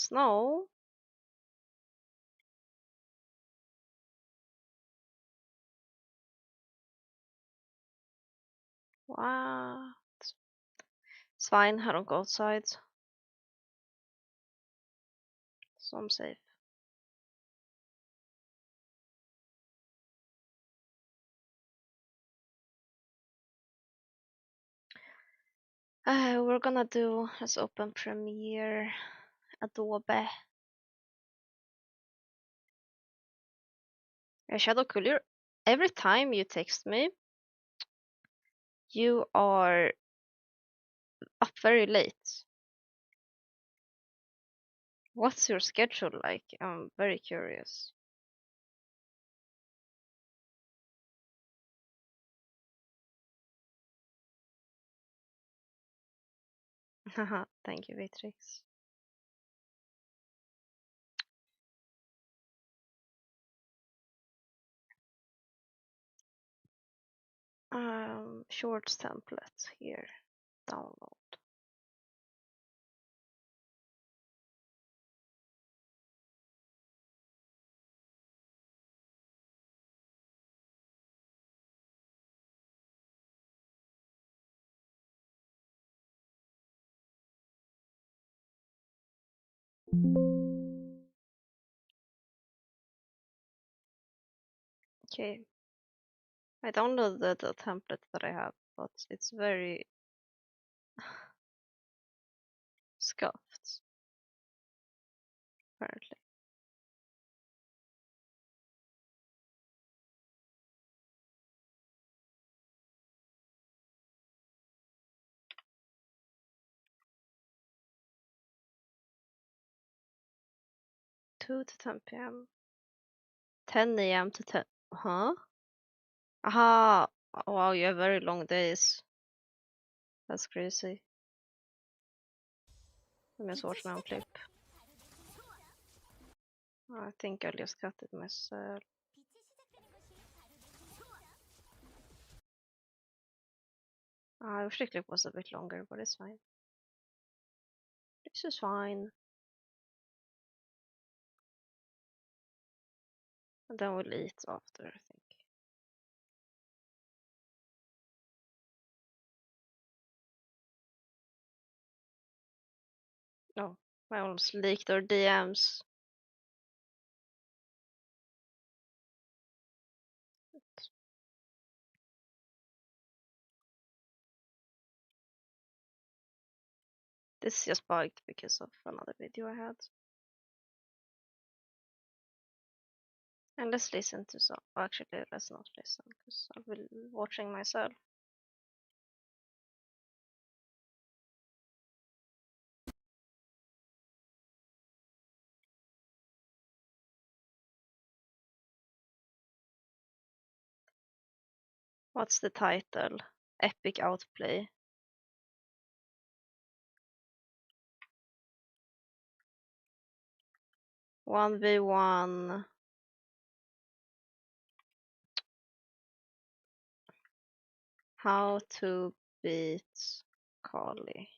Snow? Wow. It's fine, I don't go outside. So I'm safe. We're gonna do as open premiere Adobe. Shadow Cooler, every time you text me, you are up very late. What's your schedule like? I'm very curious. Haha, thank you, Beatrix. Shorts template here. Download. Okay. I downloaded the template that I have, but it's very scuffed, apparently. Two to 10 p.m. 10 a.m. to 10. Huh? Aha! Wow, you have very long days. That's crazy. Let me just watch my own clip. I think I just cut it myself. I wish the clip was a bit longer, but it's fine. This is fine. And then we'll eat after, I think. No, I almost leaked our DMs. This just bugged because of another video I had. And let's listen to some. Actually, let's not listen because I'll be watching myself. What's the title? Epic Outplay. 1v1. How to beat Kali.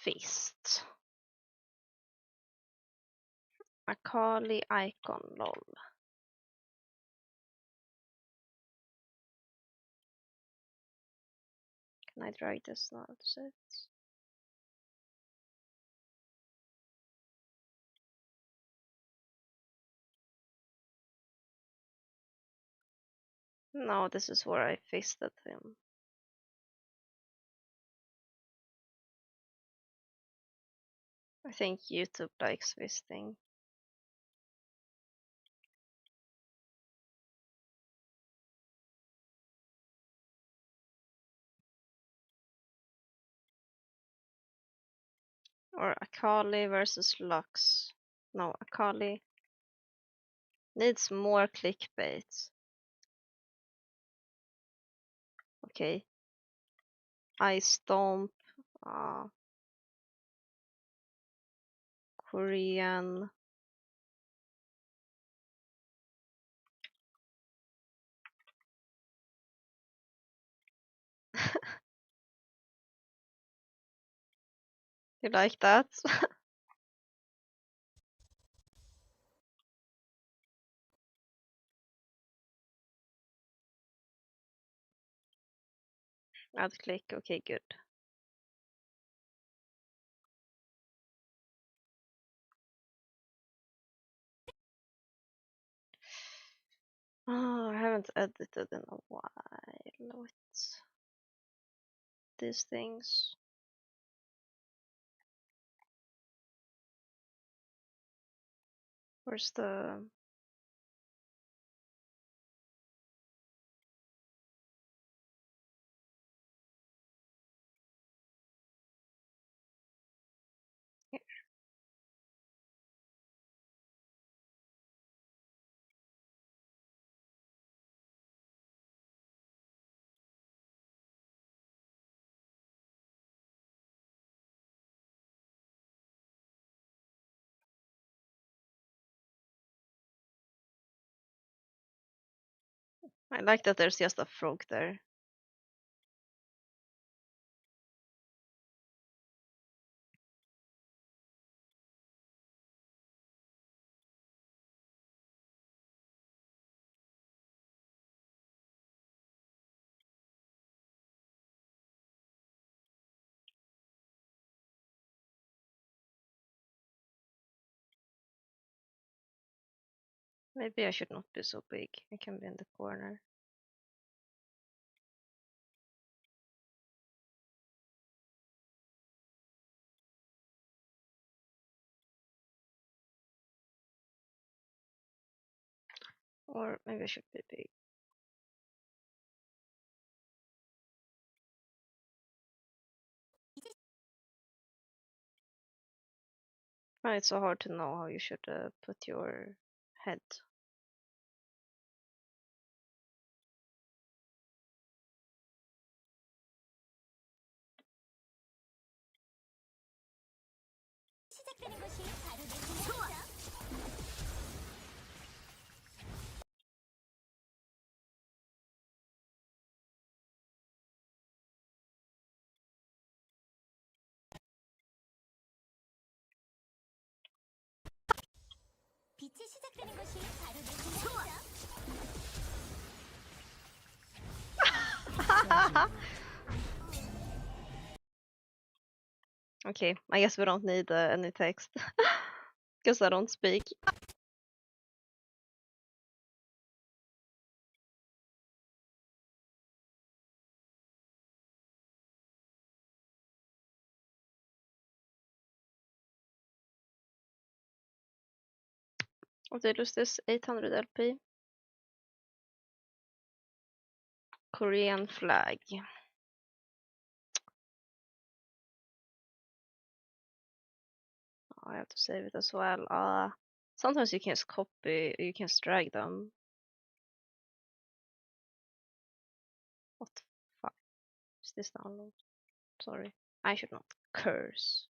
Fist. A Kali icon, lol. Can I drag this now to set? No, this is where I fisted him. I think YouTube likes fisting. Or Akali versus Lux. No, Akali needs more clickbait. Okay. I stomp. Korean. You like that? Add click. Okay, good. Oh, I haven't edited in a while with these things. Where's the... Here. I like that there's just a frog there. Maybe I should not be so big. I can be in the corner. Or maybe I should be big. Oh, it's so hard to know how you should put your head. Okay, I guess we don't need any text. Because I don't speak. What did I lose this? 800 LP. Korean flag. Oh, I have to save it as well. Sometimes you can just copy, you can just drag them. What the fuck? Is this download? Sorry. I should not curse.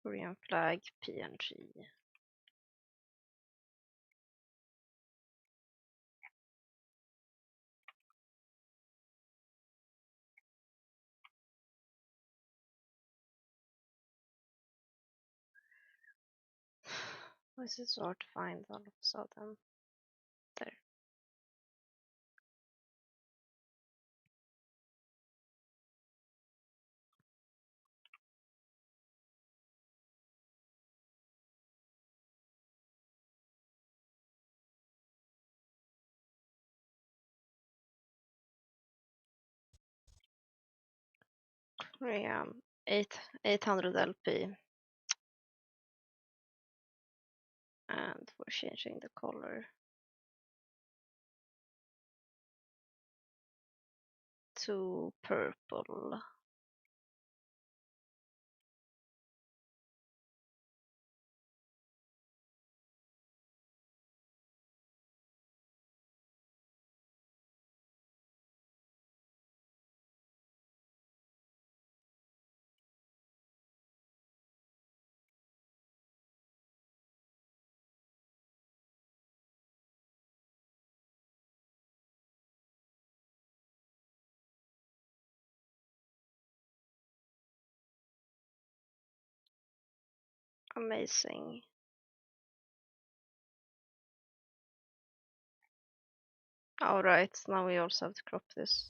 Korean flag, PNG. Why is it so hard to find all of a sudden? There. Korean 800 LP. And we're changing the color to purple. Amazing. Alright, now we also have to crop this.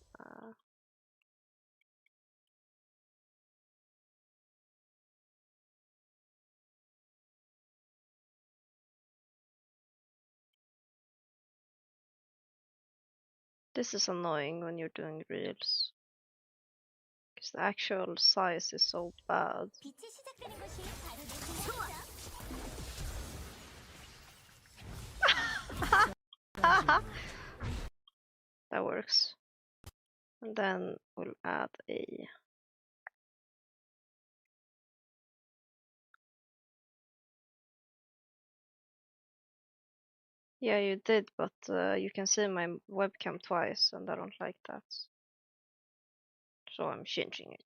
This is annoying when you're doing reels. Because the actual size is so bad. That works. And then we'll add a... Yeah, you did, but you can see my webcam twice, and I don't like that. So I'm changing it.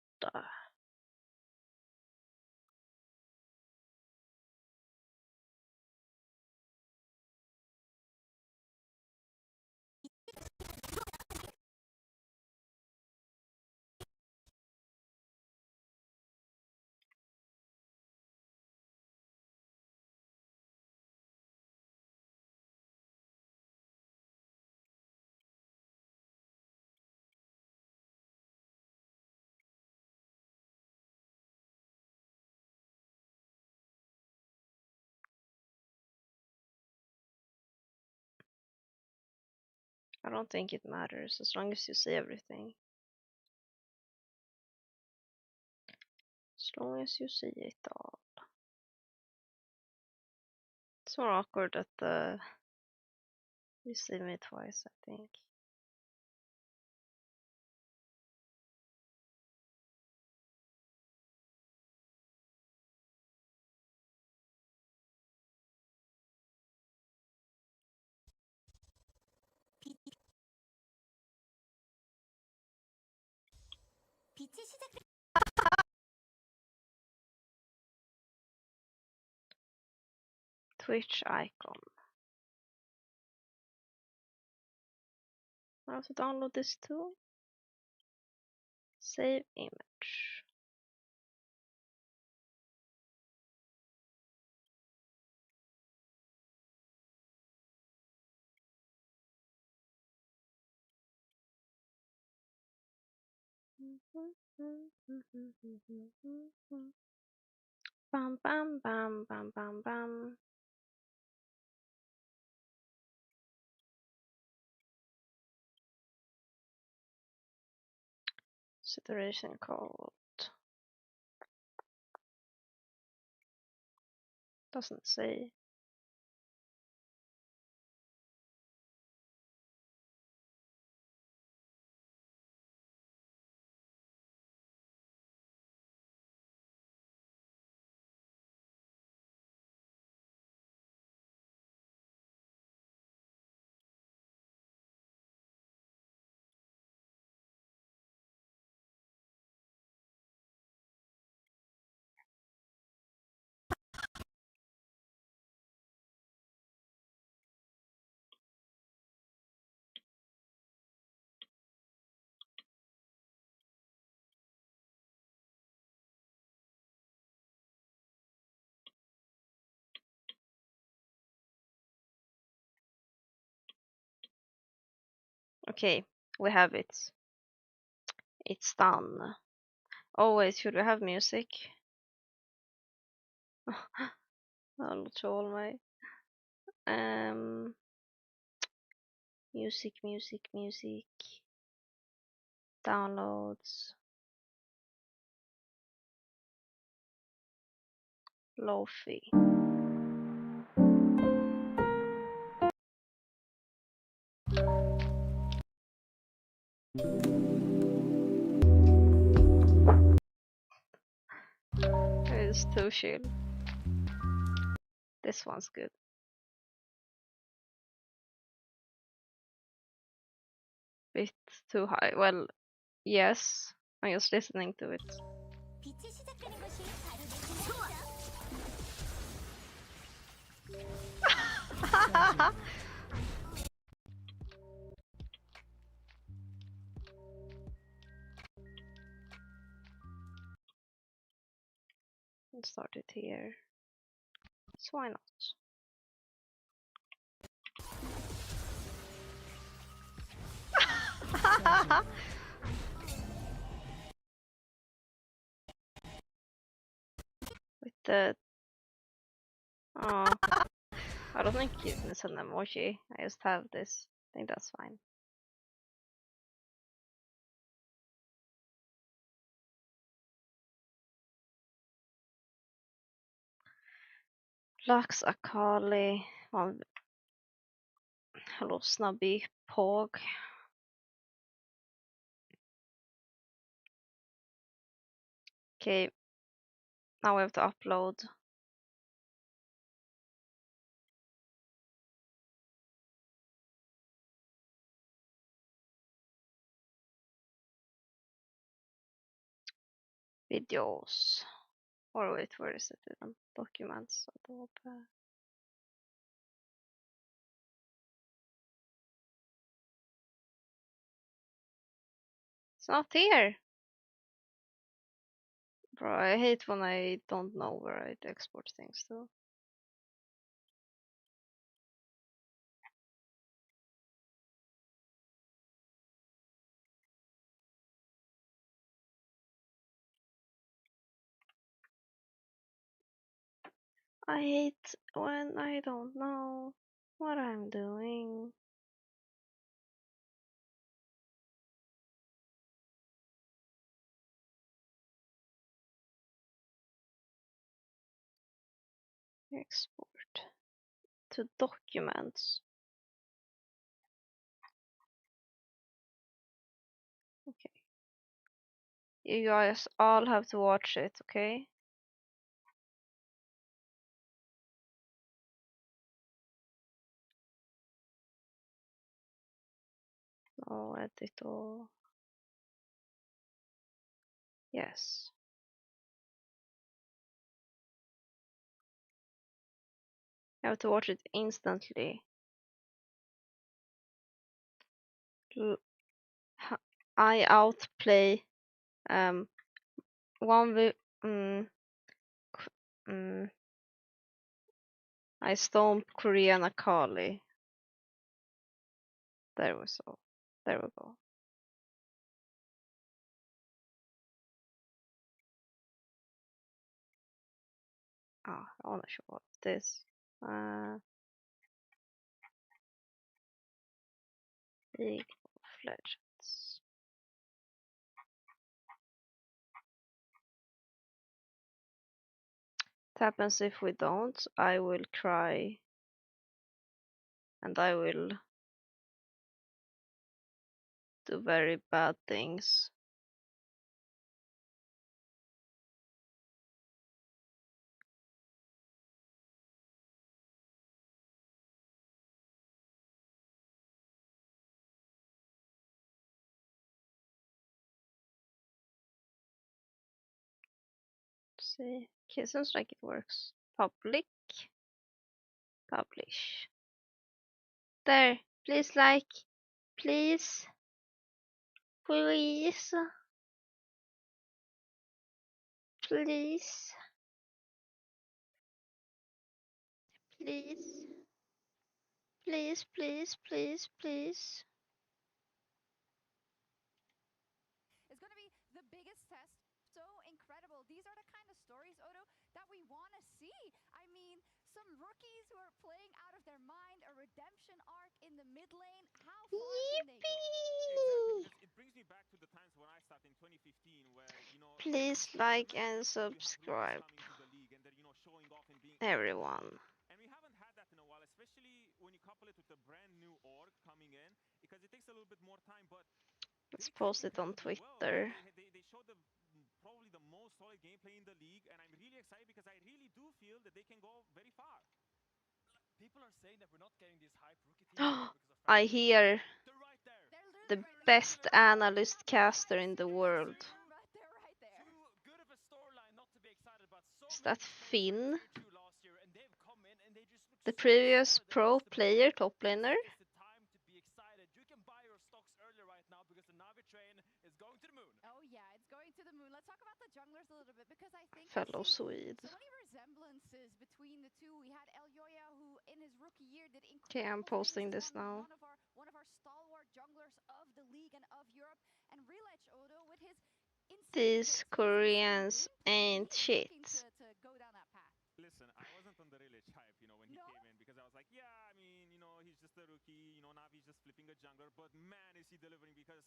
I don't think it matters as long as you see everything. As long as you see it all. It's more awkward that you see me twice, I think. Twitch icon. I have to download this too. Save image. Bam bam bam bam bam bam. Saturation code. Doesn't say. Okay, we have it. It's done. Oh wait, should we have music? I'll troll my music, downloads, Lofi. It's too chill. This one's good. Bit too high. Well, yes. I'm just listening to it. Let's start it here. So why not? With the I don't think it's an emoji. I just have this. I think that's fine. Lux Akali. Hello Snubby Pog. Okay. Now we have to upload. Videos. Or wait, where is it? In documents. It's not here. Bro, I hate when I don't know where I export things to. I hate when I don't know what I'm doing. Export to documents. Okay. You guys all have to watch it, okay? Oh, edit all. Yes. You have to watch it instantly. I outplay 1v I stomped Korean Akali. There we go. There we go. I wanna show off this. League of Legends. What happens if we don't? I will cry. And I will do very bad things. See. Okay, seems like it works. Public. Publish. There. Please like. Please. Please. Please. Please. Please, please, please, please. It's going to be the biggest test. So incredible. These are the kind of stories, Odo, that we want to see. I mean, some rookies who are playing out of their mind, a redemption arc in the mid lane. How far can they go? Exactly, because it brings me back to the times when I started in 2015, where Please like and subscribe. coming to the league and they're showing off and being Everyone. and we haven't had that in a while, especially when you couple it with a brand new org coming in, because it takes a little bit more time. But Let's they train post it on incredibly well. Like Twitter. they showed probably the most solid gameplay in the league, and I'm really excited because I really do feel that they can go very far. People are saying that we're not getting these hype rookie teams anymore because of I hear they're right there. the best analyst caster in the world. Right there. Too good of a storyline not to be excited about. So Is many that players Finn? were tier 2 last year, and they've come in and they just look The so previous solid. pro player, top laner? It's the time to be excited. You can buy your stocks early right now because the Navi train is going to the moon. Oh yeah, it's going to the moon. Let's talk about the junglers a little bit because I think Fellow I see Swede. so many resemblances between between the two. We had Elyoya, who in his rookie year did Okay, I'm incredible posting things, this now. one of our stalwart junglers of the league and of Europe, and Relech Odo with his insane These picks, Koreans with his insane ain't gameplay, he's shit. looking to go down that path. Listen, I wasn't on the Relish hype, when he No? came in, because I was like, yeah, I mean, he's just a rookie, Navi's just flipping a jungler, but man, is he delivering, because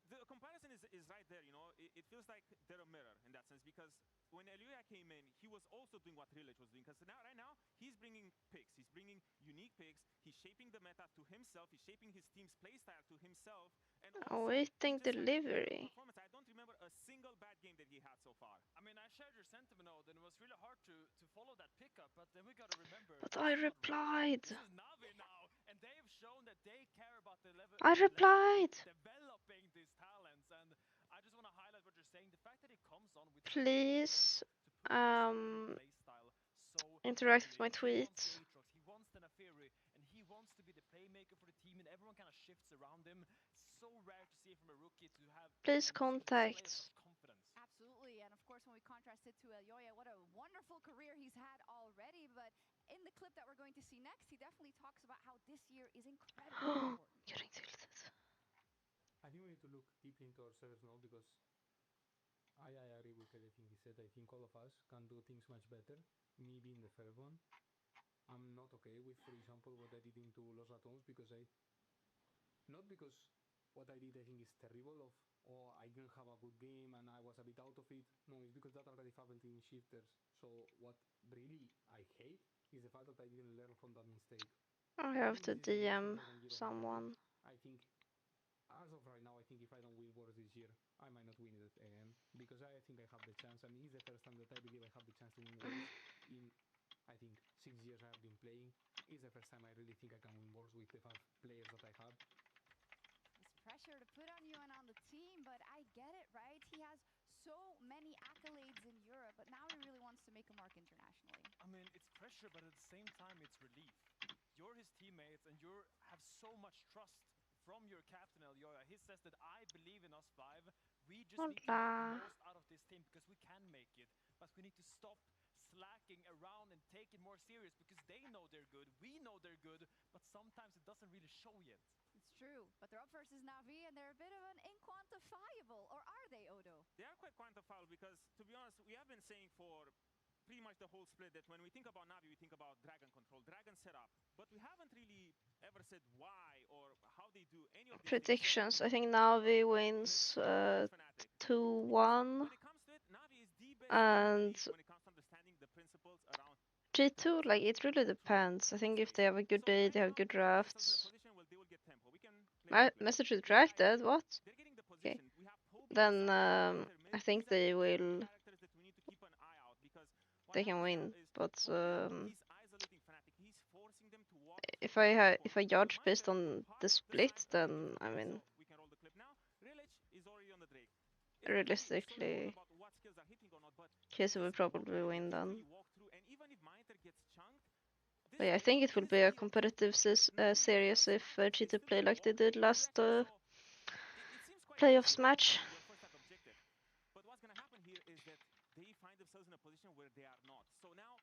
the comparison is right there, it feels like they're a mirror in that sense, because when Eluya came in, he was also doing what Rilich was doing, because right now, he's bringing picks, he's bringing unique picks, he's shaping the meta to himself, he's shaping his team's playstyle to himself, and also, Awaiting he just had incredible delivery. performance. I don't remember a single bad game that he had so far. I mean, I shared your sentiment, Odd, and it was really hard to follow that pickup, but then we gotta remember... But I replied. This is Navi now, and they've shown that they care about the level... I replied. Developing these talents, and I just want to highlight what you're saying. The fact that he comes on with... Please, interact with my tweets. He wants the Nafiri, and he wants to be the playmaker for the team, and everyone kind of shifts around him. It's so rare to see from a rookie to have... Please contact. Confidence. Absolutely, and of course when we contrast it to Elyoya, what a wonderful career he's had already, but in the clip that we're going to see next, he definitely talks about how this year is incredibly important. Getting tilted. I think we need to look deeply into ourselves now, because I agree with everything he said. I think all of us can do things much better. Me being the first one, I'm not okay with, for example, what I did into Los Ratones, because not because what I did I think is terrible, I didn't have a good game and I was a bit out of it. No, it's because that already happened in Shifters. So what really I hate is the fact that I didn't learn from that mistake. I have to DM someone. I think, as of right now, I think if I don't win Worlds this year, I might not win it again, because I think I have the chance, and it's the first time that I believe I have the chance to win Worlds in, I think, 6 years I have been playing. It's the first time I really think I can win Worlds with the 5 players that I have. It's pressure to put on you and on the team, but I get it, right? He has so many accolades in Europe, but now he really wants to make a mark internationally. I mean, it's pressure, but at the same time, it's relief. You're his teammates, and you have so much trust from your captain, Elyoya. He says that I believe in us 5. We just need to make the most out of this team, because we can make it. But we need to stop slacking around and take it more serious, because they know they're good, we know they're good, but sometimes it doesn't really show yet. It's true, but they're up versus Navi, and they're a bit of an inquantifiable, or are they, Odo? They are quite quantifiable, because, to be honest, we have been saying for pretty much the whole split that when we think about Navi, we think about Dragon control, Dragon setup, but we haven't really ever said why or how they do any of these predictions. I think Navi wins 2-1. And G2, like, it really depends. I think if they have a good day, they have good drafts. My message is drafted, what? Okay. Then I think they will... They can win, but if I judge based on the split, then I mean, realistically, KC will probably win then. But yeah, I think it will be a competitive series if G2 play like they did last playoffs match. But what's gonna happen here is that they find themselves in a position where they are not. So now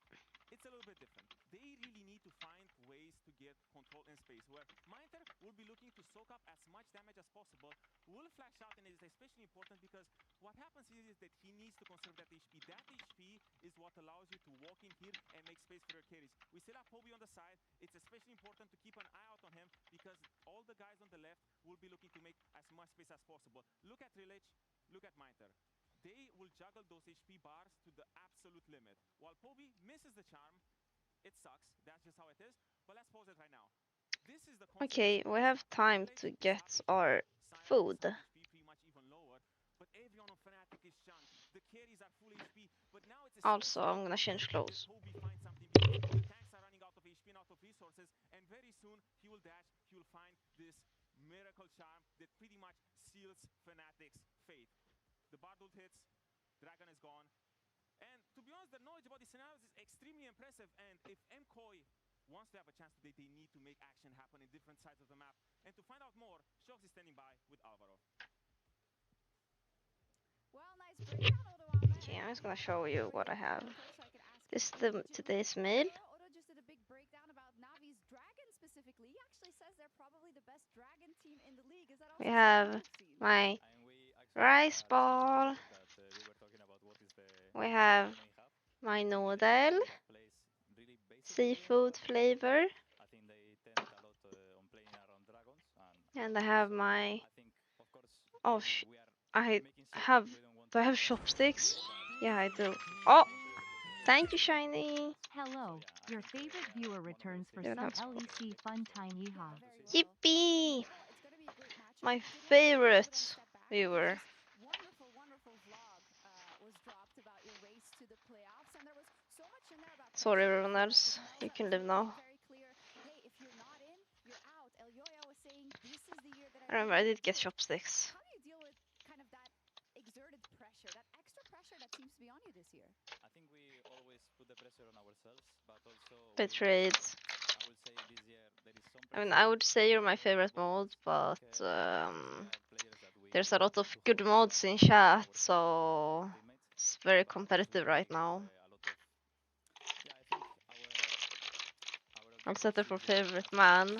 it's a little bit different. They really need to find ways to get control in space, where Minter will be looking to soak up as much damage as possible, will flash out, and it is especially important because what happens here is that he needs to conserve that HP. That HP is what allows you to walk in here and make space for your carries. We still have Poby on the side. It's especially important to keep an eye out on him because all the guys on the left will be looking to make as much space as possible. Look at Rilich, look at Minter. They will juggle those HP bars to the absolute limit. While Poby misses the charm, it sucks. That's just how it is. But let's pause it right now. This is the okay, we have time to get our food. Also, I'm gonna change clothes. The tanks are running out of HP and out of resources, and very soon he will dash, he will find this miracle charm that pretty much seals Fnatic's fate. The Bardult hits, Dragon is gone. And to be honest, the knowledge about these scenarios is extremely impressive. And if MKOI wants to have a chance today, they need to make action happen in different sides of the map. And to find out more, sjox is standing by with Alvaro. Well, nice breakdown, Odo. Okay, I'm just gonna show you what I have. This is today's mail. Odo just did a big breakdown about Navi's Dragon specifically. He actually says they're probably the best Dragon team in the league. Is that also We have something you've seen? my And we actually rice had a ball. discussion about that. We were talking about what is the We have we have. my noodle, That plays really basic seafood flavor, I think they tend a lot on playing around dragons, and I have my. I think, of course, Oh, we are I making sure have. we don't want Do I to have chopsticks? but Yeah, I do. we Oh, want to thank you, Shiny. Hello, yeah, I your think, favorite viewer one of the returns for Don't some have spoon. LEC fun time Yeah, yeehaw. very well. Yippee! Well, it's gonna be a great matchup. My I did want to take a little bit of a favorite step back because viewer. this wonderful, wonderful vlog was dropped about your race to the playoffs, and there was so much in there about Sorry, pressure. everyone else. You can live Made it now. very clear, hey, if you're not in, you're out. Elyoya was saying, this is the year that I Remember, I really did get do it. chopsticks. How do you deal with kind of that exerted pressure, that extra pressure that seems to be on you this year? I think we always put the pressure on ourselves, but also Betrayed. I would say this year there is some I mean, pressure. I would say you're my favorite mode, but there's a lot of good modes in chat, so it's very competitive right now. I'm settled for favorite man.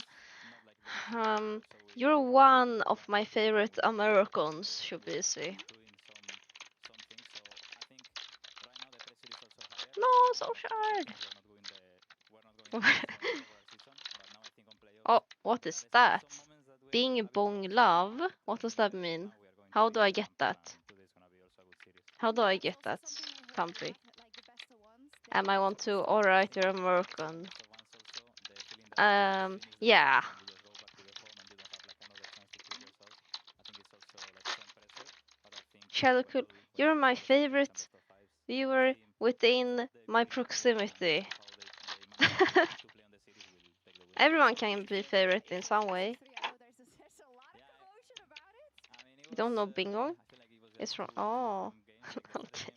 You're one of my favorite Americans, Shubisi. No, so shy. Oh, what is that? Bing bong love? What does that mean? How do I get that? How do I get that, Pumpy? Am I want to? Alright, you're American. Yeah. Shadowcool, you're my favorite viewer within my proximity. Everyone can be favorite in some way. You don't know bingo? It's from okay.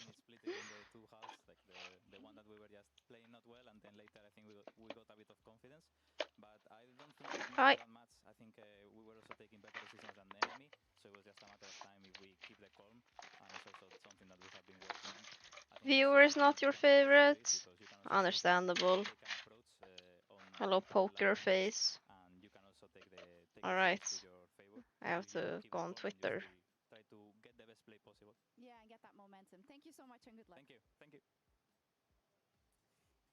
Right. I think we were also taking better decisions than the enemy, so it was just a matter of time if we keep the calm, and it's also something that we have been working on. Viewer is not your favorite. Understandable. Hello, poker face. Alright. I have to go on Twitter. Try to get the best play possible. Yeah, and get that momentum. Thank you so much and good luck. Thank you. Thank you.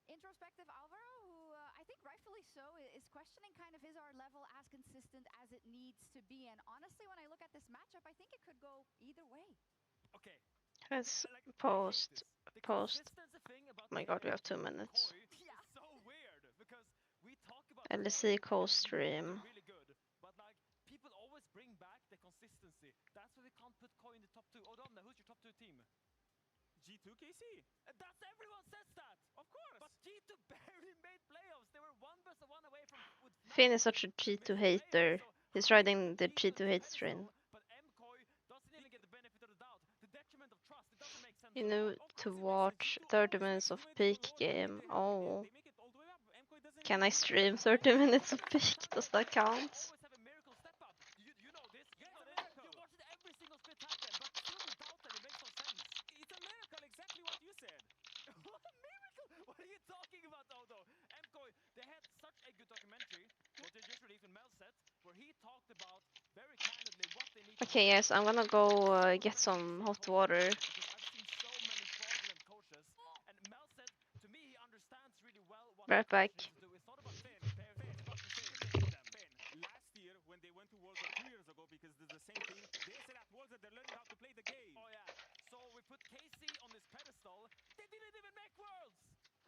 Introspective Alvaro, who I think rightfully so, is questioning kind of is our level as consistent as it needs to be. And honestly, when I look at this matchup, I think it could go either way. Okay. Let's post. Oh my god, we have 2 minutes. Yeah. So weird because we talk about LEC co-stream. really good, but like people always bring back the consistency. That's why they can't put Koi in the top 2. Odonna, who's your top 2 team? G2 KC. That's everyone says that. Of course. But G2 barely made playoffs. They were 1 versus 1 away from Finn is such a G2 hater. He's riding the G2 hate train. But MKOI doesn't even get the benefit of the doubt. The detriment of trust. It doesn't make sense. You know, to watch 30 minutes of peak game. Oh. Can I stream 30 minutes of peak? Does that count? What are you talking about, Odo? MKOI, they had such a good documentary that they just released in Melset, where he talked about very candidly what they need. Okay, yes, I'm gonna go get some hot water. I've seen so many fraudulent coaches, and Melset, to me, he understands really well what Right back. to do. It's not about Finn. It's about the same thing. Last year, when they went to Worlds 2 years ago, because it's the same thing, they said at Worlds that they're learning how to play the game. Oh yeah. So we put KC on this pedestal. They didn't even make Worlds.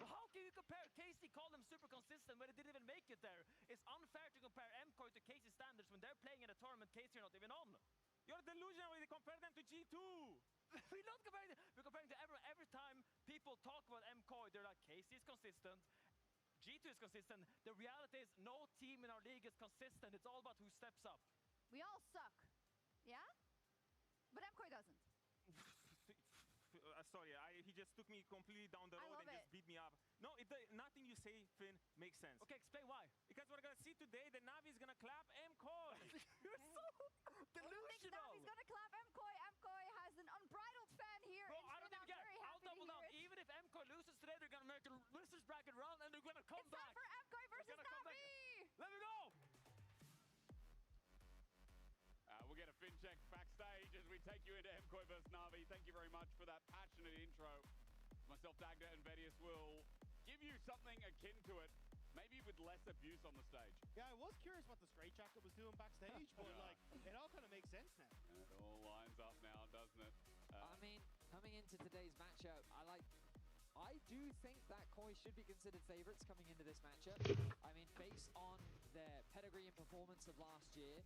How can you compare? KC called them super consistent when they didn't even make it there. It's unfair to compare MKOI to KC standards when they're playing in a tournament KC are not even on. You're delusional when you compare them to G2. We're not comparing them. We're comparing to everyone. Every time people talk about MKOI, they're like, KC is consistent. G2 is consistent. The reality is no team in our league is consistent. It's all about who steps up. We all suck. Yeah? But MKOI doesn't. Sorry, he just took me completely down the road and just beat me up. No, nothing you say, Finn, makes sense. Okay, explain why. Because we're gonna see today that Navi is gonna clap MKOI. You're so delusional. Navi's gonna clap MKOI. MKOI has an unbridled fan here. Bro, I don't even care. I'll double down. Even if MKOI MKOI loses today, they're gonna make a losers bracket run and they're gonna come It's time back. for MKOI versus Navi! Let me go! We'll get a fin check backstage as we take you into MKOI vs Navi. Thank you very much for that passionate intro. Myself, Dagda, and Vedius will give you something akin to it, maybe with less abuse on the stage. Yeah, I was curious what the straight jacket was doing backstage, but like, it all kind of makes sense now. And it all lines up now, doesn't it? I mean, coming into today's matchup, I do think that KOI should be considered favorites coming into this matchup. I mean, based on their pedigree and performance of last year,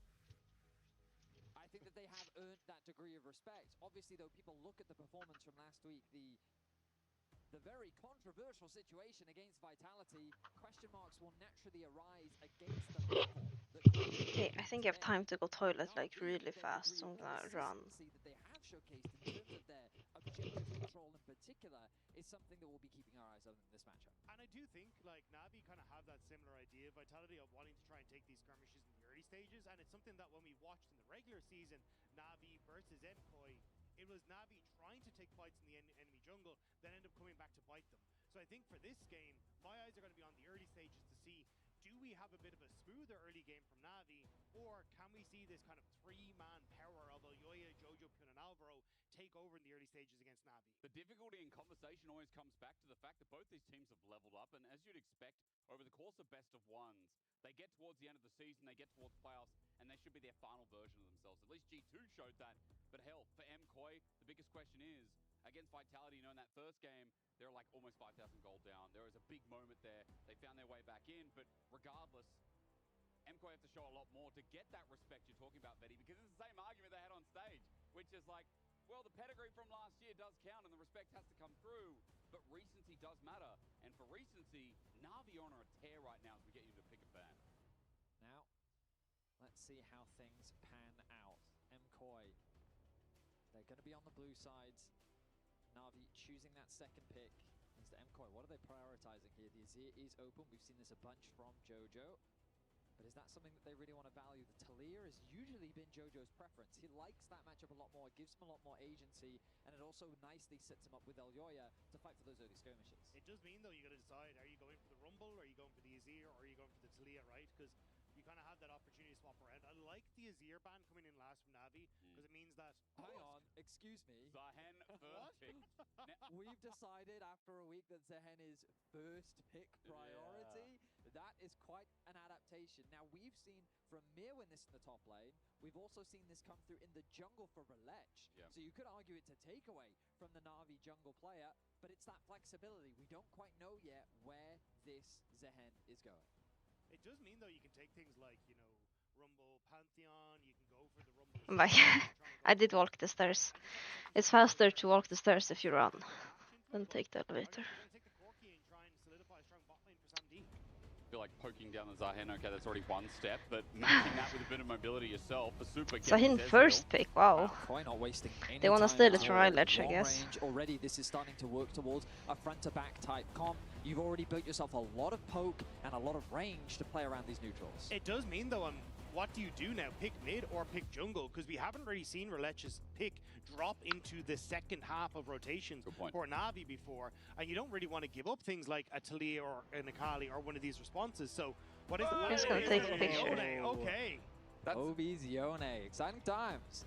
I think that they have earned that degree of respect. Obviously, though, people look at the performance from last week, the very controversial situation against Vitality, question marks will naturally arise against the level that Okay, I think I have time to go toilet like really fast, so I'm gonna run. that they have showcased in terms of their objective control in particular is something that we'll be keeping our eyes on in this matchup. And I do think like Navi kind of have that similar idea, Vitality, of wanting to try and take these skirmishes in the early stages, and it's something that when we watched in the regular season, Navi versus MKOI, it was Navi trying to take fights in the enemy jungle, then end up coming back to bite them. So I think for this game, my eyes are going to be on the early stages to see, do we have a bit of a smoother early game from Navi, or can we see this kind of three-man power of Elyoya, Jojo, Pyun, and Alvaro take over in the early stages against Navi? The difficulty in conversation always comes back to the fact that both these teams have leveled up, and as you'd expect, over the course of best of ones, they get towards the end of the season, they get towards playoffs, and they should be their final version of themselves. At least G2 showed that. But hell, for MKOI, the biggest question is, against Vitality, in that first game, they were like almost 5,000 gold down. There was a big moment there. They found their way back in, but regardless, MKOI have to show a lot more to get that respect you're talking about, Betty, because it's the same argument they had on stage, which is like, well, the pedigree from last year does count and the respect has to come through, but recency does matter. And for recency, Navi are on a tear right now as we get you to pick a ban. Now, let's see how things pan out. MKOI, they're going to be on the blue sides. Navi choosing that second pick. As to MKOI, what are they prioritizing here? The Azir is open. We've seen this a bunch from Jojo. But is that something that they really want to value? The Talir has usually been Jojo's preference. He likes that matchup a lot more. It gives him a lot more agency. And it also nicely sets him up with Elyoya to fight for those early skirmishes. It does mean, though, you got to decide, are you going for the Rumble, or are you going for the Azir, or are you going for the Talia, right? Because you kind of have that opportunity to swap around. I like the Azir ban coming in last from Navi, because it means that... Hang on, excuse me. Zahen first pick. We've decided after a week that Zahen is first pick priority. Yeah. That is quite an adaptation. Now, we've seen from Mir win this in the top lane. We've also seen this come through in the jungle for Relech. Yeah. So you could argue it's a takeaway from the Navi jungle player, but it's that flexibility. We don't quite know yet where this Zahen is going. It does mean, though, you can take things like, you know, Rumble, Pantheon, you can go for the Rumble. I did walk the stairs. It's faster to walk the stairs if you run than take the elevator. I feel like poking down the Zahen, okay, that's already one step, but matching that with a bit of mobility yourself, a super Zahen first pick, wow. Quite not wasting any they want to steal it from Relech, I guess. Range already, this is starting to work towards a front-to-back type comp. You've already built yourself a lot of poke and a lot of range to play around these neutrals. It does mean, though, what do you do now? Pick mid or pick jungle? Because we haven't really seen Relech's pick drop into the second half of rotations for Navi before, and you don't really want to give up things like a Talia or an Akali or one of these responses. So what is the I'm just gonna take a picture. Okay. Obi's Yone, exciting times.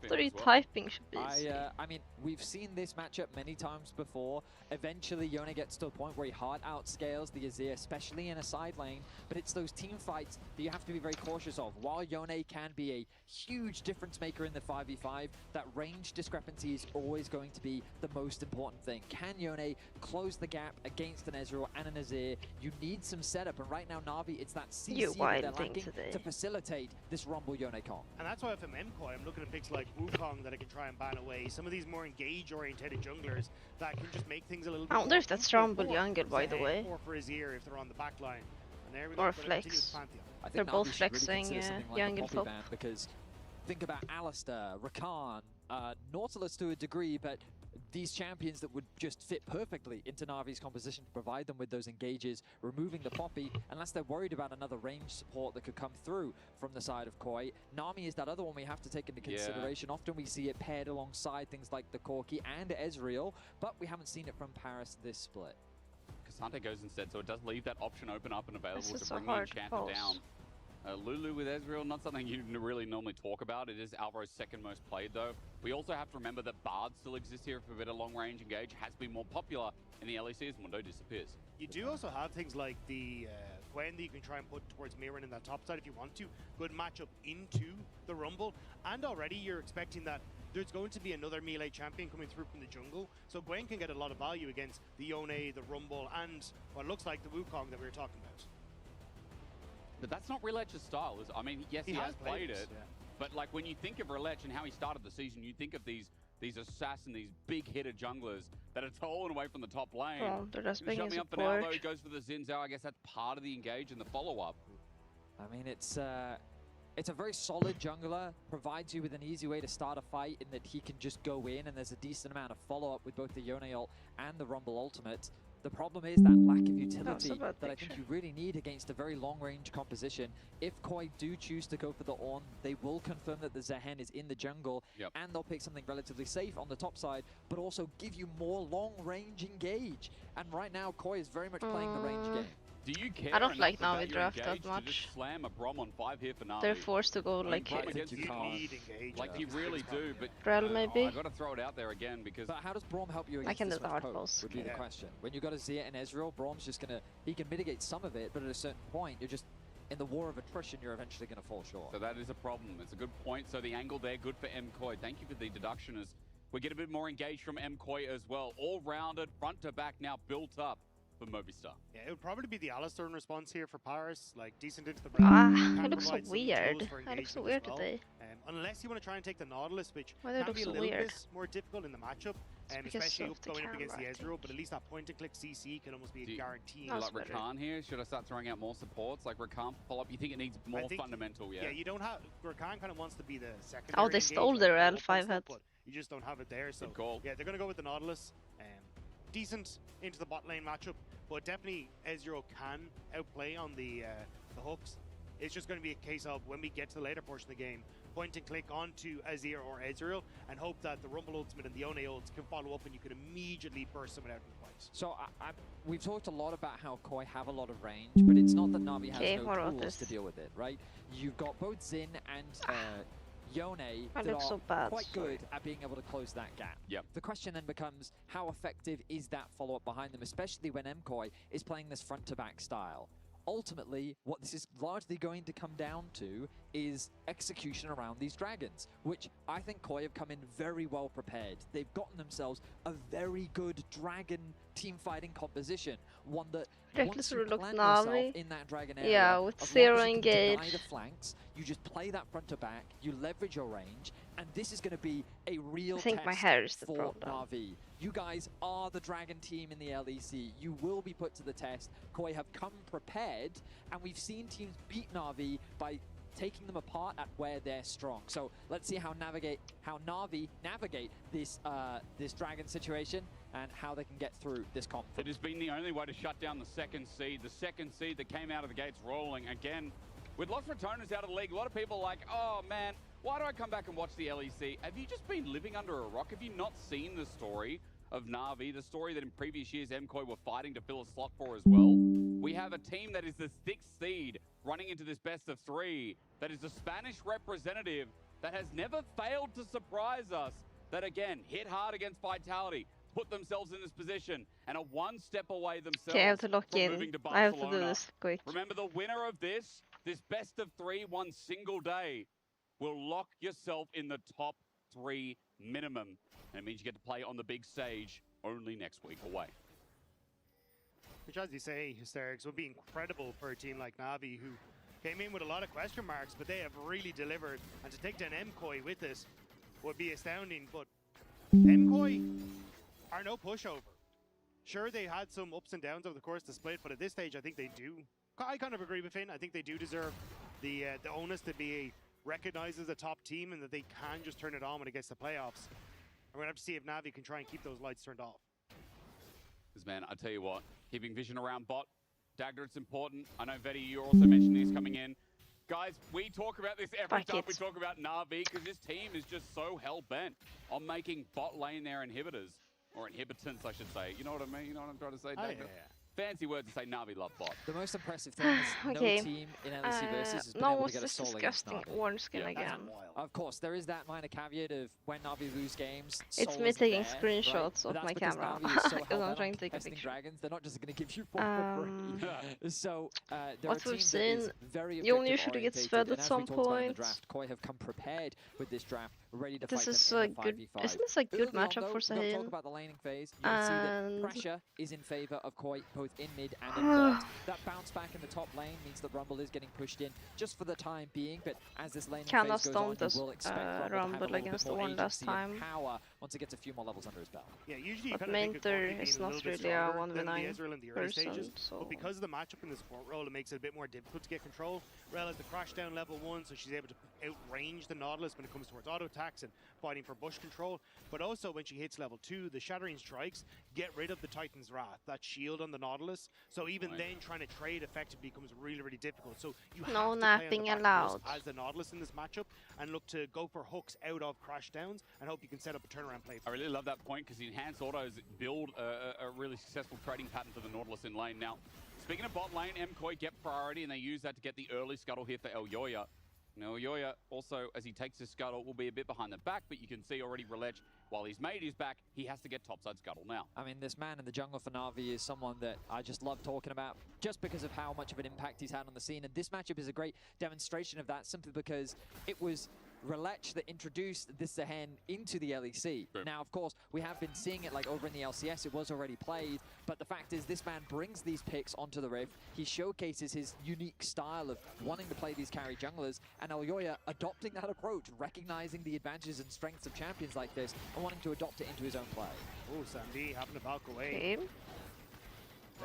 What are you typing should be I mean, we've seen this matchup many times before. Eventually, Yone gets to a point where he hard outscales the Azir, especially in a side lane. But it's those team fights that you have to be very cautious of. While Yone can be a huge difference maker in the 5v5, that range discrepancy is always going to be the most important thing. Can Yone close the gap against an Ezreal and an Azir? You need some setup, and right now, Navi, it's that CC that they're lacking to facilitate this Rumble Yone comp. And that's why if I'm MKOI, I'm looking at picks like Wukong that I can try and ban away. Some of these more engage-oriented junglers that can just make things a little bit. I wonder if that's Rumble Jungle, by the way. Or for his ear if they're on the back line. And there we go. Or Flex. They're both flexing Jungle top. Because think about Alistar, Rakan, Nautilus to a degree, but these champions that would just fit perfectly into Na'Vi's composition to provide them with those engages, removing the Poppy, unless they're worried about another range support that could come through from the side of Koi. Nami is that other one we have to take into consideration. Often we see it paired alongside things like the Corki and Ezreal, but we haven't seen it from Paris this split. K'Sante goes instead, so it does leave that option open up and available This to is bring a the hard Enchanter pulse. down. Lulu with Ezreal, not something you really normally talk about. It is Alvaro's second most played though. We also have to remember that Bard still exists here for a bit of long range engage, has been more popular in the LEC as Mundo disappears. You do also have things like the Gwen that you can try and put towards Mirren in that top side if you want to. Good matchup into the Rumble, and already you're expecting that there's going to be another melee champion coming through from the jungle, so Gwen can get a lot of value against the Yone, the Rumble, and what looks like the Wukong that we were talking about. But that's not Relech's style. I mean, yes, he has played it, yeah. but like when you think of Relech and how he started the season, you think of these assassin, these big hitter junglers that are stolen away from the top lane. Well, they're just being Shut me a up for now, though. support. He goes for the Xin Zhao. I guess that's part of the engage and the follow-up. I mean, it's a very solid jungler, provides you with an easy way to start a fight in that he can just go in, and there's a decent amount of follow-up with both the Yone ult and the Rumble ultimate. The problem is that lack of utility that I think you really need against a very long-range composition. If Koi do choose to go for the Ornn, they will confirm that the Zehen is in the jungle, and they'll pick something relatively safe on the top side, but also give you more long-range engage. And right now, Koi is very much playing the range game. Do you care? I don't enough like about Navi your draft that engage to much. just slam a Brom on 5 here for Navi? They're forced to go like Brom against you you can't. Need engage. Like you really do, but Rel maybe. I got to throw it out there again because But how does Braum help you I against can this do the much hard poke, pulse. would be the question. When you've got a Zia and Ezreal, Braum's just going to, he can mitigate some of it, but at a certain point, you're just, in the war of attrition, you're eventually going to fall short. so that is a problem. It's a good point. So the angle there, good for MKoi. Thank you for the deduction as we get a bit more engaged from MKoi as well. All-rounded, front to back now built up for Movistar. Yeah, it would probably be the Alistar in response here for Paris, like decent into the It looks so weird. It looks so weird today. Unless you want to try and take the Nautilus, which Why do they can look be a so little weird? bit more difficult in the matchup, because especially of the going up against the camera, I Ezreal, think. but at least that point-and-click CC can almost be a guarantee. That's Like better. Rakan here, should I start throwing out more supports like Rakan for follow-up? You think it needs more fundamental, Yeah, you don't have... Rakan kind of wants to be the second. Oh, they stole their L5 head. But you just don't have it there, so... Good call. Yeah, they're going to go with the Nautilus. Decent into the bot lane matchup, but definitely Ezreal can outplay on the hooks. It's just going to be a case of when we get to the later portion of the game, point and click onto Azir or Ezreal and hope that the Rumble ultimate and the Yone ults can follow up and you can immediately burst someone out in the fight. So we've talked a lot about how Koi have a lot of range, but it's not that Na'Vi has no what about tools this? to deal with it, right? You've got both Xin and Yone I that look are so bad, quite sorry. good at being able to close that gap. Yep. The question then becomes, how effective is that follow-up behind them, especially when MKoi is playing this front-to-back style? Ultimately, what this is largely going to come down to is execution around these dragons, which I think Koi have come in very well prepared. They've gotten themselves a very good dragon team fighting composition, one that once you Reckless plant look yourself Navi. in that dragon area, Yeah, with as long zero as you can deny engage. the flanks, you just play that front to back, you leverage your range, and this is going to be a real I think test my hair is the for problem. Na'Vi. You guys are the dragon team in the LEC. You will be put to the test. Koi have come prepared, and we've seen teams beat Na'Vi by taking them apart at where they're strong. So let's see how Na'Vi navigate this this dragon situation and how they can get through this comp. It has been the only way to shut down the second seed that came out of the gates rolling. Again, with Lost Returners out of the league, a lot of people are like, oh man, why do I come back and watch the LEC? Have you just been living under a rock? Have you not seen the story of Na'Vi, the story that in previous years MKoi were fighting to fill a slot for as well? We have a team that is the 6th seed running into this best of 3, that is the Spanish representative that has never failed to surprise us, that again, hit hard against Vitality, put themselves in this position, and are one step away themselves Okay, I have to lock from in. moving to I have to do Barcelona. this quick. Remember, the winner of this best of 3 one single day will lock yourself in the top 3 minimum. And it means you get to play on the big stage only next week away. Which, as you say, Hysterics, would be incredible for a team like Na'Vi, who came in with a lot of question marks, but they have really delivered. And to take down MKoi with this would be astounding. But MKoi are no pushover. Sure, they had some ups and downs over the course of the split, but at this stage, I think they do. I kind of agree with Finn. I think they do deserve the onus to be recognized as a top team and that they can just turn it on when it gets to playoffs. And we're going to have to see if Navi can try and keep those lights turned off. Because, man, I tell you what, keeping vision around bot, Dagger, it's important. I know, Vetty, you also mentioned these coming in. Guys, we talk about this every time we talk about Na'Vi, because this team is just so hell-bent on making bot lane their inhibitors. Or inhibitants, I should say. You know what I mean? You know what I'm trying to say, Dagger? Yeah. Fancy words to say Na'Vi love bot. The most impressive thing is no team in LEC versus has been able to get a solo against disgusting Na'Vi. orange skin again. Of course, there is that minor caveat of when Na'Vi lose games. It's me taking screenshots of my camera because I'm trying to take a picture. Dragons, they're not just going to give you for free. So there what are we've teams seen, that is very you only usually get fed at some point. Draft, Koi have come prepared with this draft, ready to this fight is them a in the good. 5v5. Isn't this a good matchup for Saheen? Talk Saheen? about the laning phase. You can see that pressure is in favor of Koi both in mid and in bot. That bounce back in the top lane means that Rumble is getting pushed in just for the time being, but as this laning phase goes on, you will expect Rumble to have a against little the bit one more last agency time. and power once it gets a few more levels under his belt. Yeah, usually you But kind of think of Mainter Corki being is a not little bit really a stronger than the 1v9 Ezreal in the early stages, so but because of the matchup in the support role, it makes it a bit more difficult to get control. Rel has the crash down level 1, so she's able to outrange the Nautilus when it comes towards auto attacks and fighting for bush control. But also when she hits level 2, the Shattering Strikes get rid of the Titan's Wrath, that shield on the Nautilus. So even then, trying to trade effectively becomes really, really difficult. So you have to play on the back foot as the Nautilus in this matchup and look to go for hooks out of crash downs and hope you can set up a turnaround play. I really love that point because the enhanced autos build a really successful trading pattern for the Nautilus in lane. Now, speaking of bot lane, MKoi get priority and they use that to get the early scuttle here for Elyoya. Now, Elyoya also, as he takes his scuttle, will be a bit behind the back, but you can see already Relech, while he's made his back, he has to get topside scuttle now. I mean, this man in the jungle for Na'Vi is someone that I just love talking about just because of how much of an impact he's had on the scene. And this matchup is a great demonstration of that simply because it was Relech that introduced this Saheen into the LEC. Sure. Now, of course, we have been seeing it like over in the LCS, it was already played, but the fact is this man brings these picks onto the Rift. He showcases his unique style of wanting to play these carry junglers, and Elyoya adopting that approach, recognizing the advantages and strengths of champions like this, and wanting to adopt it into his own play. Oh, Sandy having to back away.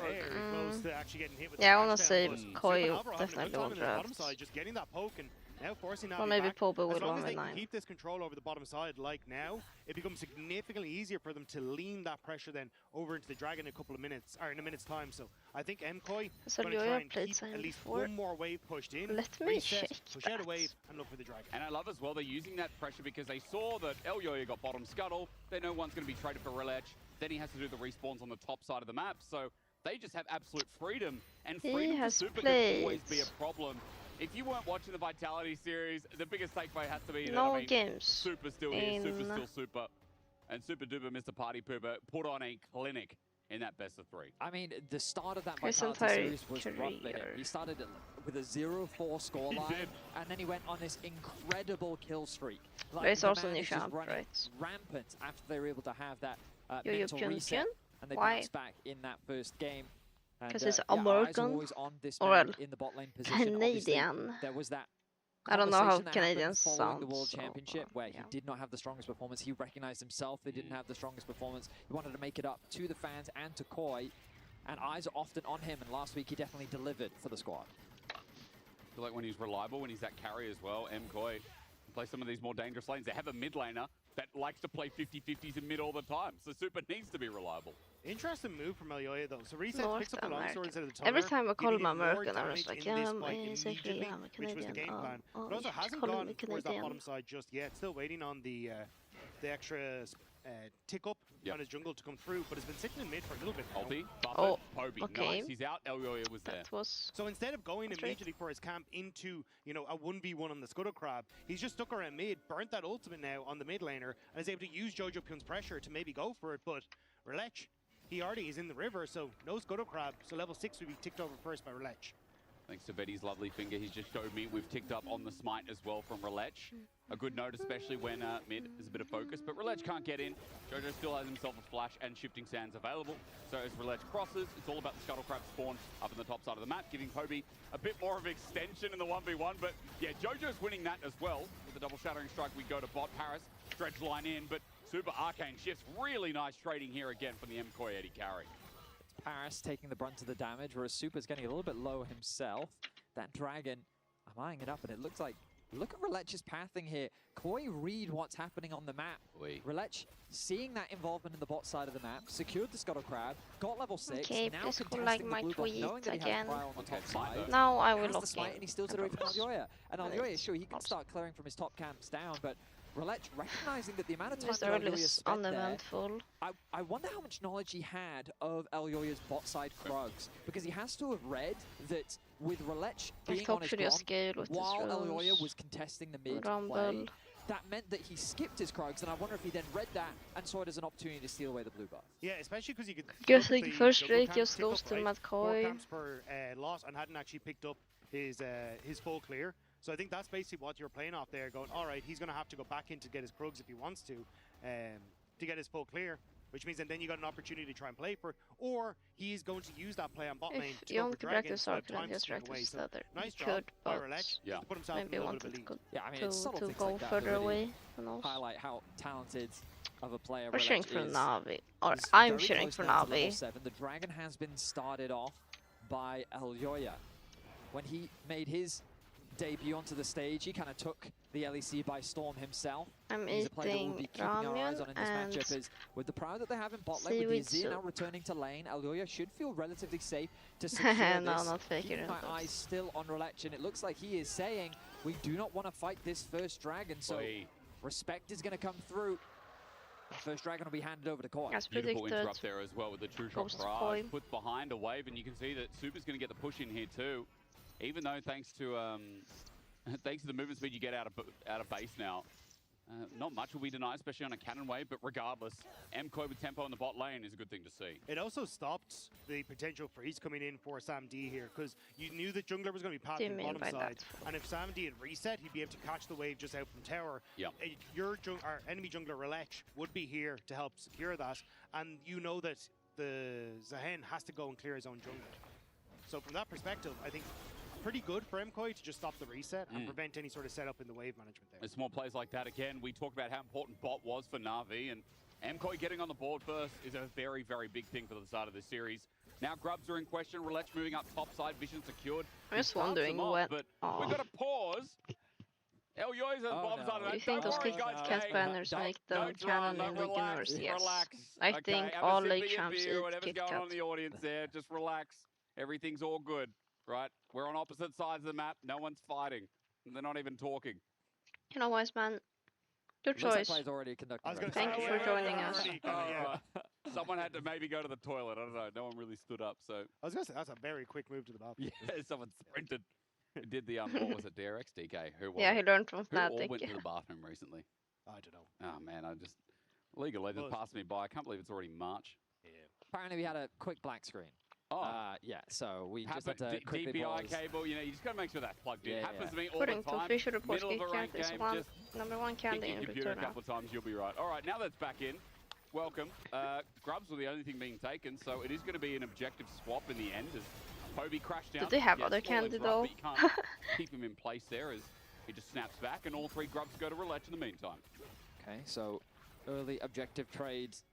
Very close to actually getting hit with I want to say Koi definitely will draft. Bottom side, just getting that poke and now forcing that. Or maybe Pobo would as long as they 1v9. can keep this control over the bottom side like now, it becomes significantly easier for them to lean that pressure then over into the Dragon in a couple of minutes, or in a minute's time. So I think MKoi is going to try and keep at least one more wave pushed in. Let me shake push out a wave and look for the Dragon. And I love as well, they're using that pressure because they saw that Elyoya got bottom scuttle. They know one's going to be traded for Relech. Then he has to do the respawns on the top side of the map. So they just have absolute freedom. And freedom for Super can always be a problem. If you weren't watching the Vitality series, the biggest takeaway has to be that, I mean, Super's still here, Super's still Super. And Super Duper Mr. Party Pooper put on a clinic in that best of 3. I mean, the start of that Vitality series was rough for him. He started with a 0-4 scoreline, and then he went on this incredible kill streak. Like, it's also new champ, right? Rampant after they were able to have that mental Yo, reset, and they bounced back in that first game. Because he's American or in the bot lane position. Canadian. There was that I don't know how Canadians sound. The World Championship, where he did not have the strongest performance. He recognized himself. They didn't have the strongest performance. He wanted to make it up to the fans and to Koi, and eyes are often on him. And last week he definitely delivered for the squad. I feel like when he's reliable, when he's that carry as well, MKoi play some of these more dangerous lanes. They have a mid laner that likes to play 50-50s in mid all the time, so Super needs to be reliable. Interesting move from Elyoya though. So Reset picks up the longsword instead of the Every time I call him American, I was like, yeah, basically, I'm a Canadian. Which was the game plan. But also hasn't gone towards that bottom side just yet. Still waiting on the extra tick up on his jungle to come through, but has been sitting in mid for a little bit. Ulti, Buffett, Poby, nice. He's out, Elyoya was there. So instead of going immediately for his camp into, you know, a 1v1 on the Scuttle Crab, he's just stuck around mid, burnt that ultimate now on the mid laner, and is able to use Jojo Pyun's pressure to maybe go for it, but Relech, he already is in the river, so no Scuttle Crab, so level 6 would be ticked over first by Relech. Thanks to Betty's lovely finger, he's just showed me we've ticked up on the smite as well from Relech. A good note, especially when mid is a bit of focus, but Relech can't get in. Jojo still has himself a flash and shifting sands available. So as Relech crosses, it's all about the Scuttle Crab spawn up in the top side of the map, giving Poby a bit more of extension in the 1v1. But yeah, Jojo's winning that as well. With the double shattering strike, we go to bot. Paris, stretch line in, but Super Arcane shifts. Really nice trading here again from the MKoi Eddie carry. Paris taking the brunt of the damage, whereas Super's getting a little bit low himself. That Dragon, I'm eyeing it up, and it looks like Look at Relech's pathing here. Koi read what's happening on the map. Relech seeing that involvement in the bot side of the map, secured the Scuttle Crab, got level 6, Okay, now please contesting like the my blue buff, tweet knowing that he again. has Cryo on the top side. Now I will Has the lock smite in. and he steals it away from Aljoya. And Aljoya, sure, he can start clearing from his top camps down, but Relech recognizing that the amount of time This that early Aljoya is spent there, uneventful. I wonder how much knowledge he had of Aljoya's bot side Krugs, because he has to have read that with Relech being on his Grom, while Aljoya was contesting the mid play, that meant that he skipped his Krugs, and I wonder if he then read that and saw it as an opportunity to steal away the blue buff. Yeah, especially because you could. Just like first rate just goes to McCoy. 4 camps per lot, and hadn't actually picked up his full clear. So I think that's basically what you're playing off there. Going, all right, he's going to have to go back in to get his Krugs if he wants to get his full clear. Which means then you got an opportunity to try and play for it, or he's going to use that play on bot lane to go for Dragon, so time to swing away. So nice job by Relech to put himself in a little bit of lead. Yeah, I mean, it's subtle things go like that further that really away. highlight how talented of a player We're cheering for is. Navi, or He's I'm very cheering close for now to level Navi. 7. The Dragon has been started off by Aljoya. When he made his debut onto the stage, he kind of took the LEC by storm himself. I'm He's a player that we'll be eating keeping our eyes ramen on in this matchup. and Is with the power that they have in bot lane, with the seaweed Azir now soup. returning to lane, Aljoya should feel relatively safe to secure No, this. not faking Keeping it. my eyes still on Relech, and it looks like he is saying, we do not want to fight this first Dragon, so respect is going to come through. The first Dragon will be handed over to Koi. As Beautiful predicted. interrupt there as well with the true shot Goes to barrage. Koi. Put behind a wave, and you can see that Super's going to get the push in here too. Even though thanks to thanks to the movement speed you get out of base now, not much will be denied, especially on a cannon wave. But regardless, Koi with tempo in the bot lane is a good thing to see. It also stopped the potential freeze coming in for Sam D here, because you knew that jungler was going to be pathing bottom side, and if Sam D had reset, he'd be able to catch the wave just out from tower. Yeah. Our enemy jungler Relech would be here to help secure that, and you know that the Zahen has to go and clear his own jungler. So from that perspective, I think pretty good for Koi to just stop the reset and prevent any sort of setup in the wave management there. There's small plays like that again. We talked about how important bot was for Na'Vi, and Koi getting on the board first is a very, very big thing for the start of this series. Now grubs are in question. Relech moving up top side. Vision secured. I'm just wondering what. what. But we've got to pause. Elyo's at the bottom side of that. Do you think those cat banners make the canon in the universe? Yes. I think all late champs eat whatever's Kit going Kat. on in the audience there, just relax. Everything's all good, right? We're on opposite sides of the map. No one's fighting. They're not even talking. You know, wise man. Good choice. Already conducting. Thank you for joining us. Someone had to maybe go to the toilet. I don't know. No one really stood up. So I was going to say that's a very quick move to the bathroom. Yeah, someone sprinted. Did the what was it? DRX DK? Who was Yeah, it? he learned from Who all Fnatic. went to the bathroom recently? I don't know. Oh man, I just League of Legends passed me by. I can't believe it's already March. Yeah. Apparently we had a quick black screen. Yeah, so we just had to quickly DPI pause. cable, you know, you just got to make sure that's plugged in. Happens to me all According the to time. official reports, Middle of a Kit Kat ranked is game, just #1 kick candy your in computer a return. couple of times, you'll be right. All right, now that's back in. Welcome. Grubs were the only thing being taken, so it is going to be an objective swap in the end as Hobie crashed down. Do they have Yes, other Small legs candy right, though? but you can't keep him in place there as he just snaps back, and all three Grubs go to Relech in the meantime. Okay, so early objective trades.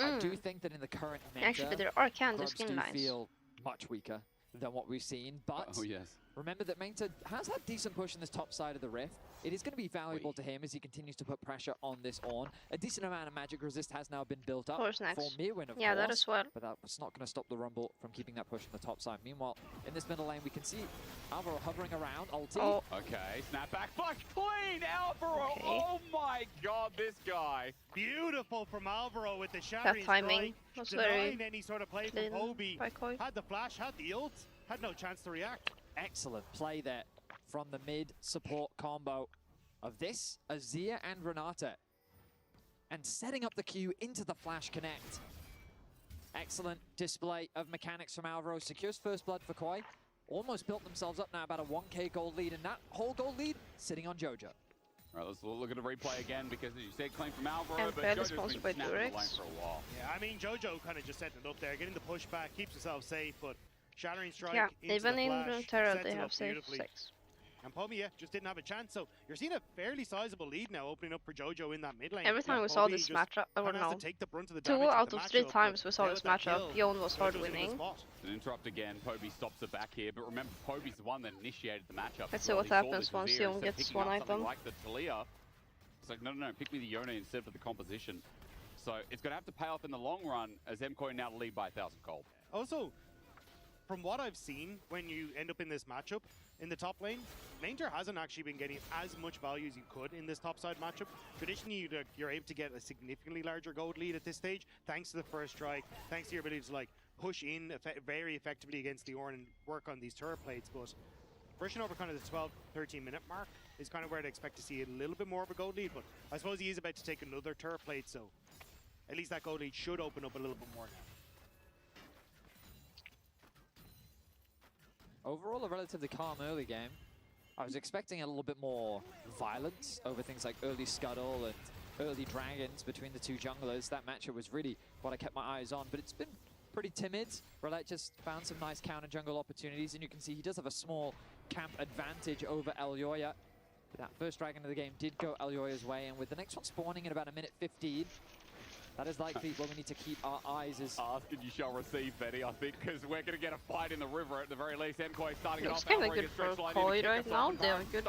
I do think that in the current meta, Actually, there are candy Grubs skin do lines. feel much weaker than what we've seen, but Oh yes. remember that Manta has had decent push in this top side of the Rift. It is going to be valuable to him as he continues to put pressure on this Ornn. A decent amount of magic resist has now been built up for Mirwin, of Yeah, course. that as well. But that's not going to stop the Rumble from keeping that push on the top side. Meanwhile, in this middle lane, we can see Alvaro hovering around, ulti. Oh. Okay, snap back, flush clean, Alvaro. Okay. Oh my God, this guy. Beautiful from Alvaro with the shattering timing strike, was very denying any sort of play from clean Hobie. by Koi. Had the flash, had the ult, had no chance to react. Excellent play there from the mid support combo of this, Azir and Renata. And setting up the queue into the flash connect. Excellent display of mechanics from Alvaro. Secures first blood for Koi. Almost built themselves up now about a 1k gold lead, and that whole gold lead sitting on Jojo. All right, let's look at a replay again because as you said, claim from Alvaro, And but fairly Jojo's been sponsored by snapping the lane Durex. for a while. Yeah, I mean, Jojo kind of just setting it up there, getting the pushback, keeps himself safe, but shattering strike Yeah, into even the in flash, Runeterra sets they it have up safe beautifully. 6. And Poby, just didn't have a chance. So you're seeing a fairly sizable lead now opening up for Jojo in that mid lane. Every time we saw this matchup, I don't know, take the brunt of the 2 damage out with the of 3 matchup, times we but saw now this with that matchup, kill, Yon was hard Jojo's in a good winning. spot. An interrupt again. Poby stops it back here, but remember, Poby's the one that initiated the matchup. Let's see what happens once Yon gets one item. Like the Talia, it's like, no, pick me the Yone instead for the composition. So it's going to have to pay off in the long run as MKOI now lead by 1,000 gold. Also, from what I've seen, when you end up in this matchup in the top lane, Mainter hasn't actually been getting as much value as you could in this top side matchup. Traditionally, you're able to get a significantly larger gold lead at this stage, thanks to the first strike, thanks to your ability to like push in very effectively against the Ornn and work on these turret plates. But pushing over kind of the 12-13 minute mark is kind of where I'd expect to see a little bit more of a gold lead. But I suppose he is about to take another turret plate, so at least that gold lead should open up a little bit more now. Overall, a relatively calm early game. I was expecting a little bit more violence over things like early Scuttle and early Dragons between the two junglers. That matchup was really what I kept my eyes on, but it's been pretty timid. Roulette just found some nice counter jungle opportunities, and you can see he does have a small camp advantage over Elyoya. But that first Dragon of the game did go Elyoya's way, and with the next one spawning in about a minute 15, that is likely where we need to keep our eyes as... Ask and you shall receive, Betty, I think, because we're going to get a fight in the river at the very least. MKOI starting it off. It's kind of good for KOI right now. They have a good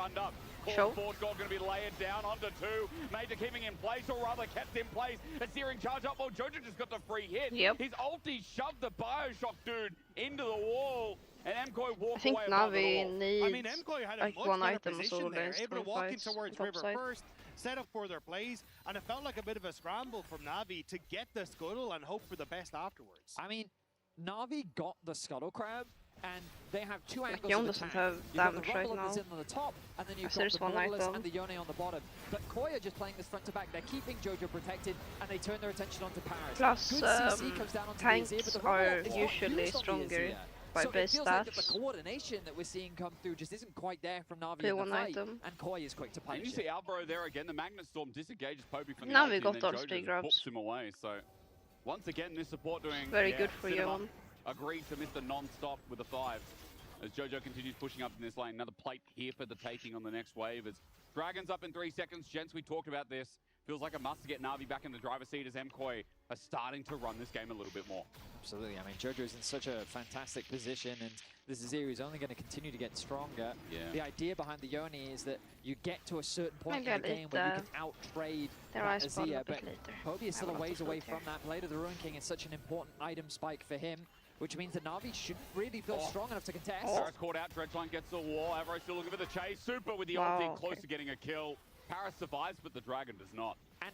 show. Forward goal going to be layered down onto 2. Major keeping in place, or rather kept in place. A searing charge up. Well, Jojo just got the free hit. Yep. His ulti shoved the Bioshock dude into the wall. And MKOI walked I think away Navi needs I mean, MKOI had a like much one better item position solo there, lanes able to to walk fight in towards top River side. first, set up for their plays, and it felt like a bit of a scramble from Navi to get the Scuttle and hope for the best afterwards. I mean, Navi got the Scuttle Crab, and they have 2 Like, angles Yon of doesn't attack. have You've got the damage right Rumble that's now. in on the top, and then you've There's got the one Nautilus item. and the Yone on the bottom. But KOI are just playing this front to back. They're keeping Jojo protected, and they turn their attention onto Paris. Plus, Good CC comes down onto the tanks Azir, but the are Rumble is not usually used on the stronger Azir. by So base it feels like that the stats. coordination that we're seeing come through just isn't quite there from Navi Play in the one fight, item. and KOI is quick to And punish you it. see Albro there again. The Magnet Storm disengages Poby from the Now ulti, we and got then those Jojo big just grabs. boops him away. So once again, this support doing Very good for Cinema Yon. agreed to Mr. Non-Stop with a 5. As Jojo continues pushing up in this lane. Another plate here for the taking on the next wave. As Dragons up in 3 seconds. Gents, we talked about this. Feels like a must to get Navi back in the driver's seat as MKOI are starting to run this game a little bit more. Absolutely. I mean, Jojo's in such a fantastic position, and this Azir is only going to continue to get stronger. Yeah. The idea behind the Yone is that you get to a certain point Maybe in the I'll game eat where you can out-trade their that ice bottle Azir, a but bit later. Poby is I still have a a lot ways of away food here. from that. Blade of the Ruin King is such an important item spike for him, which means that Navi shouldn't really feel strong enough to contest. Paris caught out, Dredgeline gets the wall, Avro still looking for the chase, Super with the Wow, ulti, close okay. to getting a kill. Paris survives, but the Dragon does not. And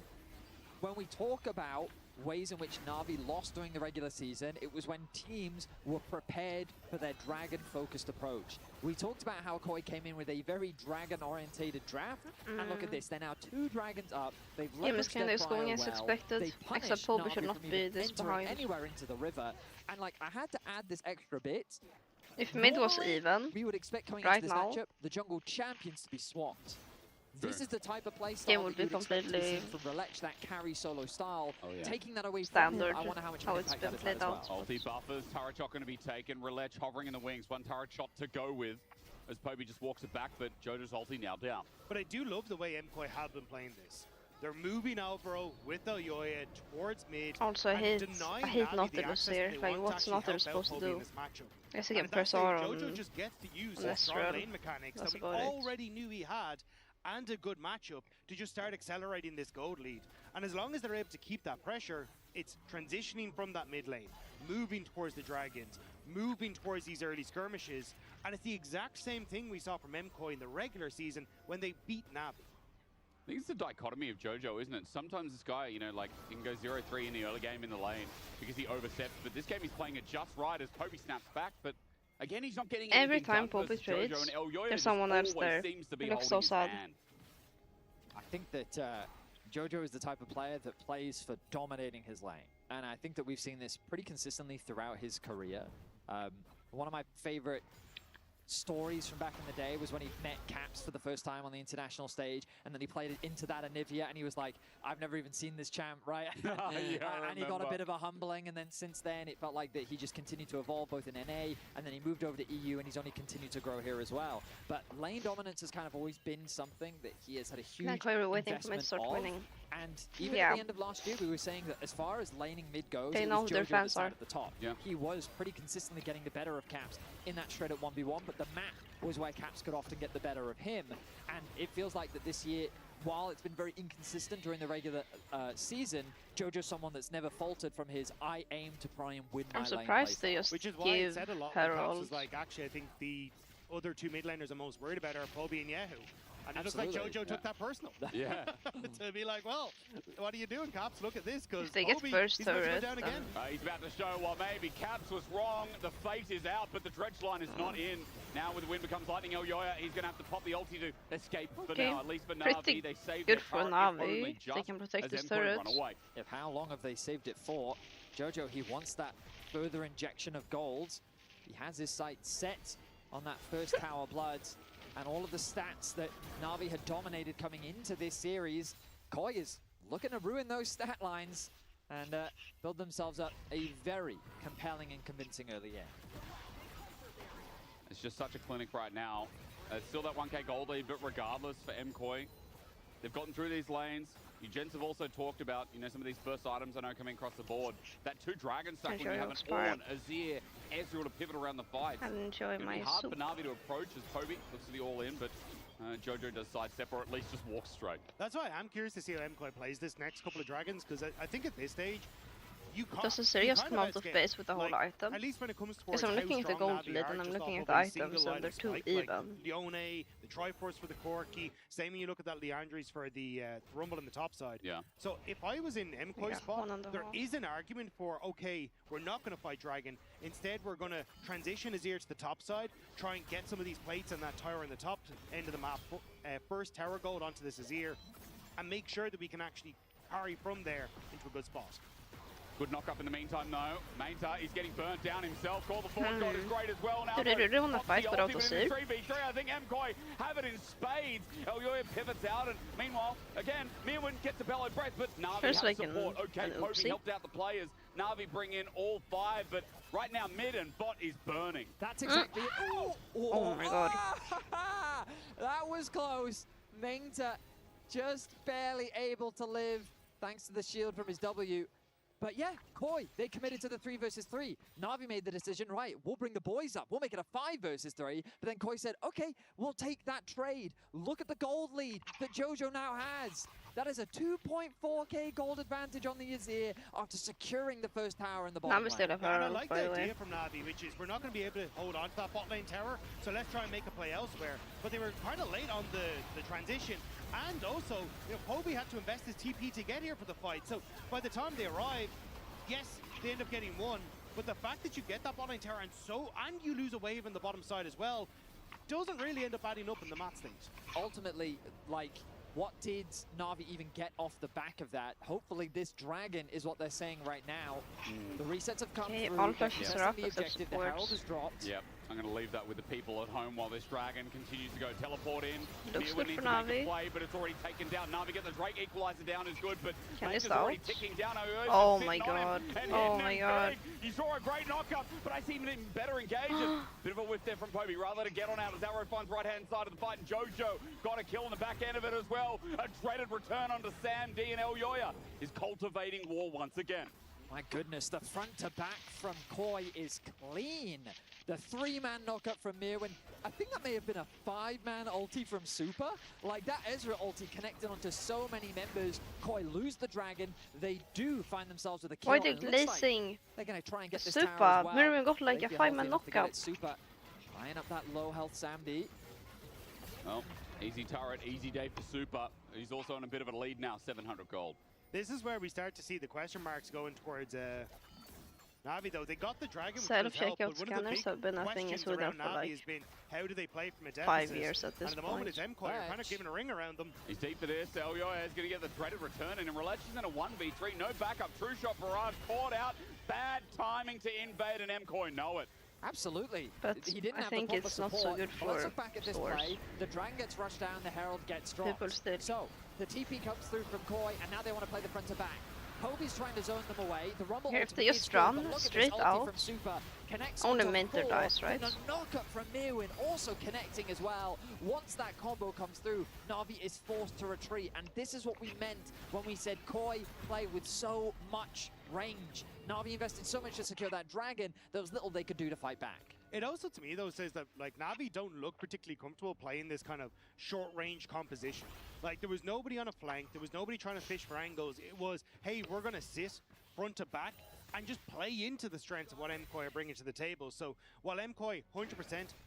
when we talk about ways in which Navi lost during the regular season, it was when teams were prepared for their dragon-focused approach. We talked about how KOI came in with a very dragon-orientated draft, and look at this, they're now 2 dragons up, they've Game leveraged is kind their of going prio as well, expected, they punished except Poby should Navi not from be even this entering behind. anywhere into the river, and like, I had to add this extra bit. If mid was Normally, even, we would expect coming right into this now, matchup, the jungle champions to be swapped. This is the type of play game style would that you be would expect to see completely from Relech, that carry solo style. Oh, yeah. Taking that away from standard him, I wonder how much how of an it's impact been that has had played as well. out. Ulti buffers, turret shot going to be taken, Relech hovering in the wings, 1 turret shot to go with, as Poby just walks it back, but Jojo's ulti now down. But I do love the way MKOI have been playing this. They're moving Alvaro with Elyoya towards mid. Also, I and hate denying Navi Nautilus the access here. they Like, want what's to actually Nautilus help out supposed to Poby in do? this matchup. I guess he And can at that press stage, R Jojo on just gets to use on those strong Ezreal. lane mechanics That's that we about it. already knew he had, and a good matchup to just start accelerating this gold lead. And as long as they're able to keep that pressure, it's transitioning from that mid lane, moving towards the dragons, moving towards these early skirmishes, and it's the exact same thing we saw from MKOI in the regular season when they beat Navi. I think it's the dichotomy of Jojo, isn't it? Sometimes this guy, you know, like, he can go 0-3 in the early game in the lane because he oversteps, but this game he's playing it just right as Poby snaps back, but again, he's not getting Every anything time done versus Poby trades, Jojo, and Elyoya there's just someone else always there. seems to be It looks holding so his sad. hand. I think that Jojo is the type of player that plays for dominating his lane. And I think that we've seen this pretty consistently throughout his career. One of my favorite stories from back in the day was when he met Caps for the first time on the international stage, and then he played it into that Anivia, and he was like, I've never even seen this champ, right? And he got a bit of a humbling, and then since then it felt like that he just continued to evolve both in NA, and then he moved over to EU, and he's only continued to grow here as well. But lane dominance has kind of always been something that he has had a huge Like we were waiting for me to investment start of. winning. And even at the end of last year, we were saying that as far as laning mid goes, They it know was who their Jojo that fans sat are. at the top. Yeah. He was pretty consistently getting the better of Caps in that shredded 1v1, but the map was where Caps could often get the better of him. And it feels like that this year, while it's been very inconsistent during the regular season, Jojo's someone that's never faltered from his I aim to try and win my I'm lane surprised playstyle. they just Which is why it give said a lot. Caps Herald. was like, actually, I think the other two mid laners I'm most worried about are Poby and Yahoo. And it looks like Absolutely, Jojo took that personal. Yeah. To be like, well, what are you doing, Caps? Look at this, because If they get first he's about to go turret, down again. He's about to show, well, maybe Caps was wrong. The fate is out, but the dredge line is not in. Now with the wind becomes lightning, Elyoya, he's going to have to pop the ulti to escape for Okay, now. At least for pretty Na'Vi, they saved good their for turret, if Na'Vi. only They just can protect as his Mkoi turret. run away. If how long have they saved it for? Jojo, he wants that further injection of gold. He has his sights set on that first Tower Blood, and all of the stats that Na'Vi had dominated coming into this series. Koi is looking to ruin those stat lines and build themselves up a very compelling and convincing early end. It's just such a clinic right now. It's still that 1k gold lead, but regardless for Mkoi, they've gotten through these lanes. You gents have also talked about, you know, some of these first items I know coming across the board. That 2 dragon stack when you have an Ornn, Azir, Ezreal to pivot around the fight. I'm enjoying It'll my be hard soup. for Na'Vi to approach as Poby looks to the all-in, but Jojo does sidestep or at least just walk straight. That's why I'm curious to see how MKoi plays this next couple of dragons, because I think at this stage, you can't. Does a serious come out of base with the whole item? At least when it comes towards Because I'm how looking at the strong gold Na'Vi lid are and I'm just looking off at of the a single items line and they're of too spike, even. Like Leone, the Triforce for the Corki, same when you look at that Leandries for the Rumble on the top side. Yeah. So if I was in MKOI's Yeah, spot, one on the there wall. is an argument for, okay, we're not going to fight Dragon. Instead, we're going to transition Azir to the top side, try and get some of these plates and that tower in the top end of the map, first tower gold onto this Azir, and make sure that we can actually parry from there into a good spot. Good knock up in the meantime, though. Mainta, he's getting burnt down himself. Call the forward god is great as well. Now, Dude, they really want to fight without the save. save. 3v3, I think Mkoi have it in spades. Elyoya pivots out, and meanwhile, again, Mirwin gets a bellow breath, but Na'Vi First, has like support. Okay, an Poby oopsie. helped out the players. Na'Vi bring in all 5, but right now, mid and bot is burning. That's exactly it. Oh my god. That was close. Mengta just barely able to live thanks to the shield from his W. But yeah, Koi, they committed to the 3 versus 3. Na'Vi made the decision, right, we'll bring the boys up. We'll make it a 5 versus 3. But then Koi said, okay, we'll take that trade. Look at the gold lead that Jojo now has. That is a 2.4k gold advantage on the Azir after securing the first tower in the bottom Na'Vi still lane. have And I Herald, like by the the way. idea from Na'Vi, which is we're not going to be able to hold on to that bot lane tower, so let's try and make a play elsewhere. But they were kind of late on the transition, and also, you know, Poby had to invest his TP to get here for the fight. So by the time they arrive, yes, they end up getting one, but the fact that you get that bot lane tower and you lose a wave in the bottom side as well, doesn't really end up adding up in the match stage. Ultimately, like, what did Na'Vi even get off the back of that? Hopefully this dragon is what they're saying right now. The resets have come Okay, through. all They're flashes pressing are up the except objective. The Herald has supports. dropped. Yep, I'm going to leave that with the people at home while this dragon continues to go teleport in. Looks Mirwin good needs for to make a Na'Vi. play, but it's already taken down. Na'Vi get the Drake equalizer down is good, but Can Mainta's this already out? ticking down. Oh my god. Oh my god. You saw a great knockup, but I see him in better engagement. Bit of a whiff there from Poby. Rather to get on out as Arrow finds right-hand side of the fight, and Jojo got a kill on the back end of it as well. A dreaded return onto Sam D, and Elyoya is cultivating war once again. My goodness, the front to back from Koi is clean. The 3-man knockup from Mirwin. I think that may have been a 5-man ulti from Super. Like, that Ezra ulti connected onto so many members. Koi lose the dragon. They do find themselves with a kill. Why and they it looks like glazing? they're going to try and get this Super. tower as well. Mirwin got like They've a been 5-man healthy enough to get knockup. it. Super buying up that low health Sam D. Well, easy turret, easy day for Super. He's also on a bit of a lead now, 700 gold. This is where we start to see the question marks going towards Na'Vi, though. They got the dragon, which Side of does help, checkout but one of the scanners big have been, I think, questions is with them around for Na'Vi like has been, how do they play from a 5 deficit? years at this And at the moment, point. it's MKOI are kind of But- giving a ring around them. He's deep for this. Elyoya is going to get the dreaded return, and in relation to a 1v3, no backup. True shot barrage caught out. Bad timing to invade, and Mkoi know it. Absolutely. But He didn't I have think the proper it's not so support. good But let's for look back at this stores. play. The Dragon gets rushed down, the Herald gets dropped. People still. So, the TP comes through from Koi, and now they want to play the front to back. Hobie's trying to zone them away. The Rumble Here, if ultimate they is just good, but run look at this straight ulti out, from Super. Connects only onto Minter 4, dies, right? And a knockup from Mirwin also connecting as well. Once that combo comes through, Na'Vi is forced to retreat, and this is what we meant when we said Koi play with so much range. Na'Vi invested so much to secure that Dragon, there was little they could do to fight back. It also, to me, though, says that, like, Na'Vi don't look particularly comfortable playing this kind of short-range composition. Like, there was nobody on a flank. There was nobody trying to fish for angles. It was, hey, we're going to sit front to back and just play into the strengths of what MKOI are bringing to the table. So while MKOI 100%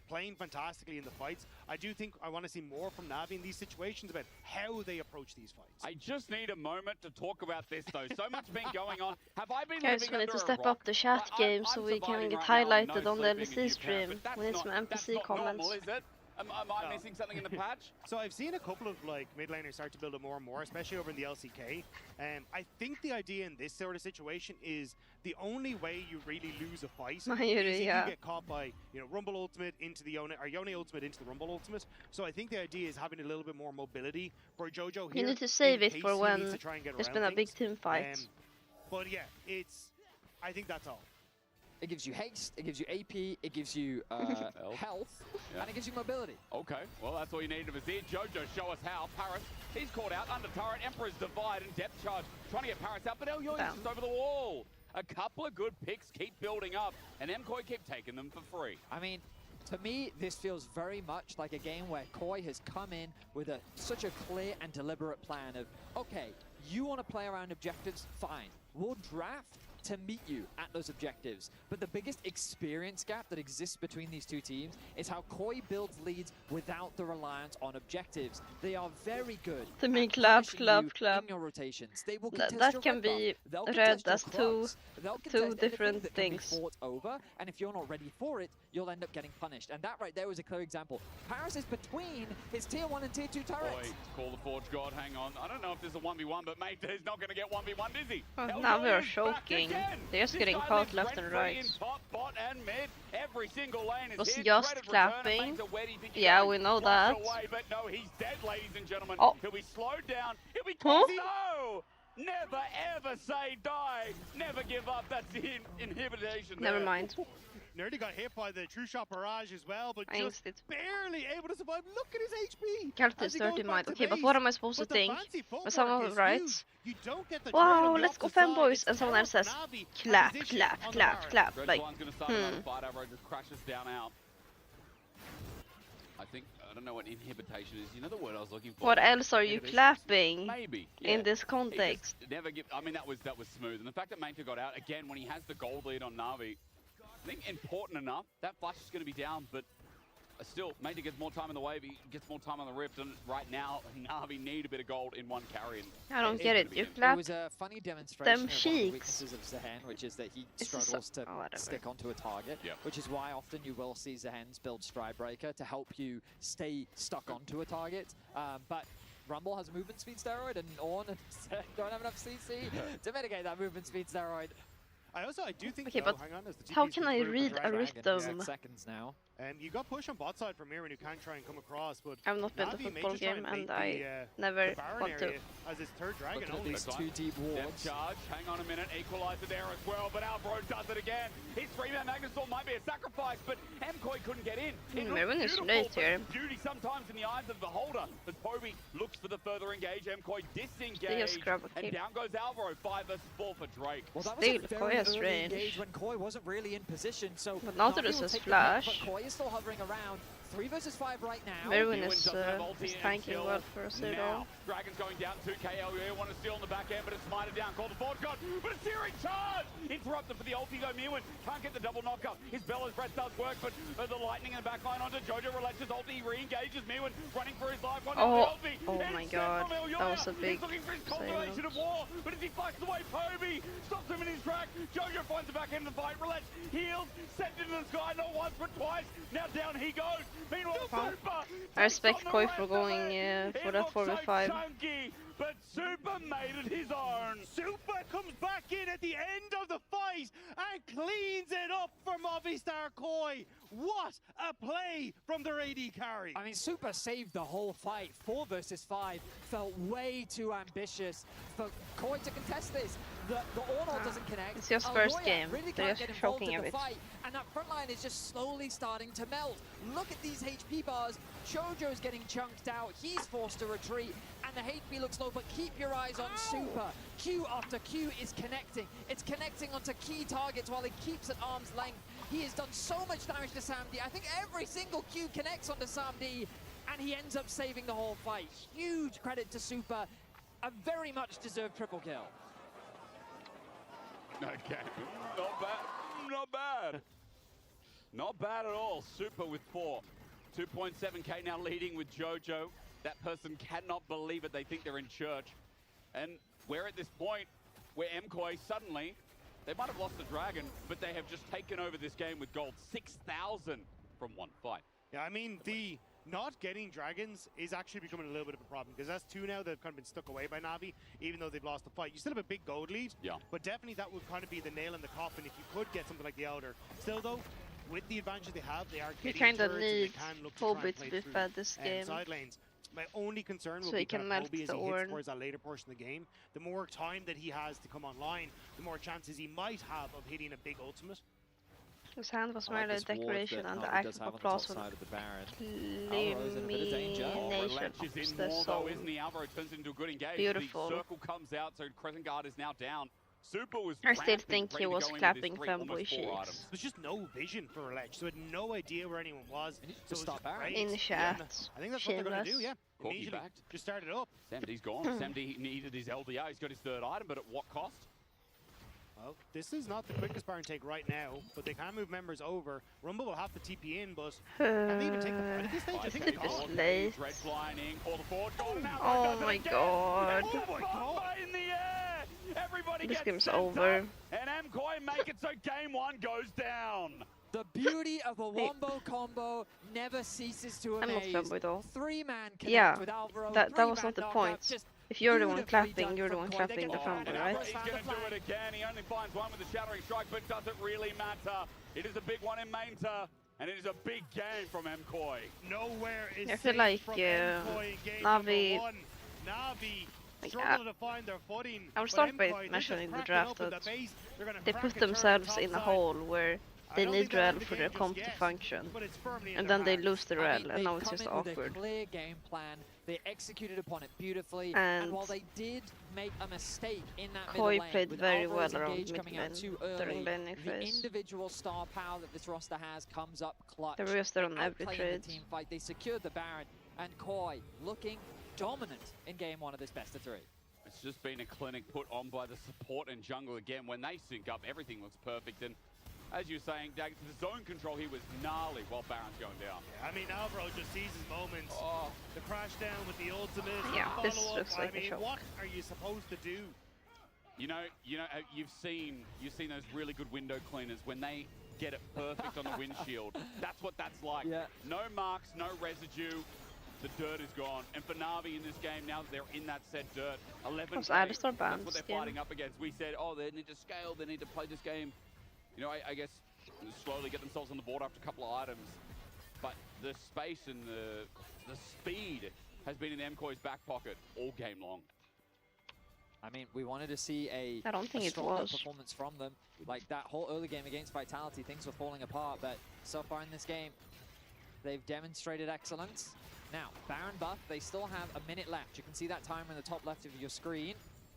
playing fantastically in the fights, I do think I want to see more from Na'Vi in these situations about how they approach these fights. I just need a moment to talk about this, though. So much been going on. Have I been Guys, living we need under to a step rock? up the chat game so I'm we can surviving get right now on highlighted no on the sleeping LEC and new stream. parents, but We need that's some not- that's NPC not comments. normal, is it? Am I missing something in the patch? So I've seen a couple of like mid laners start to build it more and more, especially over in the LCK. I think the idea in this sort of situation is the only way you really lose a fight is if you get caught by, you know, Rumble ultimate into the Yone, or Yone ultimate into the Rumble ultimate. So I think the idea is having a little bit more mobility for Jojo here. You need to save in it case for he when needs to try and get there's around been a big things. team fight. But yeah, I think that's all. It gives you haste, it gives you AP, it gives you health, and it gives you mobility. Okay, well, that's all you need of a Z. Jojo, show us how. Paris, he's caught out under turret. Emperor's divide and depth charge. Trying to get Paris out, but Elyo's just over the wall. A couple of good picks keep building up, and MKOI keep taking them for free. I mean, to me, this feels very much like a game where Koi has come in with such a clear and deliberate plan of, okay, you want to play around objectives? Fine. We'll draft to meet you at those objectives. But the biggest experience gap that exists between these two teams is how Koi builds leads without the reliance on objectives. They are very good To me, at clap, punishing clap, you clap. in your rotations. They will That contest your can red be buff. They'll read contest your as clubs. They'll two contest anything different that can be things. fought over, and if you're not ready for it, you'll end up getting punished. And that right there was a clear example. Paris is between his tier 1 and tier 2 turrets. Boy, call the Forge God, hang on. I don't know if there's a 1v1, but mate, he's not going to get 1v1, is he? Oh, Elyo now we are is back choking. again. They're just This getting guy caught lives left and rent-free right. in top, bot, and mid. Every single lane is Was hit. just Dreaded clapping. return, and makes a weddy thinking Yeah, going we know one that. away, but no, he's dead, ladies and gentlemen. Oh. He'll be slowed down. He'll be Huh? No! Never ever say die. Never give up. That's the inhibition. Never there. mind. Nearly got hit by the True Shot Barrage as well, but I just inked it. barely able to survive. Look at his HP! Calculate as he goes 30 back mind. to Okay, but base. what am I supposed to But the think? fancy When footwork someone is writes, huge. You don't get the wow, turn on the let's go opposite side. fanboys, It's and someone else tough says, for Na'Vi clap, position clap, on the clap, Baron. clap. Red Like, Line's going to start another fight. Avro just crashes down out. I don't know what inhibition is. You know the word I was looking for? what else are you Inhibition. clapping Maybe. in yeah. this He context? just never give. I mean, that was smooth, and the fact that Mainta got out again when he has the gold lead on Na'Vi, I think important enough. That flash is going to be down, but still, Mainta gets more time in the wave. He gets more time on the rift, and right now Na'Vi need a bit of gold in one carry. And I don't it's get gonna it. be You him. It clap. was a funny demonstration of one of the cheeks. weaknesses of Zehen, which is that he This is struggles to oh, whatever. stick onto a target, Yep. which is why often you will see Zehen's build Stridebreaker to help you stay stuck onto a target. But Rumble has a movement speed steroid, and Ornn and Zehen don't have enough CC to mitigate that movement speed steroid. I do think, Okay, though, but hang on, as the how TP's can been I through for read a Dragon. rhythm? 6 seconds now. You got push on bot side from here when you can try and come across, but I've not been to Na'Vi may football just try game, and and bait I the never Baron want to. area as his third dragon Looking at only. these That's two right. deep Depth wards. charge, hang on a minute, equalizer there as well, but Alvaro does it again. His 3-man Magnusol might be a sacrifice, but MKOI couldn't get in. It looked Merwin is beautiful, late but here. Beauty sometimes in the eyes of the beholder. As Poby looks for the further engage, MKOI They disengage, just grab a and kick. down goes Alvaro, 5 versus 4 for Drake. Well, that Still, was a Koi very has early range. engage when Koi wasn't really in position, so But now Na'Vi there is will a take the hit, splash. but Koi is still hovering around. 3 versus 5 right now. Merwin Ewan is doesn't have ulti tanking until well for a pseudo. now. Dragon's going down 2k. LEA want to steal on the back end, but it's smited down. Called the forward god, but a searing charge! Interrupted for the ulti though. Mirwin can't get the double knockup. His Bella's breath does work, but the lightning in the back line onto Jojo relaxes ulti. He re-engages Mirwin, running for his life. Oh, ulti. oh It's my sent god, from that was a Elyoya. big He's looking for his save confirmation note. of war, but as he fights away, Poby stops him in his track. Jojo finds the back end of the fight. Relax, heals, sent into the sky not once but twice. Now down he goes. Meanwhile, Oh. Super I respect Koi for going for that 4v5. Chunky, but Super made it his own. Super comes back in at the end of the fight and cleans it up for Movistar Koi. What a play from their AD carry. I mean, Super saved the whole fight. 4 versus 5 felt way too ambitious for Koi to contest this. The Ornal doesn't connect. It's his first Aloya game. really They're can't just get involved choking in a the bit. fight, and that front line is just slowly starting to melt. Look at these HP bars. Jojo's getting chunked out. He's forced to retreat, and the HP looks low, but keep your eyes on Super. Q after Q is connecting. It's connecting onto key targets while he keeps at arm's length. He has done so much damage to SamD. I think every single Q connects onto SamD, and he ends up saving the whole fight. Huge credit to Super. A very much deserved triple kill. Okay, not bad, not bad. Not bad at all. Super with 4. 2.7k now leading with Jojo. That person cannot believe it. They think they're in church. And we're at this point where MKOI suddenly, they might have lost the dragon, but they have just taken over this game with gold. 6,000 from one fight. Yeah, I mean, the not getting dragons is actually becoming a little bit of a problem because that's 2 now that have kind of been stuck away by Navi, even though they've lost the fight. You still have a big gold lead, but definitely that would kind of be the nail in the coffin if you could get something like the Elder. Still though, with the advantage they have, they are You getting kinda turrets and they need can look to Kobe try and to play be through fed this game. side lanes. My only concern will So be he can kind melt of Kobe as the he hits Ornn. towards that later portion of the game. The more time that he has to come online, the more chances he might have of hitting a big ultimate. His hand was I like merely a this ward decoration that and the Navi does active have on the top applause with side of the Baron. Alvaro's in a bit of danger. elimination Relench is of in the more though, soul. isn't he? Alvaro turns into a good engage. Beautiful. The circle comes out, so Crescent Guard is now down. Super was I still rampant, think ready he to was go into clapping this fanboy almost 4 sheets. items. There's just no vision for Relench, so had no idea where anyone was. And he So just it was stopped Baron. great. In the Yeah, chat. I think that's what they're going to do, Shameless. yeah. Corky Immediately backed. just started up. SamD's gone. SamD needed his LDR. He's got his 3rd item, but at what cost? Well, this is not the quickest Baron take right now, but they can move members over. Rumble will have to TP in, but can they even take the fight at this stage? I think they It's can't. late. Red flying in, call the forward, gone now. Oh my god. Oh my god! In the air! Everybody This gets game's sent over. up, and MKOI make it so game 1 goes down. The beauty of a wombo combo never ceases to I'm not amaze. fanboy though. 3-man connect Yeah, with Alvaro. that was 3-man not the knockout, point. just If you're the one beautifully clapping, done you're the from one Koi. They clapping get the the fanboy, fan right? out. He's Found going the to do flag. it again. He only finds one with the Shattering Strike, but does it really matter? It is a big one in Mainta, and it is a big game from MKOI. Nowhere is I feel safe like, from MKOI in game Navi- number 1. Navi Like, struggle to find their footing. I will but start by MKOI, they're just mentioning the cracking draft open that the base. They're gonna they crack put a turret themselves top in a side. hole where I they don't need think they're in Rel the for game their just comp to yet, function. but it's firmly in And their then they hands. lose the I Rel, mean, and they've now it's come just in with awkward. a clear game plan. They executed upon it beautifully. And while they did make a mistake in that Koi middle lane, played with very Alvaro's well around engage mid coming out lane too during early, laning the phase. individual star power that this roster has comes up clutch. They were there on every Outplaying trade. the team fight. They secured the Baron, and Koi looking dominant in game 1 of this best of 3. It's just been a clinic put on by the support and jungle again. When they sync up, everything looks perfect. And as you were saying, Dag, the zone control here was gnarly while Baron's going down. I mean, Alvaro just sees his moments. Oh, The crash down with the ultimate. Yeah, the this follow-up. looks like I a mean, shock. what are you supposed to do? you know, you've seen those really good window cleaners when they get it perfect on the windshield. That's what that's like. Yeah. No marks, no residue. The dirt is gone. And for Navi in this game, now that they're in that said dirt, 11 Was plays, Alistar that's banned what this they're game? fighting up against. We said, oh, they need to scale, they need to play this game. You know, I guess slowly get themselves on the board after a couple of items. But the space and the speed has been in MKOI's back pocket all game long. I mean, we wanted to see a I don't think it stronger was. performance from them. Like that whole early game against Vitality, things were falling apart, but so far in this game, they've demonstrated excellence. Now, Baron buff, they still have a minute left. You can see that timer in the top left of your screen.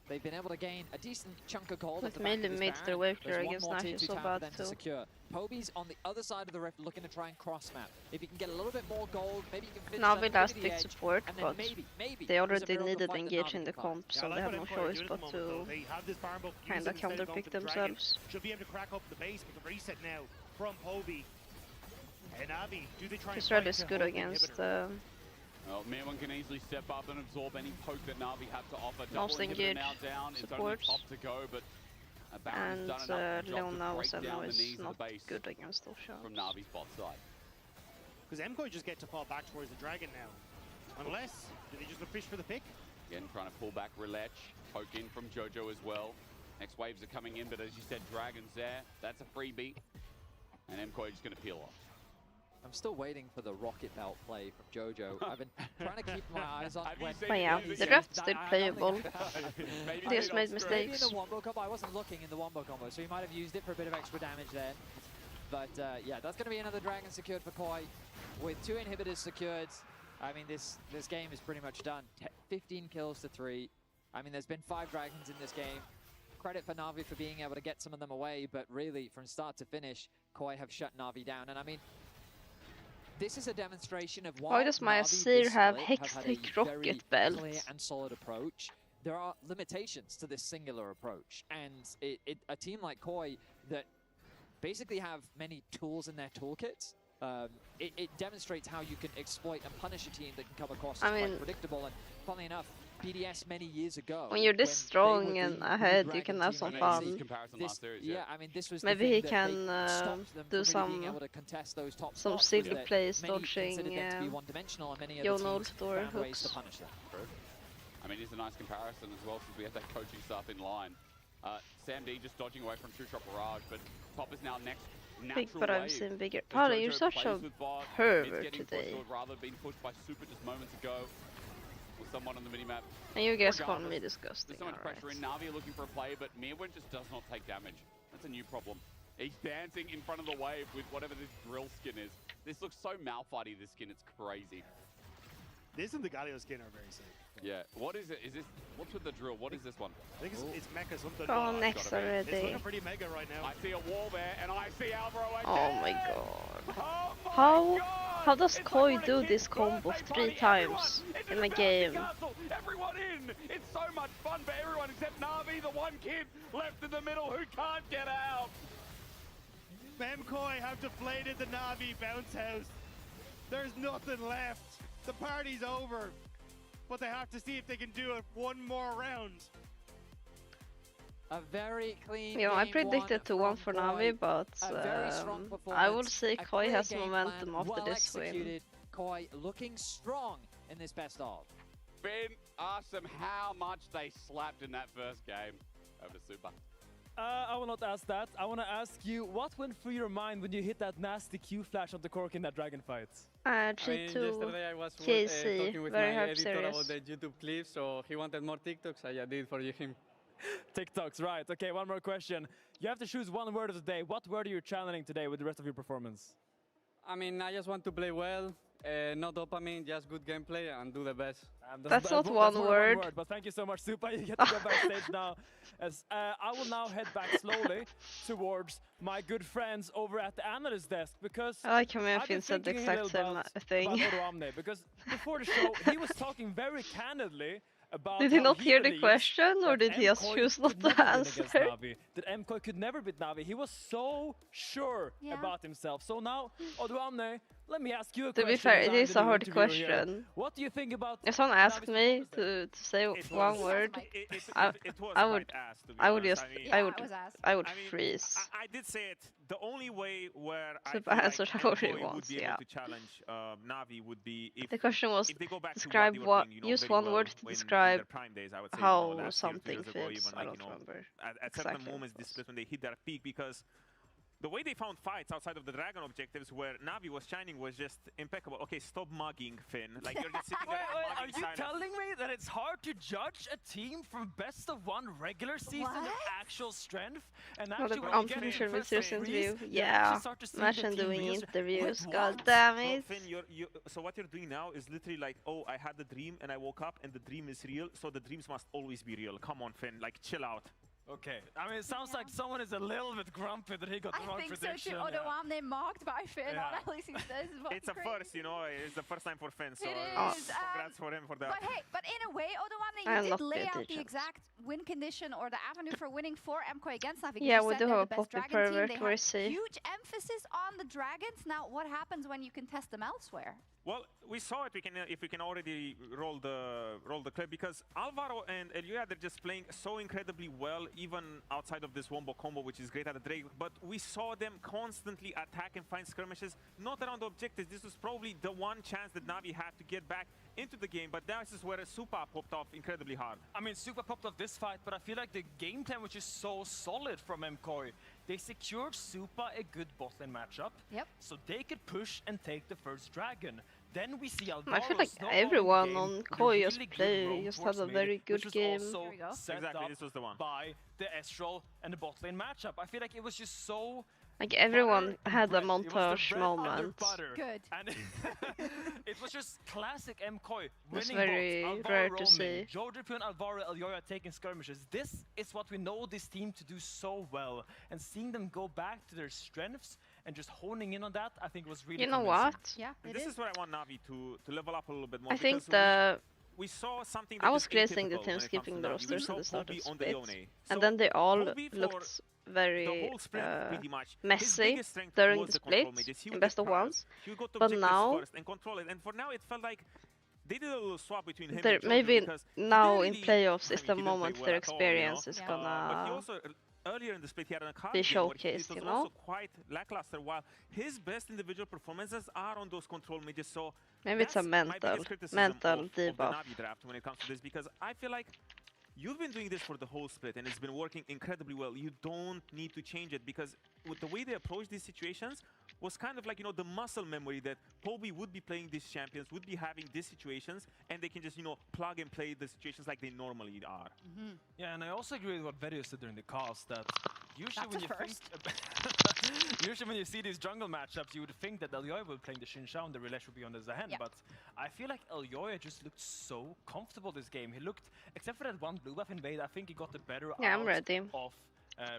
They've been able to gain a decent chunk of gold. But at the back of mainly this made Baron. their wave clear There's one against more Nash tier is 2 so tower for bad them to too. secure. Poby's on the other side of the rift looking to try and cross map. If you can get a little bit more gold, maybe you can finish Navi that last Infinity picked Edge, support, and then but maybe they there's a already miracle needed fight that engage Navi in the can fight. comp, Yeah, so I like they had what no MKOI choice do at but the moment, to though. They have this Baron buff, use kinda it instead of counter going pick for the dragon. themselves. Should be able to crack up the base, but the reset now from Poby. And Navi, do they try and This Red fight is to good hold the against inhibitor? Well, Meerwan can easily step up and absorb any poke that Navi have to offer. Most Double inhibitor engaged now down. It's only supports. top to go, but Baron's And done enough of a job Leona to was break down the is knees of not the base good against those shots. from Navi's bot side. Because MKOI just get to fall back towards the Dragon now. Unless, do they just look fish for the pick? Again, trying to pull back Relech. Poke in from Jojo as well. Next waves are coming in, but as you said, Dragon's there. That's a freebie. And MKOI just going to peel off. I'm still waiting for the rocket belt play from Jojo. I've been trying to keep my eyes on when... But yeah, the draft's still playable. They just made Maybe mistakes. in the wombo combo, I wasn't looking in the wombo combo, so he might have used it for a bit of extra damage there. But yeah, that's going to be another Dragon secured for Koi. With 2 inhibitors secured, I mean, this game is pretty much done. 15 kills to 3. I mean, there's been 5 Dragons in this game. Credit for Na'Vi for being able to get some of them away, but really, from start to finish, Koi have shut Na'Vi down. And I mean, this is a demonstration of why does Na'Vi Seer this have split had a Hextech rocket very belt? clear and solid approach. There are limitations to this singular approach, and a team like Koi that basically have many tools in their toolkits. It demonstrates how you can exploit and punish a team that can come across as quite predictable. And funnily enough, BDS many years ago, when you're this strong and ahead, you can have some fun. Yeah, I mean, this was maybe he can do some silly plays, dodging Yonol or hooks. I mean, it's a nice comparison as well, since we have that coaching staff in line. Sam D just dodging away from True Shot Barrage, but Top is now next. Big, but I've seen bigger. Paddy, you're such a pervert today. Rather been pushed by Super just moments ago. Or someone on the minimap. And you guys call me disgusting. There's so much pressure in. Na'Vi looking for a play, but Mirwin just does not take damage. That's a new problem. He's dancing in front of the wave with whatever this drill skin is. This looks so Malfighty, this skin, it's crazy. This and the Galio skin are very sick. Yeah, what is it? Is this, what's with the drill? What is this one? I think it's mecha something. Oh, next already. It's looking pretty mega right now. I see a wall there, and I see Alvaro again. Oh my god. Oh my How? god! How does Koi do this combo 3 times in a game? Everyone in! It's so much fun for everyone except Na'Vi, the one kid left in the middle who can't get out. MKOI have deflated the Na'Vi bounce house. There's nothing left. The party's over. But they have to see if they can do it one more round. A very clean I predicted 2-1 for Na'Vi, but I will say Koi has momentum after this win. Koi looking strong in this best of. Ben asked them how much they slapped in that first game. Over to Super. I will not ask that. I want to ask you, what went through your mind when you hit that nasty Q flash of the Cork in that Dragon fight? G2, yesterday I was KC, talking with very my hard editor serious. about the YouTube clips, so he wanted more TikToks. I did for him. TikToks, right. Okay, one more question. You have to choose one word of the day. What word are you channeling today with the rest of your performance? I mean, I just want to play well, no dopamine, just good gameplay and do the best. That's not one word. But thank you so much, Super. You get to go backstage now. As I will now head back slowly towards my good friends over at the analyst desk, because I like how Memphis said the exact same thing. Because before the show, he was talking very candidly about did he not hear the believes question, or did he just choose not to answer? That MKOI could never beat Na'Vi. He was so sure about himself. So now, Oduamne, let me ask you a question. To be fair, it is a hard question. What do you think about... If someone asked me to say one word, I would freeze. I did say it. The only way where I So feel like answer however he MKOI wants, would be able to challenge Na'Vi would be if the question was, if they go back describe to what, what, they were doing, use very one well word to in describe their prime days, I would say, how last year, something 2 years ago, feels. even, I like, don't remember at certain moments this split when they hit their peak, because the way they found fights outside of the Dragon objectives where Na'Vi was shining was just impeccable. Okay, stop mugging, Finn. Like, you're just sitting there Are you telling me that it's hard to judge a team from best of 1 regular season with actual strength? And actually, when I'm you get pretty sure with first this interview. freeze, Yeah, imagine doing interviews. God damn it. Finn, so what you're doing now is literally like, oh, I had the dream and I woke up and the dream is real, so the dreams must always be real. Come on, Finn, like, chill out. Okay, I mean, it sounds like someone is a little bit grumpy that he got the wrong prediction. I think so too. Oduamne mocked by Finn, at least he says. It's a first, you know, it's the first time for Finn, so congrats for him for that. But hey, but in a way, Oduamne, you did lay out the exact win condition or the avenue for winning for MKOI against Na'Vi. Yeah, we do have a poppy pervert, we're safe. Huge emphasis on the Dragons. Now, what happens when you can test them elsewhere? Well, we saw it. We can, if we can already roll the clip, because Alvaro and Elia, they're just playing so incredibly well, even outside of this wombo combo, which is great at the Drake. But we saw them constantly attack and find skirmishes, not around the objectives. This was probably the one chance that Navi had to get back into the game, but this is where Supa popped off incredibly hard. I mean, Supa popped off this fight, but I feel like the game plan was just so solid from MKOI. They secured Supa a good bot lane matchup, so they could push and take the first dragon. Then we see Alvaro. I feel like everyone on Koya's play just had a very good game. Exactly, this was the one. By the Estral and the bot lane matchup. I feel like it was just so... Like everyone had a montage moment. Good. And it was just classic MKOI. It's Winning very bots, rare Alvaro to see. roaming, Jodripu and Alvaro Elyoya taking skirmishes. This is what we know this team to do so well. And seeing them go back to their strengths and just honing in on that, I think was really You know convincing. what? Yeah, This is where I want Navi to level up a little bit more. I think we saw something I that was is criticizing the atypical team when it skipping comes to the Navi. We rosters saw at the start of Poby the on the split. Yone. And So then they all Poby for looked the very whole sprint, pretty much. His messy biggest strength during was the the split control mages. He in would best get of prowess. ones. He would go to But objectives now first and control it. And for now, it felt like they did a little swap between him there and Jojo, maybe because he now didn't in really, playoffs I is mean, the he didn't play moment well their at all, experience is but he gonna also earlier in the split he had an card be game where it showcased, was you also know? quite lackluster, while his best individual performances are on those control mages. So maybe it's a that's my biggest criticism mental of the debuff. Navi draft when it comes to this, because I feel like you've been doing this for the whole split and it's been working incredibly well. You don't need to change it, because with the way they approach these situations was kind of like, you know, the muscle memory that Poby would be playing these champions, would be having these situations, and they can just, you know, plug and play the situations like they normally are. Yeah, and I also agree with what Verio said during the cast, that usually when you usually when you see these jungle matchups, you would think that Elyoya will be playing the Xin Shao and the Rilesh would be on the Zahen, but I feel like Elyoya just looked so comfortable this game. He looked, except for that one blue buff invade, I think he got the better I'm ready. of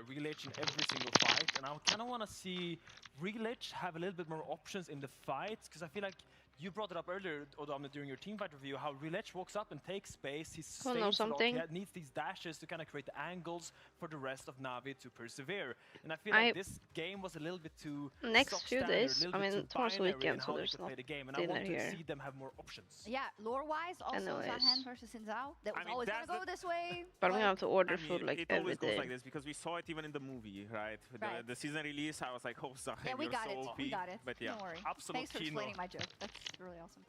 Relich in every single fight, and I kind of want to see Relich have a little bit more options in the fights, because I feel like you brought it up earlier, Odom, during your team fight review, how Relich walks up and takes space. He Oh, know stays a lot. something? He needs these dashes to kind of create the angles for the rest of Navi to persevere. And I feel like this game was a little bit too next stock few standard, days, a little I bit mean, too tomorrow's binary in weekend, how so they there's could not play the game, and I dinner want to here. see them have more options. Yeah, lore-wise, also Anyways. Zahen versus Sinzao. That was I mean, always gonna that's go this way. But I'm gonna have to order I mean, food like it every always goes day. like this, because we saw it even in the movie, right? Right. The season release, I was like, oh, Zahen, Yeah, we you're got so it. OP. We got it. But yeah. Don't worry. Absolute Thanks for kino. explaining my joke. That's really awesome.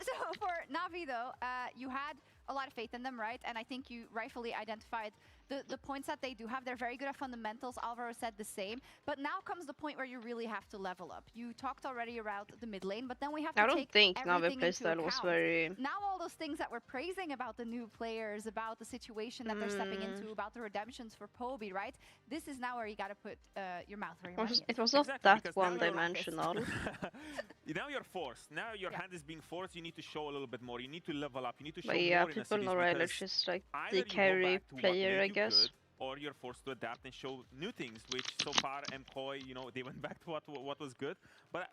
So for Navi, though, you had a lot of faith in them, right? And I think you rightfully identified the points that they do have. They're very good at fundamentals. Alvaro said the same. But now comes the point where you really have to level up. You talked already about the mid lane, but then we have to I don't take think Navi everything into playstyle was account. very... Now all those things that we're praising about the new players, about the situation that they're stepping into, about the redemptions for Poby, right? This is now where you got to put your mouth where your money is. It was not Exactly, that because now you're- one-dimensional. Now you're forced. Now your hand is being forced. You need to show a little bit more. You need to level up. You need to show But yeah, more in a people series, know because Relish is like either the you go carry back to what player, made I you guess. good, or you're forced to adapt and show new things, which so far MKOI, you know, they went back to what was good. But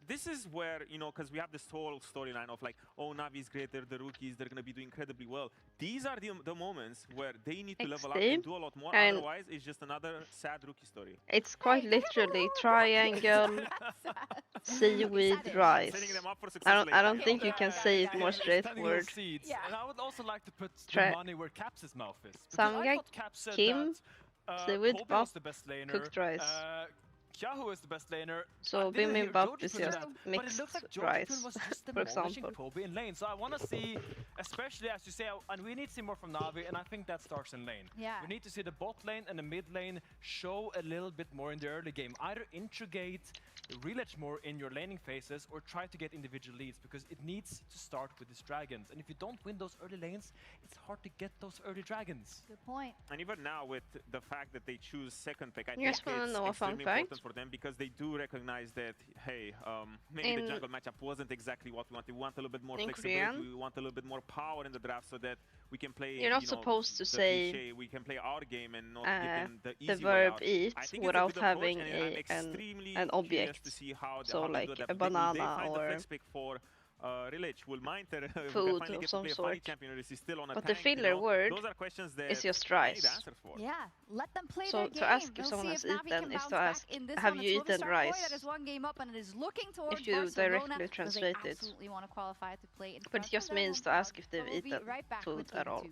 this is where, you know, because we have this whole storyline of like, oh, Navi's great, they're the rookies, they're going to be doing incredibly well. These are the moments where they need to level up and do a lot more. and Otherwise, it's just another sad rookie story. It's quite literally triangle, seaweed, rice. Setting them up for success I later. don't think you can say it more Planting those straightforward. seeds. Yeah. And I would also like to put Try- the money where Caps' mouth is. Because Some I guy, thought Caps said Kim, that, seaweed, Poby bop, was the best laner, cooked rice. Kyahu is the best laner. So I didn't hear bibimbap is Jojipun just that, but it mixed looks like rice, Jojipun was just for demolishing example. Poby in lane. So I want to see, especially as you say, and we need to see more from Navi, and I think that starts in lane. Yeah. We need to see the bot lane and the mid lane show a little bit more in the early game. Either integrate Relich more in your laning phases or try to get individual leads, because it needs to start with these dragons. And if you don't win those early lanes, it's hard to get those early dragons. Good point. And even now, with the fact that they choose second pick, I You guys think wanna it's know a fun extremely fact? important for them, because they do recognize that, hey, maybe the jungle matchup wasn't exactly what we want. We want a little bit more In flexibility. Korean, We want a little bit more power in the draft, so that we can play. you're not you know, supposed to the say cliché, we can play our game and not get in the easy the way verb out. eat I think it's a without good approach, having and I'm an extremely an curious object. to see how So how they like do a that. Will they banana find the or flex pick for Relate, will Minter Food finally of get to some play a sort. fighting champion, or is he still on a But the tank? You filler know? word Those are questions that is just we need rice. answers for. Yeah, let them play So their to game. ask if We'll someone see has if Navi eaten can is bounce to back ask, in this have one. you It's eaten Movistar Koi rice? that is one game up and it is looking towards If you Barcelona, directly because they translate it. absolutely want to qualify to play in But it front of just their means home to crowd. ask if they've But we'll be eaten right back food with at game all. 2.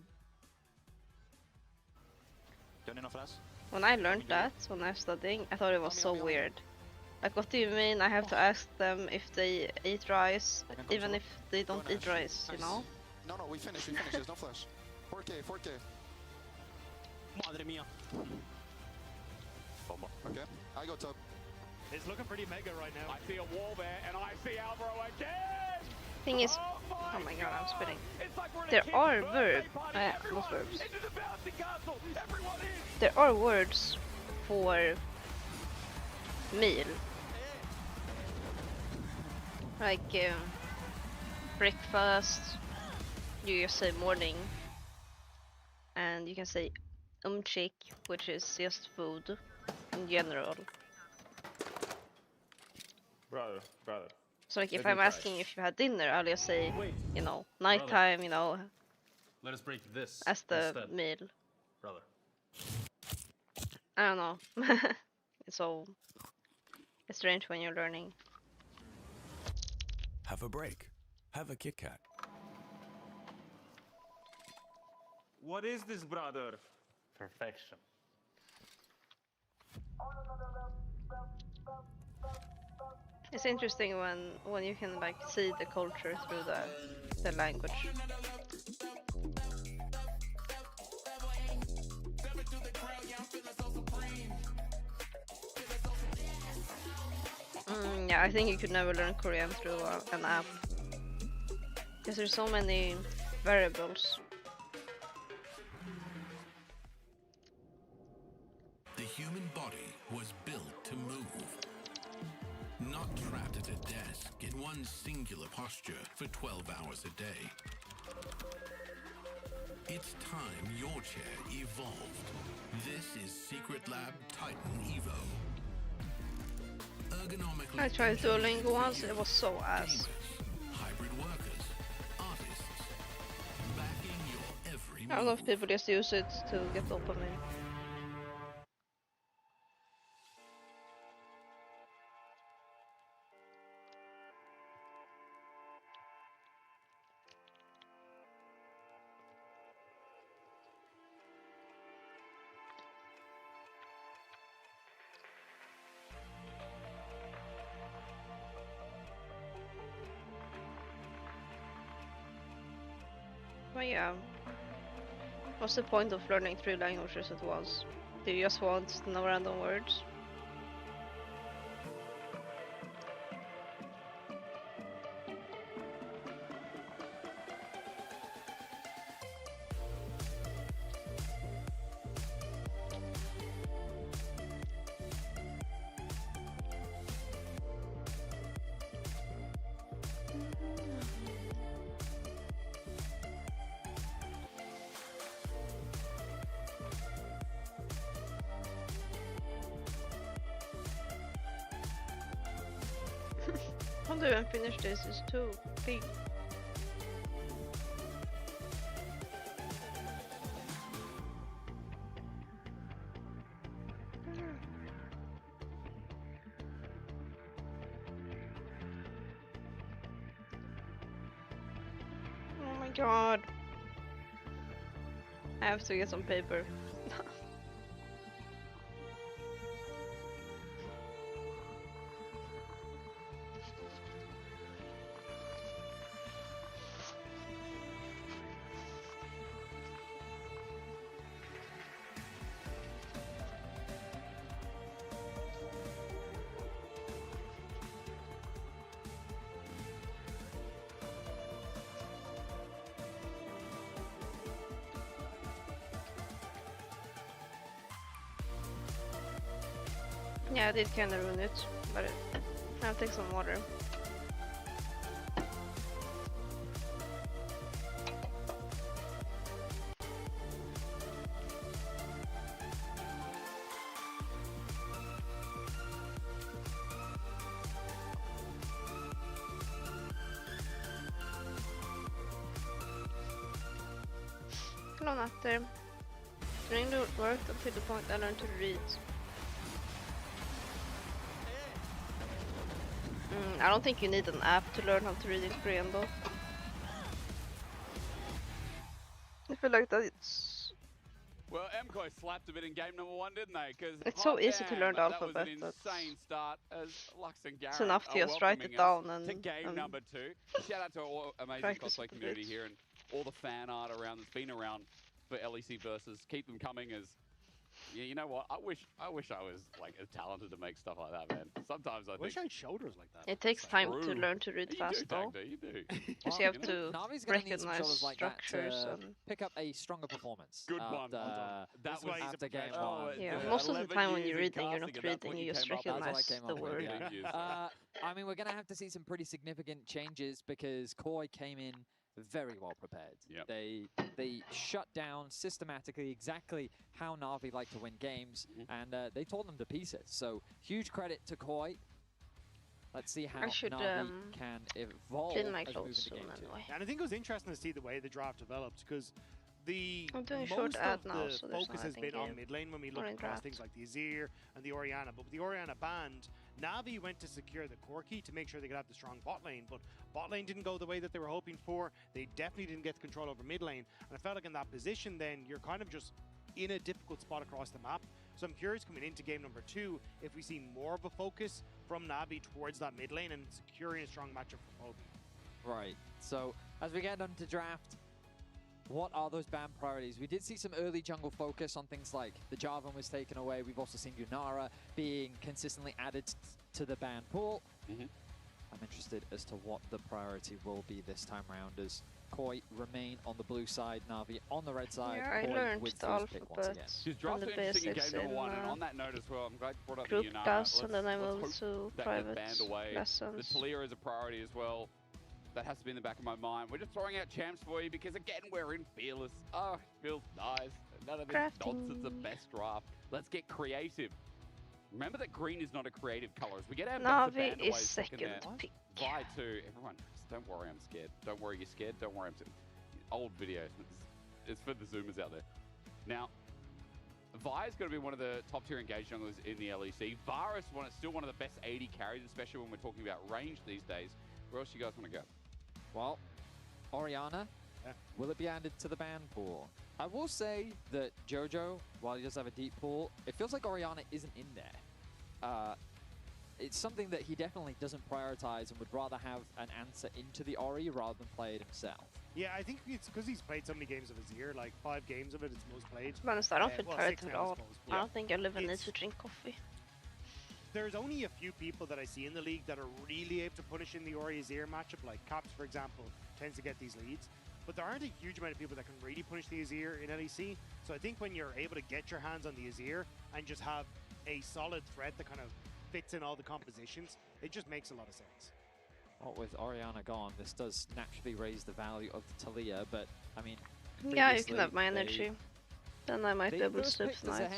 When I learned that, when I was studying, I thought it was so weird. Like, what do you mean I have to ask them if they eat rice, even if they don't eat rice, you know? No, we finished, there's no flash. 4K. Madre mía. Okay, I go top. It's looking pretty mega right now. I see a wall there, and I see Alvaro again. Thing is, oh my god, I'm spitting. There are verbs, not verbs. There are words for meal. Like breakfast, you just say morning, and you can say umchik, which is just food in general. Brother. So like if Let me I'm try. asking if you had dinner, I'll just say, Wait, you know, nighttime, you know, let us break this as the instead, meal. brother. I don't know. It's so strange when you're learning. Have a break. Have a Kit Kat. What is this, brother? Perfection. It's interesting when you can like see the culture through the language. Yeah, I think you could never learn Korean through an app because there's so many variables. The human body was built to move. Not trapped at a desk in one singular posture for 12 hours a day. It's time your chair evolved. This is Secret Lab Titan Evo. Ergonomically I tried Duolingo once, it was so ass. hybrid workers, artists, backing your every I don't know move. if people just use it to get dopamine. But yeah, what's the point of learning 3 languages at once? Do you just want no random words? How do I even finish this? It's too big. Oh my god. I have to get some paper. Yeah, I did kinda ruin it, but I'll take some water. Careful on up there. Doing the work until the point I learned to read. I don't think you need an app to learn how to read in Korean though. I feel like that it's... Well, MKOI slapped a bit in game number 1, didn't they? Because It's so easy to learn the alphabet. That was an insane start as Lux and Garen It's enough to just write it down and... to game number 2. Shout out to all amazing cosplay community here and all the fan art around that's been around for LEC versus. Keep them coming as... Yeah, you know what? I wish I was like as talented to make stuff like that, man. Sometimes I wish I had shoulders like that. It takes time to learn to read fast, though. You do. Because you have to Navi's gonna need some recognize shoulders like that structures to and... pick up a stronger performance. Good one. That was after game 1. Yeah, most of the time when you're reading, you're not reading, you just recognize the word. I mean, we're going to have to see some pretty significant changes because Koi came in very well prepared. Yep. They shut down systematically exactly how Na'Vi like to win games, and they tore them to pieces. So huge credit to Koi. Let's see how Na'Vi can evolve as we move into game 2. And I think it was interesting to see the way the draft developed because I'm doing most short ad of now, the so there's focus has been on mid lane when we look across things like the Azir and the Orianna. But with the Orianna banned, Na'Vi went to secure the core key to make sure they could have the strong bot lane. But bot lane didn't go the way that they were hoping for. They definitely didn't get the control over mid lane. And I felt like in that position, then you're kind of just in a difficult spot across the map. So I'm curious coming into game number 2 if we see more of a focus from Na'Vi towards that mid lane and securing a strong matchup for Poby. Right. So as we get onto draft, what are those ban priorities? We did see some early jungle focus on things like the Jarvan was taken away. We've also seen Yunara being consistently added to the ban pool. I'm interested as to what the priority will be this time round as Koi remain on the blue side, Na'Vi on the red side. Yeah, I learned the alphabet She's drafted interesting in game number 1, and on that note as well, I'm glad you brought up the group Yunara. class, and then I moved to private lessons. The Talia is a priority as well. That has to be in the back of my mind. We're just throwing out champs for you because, again, we're in Fearless. Oh, it feels nice. None of this nonsense of best draft. Let's get creative. Remember that green is not a creative color. As we get our Na'Vi is second pick. Vi too. Everyone, just don't worry, I'm scared. Don't worry, you're scared. Don't worry, I'm scared. Old video. It's for the Zoomers out there. Now, Vi is going to be one of the top tier engaged junglers in the LEC. Varus still one of the best 80 carries, especially when we're talking about range these days. Where else you guys want to go? Well, Orianna, will it be added to the ban pool? I will say that Jojo, while he does have a deep pool, it feels like Orianna isn't in there. It's something that he definitely doesn't prioritize and would rather have an answer into the Ori rather than play it himself. Yeah, I think it's because he's played so many games of Azir, like 5 games of it, it's most played. To be honest, I don't feel tired at all. I don't think I live and need to drink coffee. There's only a few people that I see in the league that are really able to punish in the Ori Azir matchup, like Caps, for example, tends to get these leads. But there aren't a huge amount of people that can really punish the Azir in LEC. So I think when you're able to get your hands on the Azir and just have a solid threat that kind of fits in all the compositions, it just makes a lot of sense. Well, with Orianna gone, this does naturally raise the value of the Talia, but I mean... Yeah, you can have my energy. Then I might be able to slip nice.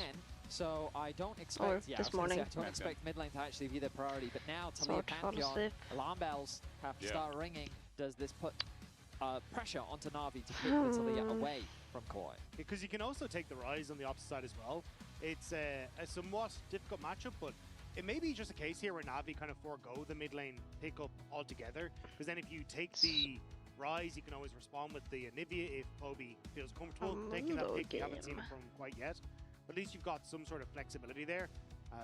So I don't expect, this morning. I don't expect mid lane to actually be their priority, but now Talia Pantheon, alarm bells have to start ringing. Does this put pressure onto Na'Vi to keep the Talia away from Koi? Because you can also take the Rise on the opposite side as well. It's a somewhat difficult matchup, but it may be just a case here where Na'Vi kind of forego the mid lane pickup altogether, because then if you take the Rise, you can always respond with the Anivia if Poby feels comfortable taking that pick. You haven't seen it from him quite yet. But at least you've got some sort of flexibility there.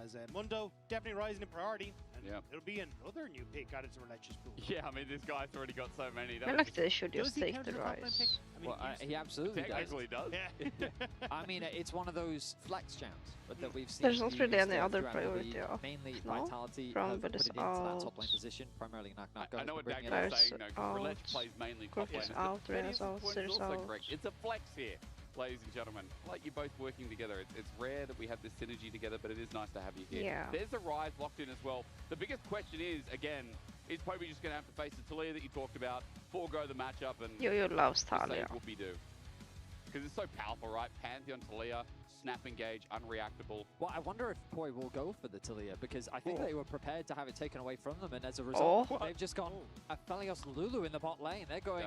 As Mundo definitely rising in priority, and it'll be another new pick added to Releccious pool. Yeah, I mean, this guy's already got so many. I like they should just take the Rise. I mean, he absolutely technically does. Yeah. I mean, it's one of those flex champs that we've seen. There's not really any other priority. Mainly Vitality have put it into that top lane position, primarily Knock. I know what Dagger's saying, though, because Relecci plays mainly top lane. It's a flex here. Ladies and gentlemen, like you're both working together. It's rare that we have this synergy together, but it is nice to have you here. Yeah. There's the Rise locked in as well. The biggest question is, again, is Poby just going to have to face the Talia that you talked about, forego the matchup, and you loves Talia. Whoopie-doo? because it's so powerful, right? Pantheon, Talia, snap engage, unreactable. Well, I wonder if Koi will go for the Talia, because I think they were prepared to have it taken away from them, and as a result, they've just gone Aphelios Lulu in the bot lane. They're going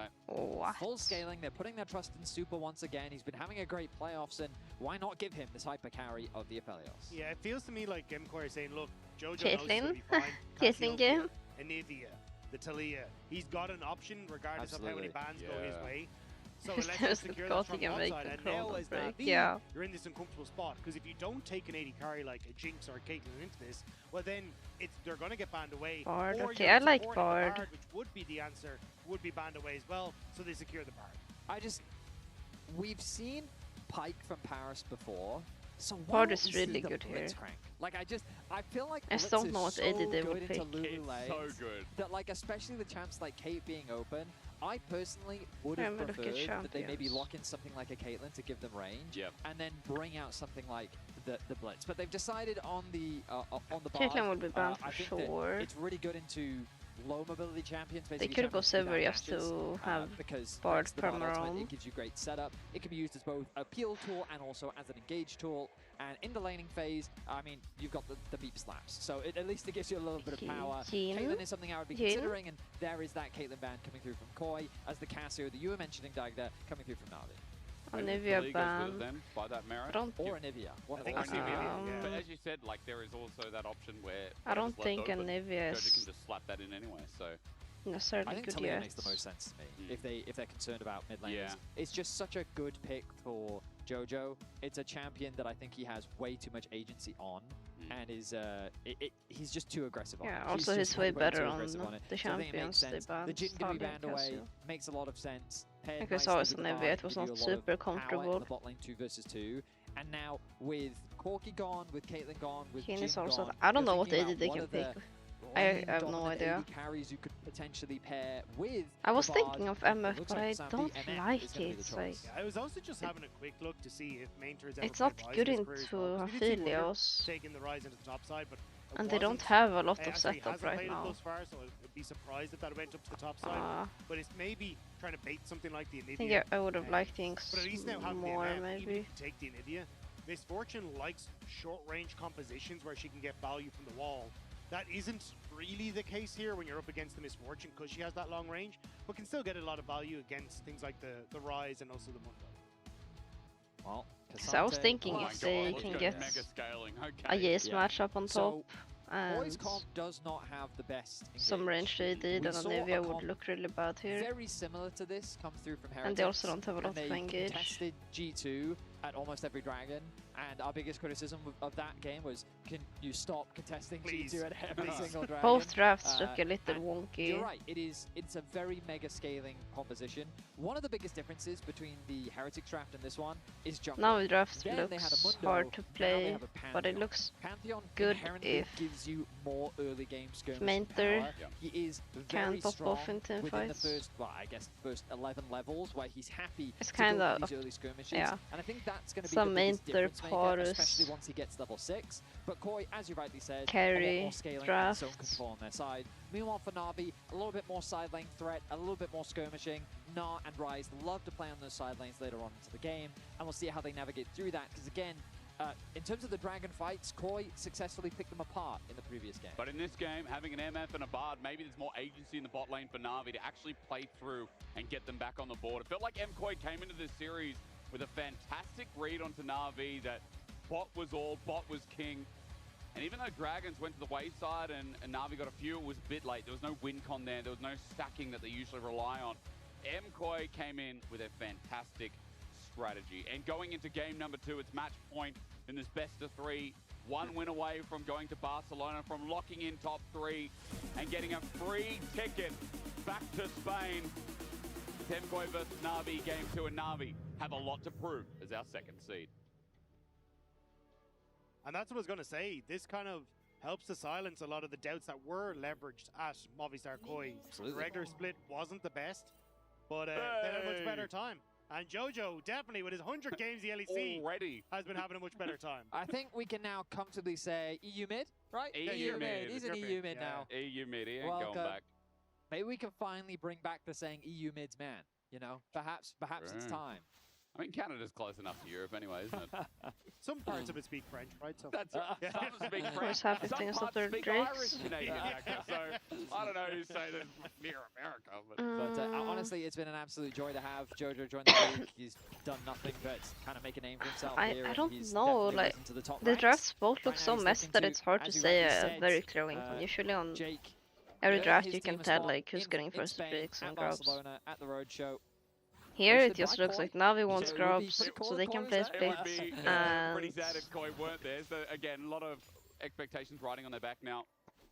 full scaling. They're putting their trust in Super once again. He's been having a great playoffs, and why not give him this hyper carry of the Aphelios? Yeah, it feels to me like Gemcore is saying, look, Jojo knows he's going to be fine. Kissing game. Anivia, the Talia. He's got an option regardless of how many bans go his way. So It's let's just just secure because that he from can the make outside. the And control now and as break. Navi, Yeah. you're in this uncomfortable spot. Because if you don't take an 80 carry like a Jinx or a Caitlyn into this, well then they're going to get banned away. Bard, Or okay, you're I like supporting the Bard. Which would be the answer, would be banned away as well. So they secure the Bard. We've seen Pyke from Paris before, so why Bard don't is we see really the good here. Blitzcrank? Like I feel like I Blitz still don't is know what so AD they would good pick. into Lulu It's lanes so good. that, like, especially the champs like Kate being open, I personally would have I'm gonna look at preferred that they maybe champions. lock in something like a Caitlyn to give them range, Yep. and then bring out something like the Blitz. But they've decided on the Bard. Caitlyn would be banned I for think that sure. it's really good into low mobility champions. They Basically could go champions without silver just dashes, to have because Bard thanks to the Bard ultimate, perma-roam. it gives you great setup. It can be used as both a peel tool and also as an engage tool. And in the laning phase, I mean, you've got the beep slaps, so at least it gives you a little bit of power. Caitlyn is something I would be considering, and there is that Caitlyn ban coming through from Koi, as the Cassio that you were mentioning, Dagda, coming through from Navi. Anivia ban. By that merit. I don't. Or Anivia. One of think the it's two. Anivia, But as you said, like there is also that option where I don't it's left think open. Anivia Jojo can is just slap that in anyway. So necessarily I think good Talia yet. makes the most sense to me if they're concerned about mid laners. Yeah. It's just such a good pick for Jojo. It's a champion that I think he has way too much agency on, and is he's just too aggressive on. Yeah, it. also He's he's just way too better on aggressive it. the So I think it makes champions they sense. banned. The Jin can be Starling, banned away. Cassio. Makes a lot of sense. Paired Because nicely I was with on the Nivea, Bard, it can was give not you a lot of super power in comfortable. the bot lane 2 versus 2. And now with Corki gone, with Caitlyn gone, with Keen Jin is also. gone, I don't you're know what thinking AD about they what can are the pick. I have no lane-dominant idea. AD carries you could potentially pair with. I was the Bard. thinking of It MF, looks but like I Sam don't beat MF like is gonna be it. the It's like choice. I was also just having a quick look to see if main turns ever it's not played Ryze good in his career as well, into 'cause we did see Wunder Aphelios, taking the Ryze into the top side, but it and they don't wasn't- have a lot of actually, he setup hasn't right played it now. thus far, so I'd be surprised if that went up to the top side. But it's maybe trying to bait something like the I Anivia. think I would have liked things But at least now having more, the MF, even maybe. if you take the Anivia, Miss Fortune likes short-range compositions where she can get value from the wall. That isn't really the case here when you're up against the Miss Fortune because she has that long range, but can still get a lot of value against things like the Ryze and also the Mundo. Well, So I was Cassante- thinking oh my if they God, can let's go get mega scaling. a Okay. yes Yeah. matchup on So, top, and Boys comp does not have the best some engage. range AD, then We saw a Anivia would comp look really bad here. very similar to this come through from Heretics. And they also don't have a lot and of they engage. contested G2 at almost every dragon, and our biggest criticism of that game was, can you stop contesting Please, G2 at every please. single dragon? Both drafts look a little and wonky. You're right, it's a very mega scaling composition. One of the biggest differences between the Heretics draft and this one is jungle. Now the draft Then they had a looks Mundo, hard to now they play, have a but it Pantheon. looks Pantheon good inherently if gives you more early game skirmish Mainter power. He is can very pop strong off in team within fights. the first, well, I guess first 11 levels where he's happy It's to go kinda for these early skirmishes. yeah. And I think that's going to be Some the biggest Mainter difference maker, Porus especially once he gets level 6. But Koi, as you rightly said, a lot carry more scaling and drafts. zone control on their side. Meanwhile for Na'Vi, a little bit more side lane threat, a little bit more skirmishing. Na and Ryze love to play on those side lanes later on into the game, and we'll see how they navigate through that, because again, in terms of the dragon fights, Koi successfully picked them apart in the previous game. But in this game, having an MF and a Bard, maybe there's more agency in the bot lane for Na'Vi to actually play through and get them back on the board. It felt like MKoi came into this series with a fantastic read onto Na'Vi that bot was all, bot was king. And even though Dragons went to the wayside and Na'Vi got a few, it was a bit late. There was no win con there. There was no stacking that they usually rely on. MKoi came in with a fantastic strategy. And going into game number 2, it's match point in this best of 3. One win away from going to Barcelona, from locking in top 3 and getting a free ticket back to Spain. MKoi versus Na'Vi, game 2, and Na'Vi have a lot to prove as our second seed. And that's what I was going to say. This kind of helps to silence a lot of the doubts that were leveraged at Movistar Koi. The regular split wasn't the best, but they had a much better time. And Jojo, definitely, with his 100 games the LEC, already has been having a much better time. I think we can now comfortably say EU mid, right? EU mid. He's an EU mid now. EU mid, he ain't Welcome. going back. Maybe we can finally bring back the saying EU mid's man. You know, perhaps it's time. I mean, Canada's close enough to Europe anyway, isn't it? Some parts of it speak French, right? So That's right. Some speak I was French. happy Some things parts after speak Drake's. Irish Canadian actor. So I don't know who's saying that near America. But honestly, it's been an absolute joy to have Jojo join the league. He's done nothing but kind of make a name for himself here. I and don't he's know, definitely like, risen to the top the ranks. drafts both look Right now so he's messy looking that it's hard to as you say rightly a said, very clear win. Usually on Jake every earned draft his you can team a tell spot like who's in- getting in first Spain picks at and grabs. Barcelona at the roadshow. Here it Hosted just by looks Koi. like Navi So wants it would be grabs pretty cool so if they Koi can was place there. It would picks be and pretty sad if Koi weren't there. So again, a lot of expectations riding on their back now.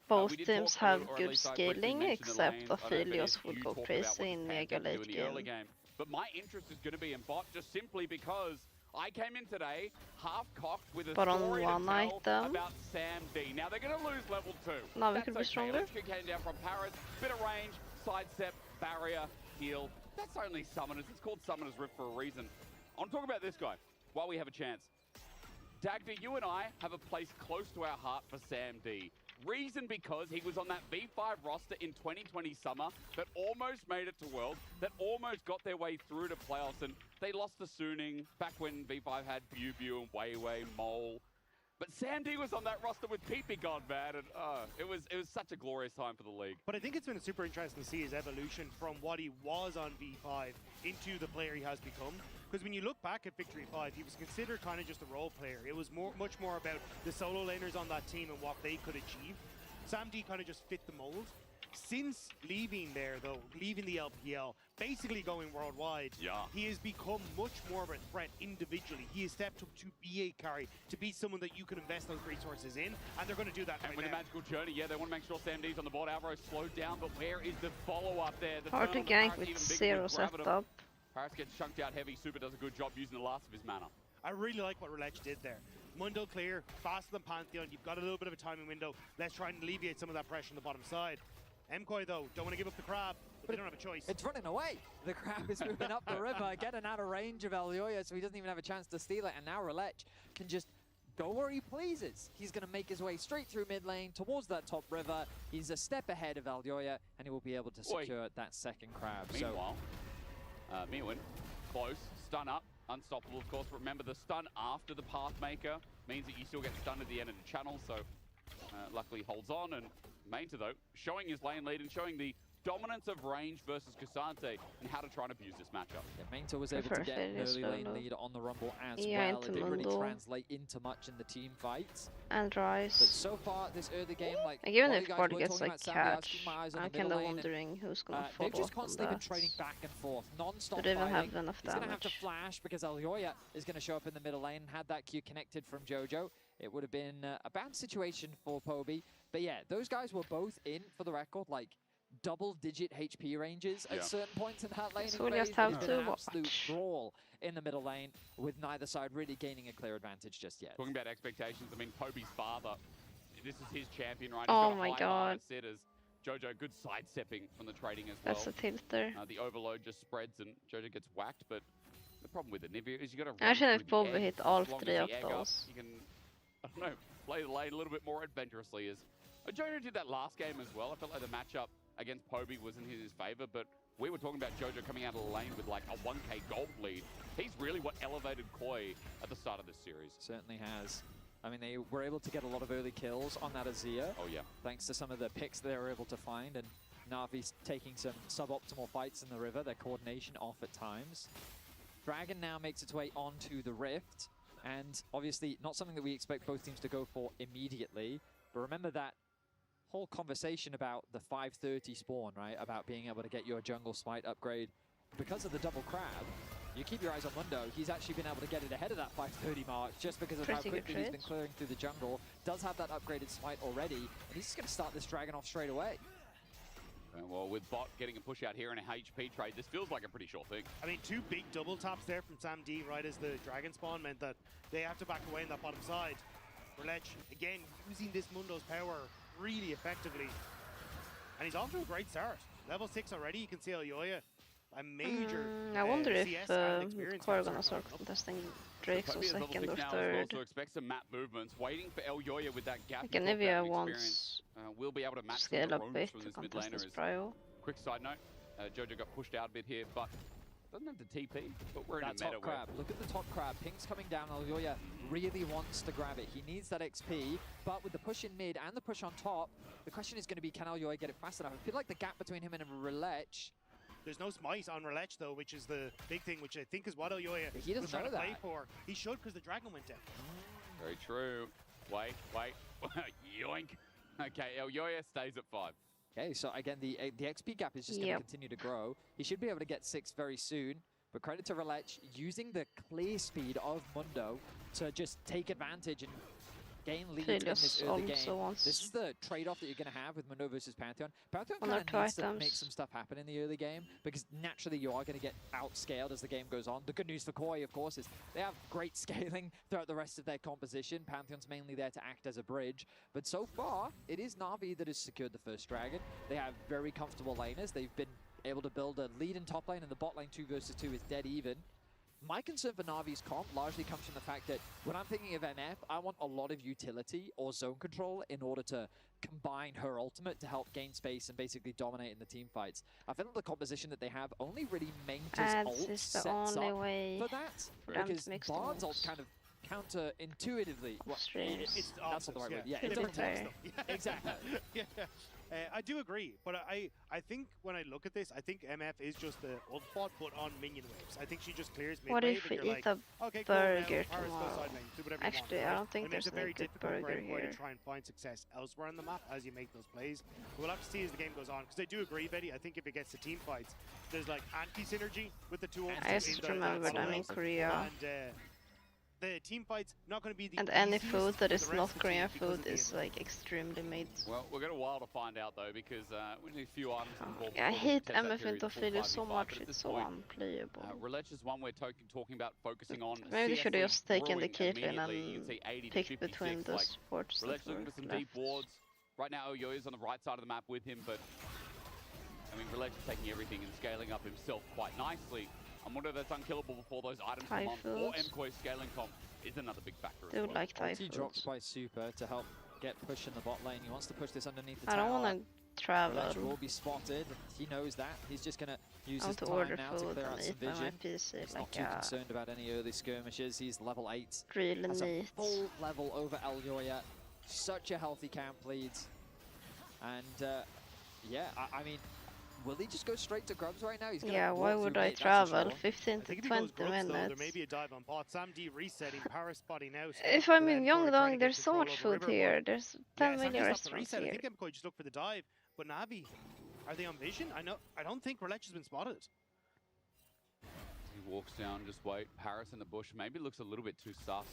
both We did teams talk, or have at good least I briefly scaling mentioned the except lanes. I don't know if Aphelios you will go talked about crazy what in the mega Panthers do late in the early game. game. But my interest is going to be in bot just simply because I came in today half-cocked with a But on story one to tell item- about Sam D. Now, they're going to lose level 2. Navi That's could be okay. stronger. Let's kick down from Paris. Bit of range, sidestep, barrier, heal. That's only Summoners. It's called Summoners Rift for a reason. I want to talk about this guy while we have a chance. Dagda, you and I have a place close to our heart for Sam D. Reason because he was on that V5 roster in 2020 summer that almost made it to Worlds, that almost got their way through to playoffs, and they lost to Suning back when V5 had Bew and Weiwei, Mole. But Sam D was on that roster with PP God, man, and it was such a glorious time for the league. But I think it's been super interesting to see his evolution from what he was on V5 into the player he has become. Because when you look back at Victory 5, he was considered kind of just a role player. It was much more about the solo laners on that team and what they could achieve. Sam D kind of just fit the mold. Since leaving there, though, leaving the LPL, basically going worldwide, he has become much more of a threat individually. He has stepped up to be a carry, to be someone that you can invest those resources in, and they're going to do that right with now. the magical journey, they want to make sure Sam D's on the board. Alvaro slowed down, but where is the follow-up there? The Hard to turn on the gank Paris with even bigger zero with Gravitum. setup. Paris gets chunked out heavy. Super does a good job using the last of his mana. I really like what Relech did there. Mundo clear, faster than Pantheon. You've got a little bit of a timing window. Let's try and alleviate some of that pressure on the bottom side. MKoi, though, don't want to give up the crab, but they don't have a choice. It's running away. The crab is moving up the river, getting out of range of Elyoya, so he doesn't even have a chance to steal it. And now Relech can just go where he pleases. He's going to make his way straight through mid lane towards that top river. He's a step ahead of Elyoya, and he will be able to secure that second crab. Meanwhile, Miwin, close, stun up, unstoppable of course, but remember the stun after the Pathmaker means that you still get stunned at the end of the channel, so luckily holds on, and Mainta though, showing his lane lead and showing the dominance of range versus Cassante and how to try and abuse this matchup. Yeah, Mainta was able to get an early lane lead on the Rumble as Yeah, well. It didn't really Mundo. translate into much in the team fights. And Rise. But so far, this early game, like, Like, even while if you guys Party were gets talking like about Sandy, I was catch, keeping my eyes on I'm the kind middle of lane, and, wondering who's gonna follow they've just up on constantly been that. trading back and forth, non-stop Don't even fighting. have enough He's going to have to damage. flash because Elyoya is going to show up in the middle lane. Had that Q connected from Jojo, it would have been a bad situation for Poby. But yeah, those guys were both in, for the record, like double-digit HP ranges at certain points in that laning So we phase. just have It's been an to absolute watch. brawl in the middle lane, with neither side really gaining a clear advantage just yet. Talking about expectations, I mean, Poby's father, this is his champion, right? Oh He's got my a high bar God. set as Jojo, good sidestepping from the trading as well. That's a tilter. The overload just spreads and Jojo gets whacked, but the problem with Anivia is you got to Actually, run if through the Poby egg. hit all As long as 3 the of egg up, those. you can, I don't know, play the lane a little bit more adventurously. As Jojo did that last game as well. I felt like the matchup against Poby wasn't in his favor, but we were talking about Jojo coming out of the lane with like a 1k gold lead. He's really what elevated Koi at the start of this series. Certainly has. I mean, they were able to get a lot of early kills on that Azir. Oh yeah. Thanks to some of the picks they were able to find, and Navi's taking some suboptimal fights in the river, their coordination off at times. Dragon now makes its way onto the Rift, and obviously not something that we expect both teams to go for immediately, but remember that whole conversation about the 530 spawn, right? About being able to get your jungle smite upgrade. Because of the double crab, you keep your eyes on Mundo. He's actually been able to get it ahead of that 530 mark just because of how Pretty good quickly he's been trades. clearing through the jungle. Does have that upgraded smite already, and he's just going to start this dragon off straight away. Well, with Bot getting a push out here in a HP trade, this feels like a pretty sure thing. I mean, 2 big double taps there from Sam D right as the dragon spawn meant that they have to back away on that bottom side. Relech, again, using this Mundo's power really effectively. And he's off to a great start. Level 6 already, you can see Elyoya, a major I wonder if CS and experience Core from gonna start starting up. contesting Drakes or Poby is level second 6 or now as well, third. so expect some map movements. Waiting for Elyoya with that gap. Like you talked about Anivia in wants experience. We'll be able to match scale the up roams bit from to this mid contest laner. this prio. Quick side note, Jojo got pushed out a bit here, but Doesn't have the TP, but we're in That a meta top crab. Look at the top crab. Ping's coming down. Aljoya really wants to grab it. He needs that XP, but with the push in mid and the push on top, the question is going to be, can Aljoya get it fast enough? I feel like the gap between him and Relech. There's no smite on Relech though, which is the big thing, which I think is what Aljoya was trying to play for. He should, because the dragon went down. Very true. Wait. Yoink. Okay, Aljoya stays at 5. Okay, so again, the XP gap is just going to continue to grow. He should be able to get 6 very soon. But credit to Relech using the clear speed of Mundo to just take advantage and gain lead in this early game. This is the trade-off that you're going to have with Mundo versus Pantheon. Pantheon kind of needs to make some stuff happen in the early game because naturally you are going to get outscaled as the game goes on. The good news for Koi, of course, is they have great scaling throughout the rest of their composition. Pantheon's mainly there to act as a bridge. But so far, it is Na'Vi that has secured the first dragon. They have very comfortable laners. They've been able to build a lead in top lane, and the bot lane 2 versus 2 is dead even. My concern for Na'Vi's comp largely comes from the fact that when I'm thinking of MF, I want a lot of utility or zone control in order to combine her ultimate to help gain space and basically dominate in the team fights. I feel like the composition that they have only really Mainta's ult sets up for that, because Bard's ult kind of counter-intuitively. It's that's not the right word. Yeah, it's exactly. Yeah. I do agree, but I think when I look at this, I think MF is just the ult bot, but on minion waves. I think she just clears mid What wave. if we and you're eat like, a okay, burger cool, tomorrow? Actually, I don't think there's a very a good difficult burger for here. to try and find success elsewhere on the map as you make those plays. But we'll have to see as the game goes on, because I do agree, Betty. I think if it gets to team fights, there's like anti-synergy with the two ults. I just remembered I'm in Korea. And the team fight's not going to be the And any easiest food that for is the rest not of the Korean team because food of the is like extremely made. Well, we've got a while to find out though, because we need a few items involved. I hate test that MF period into of full Philly so 5v5, much, but at it's this so point, unplayable. Relech is one we're talking about focusing on. Maybe they should have just taken the Caitlyn Caitlyn and picked between the supports that Relech were looking for some left. deep wards. Right now, Aljoya's on the right side of the map with him, but I mean, Relech is taking everything and scaling up himself quite nicely. I'm wondering if that's unkillable before those items come on, or MKOI's scaling comp is another big factor They as would well. like Thai He foods. drops by super to help get push in the bot lane. He wants to push this underneath the I tower. don't want to travel. Relech will be spotted. He knows that. He's just going to use I his want to time order now to food clear and out some eat by my vision. PC He's like not too concerned about any early skirmishes. He's level 8. really That's a neat. full level over Aljoya. Such a healthy camp lead. And yeah, I mean, will he just go straight to Grubs right now? He's gonna Yeah, why walk would through I mid, that's for travel sure. 15 I to think if he goes 20 Grubs, though, minutes? there may be a dive on bot. Sam D resetting, Paris spotting out. If I'm in MKOI trying Myeongdong, to there's get so control much over food Riverwood. here. There's 10 Sam million D's up to restaurants reset. here. I think MKOI just looked for the dive, but Na'Vi, are they on vision? I don't think Relech has been spotted. He walks down, just wait. Paris in the bush maybe looks a little bit too sus.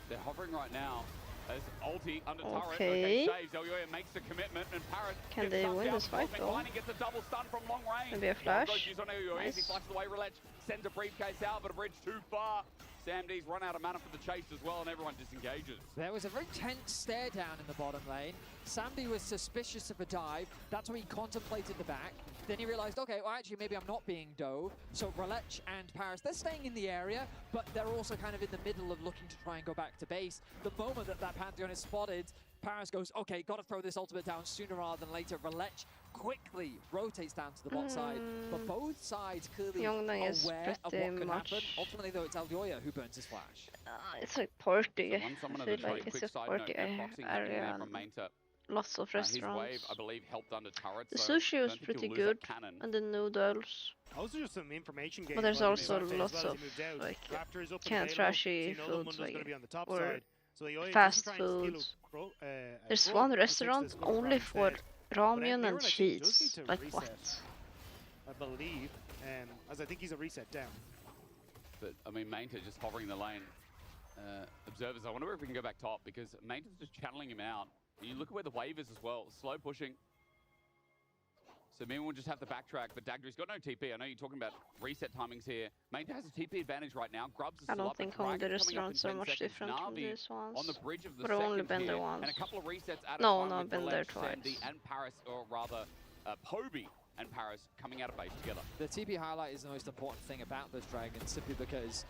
They're hovering right now. As ulti under turret. Okay. Saves. Aljoya makes the commitment, and Paris Can gets they stunned win down. this fight though? Lightning gets a double stun from long range. Maybe a One goes flash? used on Aljoya. Nice. He flashes away. Relech sends a briefcase out, but a bridge too far. Sam D's run out of mana for the chase as well, and everyone disengages. There was a very tense stare down in the bottom lane. Sambi was suspicious of a dive. That's why he contemplated the back. Then he realized, okay, well, actually, maybe I'm not being dove. So Relech and Paris, they're staying in the area, but they're also kind of in the middle of looking to try and go back to base. The moment that Pantheon is spotted, Paris goes, okay, got to throw this ultimate down sooner rather than later. Relech quickly rotates down to the bot side, but both sides clearly Myeongdong is aware of pretty what could happen. much- Ultimately, though, it's Aljoya who burns his flash. It's like party. So someone I in the feel trade, like it's quick just side note, party no proxying happening area there and from Mainta. lots of His wave, restaurants. I believe, helped under turret. The so sushi I was don't think pretty he'll lose that good, cannon. and the noodles. Those are just some information games. But there's about also Mizarte as lots well as of he moved out. like Raptor is up kind and of available. trashy So foods, Mundo's like going to be on the top or side. So Aljoya fast doesn't try and steal foods. There's There's one restaurant only for ramen and cheese. Like what? I believe, as I think he's a reset down. But, I mean, Mainta just hovering the lane. Observers, I wonder if we can go back top, because Mainta's just channeling him out. You look at where the wave is as well. Slow pushing. So maybe we'll just have to backtrack, but Dagdra's got no TP. I know you're talking about reset timings here. Mainta has a TP advantage right now. Grubs is I still don't up, think but all the Dragon's coming up in restaurants are 10 much seconds. different from Na'Vi these ones. on the bridge of the But only second been there here, once. and a couple of resets at No, a time no, with been there Relech, twice. Sandy, and Paris, or rather, Poby and Paris coming out of base together. The TP highlight is the most important thing about this dragon, simply because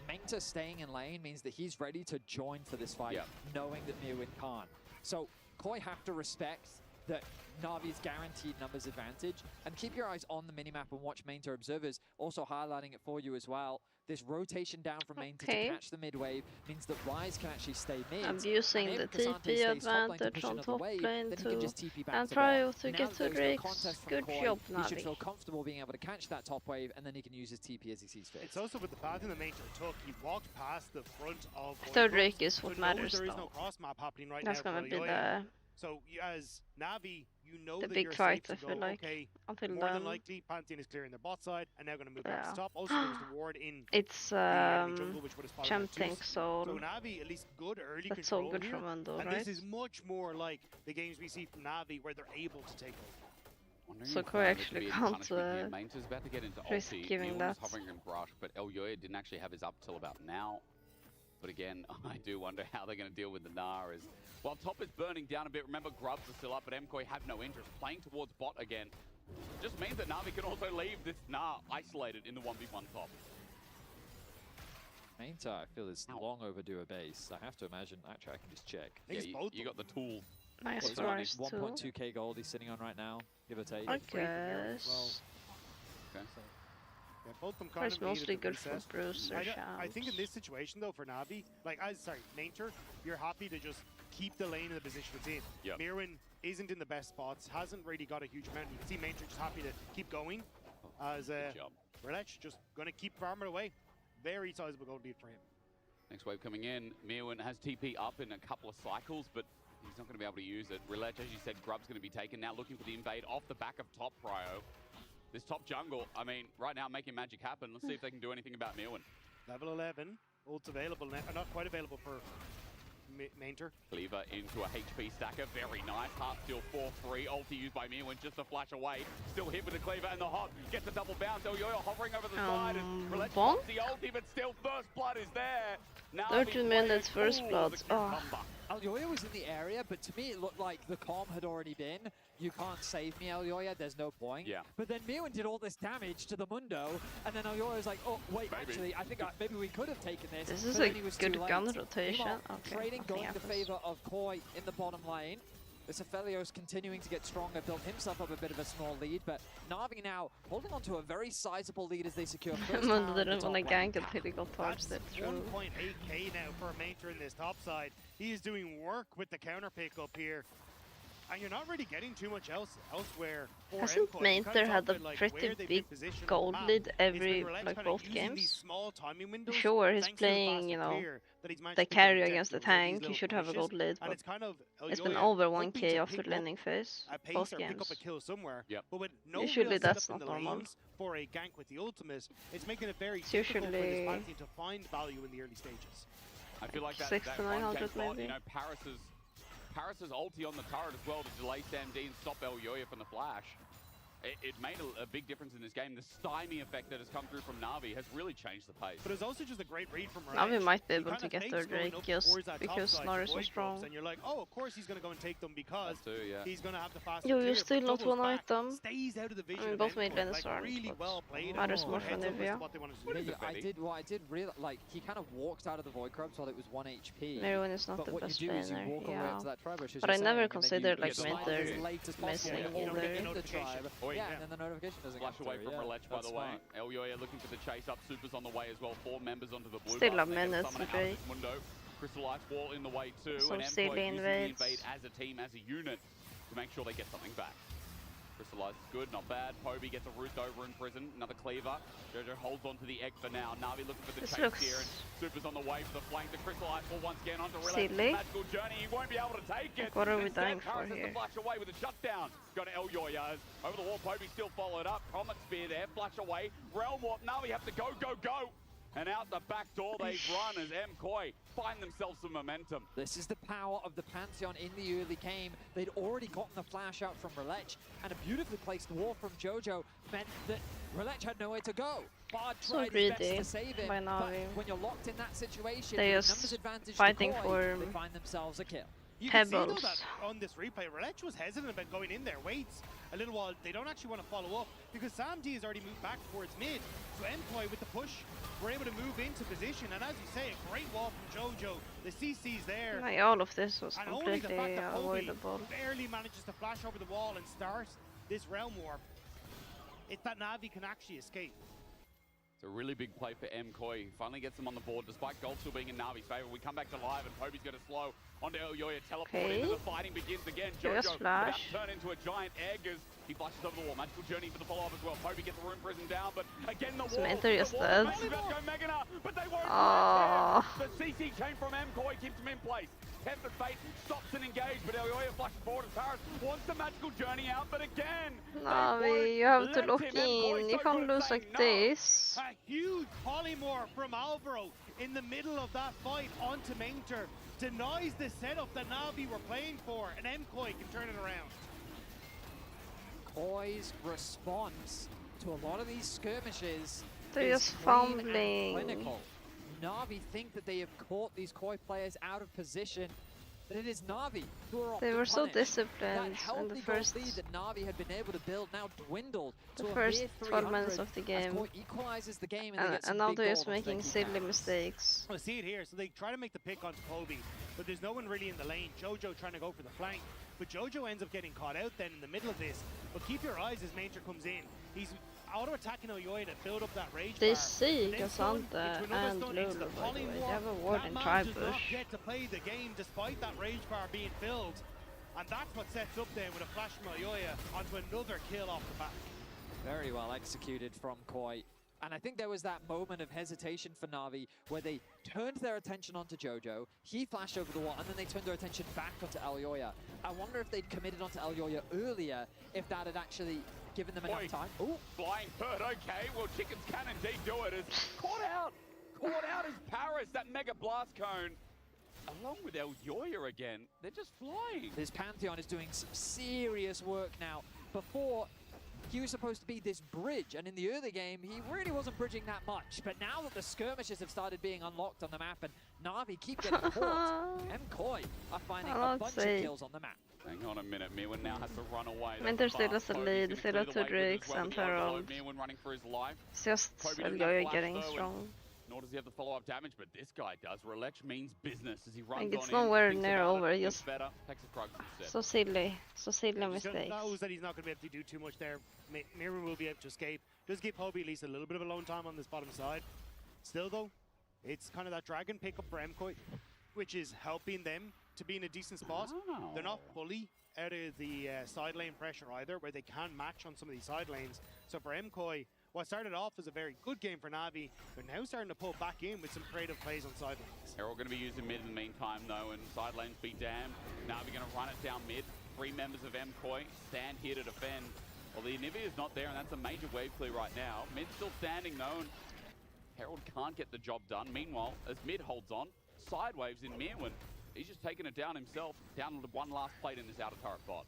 Mainta staying in lane means that he's ready to join for this fight, knowing that Neowin can't. So Koi have to respect that Na'Vi's guaranteed numbers advantage. And keep your eyes on the minimap and watch Mainter observers, also highlighting it for you as well. This rotation down from Mainter to catch the mid wave means that Rise can actually stay mid. Abusing the TP advantage on top lane to and Prio to get to Drake's. Good job, He should feel Navi. comfortable being able to catch that top wave, and then he can use his TP as he sees fit. It's also with the path in the Mainter took, he walked past the front of Third Drake is what matters there is though. no cross map happening right That's now gonna for be Elyoya. the So as Navi, you know that big you're fight, safe to I feel go, like. okay, Until more than then, likely Pantheon is clearing their bot side and now going to move back yeah. to top. Also there's the ward in It's the enemy jungle, which would have followed Champ that too. Tank Soul. So Navi, at least good early That's so control good here. from Mundo, And right? this is much more like the games we see from Navi where they're able to take over. So Koi actually can't Mainter's about to get into risk ulti. giving Neil was that. hovering in brush, but Elyoya didn't actually have his up till about now. But again, I do wonder how they're going to deal with the Gnar. As while top is burning down a bit, remember Grubs are still up, but MKoi have no interest. Playing towards bot again just means that Na'Vi can also leave this Gnar isolated in the 1v1 top. Mainter, I feel, is long overdue a base. I have to imagine. Actually, I can just check. Yeah, you got the tool. Nice It's Rise too. 1.2k gold he's sitting on right now, give or take. I guess. Okay. Yeah, both of them kind It's of needed mostly to good for reset. Bruce or I think in Shams. this situation though, for Navi, like Mainter, you're happy to just keep the lane in the position it's in. Yep. Mirwin isn't in the best spots, hasn't really got a huge amount. You can see Mainter just happy to keep going. As Good job. Relech just going to keep farming away. Very sizable gold lead for him. Next wave coming in. Mirwin has TP up in a couple of cycles, but he's not going to be able to use it. Relech, as you said, Grub's going to be taken. Now looking for the invade off the back of top Prio. This top jungle, I mean, right now making magic happen. Let's see if they can do anything about Mirwin. Level 11, ults available, not quite available for Mainter. Cleaver into a HP stacker, very nice. Heart steal 4-3, ulti used by Mirwin just to flash away. Still hit with the cleaver and the hop. Gets a double bounce. Elyoya hovering over the side and Relech bonk? wants the ulti, but still first blood is there. Now 13 minutes first blood. Oh. Elyoya was in the area, but to me it looked like the calm had already been. You can't save me, Elyoya, there's no point. Yeah. But then Mirwin did all this damage to the Mundo, and then Elyoya was like, oh, wait, actually, I think maybe we could have taken this. This is but a then he was good too late. gun rotation. Meanwhile, Okay, trading nothing going in happens. favor of Koi in the bottom lane. This Aphelios continuing to get stronger, built himself up a bit of a small lead, but Na'Vi now holding on to a very sizable lead as they secure first tower Mundo in the didn't top want to lane. gank until he got towards That's it through. 1.8k now for Mainter in this top side. He is doing work with the counter pick up here. And you're not really getting too much elsewhere. For Hasn't MKoi. You Mainter kinda had talk a about, like, pretty where they've been big positioned on gold the map. lead It's every, been Relech like kinda both using games? these small timing windows, Sure, he's thanks to the playing, faster you know, player that he's managed the to pick up carry objectives against the with these tank, he little should have a finishes. gold lead, And but it's kind of it's been Elyoya over hoping 1k to after pick up landing phase, a pace both or pick up games. a kill somewhere. Yep. But with no Usually real that's setup in not the normal. lanes for a gank with the ultimate, it's making it very It's difficult for this usually Pantheon to find value in the early stages. I feel like that 6 to 900 bot, maybe. you know, Paris's ulti on the turret as well to delay Sam D and stop Elyoya from the flash. It made a big difference in this game. The stymie effect that has come through from Na'Vi has really changed the pace. But it's also just a great read from Navi Relech. might be He able kinda to get fakes their going Drake up just towards that top because side to Gnar is so avoid strong. drops, and you're like, oh, of course he's going to go and take them because Too, yeah. he's going to have the faster Yo, clear, you but still not doubles one back, item. stays out of the vision I mean, of both mid MKoi. lanes Like, aren't, really but well played. matters and more for heads up as to Nivea. what they wanted to What do. is it, Betty? What I did realize, like, he kind of walked out of the Void Crabs while it was 1 HP. Mirwin is not But the what best you do is you laner, walk away yeah. up to that tribe, which is But I you're never saying, and then considered, you like, slide mid as or late as possible missing over either. in the tribe. Oh, yeah, yeah. and then the notification doesn't Flash get away through. from Yeah, Relech, by that's the way. smart. Elyoya looking for the chase up. Super's on the way as well. 4 members onto the blue Still buff. a They're gonna minute summon to out Drake. this Mundo. Crystallized wall in the way too. Some and silly MKoi using the invades. invade as a team, as a unit, to make sure they get something back. Crystallized is good, not bad. Poby gets a roost over in prison. Another cleaver. Jojo holds on to the egg for now. Navi looking for the This chase looks here. And Super's on the way for the flank. The Crystallized will once again onto silly. Relech. Magical journey. He won't be able to take it. Like, what are we Instead, dying for Paris has here? to flash away with a shutdown. Go to Elyoya. Over the wall, Poby still followed up. Comet Spear there. Flash away. Realm Warp. Navi have to go, go, go. And out the back door they've run as MKoi find themselves some momentum. This is the power of the Pantheon in the early game. They'd already gotten the flash out from Relech, and a beautifully placed wall from Jojo meant that Relech had nowhere to go. Bard So tried his best greedy to save it, by but Na'Vi. when you're locked in that situation, They with just numbers advantage fighting to Koi, for they find themselves a kill. You can see though Pebbles. that on this replay, Relech was hesitant about going in there. Waits a little while. They don't actually want to follow up because Sam D has already moved back towards mid. So Employ with the push, we're able to move into position. And as you say, a great wall from Jojo. The CC's there. Like, all of this was And only the fact completely that Kobe avoidable. barely manages to flash over the wall and start this realm warp, it's that Na'Vi can actually escape. It's a really big play for MKoi. Finally gets them on the board, despite gold still being in Navi's favor. We come back to live, and Poby's going to slow onto Elyoya, teleporting, and the fighting begins again. Jojo about to turn into a giant egg as he flashes over the wall. Magical journey for the follow-up as well. Poby gets the room prison down, but again the wall. Cementerius the dead. about to go Megana, but they won't. The CC chain from MKoi keeps him in place. Tempted Fate stops and engaged, but Elyoya flashes forward as Paris wants the magical journey out, but again, Navi, you have to lock in. You can't lose like this. A huge polymorph from Alvaro in the middle of that fight onto Mainter denies the setup that Navi were playing for, and MKoi can turn it around. Koi's response to a lot of these skirmishes They're is just clean and fumbling. clinical. Navi think that they have caught these Koi players out of position, but it is Navi who are off They the were so punish. disciplined That in healthy the gold first lead that Navi had been able to build now dwindled to a first mere 12 minutes 300 of the as game. Koi equalizes the game and they get some And now big they're just gold off their making key silly characters. mistakes. I see it here, so they try to make the pick onto Kobe, but there's no one really in the lane. Jojo trying to go for the flank, but Jojo ends up getting caught out then in the middle of this. But keep your eyes as Major comes in. He's auto-attacking Elyoya to build up that rage They bar. see Then stun Cassandra into another and stun into Lulu, the by the way. They polymorph. have a ward That in man does not Tribush. get to play the game despite that rage bar being filled. And that's what sets up then with a flash from Elyoya onto another kill off the back. Very well executed from Koi. And I think there was that moment of hesitation for Navi where they turned their attention onto Jojo, he flashed over the wall, and then they turned their attention back onto Elyoya. I wonder if they'd committed onto Elyoya earlier, if that had actually given them enough time. Ooh, flying hurt, okay. Well, Chickens can indeed do it. It's caught out is Paris, that Mega Blast Cone. Along with Elyoya again, they're just flying. This Pantheon is doing some serious work now. Before, he was supposed to be this bridge, and in the early game, he really wasn't bridging that much. But now that the skirmishes have started being unlocked on the map, and Navi keep getting caught, MKoi are finding a bunch of kills on the map. Hang on a minute, Mirwin now has to run away. Minter still has a lead, still has 2 Drakes and Herald. Mirwin running for his life. It's just Elyoya getting strong. Nor does he have the follow-up damage, but this guy does. Relech means business as he runs Like, it's on in, nowhere thinks near about over, it, just better, takes a Krugs instead. so silly He mistakes. knows that he's not going to be able to do too much there. Mirror will be able to escape. Does give Hobie at least a little bit of alone time on this bottom side. Still though, it's kind of that dragon pickup for MKoi, which is helping them to be in a decent spot. Oh. They're not fully out of the side lane pressure either, where they can match on some of these side lanes. So for MKoi, what started off as a very good game for Navi, they're now starting to pull back in with some creative plays on side lanes. They're all going to be using mid in the meantime though, and side lanes be damned. Navi going to run it down mid. 3 members of MKoi stand here to defend. Well, the Anivia is not there, and that's a major wave clear right now. Mid still standing though, and Herald can't get the job done. Meanwhile, as mid holds on, side waves in Mirwin. He's just taking it down himself, down to one last plate in this outer turret bot.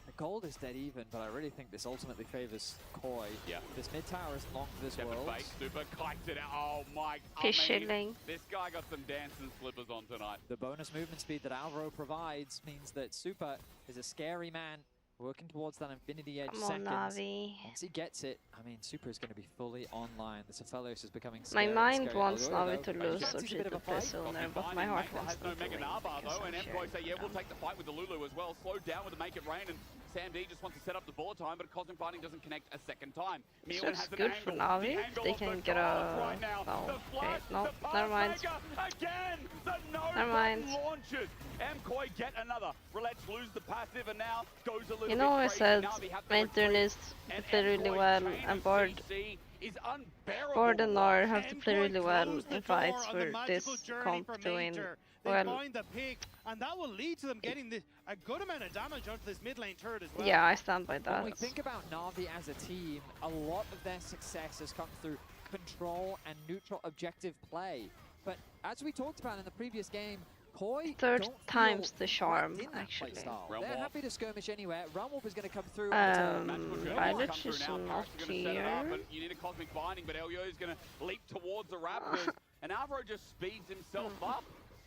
The gold is dead even, but I really think this ultimately favors Koi. Yeah. This mid tower isn't long for this world. Fake, super kites it out. Oh my! Fishing. This guy got some dancing slippers on tonight. The bonus movement speed that Alvaro provides means that Super is a scary man working towards that Infinity Edge Come on, seconds. Navi. Once he gets it, I mean, Super is going to be fully online. The Cephalios is becoming My scary. mind scary. wants Elyoya, Navi to though, lose so fancies a she bit of a could play fight. sooner, but my heart wants has no them to Mega win. Narbar because though, I'm and MKoi say, yeah, we'll them. take the fight with the Lulu as well. Slow down with the Make It Rain, and Sam D just wants to set up the bullet time, but Cosmic Fighting doesn't connect a second time. So Mirwin it's has an good for angle, Navi the if angle they of can the get gods a... right now. Oh, The okay, flash, no, the pass never mind. maker, again, the no Never mind. launches. MKoi get another. Relech lose the passive, and now goes a little You know, bit I crazy. said Navi have to Mainter retreat, needs to and play really MKOi's well, chain and of Board CC is unbearable. Board and Nor have to play MKoi really well closed the in fights door on the for this magical journey comp for to win. Mainter. They Well, find the pick, and that will lead to them getting a good amount of damage onto this mid lane turret as well. yeah, I stand by When that. we think about Navi as a team, a lot of their success has come through control and neutral objective play. But as we talked about in the previous game, Koi Third don't time's feel the charm, locked in that actually. playstyle. Realm They're Warp. happy to skirmish anywhere. Realm Warp is going to come through. Violet Come through is now. not Paris is gonna set it up, here. and you need a Cosmic Binding, but Elyoya is going to leap towards the Raptors, and Alvaro just speeds himself up.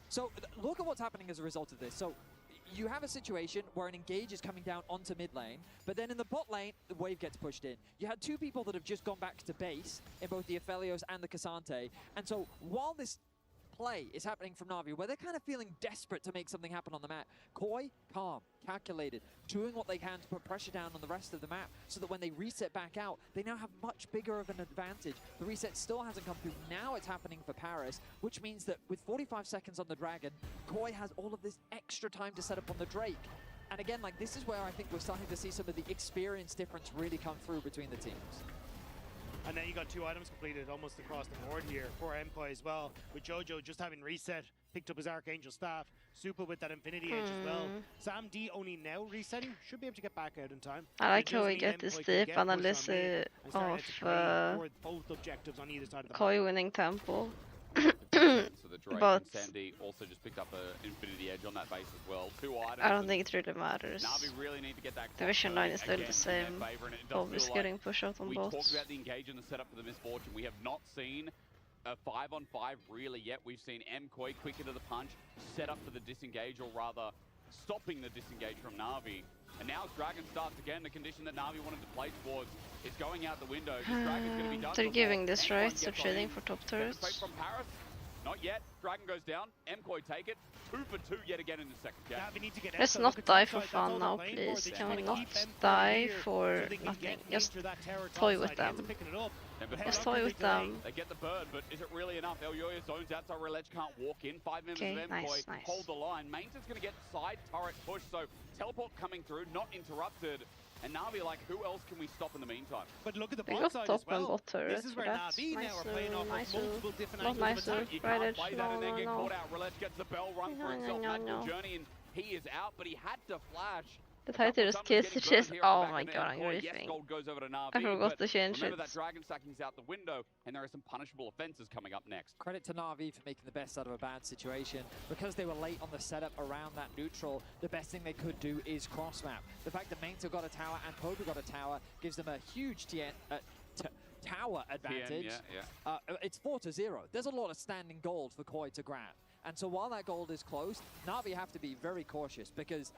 So look at what's happening as a result of this. So you have a situation where an engage is coming down onto mid lane, but then in the bot lane, the wave gets pushed in. You had two people that have just gone back to base in both the Aphelios and the Cassante. And so while this play is happening from Na'Vi, where they're kind of feeling desperate to make something happen on the map, Koi, calm, calculated, doing what they can to put pressure down on the rest of the map so that when they reset back out, they now have much bigger of an advantage. The reset still hasn't come through. Now it's happening for Paris, which means that with 45 seconds on the Dragon, Koi has all of this extra time to set up on the Drake. And again, like, this is where I think we're starting to see some of the experience difference really come through between the teams. And then you got 2 items completed almost across the board here for MKOI as well. With Jojo just having reset, picked up his Archangel Staff, Super with that Infinity Edge as well. Sam D only now resetting, should be able to get back out in time. I like how we get this deep analysis of Koi winning tempo. But Sandy also just picked up an Infinity Edge on that base as well. 2 items. I don't think it really matters. Na'Vi really need to get that Division 9 is still the same. Always getting pushed out on bots. We talked about the engage and the setup for the Misfortune. We have not seen a 5-on-5 really yet. We've seen MKOI quick into the punch, set up for the disengage, or rather stopping the disengage from Na'Vi. And now as Dragon starts again, the condition that Na'Vi wanted to play towards is going out the window. Dragon's going to be done. They're giving this, right? So trading for top turrets. From Paris. Not yet. Dragon goes down. MKOI take it. 2 for 2 yet again in the second game. Let's not die for fun now, please. Can we not die for nothing? Just toy with them. Just toy with them. They get the bird, but is it really enough? Elyoya zones outside. Relege can't walk in. 5 members of MKOI hold the line. Mainton's going to get side turret push, so teleport coming through, not interrupted. And Na'Vi, like, who else can we stop in the meantime? But look at the bot side as well. This is where Na'Vi now are playing off multiple different angles of attack. You can't play that and then get caught out. Relege gets the bell run for himself. Magical journey, and he is out, but he had to flash. The title is KC LEC. Oh my god, I'm griefing. I forgot to change it. Remember that Dragon stacking's out the window, and there are some punishable offenses coming up next. Credit to Na'Vi for making the best out of a bad situation. Because they were late on the setup around that neutral, the best thing they could do is cross-map. The fact that Mainto got a tower and Pobu got a tower gives them a huge tower advantage. It's 4-0. There's a lot of standing gold for Koi to grab. And so while that gold is close, Na'Vi have to be very cautious, because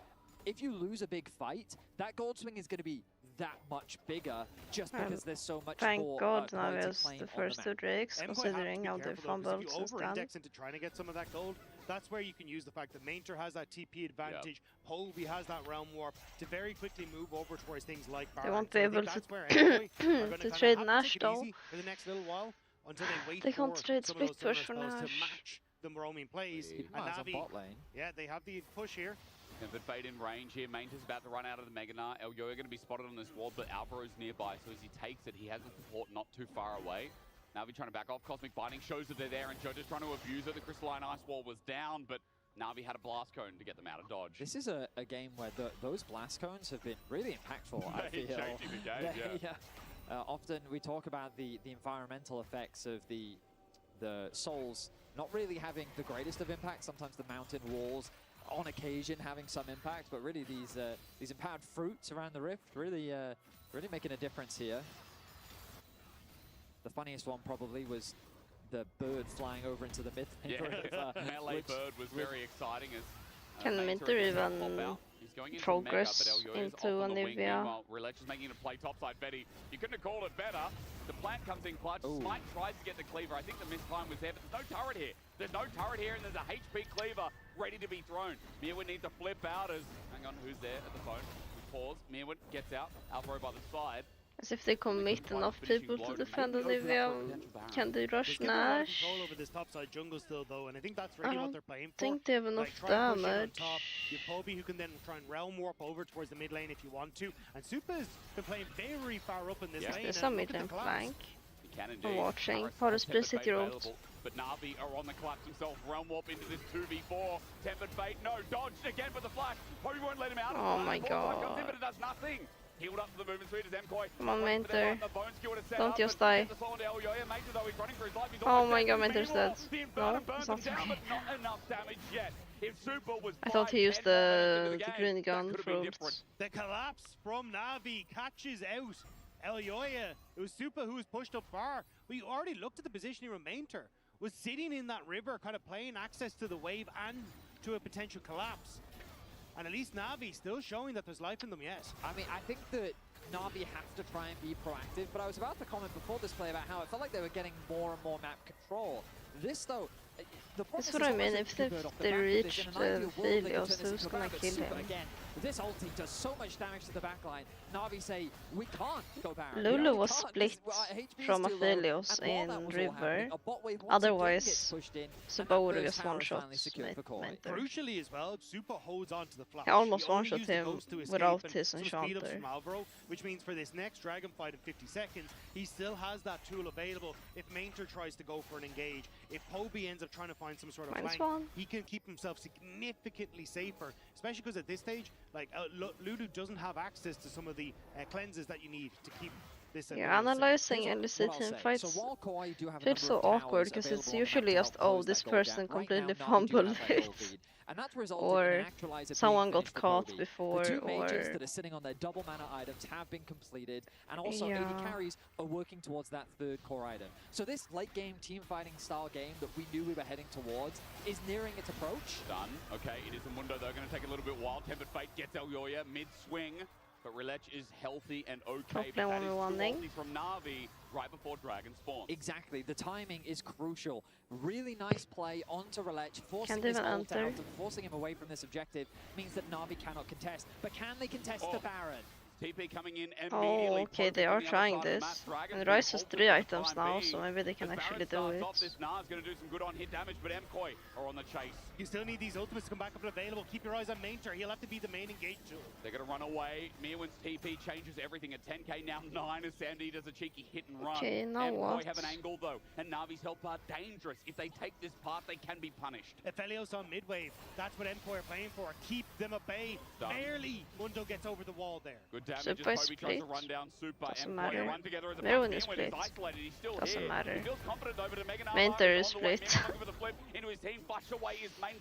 if you lose a big fight, that gold swing is going to be that much bigger just because there's so much Thank more, God Na'Vi has the first 2 drakes, considering how they fumbled since then. Into trying to get some of that gold. That's where you can use the fact that Mainter has that TP advantage, Polby has that realm warp to very quickly move over towards things like Baron. They won't be able to trade Nash though. For the next little while until they wait they can't for trade some of those split push for to Nash. match the roaming plays. And Na'Vi, yeah, they have the push here. But Fade in range here. Mainton's about to run out of the Mega Gnar. Elyoya going to be spotted on this wall, but Alvaro's nearby, so as he takes it, he has the support not too far away. Na'Vi trying to back off. Cosmic Binding shows that they're there, and Jojo's trying to abuse it. The Crystalline Ice Wall was down, but Na'Vi had a Blast Cone to get them out of dodge. This is a game where those Blast Cones have been really impactful, I feel. Changing the game, often we talk about the environmental effects of the souls not really having the greatest of impact. Sometimes the mountain walls on occasion having some impact, but really these empowered fruits around the rift really making a difference here. The funniest one probably was the bird flying over into the mid lane. Melee bird was very exciting. As can Minter even progress into Anivia? Relege is making it a play topside. Betty, you couldn't have called it better. The plant comes in clutch. Smite tries to get the cleaver. I think the mistime was there, but there's no turret here. There's no turret here, and there's a HP cleaver ready to be thrown. Mirwin needs to flip out as... Hang on, who's there at the phone? We pause. Mirwin gets out. Alvaro by the side. As if they commit enough people to defend Olivia. Can they rush Nash? Control over this topside jungle still though, and I think that's really what they're playing for. I think they have enough damage. You have Poby who can then try and realm warp over towards the mid lane if you want to. And Supa's been playing very far up in this lane. There's some mid lane flank. I'm watching. How to split City ult. But Na'Vi are on the collapse themselves. Realm warp into this 2v4. Tempered Fate, no, dodged again for the flash. Poby won't let him out. Oh my god. Comes in, but it does nothing. Healed up for the movement speed as MKOI. Come on, Minter. Don't just die. Oh my god, Minter's dead. No, it's not okay. I thought he used the green gun for ult. The collapse from Na'Vi catches out Elyoya. It was Supa who was pushed up far. We already looked at the position here of Mainter. was sitting in that river, kind of playing access to the wave and to a potential collapse. And at least Na'Vi still showing that there's life in them yet. I mean, I think that Na'Vi have to try and be proactive, but I was about to comment before this play about how it felt like they were getting more and more map control. This, though, the That's what I mean. If they reach Phelios, who's gonna kill him? Again, this ulti does so much damage to the backline. Na'Vi say, we can't go Baron. Lulu was split from Aphelios in River, otherwise Subaru just one-shot Mentor. Crucially as well, Super holds on to the flash. He almost He only one-shot used the him ghost to escape without and his some speed ups enchanter. from Alvaro, which means for this next dragon fight in 50 seconds, he still has that tool available if Mainter tries to go for an engage. If Poby ends up trying to find some sort of flank, he can keep himself significantly safer, especially because at this stage, like Lulu doesn't have access to some of the cleanses that you need to keep this. Yeah, analyzing LEC team fights feels so awkward because it's usually just, oh, this person completely fumbled it, or someone got caught before, the two or mages that are sitting on their double mana items have been completed, and also yeah. 80 carries are working towards that third core item. So this late game team fighting style game that we knew we were heading towards is nearing its approach. Done. Okay, it is a Mundo. They're going to take a little bit wild. Tempered Fate gets El Yoya mid-swing. But Relech is healthy and okay, but that is two from Na'Vi right before Dragon spawn. Exactly, the timing is crucial. Really nice play onto Relech, forcing Can't his even ult out enter. and forcing him away from this objective means that Na'Vi cannot contest. But can they contest the Baron? TP coming in oh, okay, they are trying this. And Ryze has 3 items now, so maybe they can actually do it. This Na''s going to do some good on-hit damage, but MKoi are on the chase. You still need these ultimates to come back up and available. Keep your eyes on Mainter. He'll have to be the main engage tool. They're going to run away. Mirwin's TP changes everything at 10k, now 9 as Sandy does a cheeky hit and run. Okay, now MKoi what? have an angle though, and Na'Vi's help are dangerous. If they take this path, they can be punished. Aphelios on mid-wave. That's what MKoi are playing for. Keep them at bay. Barely Mundo gets over the wall there. Good damage Super as Poby tries to split. run down Super. Doesn't MKoi matter. run together as a Mirwin pack. is Mirwin split. isolated. He's still Doesn't here. matter. He feels confident over to Megan. Mentor is on the way. split. Mirwin looking for the flip into his team. Flash away is Mainter.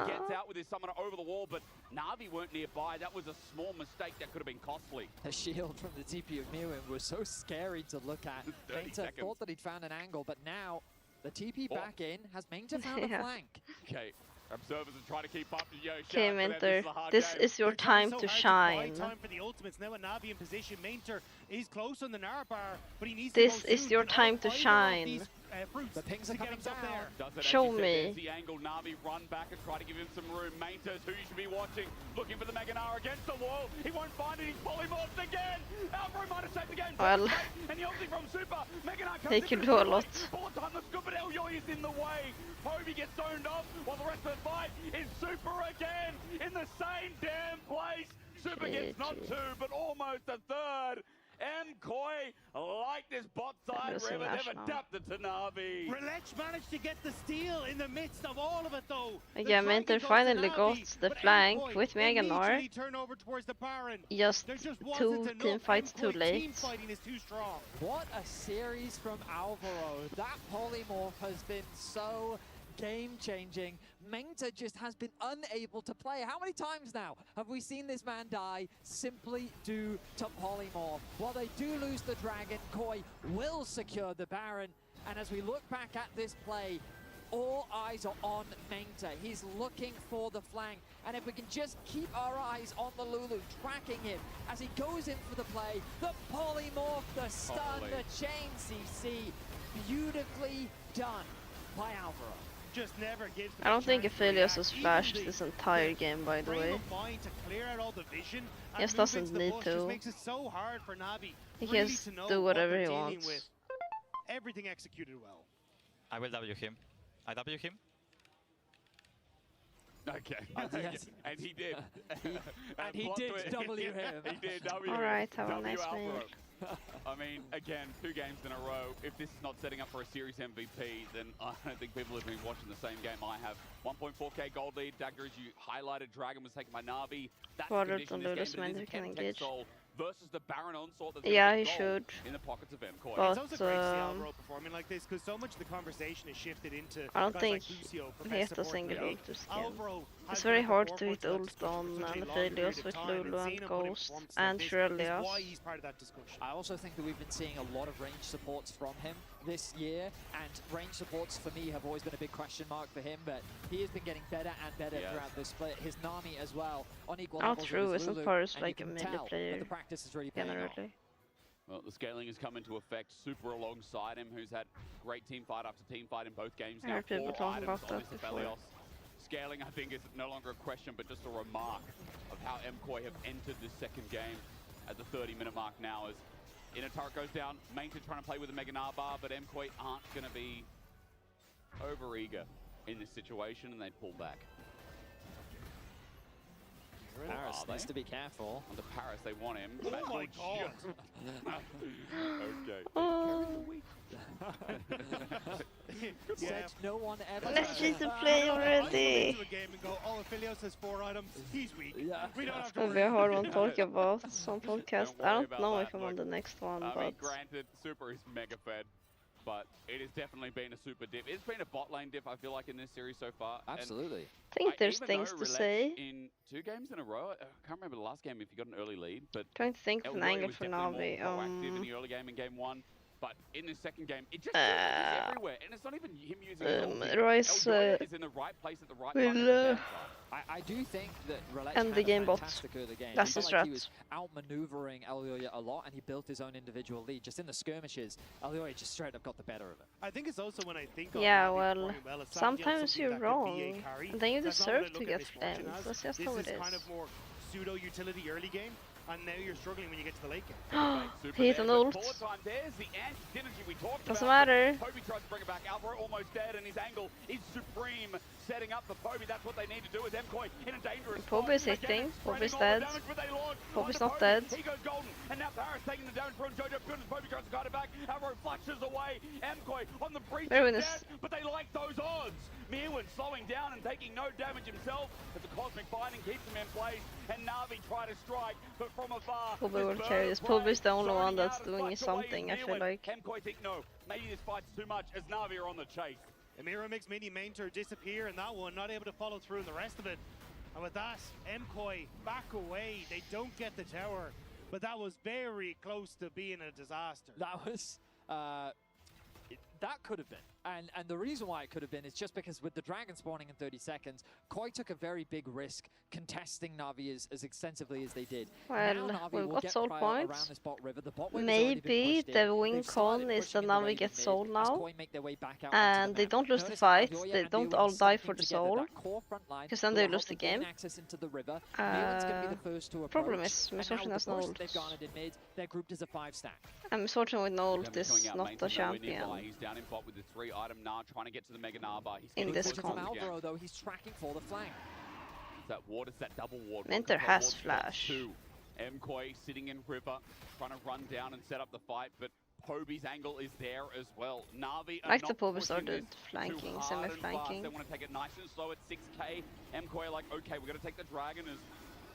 He gets out with his summoner over the wall, but Na'Vi weren't nearby. That was a small mistake that could have been costly. The shield from the TP of Mirwin was so scary to look at. 30 Mainter seconds. thought that he'd found an angle, but now the TP back in has Mainter found a flank. Okay, observers are trying to keep up. Yo, Okay, shout out to them. Mentor, This is a hard this game. is your They're trying time so to hard shine. buy time for the ultimates. Now a Na'Vi in position. Mainter is close on the Nara bar, but he needs This to go is soon. your Can time to either of shine. these, fruits The pings are to get coming himself down. there. Does it, as Show you said, me. there's the angle. Na'Vi run back and try to give him some room. Mainter's who you should be watching. Looking for the Meganar against the wall. He won't find it. He's polymorphed again. Alvaro might have saved the game. Well, and the ulti from Super. Meganar comes they in can with do a the lot. bullet time looks good, but El Yoy is in the way. Poby gets zoned off while the rest of the fight is Super again in the same damn place. Super gets not GG. 2, but almost a third. MKoi, like this bot side Losing river, they've national. adapted to Na'Vi. Relech managed to get the steal in the midst of all of it though. The Yeah, dragon Mentor goes to finally Na'Vi, got the but flank MKoi with Meganar. immediately turn over towards the Baron. Just There just 2 wasn't team enough. fights too MKoi late. Team fighting is too strong. What a series from Alvaro. That polymorph has been so game-changing. Mainter just has been unable to play. How many times now have we seen this man die simply due to polymorph? While they do lose the dragon, Koi will secure the Baron. And as we look back at this play, all eyes are on Mainter. He's looking for the flank. And if we can just keep our eyes on the Lulu, tracking him as he goes in for the play, the polymorph, the stun, Holy. the chain CC, beautifully done by Alvaro. Just never gives them I a don't think chance to Aphelios react. has Even flashed the- this entire game, by the frame way. of mind to clear out all the vision and Yes, move doesn't into the need bush to. just makes it so hard for Na'Vi He really can to know do what whatever they're he dealing wants. with. Everything executed well. I will W him. I W him. Okay. Yes. And he did. And he plot did twist. W him. He did W. Alright, have a W nice Alvaro. week. I mean, again, 2 games in a row. If this is not setting up for a series MVP, then I don't think people have been watching the same game I have. 1.4k gold lead. Dagger, as you highlighted, Dragon was taken by Na'Vi. That's the Quarter condition to of this Lulu's game, but it is Mentor a can Chemtech engage. Soul versus the Baron onslaught that's Yeah, gonna he get should. in the pockets of MKOI. But, It's also great to see Alvaro performing like this because so much of the conversation is shifted into I don't guys think like Lucio for he best has a support in the single league. ult to skin. Alvaro has It's been very at the hard to forefront hit of that ult discussion on for such a long Aphelios period of with time, Lulu seeing and him put in Ghost performances and like this Shirleyas. is why he's part of that discussion. I also think that we've been seeing a lot of range supports from him this year, and range supports for me have always been a big question mark for him, but he has been getting better and better throughout this split. His Nami as well, on equal levels true, with his isn't Lulu, Paris and like you a can melee tell player that the practice is really paying off. generally? Well, the scaling has come into effect. Super alongside him, who's had great team fight after team fight in both games. I Now heard people 4 talking items about on that this before. Aphelios. Scaling, I think, is no longer a question, but just a remark of how MKOI have entered this second game at the 30-minute mark now. As inner turret goes down, Mainta trying to play with a Mega Narbar, but MKOI aren't going to be over-eager in this situation, and they pull back. Paris needs to be careful. Under Paris, they want him. Oh my god! Okay. Oh. Said no one ever. Let's just play I already. come into a game and go, oh, Aphelios has 4 items, he's weak. Yeah. We don't have It's to gonna be worry. a hard one to talk about some podcast. Don't I worry don't about know that. if I'm on the next one, I mean, but granted, Super is mega fed, but it has definitely been a Super diff. It's been a bot lane diff, I feel like, in this series so far. And Absolutely. I think there's even things though to Relec say. in 2 games in a row, I can't remember the last game if you got an early lead, but Trying to think of an Elroy angle was for definitely Navi. more proactive in the early game in game 1. But in the second game, it just seems like he's everywhere, and it's not even him using his ulti. Royce Elroy is in the right place at the right time. will I do think that Relec end had the a game bot. fantastic early game. That's He the felt like he strat. was outmaneuvering Elioya a lot, and he built his own individual lead. Just in the skirmishes, Elioya just straight up got the better of it. I think it's also when I think of Yeah, Navi well, performing well, it's sometimes something you're that could be a wrong, carry. and then you That's not what I deserve to look get at Misfortune flames. as. That's just This how is it kind is. of more pseudo-utility early game, and now you're struggling when you get to the late game. He hit an ult. Bullet time, there's the anti-synergy we talked Doesn't about. matter. Poby tries to bring it back. Alvaro almost dead, and his angle is supreme. Setting up for Poby. That's what they need to do with MKOI in a dangerous spot. Poby's Again, hitting. spreading Poby's all the dead. damage, but they launch Poby's onto not Poby. dead. He goes golden, and now Paris taking the damage from Jojo. Goodness, Poby tries to guard it back. Alvaro flashes away. MKOI on the breach Very of nice. death, but they like those odds. Mirwin slowing down and taking no damage himself, but the Cosmic Binding keeps him in place, and Na'Vi try to strike, but from afar. Poby will carry this. Poby's the only one that's doing something, I feel like. MKOI think, no, maybe this fight's too much, as Na'Vi are on the chase. Amira makes Mini Mainter disappear in that one, not able to follow through in the rest of it. And with that, MKOI back away. They don't get the tower, but that was very close to being a disaster. That was, that could have been. And the reason why it could have been is just because with the dragon spawning in 30 seconds, Koi took a very big risk contesting Na'Vi as extensively as they did. Well, now Na'Vi we've will got get soul Cryo points. around this bot river. The bot wave has already been Maybe pushed in. the win They've con started is that pushing in the Navi Raven gets mid soul as now, Koi make their way back out into and the they map. don't lose the Notice fight. Elioya They and don't Mirwin all die sniping for the together. soul, That core front line because then will they help lose the them gain game. access into the river. Mirwin's going to be the first to approach. Problem is, and Misfortune now has the no push ult. they've garnered in mid, they're grouped as a 5-stack. And Misfortune with no ult Coming is out, not Mainta's the nowhere champion. nearby. He's down in bot with the 3-item Gnar, trying to get to the Mega Narbar. He's In getting this pushed From con. again. Alvaro, though, he's tracking for the flank. It's that ward, it's that double ward. Minter Control has ward, flash. 2. MKOI sitting in river, trying to run down and set up the fight, but Poby's angle is there as well. Na'Vi are Like the not Poby pushing started this flanking, too hard and fast. semi-flanking. They want to take it nice and slow at 6k. MKOI like, okay, we're going to take the dragon as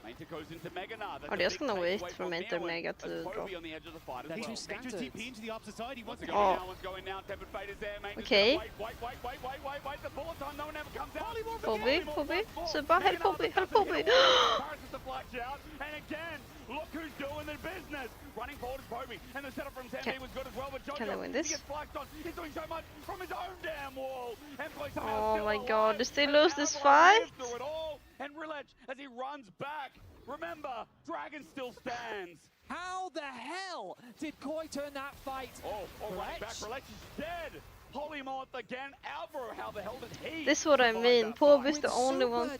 Mainta goes into Mega Gnar. Are they just gonna wait for Mainta Mega to drop? Poby on the edge of the fight as They're well. too Mainter's scattered. TP into the opposite side. He wants to Going go. now, one's going now. Tepid Fate is there. Mainta's Okay. gonna wait. The bullet time, no one ever comes out. Poby, Suba, help Poby, help Poby. Paris is the flash out, and again, look who's doing the business. Running forward is Poby, and the setup from Sandy was good as well, but Jojo, Can they win this? he gets flashed on. He's doing so much from his own damn wall. And plays Oh my god, does they lose this fight? Through it all, and Relec, as he runs back, remember, Dragon still stands. How the hell did Koi turn that fight? Oh, running back, Relec is dead. Polymoth again. Alvaro, how the hell did he? This is what I survive mean. that Poby's fight? the only Super one dying, I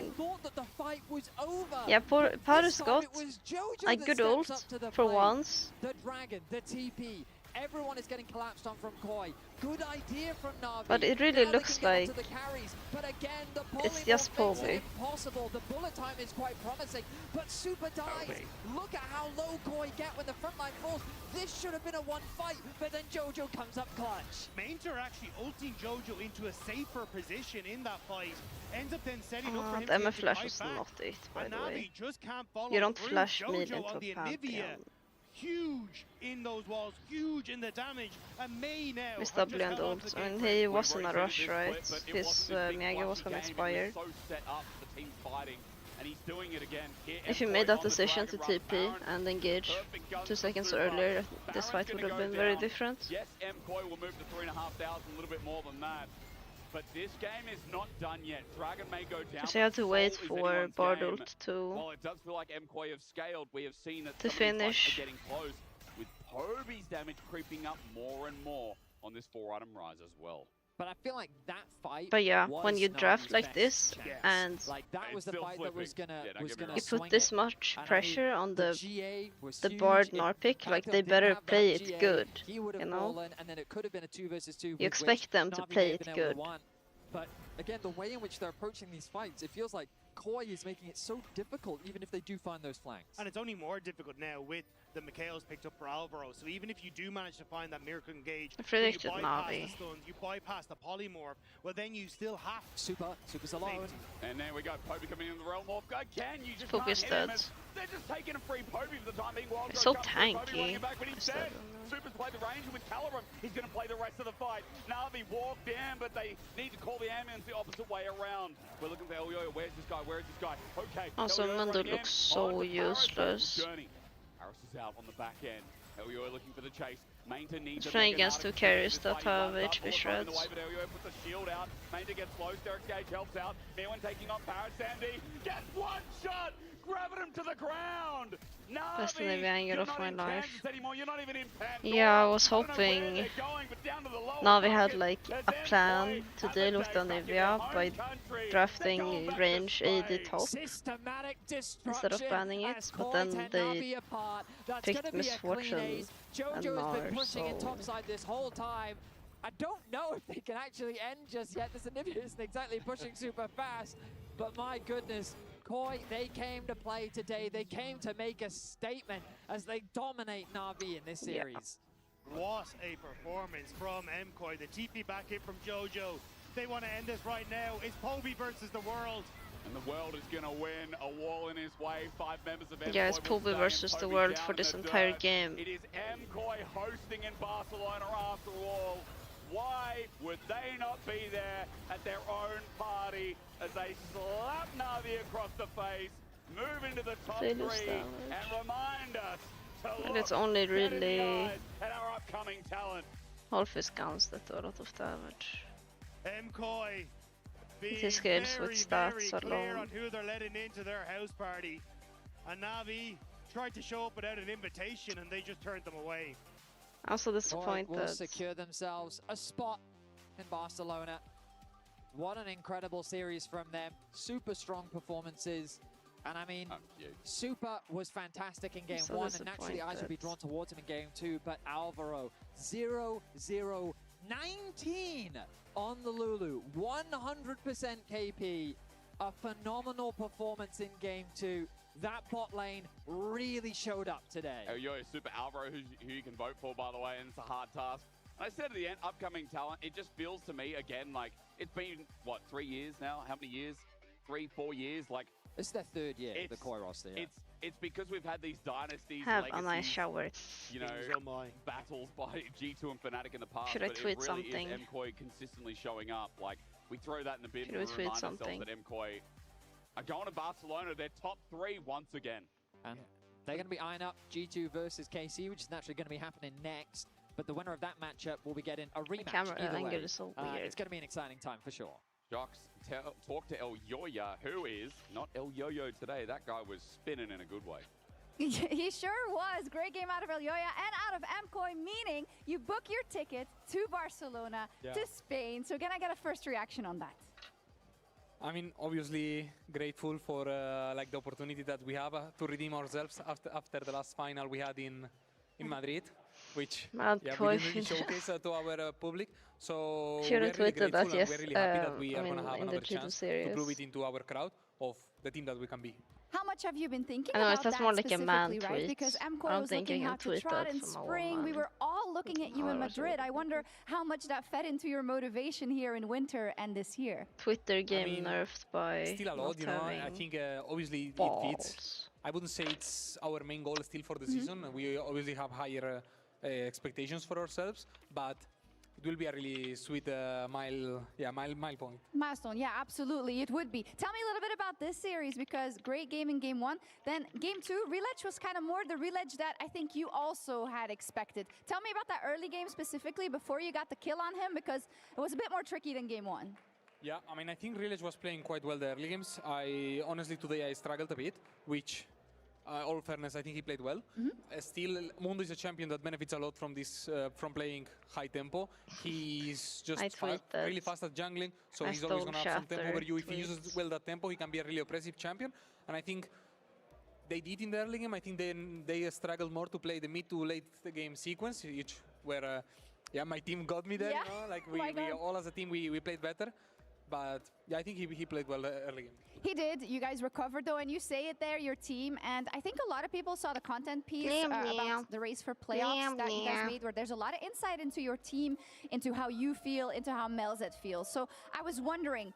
playing. thought that the fight was over. Yeah, Paris This time got it was Jojo a that good steps ult up to the for plate. once. The dragon, the TP, Everyone is getting collapsed on from Koi. Good idea from Na'Vi. But it really Now looks they can get like onto the carries. But again, the it's polymorph just makes Poby. it impossible. The bullet time is quite promising, but Super dies. Look at how low Koi get when the front line falls. This should have been a one fight, but then Jojo comes up clutch. Mainter actually ulting Jojo into a safer position in that fight. Ends up then setting up for him The to MF get the flash fight was back. not it, by And the way. Na'Vi just can't follow You don't through. flash me Jojo into on the a Anivia. Pantheon. Huge in those walls, huge in the damage. And May now With have W just and held on to ult. the I game mean, break. he We've was in a already rush, seen this right? clip, but it His wasn't his big Miyagi flashy was gonna game. He expire. was so set up, the team's fighting, and he's doing it again. Here, If he Emcoy made that on the decision to Dragon TP Run. and engage Perfect guns 2 for seconds Super. earlier, this Baron's fight gonna would have go been very down. different. Yes, Emcoy will move to 3,500, a little bit more than that. But this game is not done yet. Dragon may go down. So you had to wait Soul is for anyone's Bard game. ult to While it does feel like Emcoy have scaled, we have seen that to some of these fights finish. are getting close, with Poby's damage creeping up more and more on this 4-item rise as well. But I feel like that fight. But yeah, was when you draft Na'Vi's like best this chance. and Like that was the still fight that was flipping. gonna Yeah, don't get me wrong. you swing put this it. much And I pressure mean, on the GA was huge. Bard If Narpic, like Backup they didn't better have that play it GA, good, he would have you know? fallen, and then it could have been a 2 versus 2. You expect them to play it good. But again, the way in which they're approaching these fights, it feels like Koi is making it so difficult, even if they do find those flanks. And it's only more difficult now with the Mikhail's picked up for Alvaro. So even if you do manage to find that miracle engage, I where you predicted bypass Na'Vi. the stuns, you bypass the polymorph, well then you still have Super's alone. And there we go, Poby coming in the realm morph. Again, you just Focus can't hit him. studs. They're just taking a free Poby for the time being. Wild It's Growth so comes through, Poby tanky. running it back, but he's Instead dead. of- Super's played the range with Calirum. He's going to play the rest of the fight. Na'Vi walked in, but they need to call the ambulance the opposite way around. We're looking for Elyoyo. Where's this guy? Where is this guy? Okay. Also, Elyoyo Mundo running in. looks so On to Paris. useless. Journey. Paris is out on the back end. Elyoyo looking for the chase. Mainton needs He's to playing make it against out of 2 carries this that fight. He have runs up, HP Bullet thrown in the shreds. way, but Elyoyo puts the shield out. Mainton gets close. Derek Gage helps out. Mewan taking on Paris. Sandy gets one shot. Grabbing him to the ground. Best Na'Vi, Navy angle you're of not my in life. Kansas anymore. You're not even in Pandora. Yeah, I was I don't know where hoping they're going, but down to the lower Na'Vi had bracket, like there's a plan to Emcoy deal and with the Jays back in their Anivia home by country. They're going drafting back to range AD Spain. top Systematic destruction instead of banning it, as but Koi then tear they Na'Vi apart. That's picked gonna be a clean Misfortune ace. and Jojo's been Mar, pushing it so- topside this whole time. I don't know if they can actually end just yet. This Anivia isn't exactly pushing super fast, but my goodness, Koi, they came to play today. They came to make a statement as they dominate Na'Vi in this series. What a performance from Emcoy. The TP back in from Jojo. They want to end this right now. It's Poby versus the world. And the world is going to win. A wall in his way. 5 members of Emcoy Yeah, it's will Poby stay versus and the Poby world down for in this the entire dirt. game. It is Emcoy hosting in Barcelona after all. Why would they not be there at their own party as they slap Na'Vi across the face, move into the top 3, They lose damage. and remind us to And look it's only dead in the really eyes at our upcoming talent. half his guns that do a lot of damage. Emcoy being It scales very, with stats very clear alone. on who they're letting into their house party. And Na'Vi tried to show up without an invitation and they just turned them away. I'm so Koi will disappointed. secure themselves a spot in Barcelona. What an incredible series from them. Super strong performances. And I mean, Super was fantastic in game so 1, and naturally eyes would be disappointed. drawn towards him in game 2, but Alvaro, 0-0-19 on the Lulu, 100% KP, a phenomenal performance in game 2. That bot lane really showed up today. Elyoyo Super Alvaro, who you can vote for, by the way, and it's a hard task. And I said at the end, upcoming talent, it just feels to me, again, like, it's been, what, 3 years now? How many years? 3, 4 years? Like, this is their 3rd year, the Koi roster. Yeah. It's because we've had these dynasties, Have legacies, a nice shower. you know, battles by G2 and Fnatic in the past. Should I but tweet it really something? is Emcoy consistently showing up. Like, we throw that in the bin Should and we remind tweet ourselves something? that Emcoy are going to Barcelona. They're top 3 once again. And they're going to be eyeing up G2 versus KC, which is naturally going to be happening next. But the winner of that matchup will be getting a rematch. camera either angle way. is so weird. It's going to be an exciting time for sure. Jocks, talk to Elyoyo, who is not Elyoyo today. That guy was spinning in a good way. He sure was. Great game out of Elyoyo and out of Emcoy, meaning you book your ticket to Barcelona, to Spain. So can I get a first reaction on that? I mean, obviously grateful for like the opportunity that we have to redeem ourselves after the last final we had in Madrid. which Mad we Koi didn't really Finch. showcase to our public. So Should we have are really tweeted grateful that, and we're yes. really happy that we I are going to mean, have in the another G2 chance to series. prove it into our crowd of the team that we can be. How much have you been thinking I know, about that's that more like a man specifically, right? Because tweet. I MKOI don't was think I looking can out to tweet Trot that in from a spring. We woman. were all looking at you in Otherwise I Madrid. I wouldn't wonder think. how much that fed into your motivation here in winter and this year. Twitter game mean, nerfed by Still a lot, not you know. I having think obviously it fits. balls. I wouldn't say it's our main goal still for the season. We obviously have higher expectations for ourselves, but it will be a really sweet mile point. Milestone, yeah, absolutely, it would be. Tell me a little bit about this series, because great game in game one. Then game two, reledge was kind of more the reledge that I think you also had expected. Tell me about that early game specifically before you got the kill on him, because it was a bit more tricky than game one. Yeah, I mean, I think Reledge was playing quite well the early games. Honestly, today I struggled a bit, which, all fairness, I think he played well. Still, Mundo is a champion that benefits a lot from this, from playing high tempo. He's just really fast at jungling, so he's always going to have some tempo over you. If he uses well that tempo, he can be a really oppressive champion. And I think they did in the early game. I think they struggled more to play the mid to late game sequence, which where, yeah, my team got me there. Yeah. You know? Like we all as a team, we played better. But yeah, I think he played well early game. He did. You guys recovered though, and you say it there, your team. And I think a lot of people saw the content piece about the race for playoffs that you guys made, where there's a lot of insight into your team, into how you feel, into how Melzet feels. So I was wondering,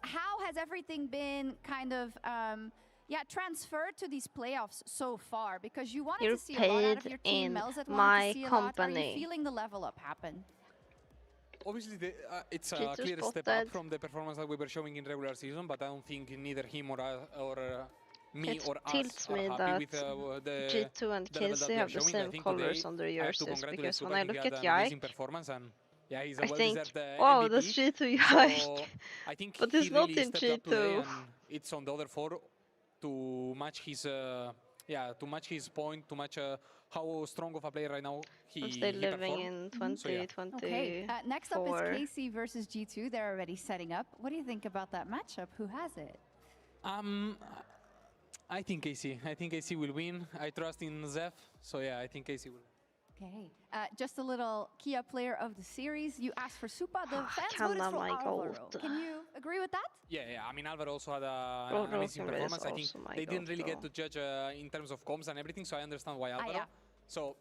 how has everything been kind of transferred to these playoffs so far? Because you wanted to see a lot out of your team. Melzet wanted to see a lot. Are you feeling the level up happen? Obviously, it's a clear step up from the performance that we were showing in regular season, but I don't think neither him or me or us are happy with the G2 and KC have the same colors on their jerseys, because when I look at Yike, yeah, he's I think, MVP. wow, that's G2 Yike. So I think but he's not really in G2. G2. It's on the other four to match his point, to match how strong of a player right now he They're living performed. in 2024. Okay, next up is KC versus G2. They're already setting up. What do you think about that matchup? Who has it? I think KC. I think KC will win. I trust in Zeph, so yeah, I think KC will. Okay, just a little Kia player of the series. You asked for Supa. The fans voted for Alvaro. Can you agree with that? Yeah. I mean, Alvaro also had an amazing performance. I think they didn't really get to judge in terms of comms and everything, so I understand why Alvaro. So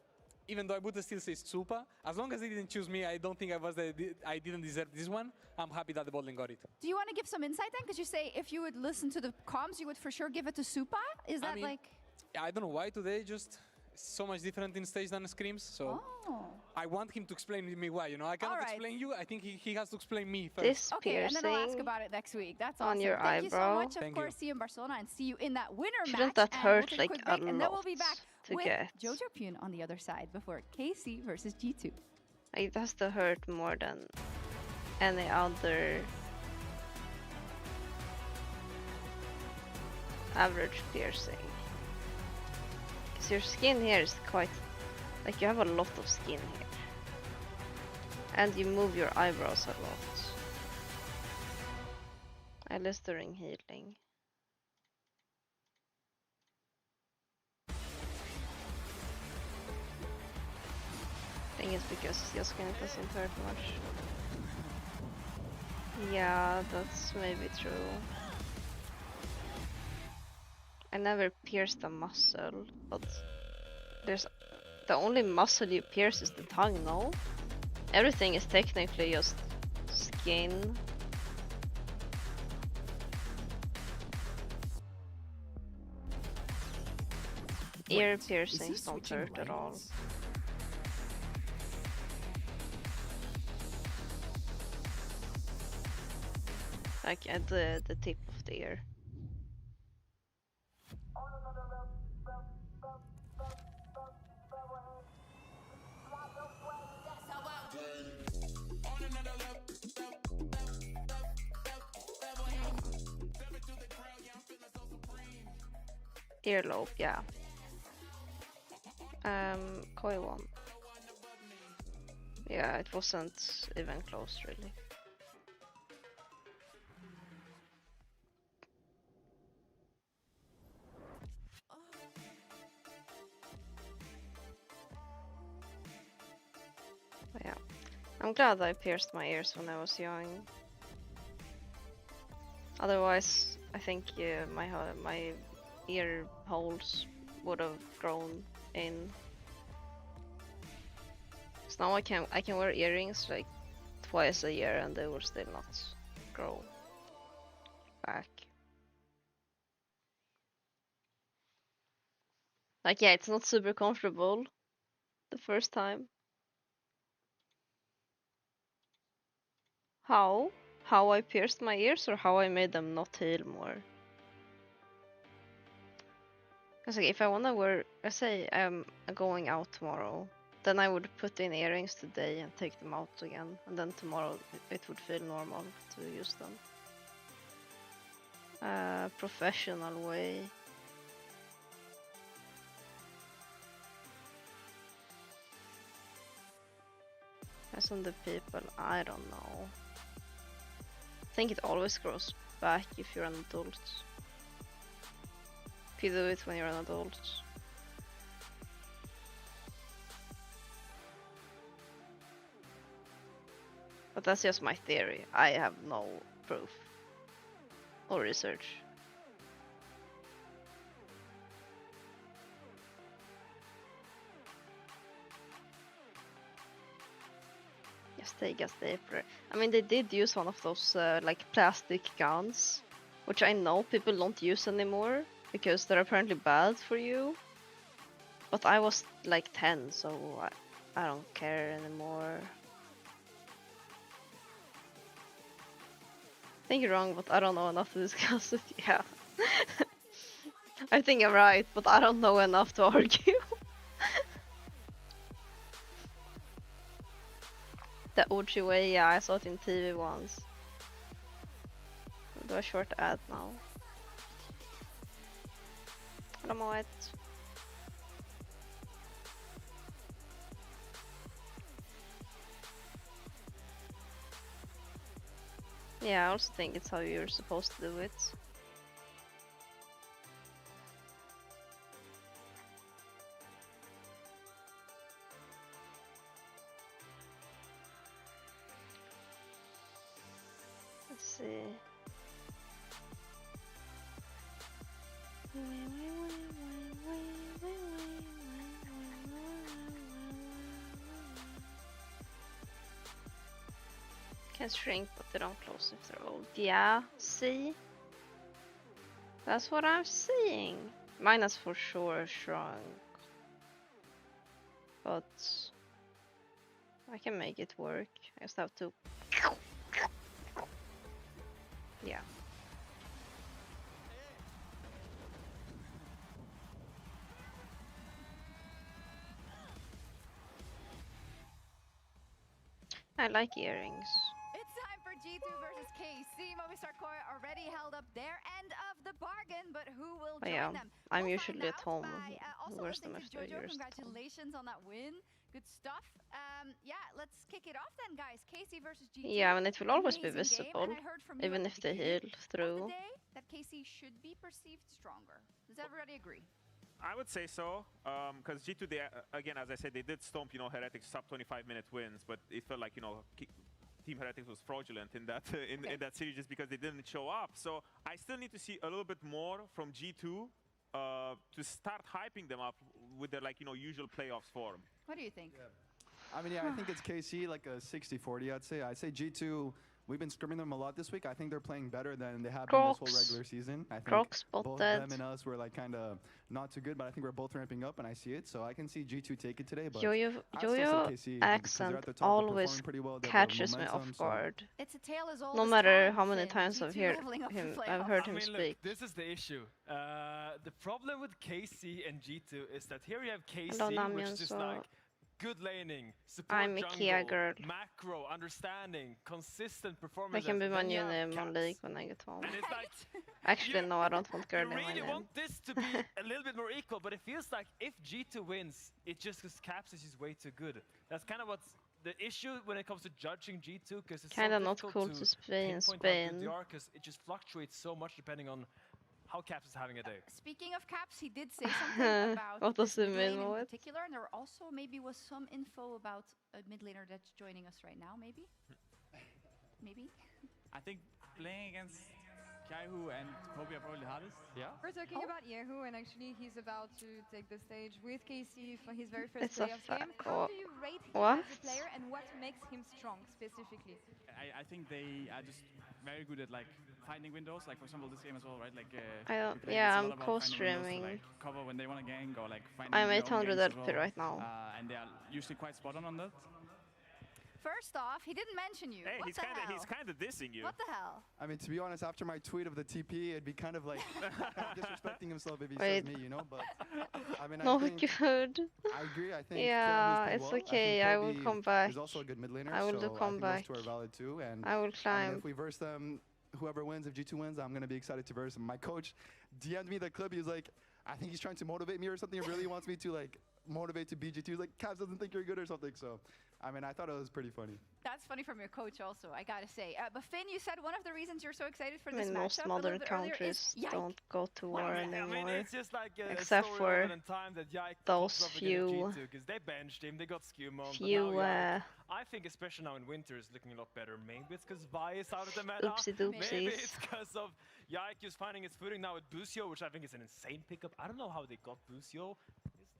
even though I would still say Supa, as long as they didn't choose me, I don't think I didn't deserve this one. I'm happy that the botlane got it. Do you want to give some insight then? Because you say if you would listen to the comms, you would for sure give it to Supa. Is that I don't know why today just so much different in stage than scrims, so I want him to explain to me why, you know. I cannot explain you, I think he has to explain me first. This okay, and then I'll ask about it next week. That's awesome. On your Thank eyebrow. you so much. Of course, see you in Barcelona and see you in that winner match. Shouldn't that hurt we'll like a lot and then we'll be back to with get? Jojo Pune on the other side before KC versus G2. It has to hurt more than any other average piercing. Because your skin here is quite, like, you have a lot of skin here. And you move your eyebrows a lot. At least during healing. I think it's because your skin doesn't hurt much. Yeah, that's maybe true. I never pierced a muscle, but there's the only muscle you pierce is the tongue, no? Everything is technically just skin. Ear piercings don't hurt at all. Like at the tip of the ear. Earlobe, yeah. Koi won. Yeah, it wasn't even close, really. I'm glad I pierced my ears when I was young. Otherwise, I think my ear holes would have grown in. So now I can wear earrings like twice a year and they will still not grow back. Like, yeah, it's not super comfortable the first time. How? How I pierced my ears or how I made them not heal more? Because like, if I wanna wear, let's say I'm going out tomorrow, then I would put in earrings today and take them out again, and then tomorrow it would feel normal to use them. Professional way. As on the people, I don't know. I think it always grows back if you're an adult. If you do it when you're an adult. But that's just my theory. I have no proof or research. Stay. I mean, they did use one of those like plastic guns, which I know people don't use anymore because they're apparently bad for you. But I was like 10, so I don't care anymore. I think you're wrong, but I don't know enough to discuss it. Yeah. I think I'm right, but I don't know enough to argue. The OG way, yeah, I saw it in TV once. I'll do a short ad now. Remote. Yeah, I also think it's how you're supposed to do it. Let's see. Can shrink, but they don't close if they're old. Yeah, see? That's what I'm seeing. Mine has for sure shrunk. But I can make it work. I just have to... Yeah. I like earrings. It's time for G2 versus KC. Movistar Core already held up their end of the bargain, but who will join them? I'm usually at home. Also Wears them listening to after Jojo, years. congratulations on that win. Good stuff. Yeah, let's kick it off then, guys. KC versus G2. Yeah, and it will always be Amazing visible, game, and I heard from even if they heal through. that KC should be perceived stronger. Does everybody agree? I would say so, because G2, they, again, as I said, they did stomp, Heretics sub 25-minute wins, but it felt like, Team Heretics was fraudulent in that in that series just because they didn't show up. So I still need to see a little bit more from G2 to start hyping them up with their usual playoffs form. What do you think? Yeah. I mean, yeah, I think it's KC like a 60-40. I'd say G2. We've been scrimming them a lot this week. I think they're playing better than they have been this whole regular season. I think both them and us were like kind of not too good, but I think we're both ramping up, and I see it. So I can see G2 take it today. But Yo-yo accent always catches me off guard. It's a tale as old no matter how many times I've heard him speak. This is the issue. The problem with KC and G2 is that here you have KC, which is just like good laning, support I'm a Kia girl. Macro, understanding, consistent performance. I can be my new name on League when I get home. And it's like, actually, no, I don't want girl in my name. You really want this to be a little bit more equal, but it feels like if G2 wins, it just because Caps is just way too good. That's kind of what's the issue when it comes to judging G2, because it's kind of so not cool to play in Spain. Because it just fluctuates so much depending on how Caps is having a day. Speaking of Caps, he did say something about What does this it mid mean, lane in Moet? particular, and there also maybe was some info about a mid laner that's joining us right now, maybe? Maybe? I think playing against Kaihu and Kobe are probably the hardest. Yeah. We're talking about Yehu, and actually he's about to take the stage with KC for his very first It's a playoffs game. fuck How off. do you rate him What? as a player, and what makes him strong specifically? I think they are just very good at like finding windows. Like for example, this game as well, right? Like yeah, it's a I'm lot about finding windows to, co-streaming. like, cover when they want to gank or like finding I'm their own 800 ganks as LP well. right now. And they are usually quite spot on that. First off, he didn't mention you. Hey, What he's the hell? kind of dissing you. What the hell? I mean, to be honest, after my tweet of the TP, it'd be kind of like disrespecting himself if he Wait. says me, you know. But I mean, No I think good. I agree. I think Yeah, Keanu's it's played well. okay. I I think will Kobe come back. is also a good mid laner. I will so do comeback. I think those two are valid too. And I will I mean, climb. if we verse them, whoever wins, if G2 wins, I'm gonna be excited to verse him. My coach DM'd me the clip. He was like, I think he's trying to motivate me or something. He really wants me to like motivate to beat G2. He's like, Cavs doesn't think you're good or something. So, I mean, I thought it was pretty funny. That's funny from your coach also, I gotta say. But Finn, you said one of the reasons you're so excited for I this mean, most matchup a modern little bit earlier countries is Yike. don't go to war I anymore. mean, it's just like a Except story for over in time that Yike those pops up again few- at G2 because they benched him, they got Skewmon. few, I think especially now in winter is looking a lot better. Maybe it's because Vi is out of the meta. Oopsie Maybe doopsies. it's because of Yike is finding his footing now with Busio, which I think is an insane pickup. I don't know how they got Busio.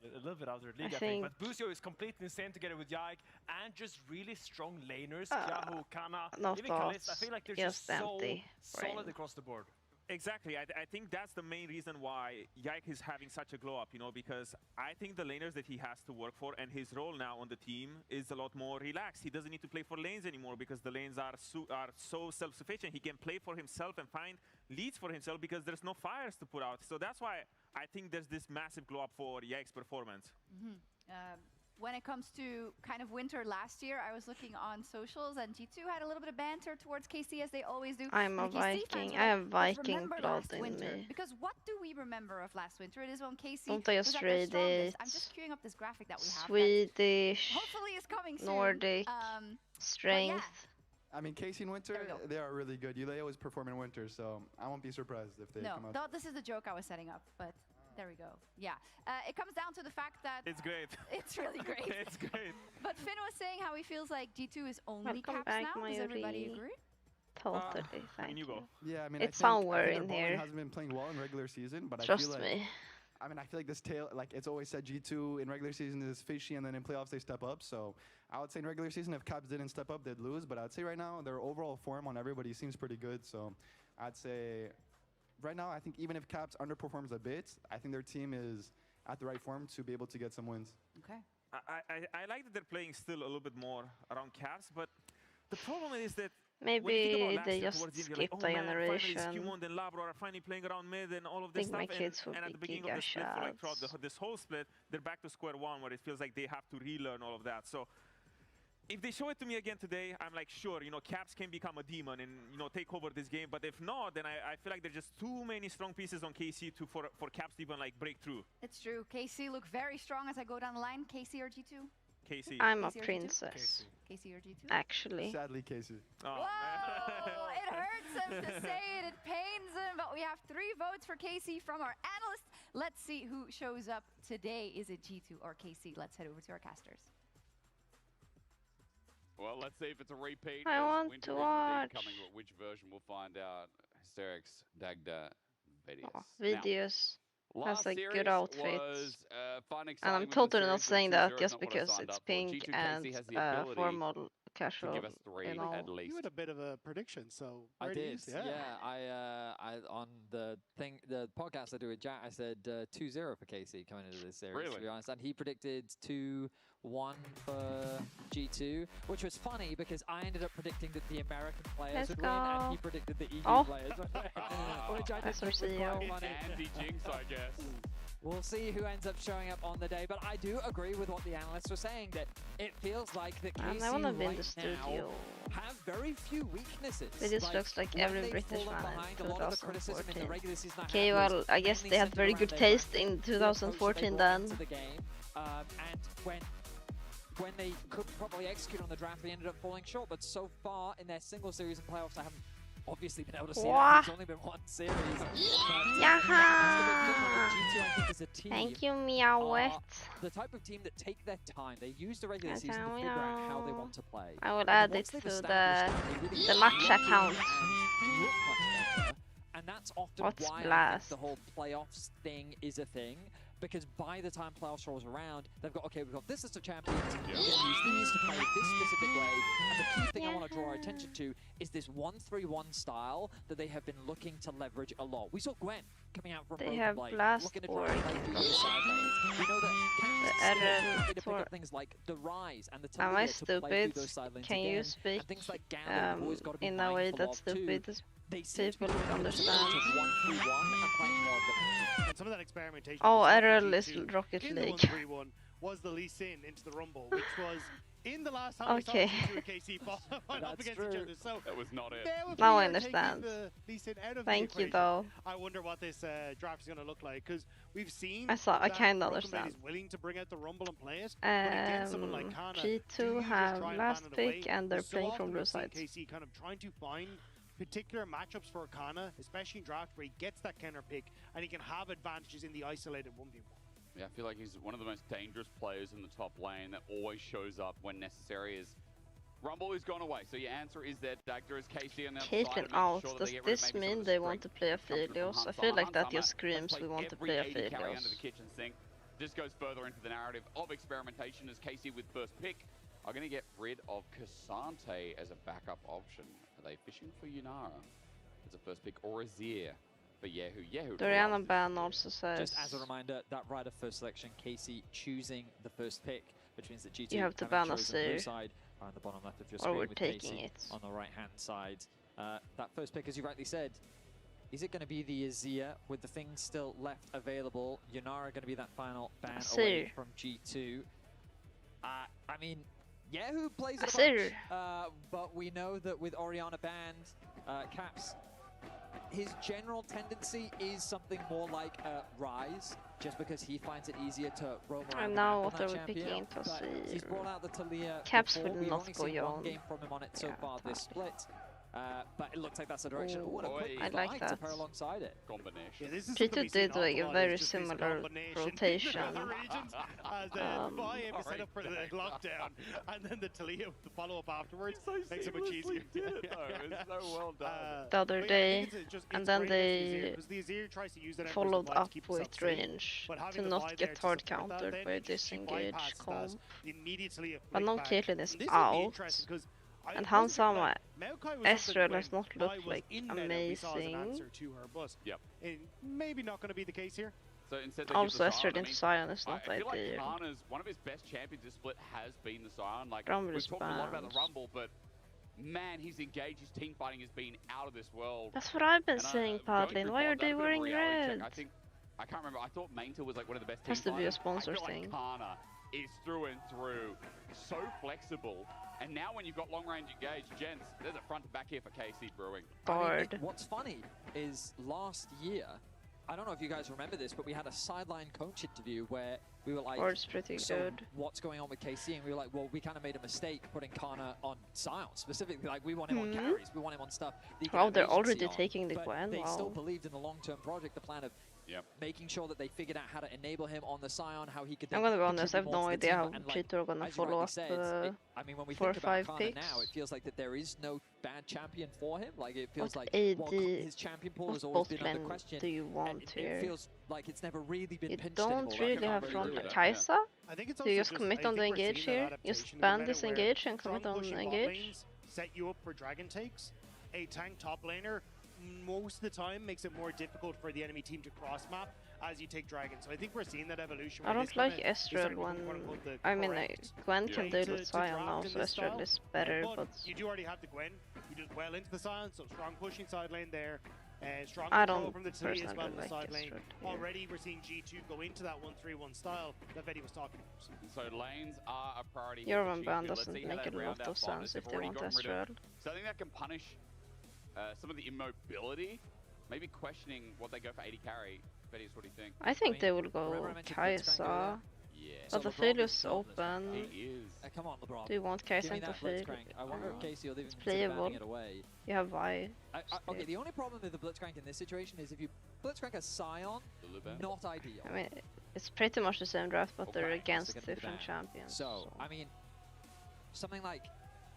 It's a little bit out of their league, I think. But Busio is completely insane together with Yike and just really strong laners. Yahoo, Kana, not even Kalista. I us, feel like they're just just so empty solid brain. across the board. Exactly. I think that's the main reason why Yike is having such a glow up, you know, because I think the laners that he has to work for and his role now on the team is a lot more relaxed. He doesn't need to play for lanes anymore because the lanes are so self-sufficient. He can play for himself and find leads for himself because there's no fires to put out. So that's why I think there's this massive glow up for Yike's performance. When it comes to kind of winter last year, I was looking on socials and G2 had a little bit of banter towards KC as they always do. I'm a And the KC fans Viking. were I have like, "Let's Viking remember blood last in winter." me. Because what do we remember of last winter? It is when KC Don't I was at just their read strongest. I'm it? just queuing up this graphic that we have. that Swedish, hopefully is coming soon. Nordic, But strength. I mean, KC in winter, There we go. they are really good. They always perform in winter, so I won't be surprised if they No, come out. this is the joke I was setting up, but there we go. Yeah, it comes down to the fact that It's great. it's really great. It's great. But Finn was saying how he feels like G2 is only Welcome caps back, now. Does everybody Mayuri. agree? Totally, thank you you. go. Yeah, I mean, It's I somewhere think in their bowling here. hasn't been playing well in regular season, but I Trust feel like, me. I mean, I feel like this tail, like it's always said G2 in regular season is fishy, and then in playoffs they step up. So I would say in regular season, if Caps didn't step up, they'd lose. But I'd say right now their overall form on everybody seems pretty good. So I'd say right now, I think even if Caps underperforms a bit, I think their team is at the right form to be able to get some wins. Okay. I like that they're playing still a little bit more around Cavs, but the problem is that Maybe they just skipped a finally generation. Skewmon and Labro are finally playing around mid and all of I this think my stuff. kids would And at the be beginning of the split, for like throughout giga this whole split, they're back to square one where it feels like they have to relearn all of that. So if they show it to me again today, I'm like, sure, you know, Caps can become a demon and, you know, take over this game. But if not, then I feel like there's just too many strong pieces on KC for Caps to even like break through. It's true. KC look very strong as I go down the line. KC or G2? KC. I'm a KC or G2? princess, KC or G2? actually. Sadly, Casey. Oh, Whoa! It hurts him to say it. It pains him. But we have 3 votes for KC from our analysts. Let's see who shows up today. Is it G2 or KC? Let's head over to our casters. Well, let's see if it's a repeat. I as want Winter to is indeed watch. coming, but which version we'll find out. Hysterics, Dagda, Vedius. Oh, videos. Last Has a series good outfit. was, fun, And I'm exciting totally women's not series, saying but that 2-0 is just not what I because signed it's up for. pink G2 and KC has the ability formal to casual, give us 3 you know. at least. You had a bit of a prediction, so I where do you did, see- I on the podcast I do with Jack, I said 2-0 for KC coming into this series, Really? to be honest, and he predicted 2-1 for G2, which was funny because I ended up predicting that the American players Let's would win, and go. he predicted the EU Oh. players would win, which I That's think was our quite CEO. funny. Anti-jinx, I guess. We'll see who ends up showing up on the day, but I do agree with what the analysts were saying, that it feels like that And KC I wanna be in right the studio. now have very few weaknesses. But this looks like when every they've British fallen man in behind, a lot of the criticism in the 2014. regular season I Okay, had was well, I guess mainly they had centered very around good their taste brand, in the approach that they 2014 brought then. into the game, and when they could probably execute on the draft, they ended up falling short. But so far in their single series and playoffs, I haven't obviously been able to see Wah. that. It's only been one series. Yaha! G2, I think, as a team, Thank you, Meowet. the type of team that take their time. They use the regular season to figure out how they want to play. I will And add once it they've to established that, they really the match look account. and look much better. And that's often What's why I Blast? think the whole playoffs thing is a thing. Because by the time playoffs rolls around, they've got, okay, we've got this list of champions, we're going to use these to play this specific way. And the key thing I want to draw our attention to is this 1-3-1 style that they have been looking to leverage a lot. We saw Gwen coming out from They have Blade, Blast looking to try and play through Org. those side lanes. We know that Caps The is still RL happy to pick for- up things like the Rise and the Am I Talia to play through stupid? those side lanes Can again. you speak And things like Gambit have always got to be in a way mindful that of too. stupid They seem to be people doing understand? 1-3-1 and playing more of them. And some of that experimentation. Oh, we saw from RL is G2 Rocket in League. The 1-3-1 was the Lee Sin into the Rumble, which was in the last time Okay. we saw G2 and KC fall up against each other. So that was not it. Now I understand. Lee Sin out of Thank the you, equation. though. I wonder what this draft is going to look like, because we've seen I that kinda Broken Blade understand. is willing to bring out the Rumble and play it, but against someone like Kana, do you G2 just have try and last ban it away? pick and they're So playing often from blue we've seen sides. KC kind of trying to find particular matchups for Kana, especially in draft, where he gets that counter pick and he can have advantages in the isolated 1v1. Yeah, I feel like he's one of the most dangerous players in the top lane that always shows up when necessary. Is Rumble is gone away, so your answer is that Dagda is KC on the outside. Caitlyn out. Does this mean they want to play Aphelios? I feel like that just screams we want to play Under the Aphelios. kitchen sink. This goes further into the narrative of experimentation as KC with first pick are going to get rid of Cassante as a backup option. Are they fishing for Yunara as a first pick or Azir for Yehu? Yehu. Doriana Ban also says Just as a reminder, that right of first selection, KC choosing the first pick, which means that G2 You have to having ban chosen blue Azir. side are on the bottom left of your Or screen we're with taking KC it. on the right-hand side. That first pick, as you rightly said, is it going to be the Azir with the things still left available? Yunara going to be that final ban away Azir. from G2. I mean, Yehu plays a Azir. bunch, but we know that with Orianna banned, Caps, his general tendency is something more like Rise, just because he finds it easier to roam around. And the now map what on are that we champion. picking to But see? he's brought out the Talia Caps before. will We've not only go seen Yon. one game from him on it so far this split. But it looks like that's the direction. Ooh, What a quick I like fight that. to pair alongside it. Combination. Yeah, this is G2 something we've seen did like an a awful lot, very is just this similar combination rotation. in the other regions as the buy-in was set up for the lockdown, and then the Talia with the follow-up afterwards makes it much easier. It's so well done. The other But yeah, I day, think it's and then great they against the Azir, 'cause the Azir tries to use that followed Emperor's up Divide to keep with himself safe, range but to having the not buy there get to hard support that, countered then by she disengage bypasses calm. that, immediately a But flick now back. Caitlyn is And this will be out, interesting 'cause I and always feel Hansama like Maokai was Ezreal something has when not I looked was like in meta, we saw as an amazing. answer to her, but Yep. maybe not going to be the case here. So instead they Also, give the Scion, Ezreal into Sion is not I feel like ideal. Kana's one of his best champions this split has been the Scion. Like Rumble we've is talked a lot about the banned. Rumble, but man, he's engaged. His team fighting has been out of this world. That's what I've been And, saying, going Padlin. through Why are VOD, they I did a bit of a wearing reality red? check. I can't remember. I thought Mainta was like one of the best Has team to be a fighters. sponsor I feel thing. like Kana is through and through so flexible. And now when you've got long range engaged, gents, there's a front to back here for KC Brewing. Bard. What's funny is last year, I don't know if you guys remember this, but we had a sideline coach interview where we were like, Bard's pretty so good. what's going on with KC? And we were like, well, we kind of made a mistake putting Kana on Sion specifically. Like, we want him on carries, we want him on stuff that he can Wow, have they're agency already on. taking the But Gwen, they still wow. believed in the long-term project, the plan of making sure that they figured out how to enable him on the Sion, how he could I'm then gonna be honest, I have contribute more no to the idea team. how And, like, G2 are gonna as you follow rightly up said, I mean, when we 4 or think about 5 Kana picks. now, it feels like that there is no bad champion for him. Like, it feels What like AD while his champion pool has what always bot been under lane question, do you want here? it feels like it's never really been You pinched don't anymore. Like, really I can't have really front do that. Kaisa? I think it's Do you also just commit I on the think we're engage seeing that here? Just adaptation in the ban meta this where engage and strong commit on pushing bot engage? lanes set you up for dragon takes. A tank top laner most of the time makes it more difficult for the enemy team to cross map as you take dragon. So I think we're seeing that evolution. I where don't this like kinda is Ezreal starting to when... become, quote-unquote, the I mean, correct Gwen can way do it to with Sion draft now, in so this Ezreal style. is better, but... You do already have the Gwen. You did well into the Sion, so strong pushing side lane there. Strong I control don't from the Talia as well in the personally side like lane. Ezreal, yeah. Already we're seeing G2 go into that 1-3-1 style that Betty was talking about. So lanes are a priority. Your for one G2. ban Let's doesn't see how make they a round lot out of Fondus. sense They've if they already want gotten rid of Ezreal. something that can punish some of the immobility. Maybe questioning what they go for 80 carry. Betty, what do you think? I think they will remember go I mentioned Blitzcrank earlier? Kaisa. Yeah. But the field is open. He is. Come on, LeBron. Do you want Give KC me into that field? Blitzcrank. I wonder if KC will even It's consider playable. banning it away. You have Vi. Okay, the only problem with the Blitzcrank in this situation is if you Blitzcrank a Scion, not ideal. I mean, it's pretty much the same draft, but they're Okay, against so gonna be the different ban. champions. So, I mean, something like...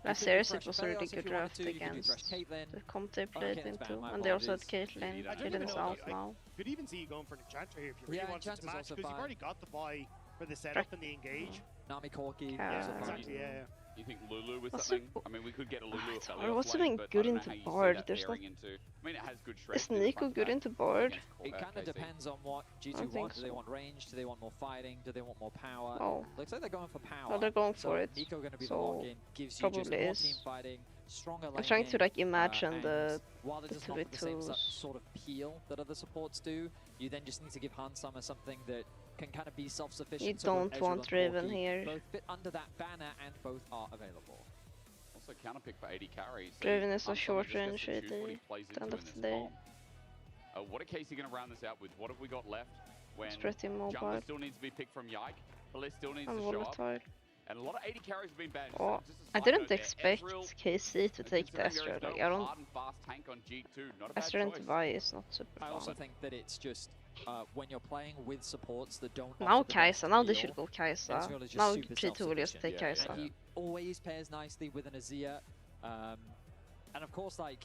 Last series it was a really good draft against the comp they played into, and they also had Caitlyn. Caitlyn is out now. Could even see you going for an Enchanter here if you really wanted to match, because you've already got the buy for the setup and the engage. Nami Corki. Exactly, yeah. You think Lulu with something? I mean, we could get a Lulu if Or what's something good into Bard? There's not. I mean, it has good Is Nico good into Bard? It kind of depends on what G2 want. Do they want range? Do they want more fighting? Do they want more power? Oh. Looks like they're going for power. Well, they're going for it. Nico going to be the So lock-in, gives you just probably more is. team fighting, stronger I'm trying to laning, like imagine the while it doesn't offer the same 2v2s. sort of peel that other supports do, you then just need to give Hansama something that can kind of be self-sufficient. You so both don't Ezreal want and Raven Corki here. both fit under that banner and both are available. Also counterpick for 80 carries. Draven is a Hansama short just gets range to choose what he AD plays at the end into of in the this day. comp. What are KC going to round this out with? What have we got left? When It's pretty mobile. Jungler still needs to be picked from Yike. Bliss still needs I'm to show up. volatile. And a lot of 80 carries have been banned. Oh, Just I a side didn't note there, expect Ezreal, KC to take the considering there Astra. is no Like, I don't. hard and fast tank on G2, not a bad Astra choice. into Vi is not super I also fun. think that it's just when you're playing with supports that don't Now offer the best Kai'Sa, now they feel, should go Kai'Sa. Ezreal is just Now super G2 will just self-sufficient. take Kai'Sa. And he always pairs nicely with an Azir. And of course, like,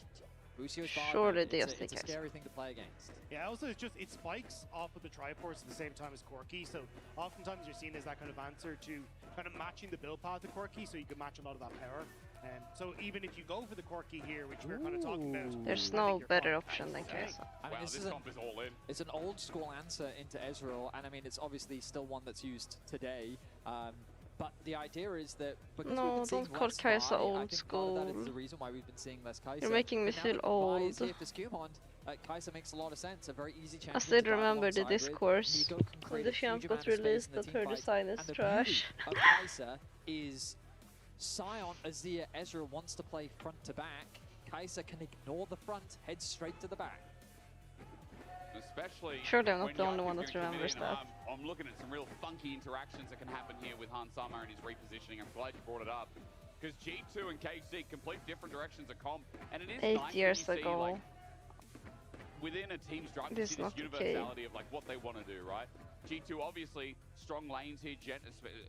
Lucio's Surely Barman, they it's just a, it's a take Kai'Sa. scary thing to play against. Yeah, also it's just, it spikes off of the Triforce at the same time as Corki, so oftentimes you're seen as that kind of answer to kind of matching the build path to Corki, so you can match a lot of that power. So even if you go for the Corki here, which we're kind of talking about, There's I no think you're better fine. option than Kai'Sa. I mean, this comp is all in. It's an old school answer into Ezreal, and I mean, it's obviously still one that's used today. But the idea is that because No, we've been seeing don't call less Kai'Sa Vi, I old think part of that is school. the reason why we've been seeing less Kai'Sa. You're making me But now feel that Vi old. is here for Skumond, Kai'Sa makes a lot of sense. A very easy I champion still to dive remember the alongside with. discourse Nico can when create the a champ huge got amount of space released in the that team her fight. design is And the trash. beauty of Kai'Sa is Sion, Azir, Ezreal wants to play front to back. Kai'Sa can ignore the front, head straight to the back. Especially Surely I'm not when the only Yike one is that gonna come remembers in. that. I'm looking at some real funky interactions that can happen here with Hansama and his repositioning. I'm glad you brought it up. Because G2 and KC, complete different directions of comp. And it is 8 nice when years you see, ago. like, within a team's drive, you This see is this not okay. universality of like what they want to do, right? G2 obviously strong lanes here, Jet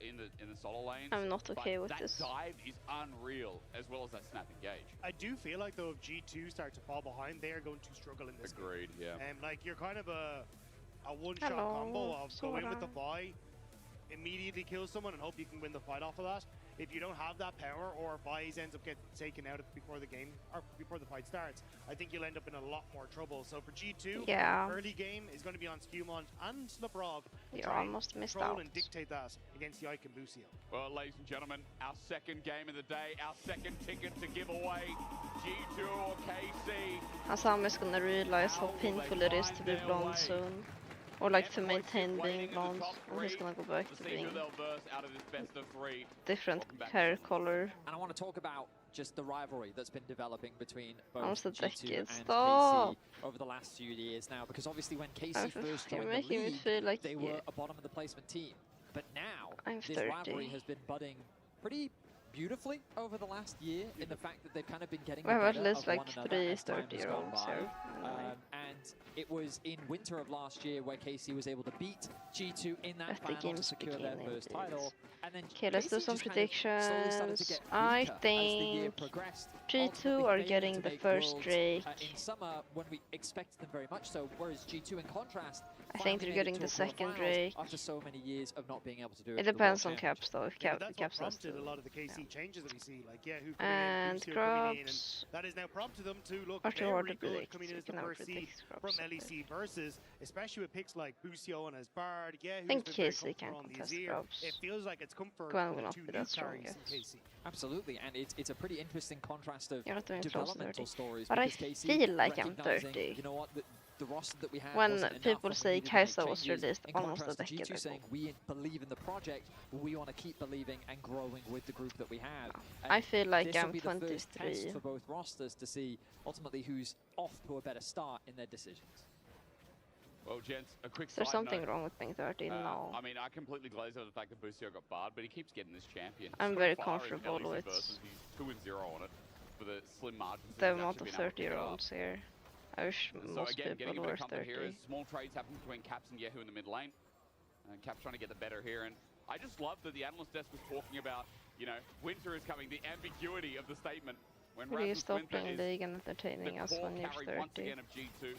in the solo lanes. I'm not okay but with that this. dive is unreal, as well as that snap engage. I do feel like though if G2 start to fall behind, they are going to struggle in this Agreed, yeah. like you're kind of a one-shot Hello, combo of go in with the Sora. buy, immediately kill someone and hope you can win the fight off of that. If you don't have that power, or Vise ends up getting taken out before the game or before the fight starts, I think you'll end up in a lot more trouble. So for G2, Yeah. early game is going to be on Skumond and Slabrog to You try and almost missed control out. and dictate that against Yike and Lucio. Well, ladies and gentlemen, our second game of the day, our second ticket to give away, G2 or KC. Hansama is gonna realize how painful it is to be blonde soon. Or like to maintain being blonde. And he's gonna go back to being They'll verse out of this best of three. different hair color. And I want to talk about just the rivalry that's been developing between both Almost a G2 decade. and Stop! KC over the last few years now. Because obviously when KC I'm first you're joined the making me league, feel like they were a bottom of the placement team. But now, I'm this 30. rivalry has been budding pretty beautifully over the last year in the fact that they've kind of been getting We have the at better least of like one another 3 as time has gone 30-year-olds by. here. And it was in winter of last year where KC was able to beat G2 in that Let the final to games secure their begin, first please. title. And then Okay, let's do KC some just kind of slowly started to predictions. get I weaker as the year think progressed. G2 Ultimately are failing getting to the make first Worlds, Drake. in summer when we expected them very much so, whereas G2 in contrast I think finally they're made it getting to the a second quarterfinals Drake. after so many years of not being able to do it. It for the depends World on Caps though, if Yeah, Cap, that's Caps what does prompted too. a lot of the KC changes that we see. Like, yeah, who coming And in, Lucio coming in, Grubs. and that has now prompted them to look Are too hard very to good predict, coming in so as you the can never first seed predict from Grubs, LEC versus, especially with picks like Lucio and his Bard. Yeah, I think who's been very KC can comfortable on the contest Azir. Grubs. It feels like it's comfort Gwen for will the not two be new that strong carries yet. in KC. Absolutely, and it's a pretty interesting contrast of You're not doing close to developmental 30. stories. But I because KC feel like I'm recognizing, 30. You know what? The roster that we had When wasn't enough people and we say needed to make Kai'Sa was changes. released In almost a contrast to decade G2 ago. saying we believe in the project, we want to keep believing and growing with the group that we have. And I feel like this will I'm be the first 23. test for both rosters to see ultimately who's off to a better start in their decisions. Well, gents, a quick Is there side something note. wrong with being 13? No. I mean, I completely glaze over the fact that Busio got barred, but he keeps getting this champion. I'm So very far in comfortable LEC with versus, he's 2-0 on it for the slim margins. the amount of 30-year-olds here. I wish So most again, getting a people bit were of comfort here 30. as small trades happen between Caps and Yehu in the mid lane. And Caps trying to get the better here, and I just love that the analyst desk was talking about, you know, winter is coming, the ambiguity of the statement. When Will you Rasmus stop Winter playing is League and entertaining the us core when you're carry once 30? again of G2.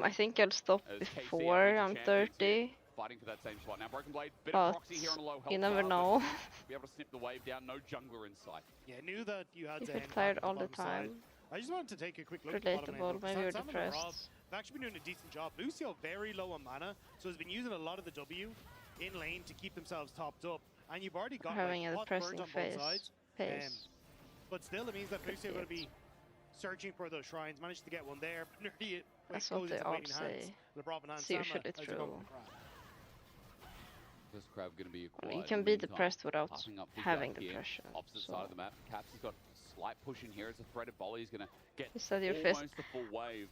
I think I'll stop before I'm 30. Fighting for that same slot. Now Broken Blade, bit But of proxy here on a low health you never bar, know. but be able to snip the wave down, no jungler in sight. Yeah, knew that you had If to you're end tired back all on the bottom side. time. I just wanted to take a quick look at the bottom lane. Relatable, maybe you're Sam and Rob depressed. have actually been doing a decent job. Lucio very low on mana, so has been using a lot of the W in lane to keep themselves topped up. And you've already got Having a hot burns depressing on both sides. pace. But still, it means that Lucio going to be searching for those shrines. Managed to get one there, but nearly it That's goes what they into all waiting hands. say. LeBron and It's Sama usually as they go true. for the crowd. This crowd going to be Well, quiet. you can In the be meantime, depressed without passing up big having up here, depression. Opposite So. side of the map. Caps has got slight push in here as a threaded volley is going to get Is that your almost fist? the full wave.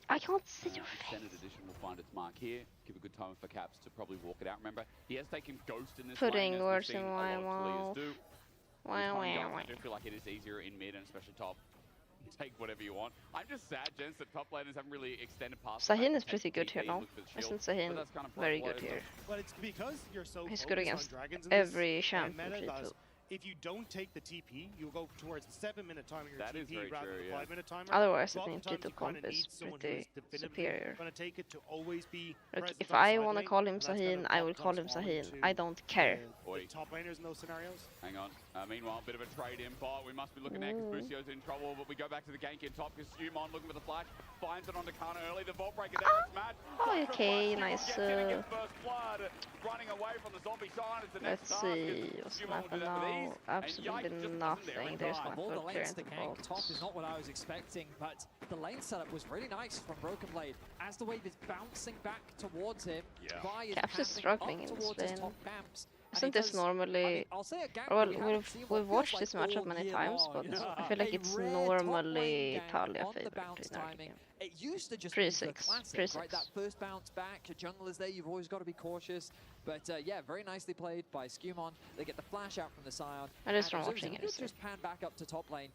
I can't see your Extended face. edition will find its mark here. Give a good time for Caps to probably walk it out. Remember, he has taken Ghost in this Putting lane, as words we've in seen a my lot of players mouth. do. Wow, wow, I do feel like it is easier in mid and especially top. Take whatever you want. I'm just sad, gents, that top laners haven't really extended past. Sahin is pretty good here now. Isn't Sahin very good here? But it's because you're so He's focused good on against dragons in every this champion. meta that if you don't take the TP, you'll go towards the 7-minute timer your That is TP very rather true, than the yeah. 5-minute timer. Otherwise, So I think oftentimes G2 you kinda comp is need someone who pretty definitively superior. gonna take it to always be Look, present if on the I side want to lane, call him and that's kind Sahin, of I will top call him down Sahin. to I don't care. the top laners in those scenarios. Hang on. Meanwhile, a bit of a trade in bot. We must be looking at because Busio's in trouble, but we go back to the gank in top because Sumon looking for the flash. Finds it on Kana early. The Vault Breaker there. It's Matt. Okay, nice. Gets in and gets first blood. Running away from the zombie side. It's the next Let's see what's gonna happen now. Absolutely nothing. There's my Of all the foot lanes to clearance gank, vault. top is not what I was expecting, but the lane setup was really nice from Broken Blade. As the wave is bouncing back towards him, Vi is Caps is passing struggling up in this towards his lane. top camps. and Isn't he this does- normally? I'll say a gank Well, we haven't seen what we've feels watched like this matchup all many year times, long. but Yeah. I feel like A it's rare normally top lane gank Talia on the favored bounce in our timing. game. It used to just Pre be the six, classic, pre right? That six. first bounce back, a jungler's there, you've always got to be cautious. But yeah, very nicely played by Skumon. They get the flash out from the Scion. I just and don't as watching we it, could so- just pan back up to top lane.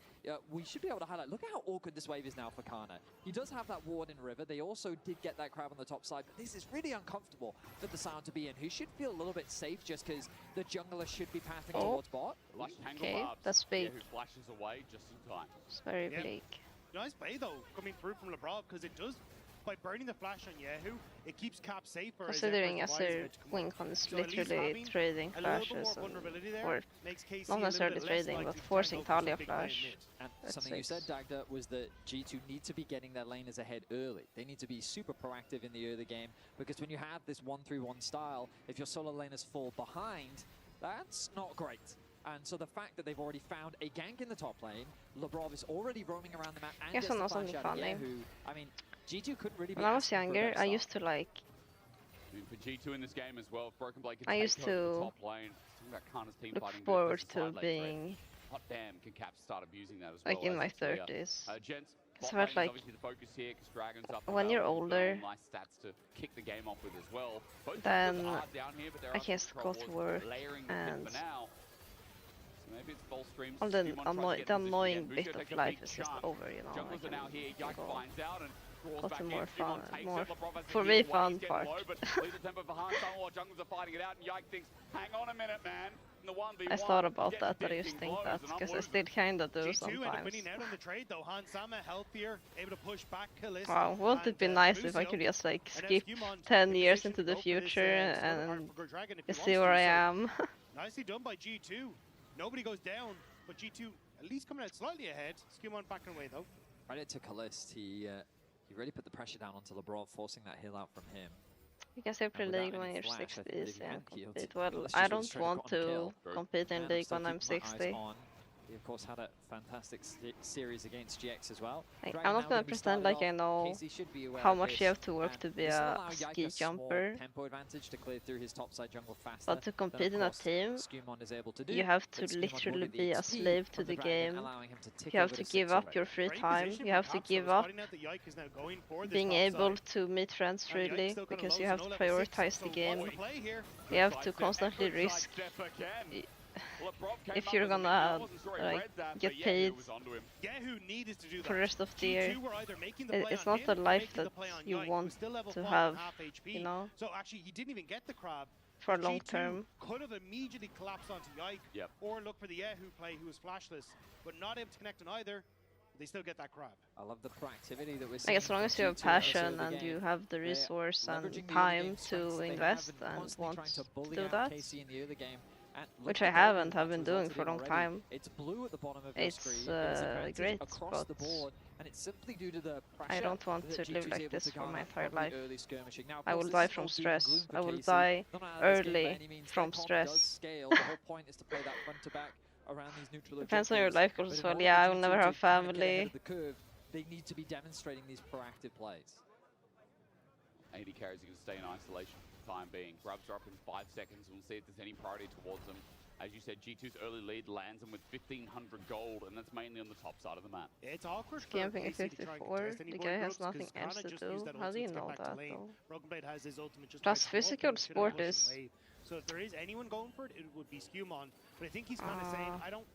We should be able to highlight, look at how awkward this wave is now for Kana. He does have that ward in River. They also did get that crab on the top side, but this is really uncomfortable for the Scion to be in, who should feel a little bit safe just because the jungler should be pathing towards bot. Okay, that's big. Who flashes away just in time. It's very Yeah. bleak. Nice play though, coming through from LeBron, because it does, by burning the flash on Yehu, it keeps Cap safer. Considering as as Emperor's a Device come wing up. con is So at least literally having trading a little bit flashes, more vulnerability there or makes KC not a little necessarily bit less trading, likely but to try and forcing go for some Talia big play in flash. mid. And That's something you said, six. Dagda, was that G2 need to be getting their laners ahead early. They need to be super proactive in the early game, because when you have this 1-3-1 style, if your solo laners fall behind, that's not great. And so the fact that they've already found a gank in the top lane, Labrov is already roaming around the map and Guess gets I'm the not flash something out of funny. Yehu. I mean, G2 couldn't really be When I was asking for a younger, better I start. used to like. I mean, for G2 in this game as well, if Broken Blade can I take used over the to top lane. Talking about Kana's team look fighting forward versus to side lane being threat. Hot damn, can Caps start abusing that as like well? in as my it's clear. 30s. Gents, Because bot I lane felt is like obviously the focus here, because Dragon's up. when and you're about, he's got older, nice stats to kick the game off with as well. Both then teams are down here, but there I are can some go to troubles work layering the pit and for now. So maybe it's full streams. all the, Skumon tries to get the in position annoying again. bit Busio of takes a life big is just chunk. over, you know. Junglers are now here. Yike go finds out and draws to back more in. fun, Skumon takes more it. Labrov has to for heal me away. fun He's getting part. low, but leaves the tempo for Han Sung while junglers are fighting it out, and Yike thinks, hang on a minute, man. In the 1v1, I thought about getting that, but I just addicting think blows, that and I'm because I losing. still kinda do G2 ended up sometimes. winning out on the trade though. Han Sama healthier, able to push back Kalista. Wow, wouldn't it be and, nice if I Lucio. could just like And now skip Skumon 10 in years position into to the go for this, future Solo- or and for Dragon if he just wants see to, where I so am? Nicely done by G2. Nobody goes down, but G2 at least coming out slightly ahead. Skumon backing away though. Credit to Kalist, he really put the pressure down onto Labrov, forcing that hill out from him. You can say without League any when you're flash, I think 60s they've and even killed. compete. Well, Let's I just don't straight up want gotten the to kill. compete in And I'm League still when I'm keeping my eyes 60. on He, of course, had a fantastic series against GX as well. Like, Dragon I'm now not gonna be pretend started like off. I know KC should be aware how of much this, you have to work and to be this will a allow Yike ski a small jumper. tempo advantage to clear through his topside jungle faster. But to compete in a team, Skewmon is able to do. you have to But Skewmon will literally get the be a XP slave to from the Dragon, game. allowing him to tick You have over to to give 6 up already. your free Great time. position You from have to Caps, though, give up spotting out that Yike is now going for this being top able side. to meet friends And Yike freely, still kinda because lows you to have no to level 6, prioritize the so game. what's the play here? You have to constantly risk if you're gonna like get paid Yehu needed to do for the that. rest of the year. G2 were either making the play It's on not him the or life making the that play on you Yike, who want was still level to 5 have, and half HP. you know, So actually, he didn't even get the crab. for But long G2 term. could have immediately collapsed onto Yike, or look for the Yehu play, who was flashless, but not able to connect on either. They still get that crab. I love the proactivity that we're seeing. Like, as long from as you have G2 passion early and game. you have the They're resource and leveraging the early time game strengths to they have invest and and constantly want trying to to bully do out that, KC in the early game. And look which at I the goal haven't, that have been that's doing resulted for a in long already. time. It's blue at the bottom of your It's screen. It is advantage great, across but the board, and it's simply due to the pressure I don't want that to live G2's like able this to for my garner entire from the life. early skirmishing. Now, of I course, will this die is from no doom and gloom stress. for I will KC. die They're not out of this game by early any means. from Their comp does stress. scale. The whole point is to play that front to back around these neutral Depends on your objectives. life goals But as in well. order Yeah, for I will G2 never to have kind of get ahead family. of the curve, they need to be demonstrating these proactive plays. AD carries are going to stay in isolation for the time being. Grubs are up in 5 seconds. We'll see if there's any priority towards them. As you said, G2's early lead lands them with 1,500 gold, and that's mainly on the top side of the map. It's awkward for Camping at KC to try and 54, contest any the boy guy groups, has nothing 'cause else Kana to just do. used that How do ultimate you to get know back to that lane. though? Broken Blade has his ultimate just Plus by default, physical and should have sport pushed is... the wave. So if there is anyone going for it, it would be Skewmon. But I think he's kind of saying, I don't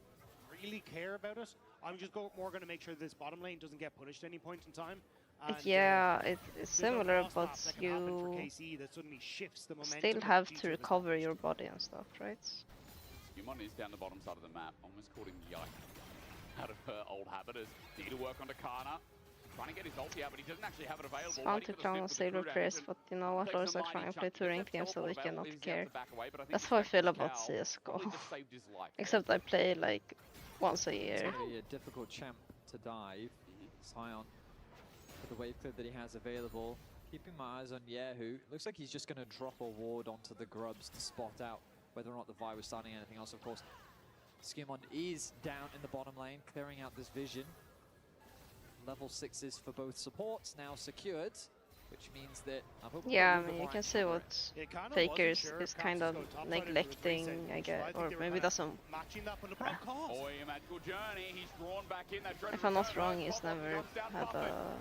really care about it. I'm just more going to make sure this bottom lane doesn't get punished at any point in time. And, Yeah, it's there's a similar, cross but map that can happen for you KC that suddenly shifts the momentum still that have G2 to has recover your body and stuff, right? Skewmon is down the bottom side of the map, almost caught him Yike out of her old habit. As need to work onto Kana, trying to get his ulti out, but he doesn't actually have it available. It's fun to clown on Sailor Press, but you know what, Loris like trying to play 2 ranked games so they cannot care. That's how I feel about CSGO. Except I play like once a year. It's going to be a difficult champ to dive. Sion, for the wave clip that he has available. Keeping my eyes on Yehu. Looks like he's just going to drop a ward onto the grubs to spot out whether or not the Vi was starting anything else. Of course, Skewmon is down in the bottom lane, clearing out this vision. Level 6s for both supports now secured, which means that I'm hoping Yeah, I mean, you can see what Fakers is kind of neglecting, I guess, or maybe doesn't. If I'm not wrong, he's never had a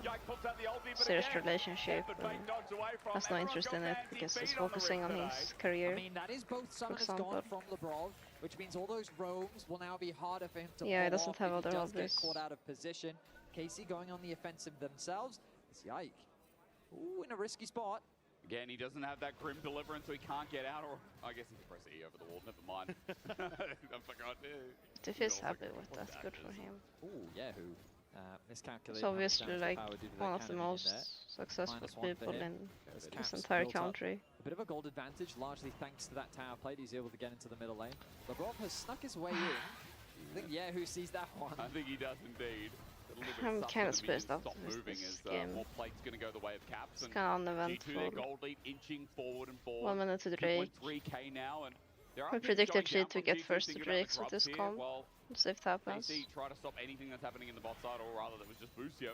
serious relationship and has no interest in it because he's focusing on his career. I mean, that is both summons gone from Lebrov, which means all those roams will now be harder for him to Yeah, he pull doesn't off have if other he does get hobbies. caught out of position. KC going on the offensive themselves. It's Yike. Ooh, in a risky spot. Again, he doesn't have that Grim Deliverance, so he can't get out, or I guess he can press E over the wall, never mind. I forgot. If he's happy with that, good for him. Ooh, Yehu. Miscalculated. He's obviously like one of the most successful people in this entire country. A bit of a gold advantage, largely thanks to that tower plate. He's able to get into the middle lane. Lebrov has snuck his way in. I think Yehu sees that one. I think he does indeed. I'm kind of spaced out of this game. More plate's going to go the way of Caps. It's kind of uneventful. Gold lead inching forward and forward. 1 minute to Drake. 3K now, and I predicted G to get first to Drakes with this comp. Let's see if it happens. KC try to stop anything that's happening in the bot side, or rather that was just Lucio.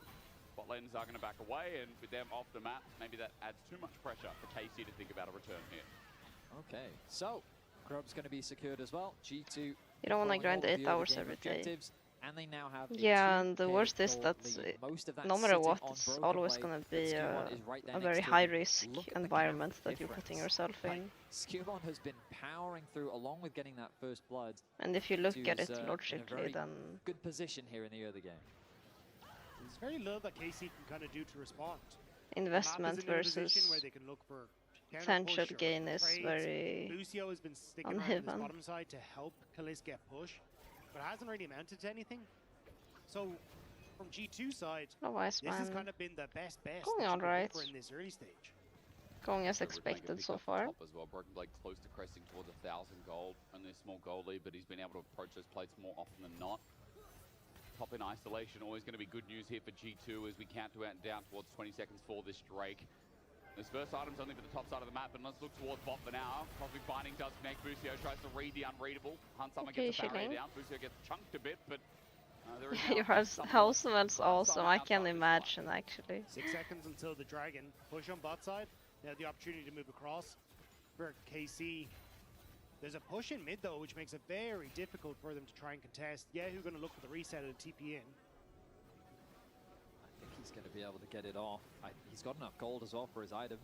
Bot lanes are going to back away, and with them off the map, maybe that adds too much pressure for KC to think about a return here. Okay, so Grub's going to be secured as well. G2. You don't want to grind 8 hours every day. And they now have yeah, and the worst is that no matter what, it's always going to be a very high risk environment that you're putting yourself in. Skewmon has been powering through along with getting that first blood. And if you look at it logically, then good position here in the early game. There's very little that KC can kind of do to respond. Investment versus where they can look for potential gain is very Lucio has been sticking around this bottom side to help Kalis get push, but hasn't really amounted to anything. So, from G2 side, this has kind of been the best going on right in this early stage. Going as expected so far. As well, Broken Blade close to cresting towards 1,000 gold, only a small gold lead, but he's been able to approach those plates more often than not. Top in isolation, always going to be good news here for G2 as we count down towards 20 seconds for this Drake. His first item's only for the top side of the map, and let's look towards bot for now. Cosmic Binding does connect. Busio tries to read the unreadable. Hunsummer gets a barrier down. Busio gets chunked a bit, but there is Your house smells awesome. I can imagine, actually. 6 seconds until the Dragon push on bot side. They have the opportunity to move across for KC. There's a push in mid though, which makes it very difficult for them to try and contest. Yahoo going to look for the reset and TP in. I think he's going to be able to get it off. He's got enough gold as well for his item,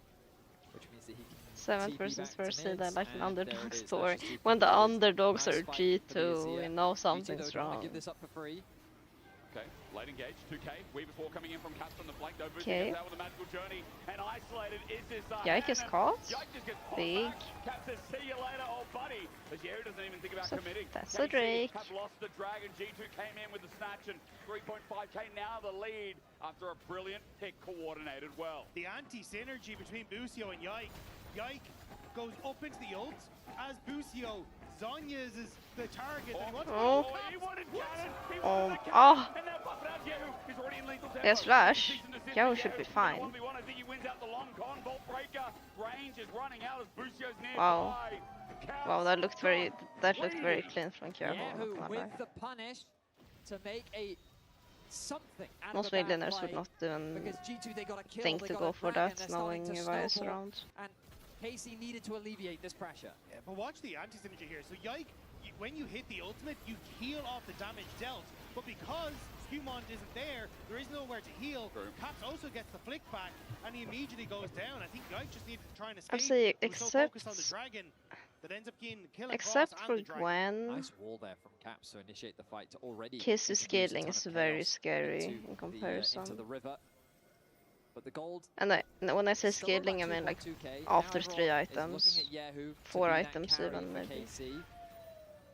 which means that he can 7th versus first seed, I like an underdog story. When the underdogs are G2, we know something's wrong. Give this up for free. Okay, late engage, 2K. Way before coming in from Caps on the flank, though. Busio gets out with a magical journey, and isolated is this. Yike is caught. Big. Caps says, see you later, old buddy. As Yeri doesn't even think about committing. That's a Drake. Cap lost the Dragon. G2 came in with the snatch, and 3.5K now the lead after a brilliant pick coordinated well. The anti-synergy between Busio and Yike. Yike goes up into the ult as Busio Zhonya's is the target. He wanted cannon. He Oh. wanted the cannon. And now buff it out. Yahoo is already in lethal There's flash. Yahoo should be fine. 1v1, I think he wins out the long con. Bolt breaker. Range is running out as Busio's nearby. Wow. Wow, that looked very clean from Yahoo. Yahoo with the punish to make a something out Most of a mid bad laners play, would not even because G2 they got a kill, think they to got go a for drag, and that, they're knowing starting to Vice snowball, around. and KC needed to alleviate this pressure. Yeah, but watch the anti-synergy here. So Yike, when you hit the ultimate, you heal off the damage dealt. But because Skewmont isn't there is nowhere to heal. Caps also gets the flick back, and he immediately goes down. I think Yike just needed to try and escape. Absolutely, He was so focused on the Dragon that ends up getting the kill except across for and the Dragon. Gwen, Nice wall there from Caps to initiate the fight to already KC scaling is very chaos scary into in comparison. into the river. But the gold, And when I say still about scaling, I mean like 2.2K. after Now 3 everyone is items, looking at Yahoo to 4 be that items carry even for maybe. KC.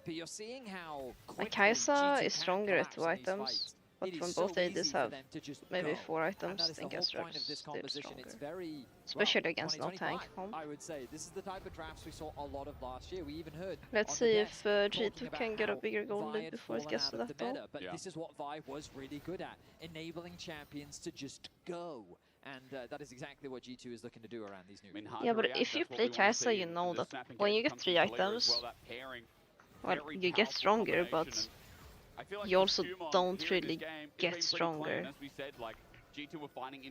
But you're seeing how Like quickly Kai'Sa G2 is can stronger at collapse 2 in these items, fights. but It when is so both ADs easy for have them to just maybe go. 4 And items, that I is the think whole Astrax point of this still composition. stronger. It's very Especially against no tank 2025, comp. I would say this is the type of drafts we saw a lot of last year. We even heard. Let's on the see desk if talking G2 about can get a how bigger gold Vi lead had before it fallen gets out to of that the though. meta, but this is what Vi was really good at, enabling champions to just go. And that is exactly what G2 is looking to do around these new. Yeah, but if you play Kai'Sa, you know that when you get 3 items, well, you get stronger, but you also don't really get stronger. As we said, like G2 were finding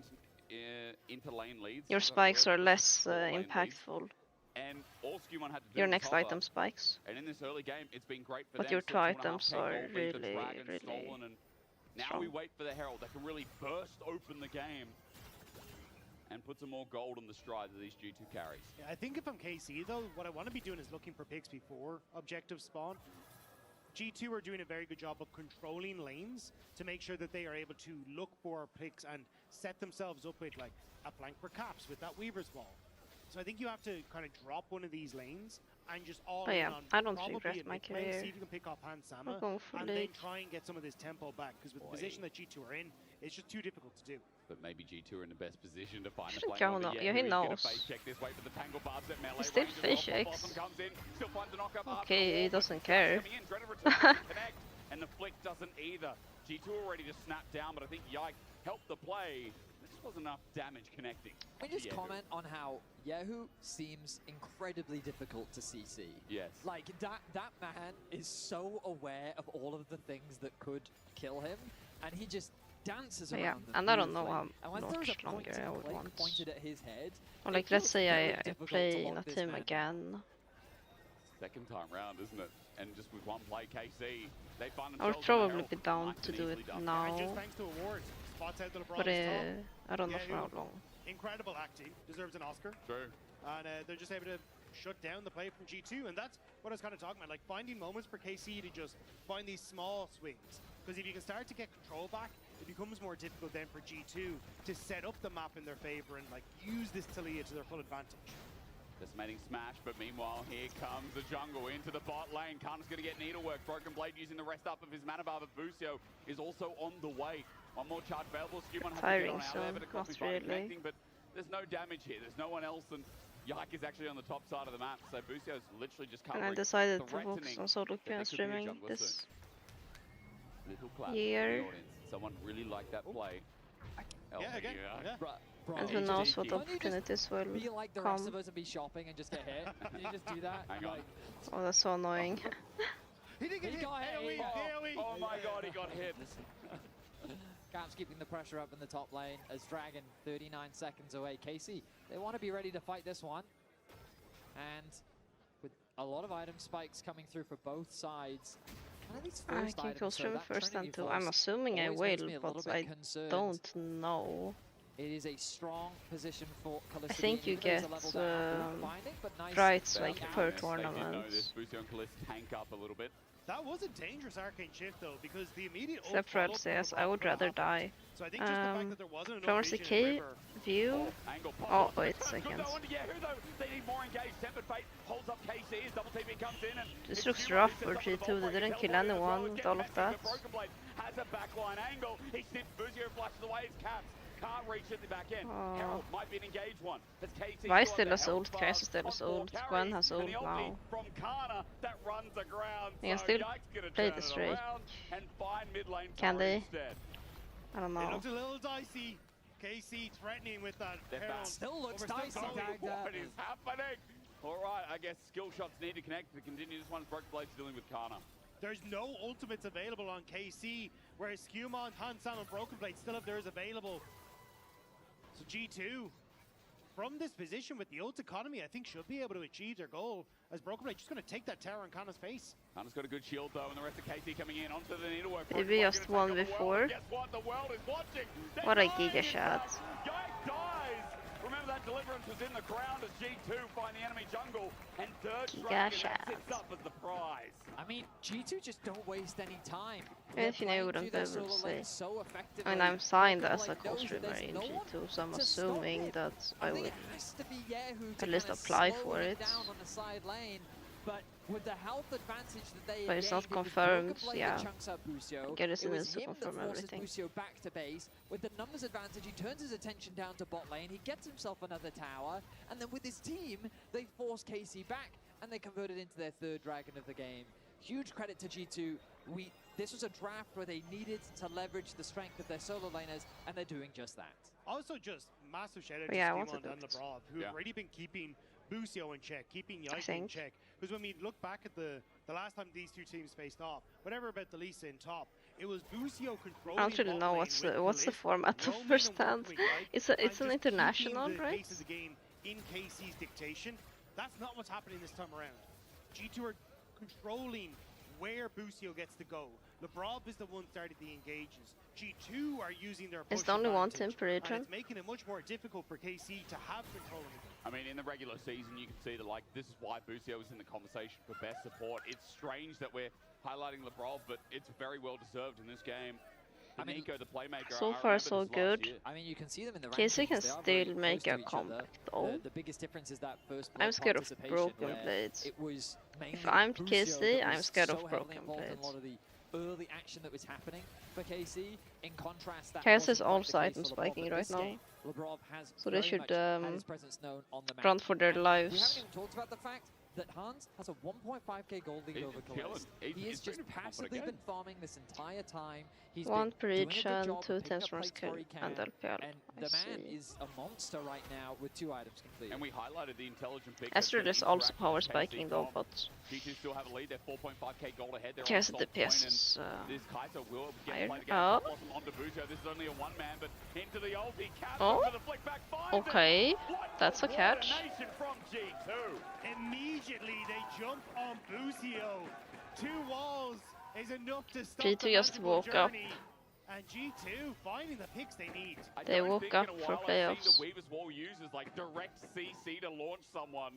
into lane leads. Your spikes are less impactful. And all Skewmon had to do Your was next hover. item spikes. And in this early game, it's been great for But them. your Still 2 2.5K items are gold lead, the really, Dragon really stolen, and now strong. we wait for the Herald that can really burst open the game and put some more gold on the strides of these G2 carries. Yeah, I think if I'm KC though, what I want to be doing is looking for picks before objective spawn. G2 are doing a very good job of controlling lanes to make sure that they are able to look for picks and set themselves up with like a flank for Caps with that Weaver's Wall. So I think you have to kind of drop one of these lanes and just all in on I don't probably regret a my mid lane, career. see if you can pick off Hans Sama, going for and then lead. try and get some of this tempo back, because with the position that G2 are in, it's just too difficult to do. But maybe G2 are in the best position to find the Shouldn't flame go over no- Yahoo. yeah, he He's gonna knows. face check this, wait for the tangle barbs at melee He still range as well. fish Bob eggs. Bottom comes in, still finds the knock-up after Okay, the he wall, doesn't but care. coming in, Dreaded returns to connect, and the flick doesn't either. G2 are ready to snap down, but I think Yike helped the play. This was enough damage connecting. Can we just Yahoo. comment on how Yahoo seems incredibly difficult to CC? Yes. Like, that man is so aware of all of the things that could kill him, and he just dances Yeah, around them and I don't know beautifully. how And when much there's a longer I would point want. pointed at his head, Or it like, let's feels say very I difficult play to in a lock this team man. again. Second time round, isn't it? And just with one play, KC, they find I would themselves on the probably Herald. be down Nice to and do it easily done. now, And just thanks to awards, spots out to the but bronze I don't know for Yahoo. how long. Incredible acting, deserves an Oscar. True. And they're just able to shut down the play from G2, and that's what I was kind of talking about, like finding moments for KC to just find these small swings. Because if you can start to get control back, it becomes more difficult then for G2 to set up the map in their favor and like use this Talia to their full advantage. Decimating smash, but meanwhile here comes the jungle into the bot lane. Khan's going to get needlework. Broken Blade using the rest up of his mana bar, but Busio is also on the way. One more charge available. Skewmon has to get Tiring on out there, zone, but it not could be fine really. connecting, but there's no damage here. There's no one else, and Yike is actually on the top side of the map, so Busio's literally just And covering, I decided to threatening focus on soloq that there and could be a streaming jungler this soon. Little clap year. from the audience. Someone really liked that play. Yeah, again. Yeah. Bro, And who knows what opportunities will be like the rest of come. us and be shopping and just get hit. Can you just do that? Hang on. Like, Oh, that's so annoying. He didn't get hit. got hit. Oh my god, he got hit. Caps keeping the pressure up in the top lane as Dragon 39 seconds away. KC, they want to be ready to fight this one. And with a lot of item spikes coming through for both sides. One of these I first can items, kill so stream that first and Trinity two. Force I'm assuming I always will, makes me a little but bit I concerned. don't know. It is a strong position for Kalista. I think you get rights like per tournament. Boosie and Kalista tank up a little bit. That was a dangerous arcane shift though, because the immediate Except for LCS, I would rather die. So I think just the fact that there wasn't From enough the vision K in River. view. Angle Oh, pop. wait a Good second. though under Yahoo though. They need more engaged. Tempered Fate holds up KC as double TP comes in and This looks rough for G2. They didn't kill anyone with all of that. Broken Blade has a backline angle. He snips Boosie and flashes away his caps. Can't reach at the back end. Herald might be an engaged one. As KC Vi still has ult, Kai'Sa still has ult, Gwen has ult now. From Kana that runs the ground. They can So still Yike's gonna play turn the it straight. around and find mid lane Can cover they? instead. I don't It know. looks a little dicey. KC threatening with that. They're Herald. back. Still looks But we're dicey, still going. What is happening? All right, I guess skill shots need to connect to continue. This one's Broken Blade's dealing with Kana. There's no ultimates available on KC, whereas Skewmon, Hansan, and Broken Blade still have theirs available. So G2, from this position with the ult economy, I think should be able to achieve their goal, as Broken Blade just going to take that tower on Kana's face. Kana's got a good shield though, and the rest of KC coming in onto the needlework. Maybe just one before. Guess what? The world is watching. What a giga shot. Yike dies. Remember that deliverance was in the ground as G2 find the enemy jungle, and Dirge Dragon sits up as the prize. I mean, G2 just don't waste any time. If you know what I'm They're able playing to through their say. solo lane so I effectively. mean, I'm signed Broken as a Blade knows that co-streamer there's in no one G2, so I'm to stop assuming it. that I I think would it has to be Yahoo to at least kinda apply slow for it. down on the side lane. But with the health advantage that they But it's not gained, it was confirmed, Broken Blade yeah. that chunks up Busio. Garrison It was needs to him confirm that forces everything. Busio back to base. With the numbers advantage, he turns his attention down to bot lane. He gets himself another tower, and then with his team, they force KC back, and they converted into their third dragon of the game. Huge credit to G2. This was a draft where they needed to leverage the strength of their solo laners, and they're doing just that. Also, just massive shout out But yeah, I to wanted Skewmon and it. LeBron, who have already been keeping Busio in check, keeping Yike in think. check. Because when we look back at the last time these two teams faced off, whatever about the Lisa in top, it was Busio controlling. I don't really bot know lane what's with the Kalista, format of roaming first and stand. working with Yike, It's and an just international, keeping the right? pace of the game in KC's dictation. That's not what's happening this time around. G2 are controlling where Busio gets to go. LeBron is the one starting the engages. G2 are using their push Is there only one advantage, team per and region? it's making it much more difficult for KC to have control of the game. I mean, in the regular season, you can see that, like, this is why Busio is in the conversation for best support. It's strange that we're highlighting LeBron, but it's very well deserved in this game. I mean, Nico, the playmaker, So I far, remember so this last good. year. I mean, you can see them in the KC rankings. can They are very still make close a to each comeback other. though. The biggest difference is that first I'm blood scared of participation broken where blades. It was mainly If I'm Busio KC, that I'm was scared so of heavily broken involved in blades. a lot of the early action that was happening for KC. In contrast, that KC wasn't is quite also the case item for spiking Lebrov, right but this now. game, Lebrov has So they very should much had his presence known on the map. run for their And we lives. haven't even talked about the fact that Hans has a 1.5k gold lead He's over just killing. Kalist. He He's has just been a confident passively game. been farming this entire time. He's One been per doing a good region, job 2 of picking up times more plates skill, where he and can, LPL. and I the man see. is a monster right now with 2 items completed. And we highlighted the intelligent pick. Astrid is also power spiking though, but G2 still have a lead. They're 4.5k gold ahead. They're KC on the top point, PS and is this Kai'Sa will get higher. played again. Oh. Blossom onto Busio. This is only a one-man, but into the ulti. Catch Oh. for the flick back. Finds it. Okay, What that's a catch. coordination from G2. Immediately they jump on Busio. 2 walls is enough to stop G2 the just magical woke up. journey. And G2 finding the picks they need. I They don't woke think up in a for while I've seen playoffs. the Weaver's Wall used as like direct CC to launch someone,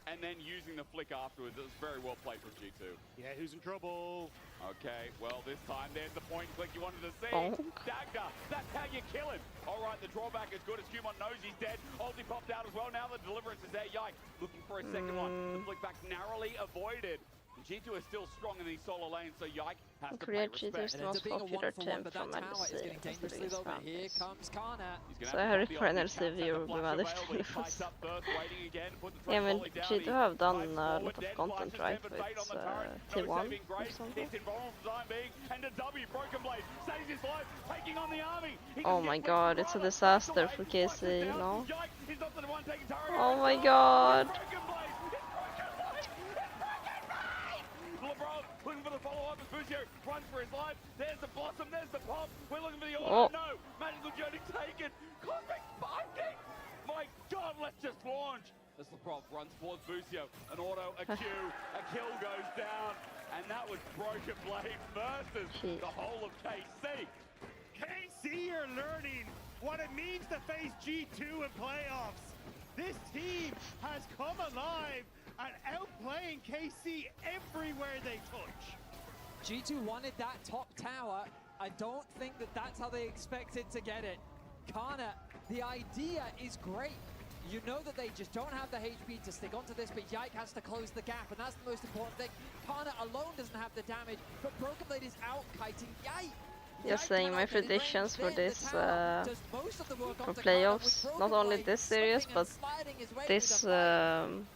and then using the flick afterwards. It was very well played from G2. Yeah, who's in trouble? Okay, well this time there's the point click you wanted to see. Bonk. Dagda, that's how you kill him. All right, the drawback is good as Skewmon knows he's dead. Ulti popped out as well. Now the deliverance is there. Yike looking for a second one. The flick back narrowly avoided. G2 is still strong in these solo lanes, so Yike has to Korea pay G2 is respect. the most popular team from LEC. That's the biggest fan base. Så every for an LEC viewer will be mad if they lose. Yeah, I mean, G2 have done a lot of content, right, with T1 or something. Oh my god, it's a disaster for KC, no? Oh my god! Looking for the follow-up as Buzio runs for his life. There's the blossom, there's the pop. We're looking for the auto. No, magical journey taken. Cosmic binding. My god, let's just launch. As Lebrov runs towards Buzio, an auto, a Q, a kill goes down, and that was Broken Blade versus the whole of KC. KC are learning what it means to face G2 in playoffs. This team has come alive and outplaying KC everywhere they touch. G2 wanted that top tower. I don't think that that's how they expected to get it. Kana, the idea is great. You know that they just don't have the HP to stick onto this, but Yike has to close the gap, and that's the most important thing. Kana alone doesn't have the damage, but Broken Blade is out-kiting Yike. Just saying my predictions for this for playoffs, not only this series but this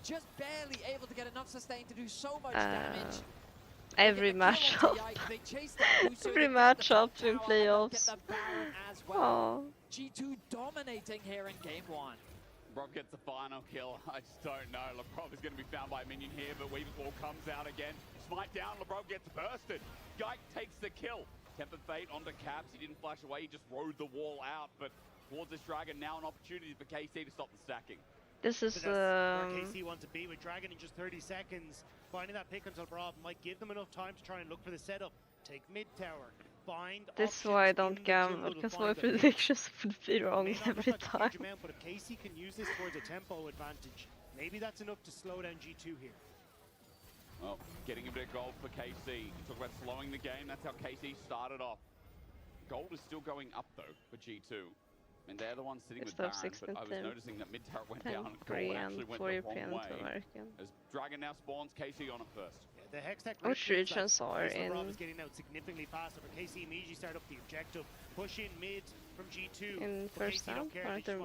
just barely able to get enough sustain to do so much damage. Every matchup, every matchup in playoffs. Oh. G2 dominating here in game 1. Lebrov gets the final kill. I just don't know. Lebrov is going to be found by a minion here, but Weaver's Wall comes out again. Smite down, Lebrov gets bursted. Yike takes the kill. Tempered Fate onto Caps. He didn't flash away, he just rode the wall out. But towards this Dragon, now an opportunity for KC to stop the stacking. This is where KC want to be with Dragon in just 30 seconds. Finding that pick until Lebrov might give them enough time to try and look for the setup. Take mid tower. Find this is why I don't gamble, because my predictions would be wrong every time. But if KC can use this towards a tempo advantage, maybe that's enough to slow down G2 here. Well, getting a bit of gold for KC. You talk about slowing the game, that's how KC started off. Gold is still going up though for G2. And they're the ones sitting with Baron, but I was noticing that mid tower went down and gold actually went the wrong way. As Dragon now spawns, KC on it first. The Hextech regions are in. is getting out significantly faster, but KC immediately start up the objective. Push in mid from G2. In first down, aren't there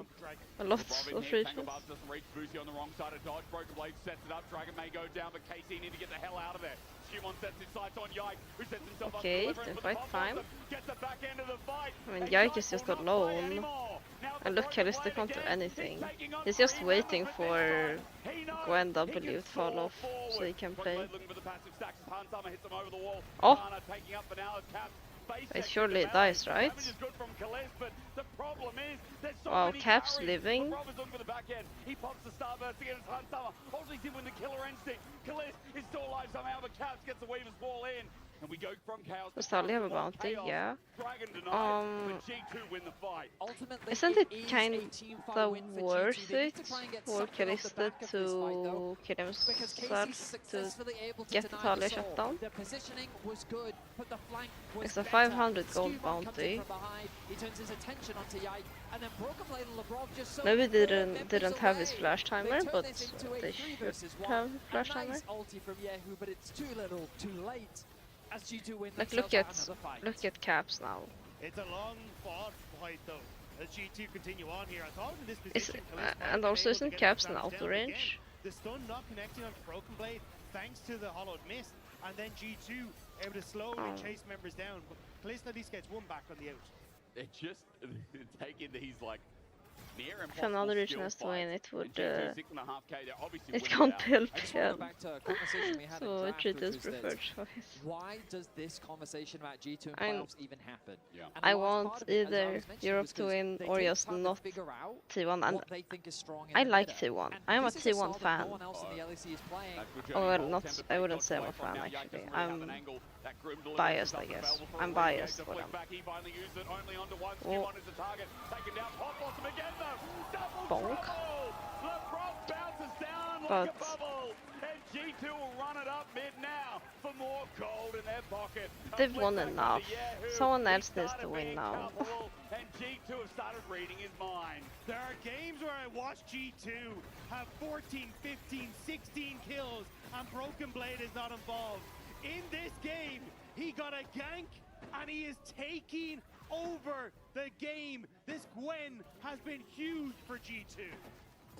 a lot of regions? Doesn't reach Boozy on the wrong side of dodge. Broken Blade sets it up. Dragon may go down, but KC need to get the hell out of there. Shumon sets his sights on Yike, who sets himself up. Okay, then fight time. Gets the back end of the fight. I mean, Yike is just alone. And look, Kalista can't do anything. He's just waiting for Gwen W to fall off so he can play. Oh! It surely dies, right? Wow, Caps living. He pops the starburst against Huntama. Ultimately did win the killer instinct. Kalist is still alive somehow, but Caps gets the Weaver's Wall in. And we go from chaos. Does Tali have a bounty? Yeah. G2 win the fight. Isn't it kind of worth it for Kalista to kill himself to get the Talia shut down? It's a 500 gold bounty. Maybe they didn't have his flash timer, but they should have flash timer. As G2 win like look at Caps now. It's a long fought fight though. As G2 continue on here, I thought in this position, and also isn't Caps in auto range? The stun not connecting onto Broken Blade thanks to the hollowed mist, and then G2 able to slowly chase members down. But Kalista at least gets one back on the out. They're just taking these like if another region has to win, it would it can't help yeah. So it is preferred choice. Why does this conversation about G2 and playoffs even happen? Yeah. I want either Europe to win or just not T1, and I like T1. I am a T1 fan. Oh well, not. I wouldn't say I'm a fan actually. I'm biased, I guess. I'm biased for them. Oh. Bonk. But they've won enough. Someone else needs to win now. G2 have started reading his mind. There are games where I watch G2 have 14, 15, 16 kills and Broken Blade is not involved. In this game, he got a gank and he is taking over the game. This Gwen has been huge for G2.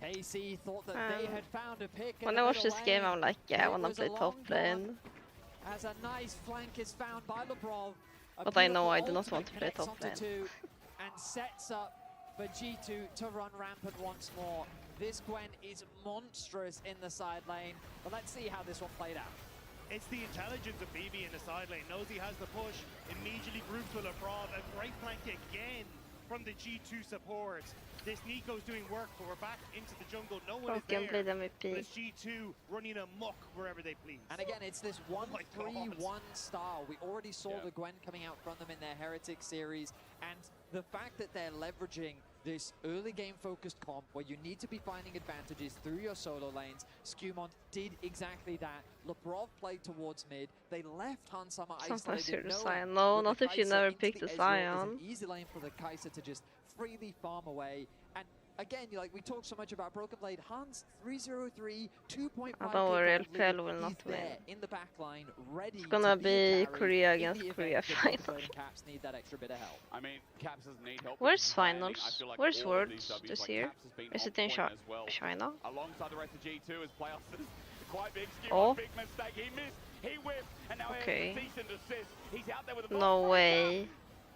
KC thought that they had found a pick. When I watch this game, I'm like, yeah, I wanna play top lane. As a nice flank is found by Lebrov. But I know I do not want to play top lane. And sets up for G2 to run rampant once more. This Gwen is monstrous in the side lane, but let's see how this one played out. It's the intelligence of BB in the side lane. Knows he has the push, immediately groups with Lebrov. A great flank again from the G2 support. This Nico's doing work, but we're back into the jungle. No one is there. But it's G2 running amok wherever they please. And again, it's this 1-3-1 style. We already saw the Gwen coming out from them in their Heretic series, and the fact that they're leveraging this early game focused comp where you need to be finding advantages through your solo lanes. Skewmont did exactly that. Lebrov played towards mid. They left Hansama isolated. No, not if you never picked a Sion. An easy lane for the Kai'Sa to just freely farm away. And again, like we talk so much about Broken Blade, Hans 303, 2.5. I don't worry, LPL will not win. In the back line, ready. It's gonna be Korea against Korea final. Caps need that extra bit of help. I mean, Caps doesn't need help. Where's finals? Where's Worlds this year? Is it in China? Alongside the rest of G2 as playoffs. Quite big skill, Oh. big mistake. He missed, he whipped, and now Okay. cease and desist. He's out there with a No way.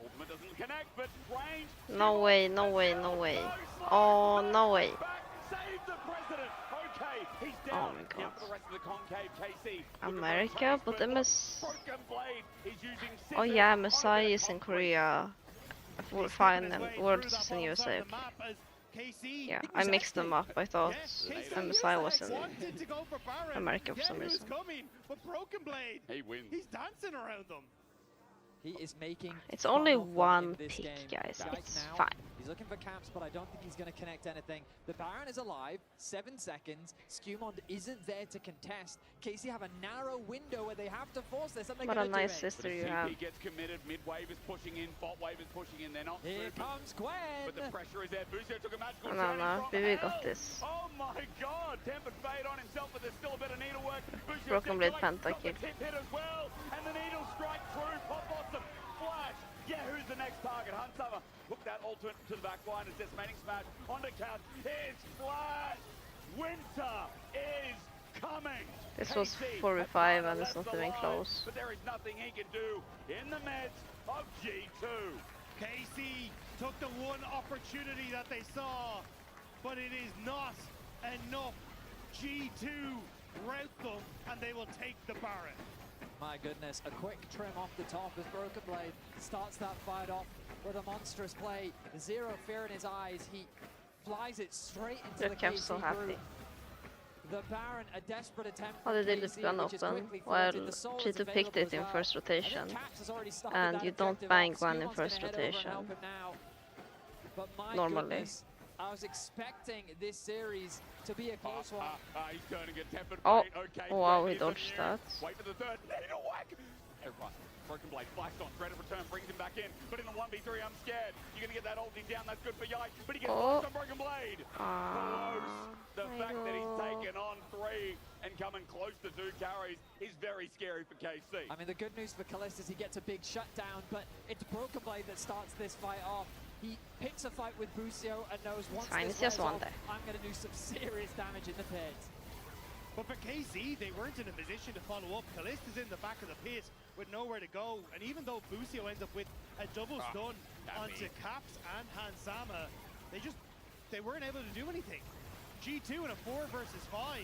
Ultimate doesn't connect, but range. No way, no way, no way. Oh, no way. Save the president. Okay, he's Oh down. my Now god. for the rest of the concave, KC. America, but MS. Broken Blade is using Oh yeah, MSI is in Korea. Fine, and Worlds is in USA. Okay. Yeah, I mixed them up. I thought MSI was in America for some reason. But Broken Blade, he wins. He's dancing around them. He is making. It's only one pick, guys. It's fine. He's looking for caps, but I don't think he's going to connect anything. The Baron is alive, 7 seconds. Skewmont isn't there to contest. KC have a narrow window where they have to force this. And What a nice sister you have. He gets committed. Mid wave is pushing in. Bot wave is pushing in. They're not. Here comes Gwen. But the pressure is there. Busio took a magical No, BB got this. Oh my god! Tempered fade on himself, but there's still a bit of needlework. Broken Blade pentakill. Tip hit as well, and the needle strike through. Pop awesome. Flash. Yeah, who's the next target? Hansama. Hook that ultimate to the back line as decimating smash on the couch. It's Flash. Winter is coming. This was 4v5 and it's not even close. But there is nothing he can do in the midst of G2. KC took the one opportunity that they saw, but it is not enough. G2 rout them and they will take the Baron. My goodness, a quick trim off the top as Broken Blade starts that fight off with a monstrous play. Zero fear in his eyes. He flies it straight into the KC so happy. group. The Baron, a desperate attempt. Oh, they did this gun open. Well, G2 picked it in first rotation. And you don't bang one in first rotation. Normally. I was expecting this series to be a close one. He's turning a tempered Oh, blade. Okay, oh wow, he dodged that. Wait for the third. Needle whack. Everyone. Broken Blade flashed on. Threat of return brings him back in. But in the 1v3, I'm scared. You're going to get that ulti down. That's good for Yike. But he gets lost on Broken Blade. Close. The fact that he's taken on 3 and coming close to 2 carries is very scary for KC. I mean, the good news for Kalista is he gets a big shutdown, but it's Broken Blade that starts this fight off. He picks a fight with Busio and knows once this just one off, I'm going to do some serious damage in the pit. But for KC, they weren't in a position to follow up. Kalista's in the back of the pit with nowhere to go. And even though Busio ends up with a double stun onto Caps and Hansama, they weren't able to do anything. G2 in a 4 versus 5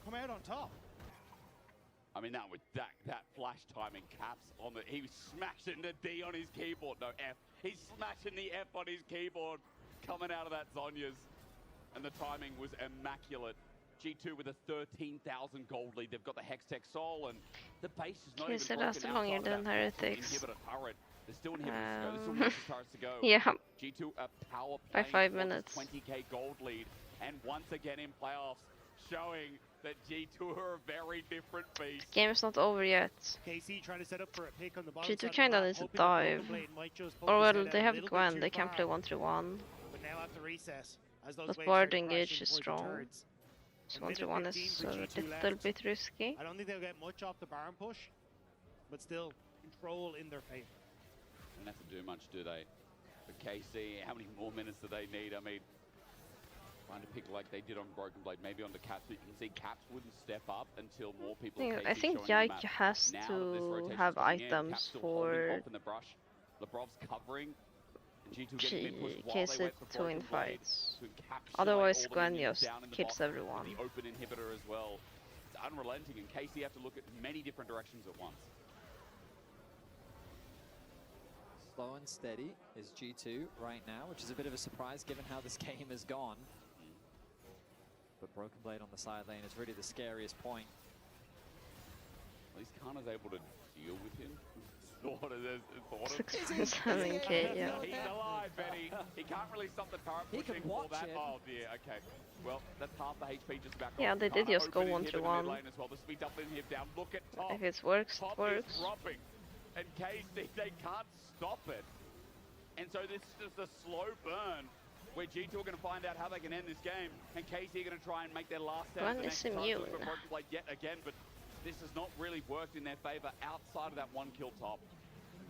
come out on top. I mean, that with that flash timing, Caps on the, he was smashing the D on his keyboard. No, F. He's smashing the F on his keyboard coming out of that Zhonya's. And the timing was immaculate. G2 with a 13,000 gold lead. They've got the Hextech Soul and the base is not even broken longer outside than of that Heretics. inhibitor turret. There's still inhibitors to go. There's still monster turrets to go. Yeah. G2 a power By play 5 minutes. 20k gold lead. And once again in playoffs, showing that G2 are a very different beast. Game is not over yet. KC trying to set up for a pick on the bottom G2 side of the kinda map, needs to hoping that dive. Broken Blade might just poke Or his well, head out they a have little bit Gwen, too they can far. play 1-3-1. But now have to recess as those But waves Bard start to crash engage in is towards the strong. turrets. So A minute 1-3-1 15 is for a G2 little left. bit risky. I don't think they'll get much off the barn push, but still control in their favor. Don't have to do much, do they? For KC, how many more minutes do they need? I mean, trying to pick like they did on Broken Blade, maybe on the Caps, but you can see Caps wouldn't step up until more people. I think Yike has to have items for Lebrov's covering. And G2 getting mid push while they KC wait for to win Broken Blade fights. to encapsulate Otherwise, all the Gwen minions just down in the kills box everyone. with the open inhibitor as well. It's unrelenting, and KC have to look at many different directions at once. Slow and steady is G2 right now, which is a bit of a surprise given how this game has gone. But Broken Blade on the side lane is really the scariest point. At least Kana's able to deal with him. Sort of. 6.7k, yeah. He's alive, Benny. He can't really stop the turret pushing for that. Oh dear, okay. Well, that's half the HP just back Yeah, on. they did Kana just go open inhib in the mid 1-3-1. lane as well. The speed up inhib down. Look at top. If it works, Top it works. is dropping. And KC, they can't stop it. And so this is just a slow burn where G2 are going to find out how they can end this game. And KC are going to try and make their last stand. Gwen is immune. Broken Blade yet again, but this has not really worked in their favor outside of that one kill top.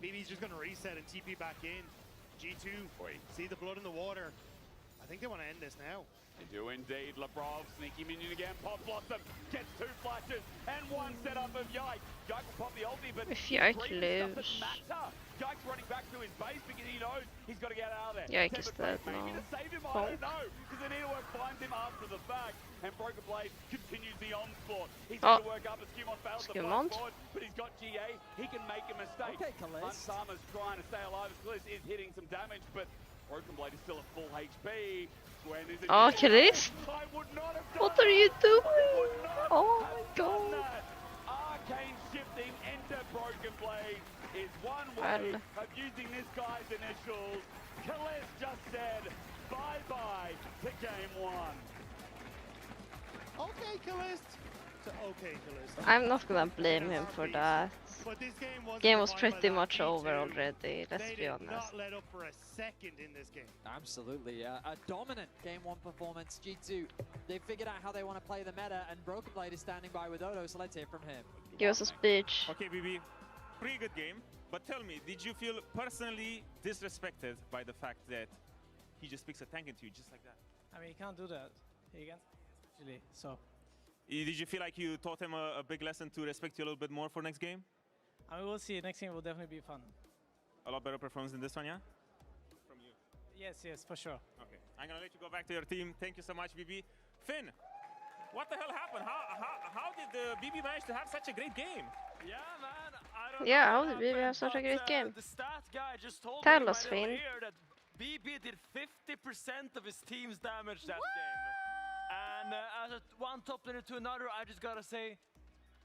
BB's just going to reset and TP back in. G2, see the blood in the water. I think they want to end this now. They do indeed. Lebrov, sneaky minion again. Pop Blossom gets 2 flashes and 1 setup of Yike. Yike will pop the ulti, but If Yike lives. Yike's running back to his base because he knows he's got to get out of there. Yike is dead Maybe now. to save him, I don't know. Because the Needlework finds him after the fact. And Broken Blade continues the onslaught. He's got to work up as Skimont fails to fight forward, but he's got GA. He can make a mistake. Okay, Kalist. Unsama's trying to stay alive as Kalist is hitting some damage, but Broken Blade is still at full HP. Gwen is Oh, Kalist? I would not have done What are you doing? that. Oh my god. That. Arcane shifting into Broken Blade is one way of using this guy's initials. Kalist just said bye-bye to game 1. Okay, Kalist. Okay, Kalist. I'm not gonna blame him for that. But this Game was pretty much over already, let's be They did honest. not let up for a second in this game. Absolutely, a dominant Game 1 performance. G2, they figured out how they want to play the meta, and Broken Blade is standing by with Odo, so let's hear from him. Give us a speech. Okay, BB, pretty good game. But tell me, did you feel personally disrespected by the fact that he just picks a tank into you just like that? I mean, he can't do that. He can't, actually, so. Did you feel like you taught him a big lesson to respect you a little bit more for next game? I mean, we'll see. Next game will definitely be fun. A lot better performance than this one, yeah? From you. Yes, for sure. Okay, I'm gonna let you go back to your team. Thank you so much, BB. Finn, what the hell happened? How did BB manage to have such a great game? Yeah, man. I don't Yeah, know how what did BB have happened, such a great but, game? The stat guy just told Tell me us, in my little Finn. ear that BB did 50% of his team's damage that game. And as a one top laner to another, I just gotta say,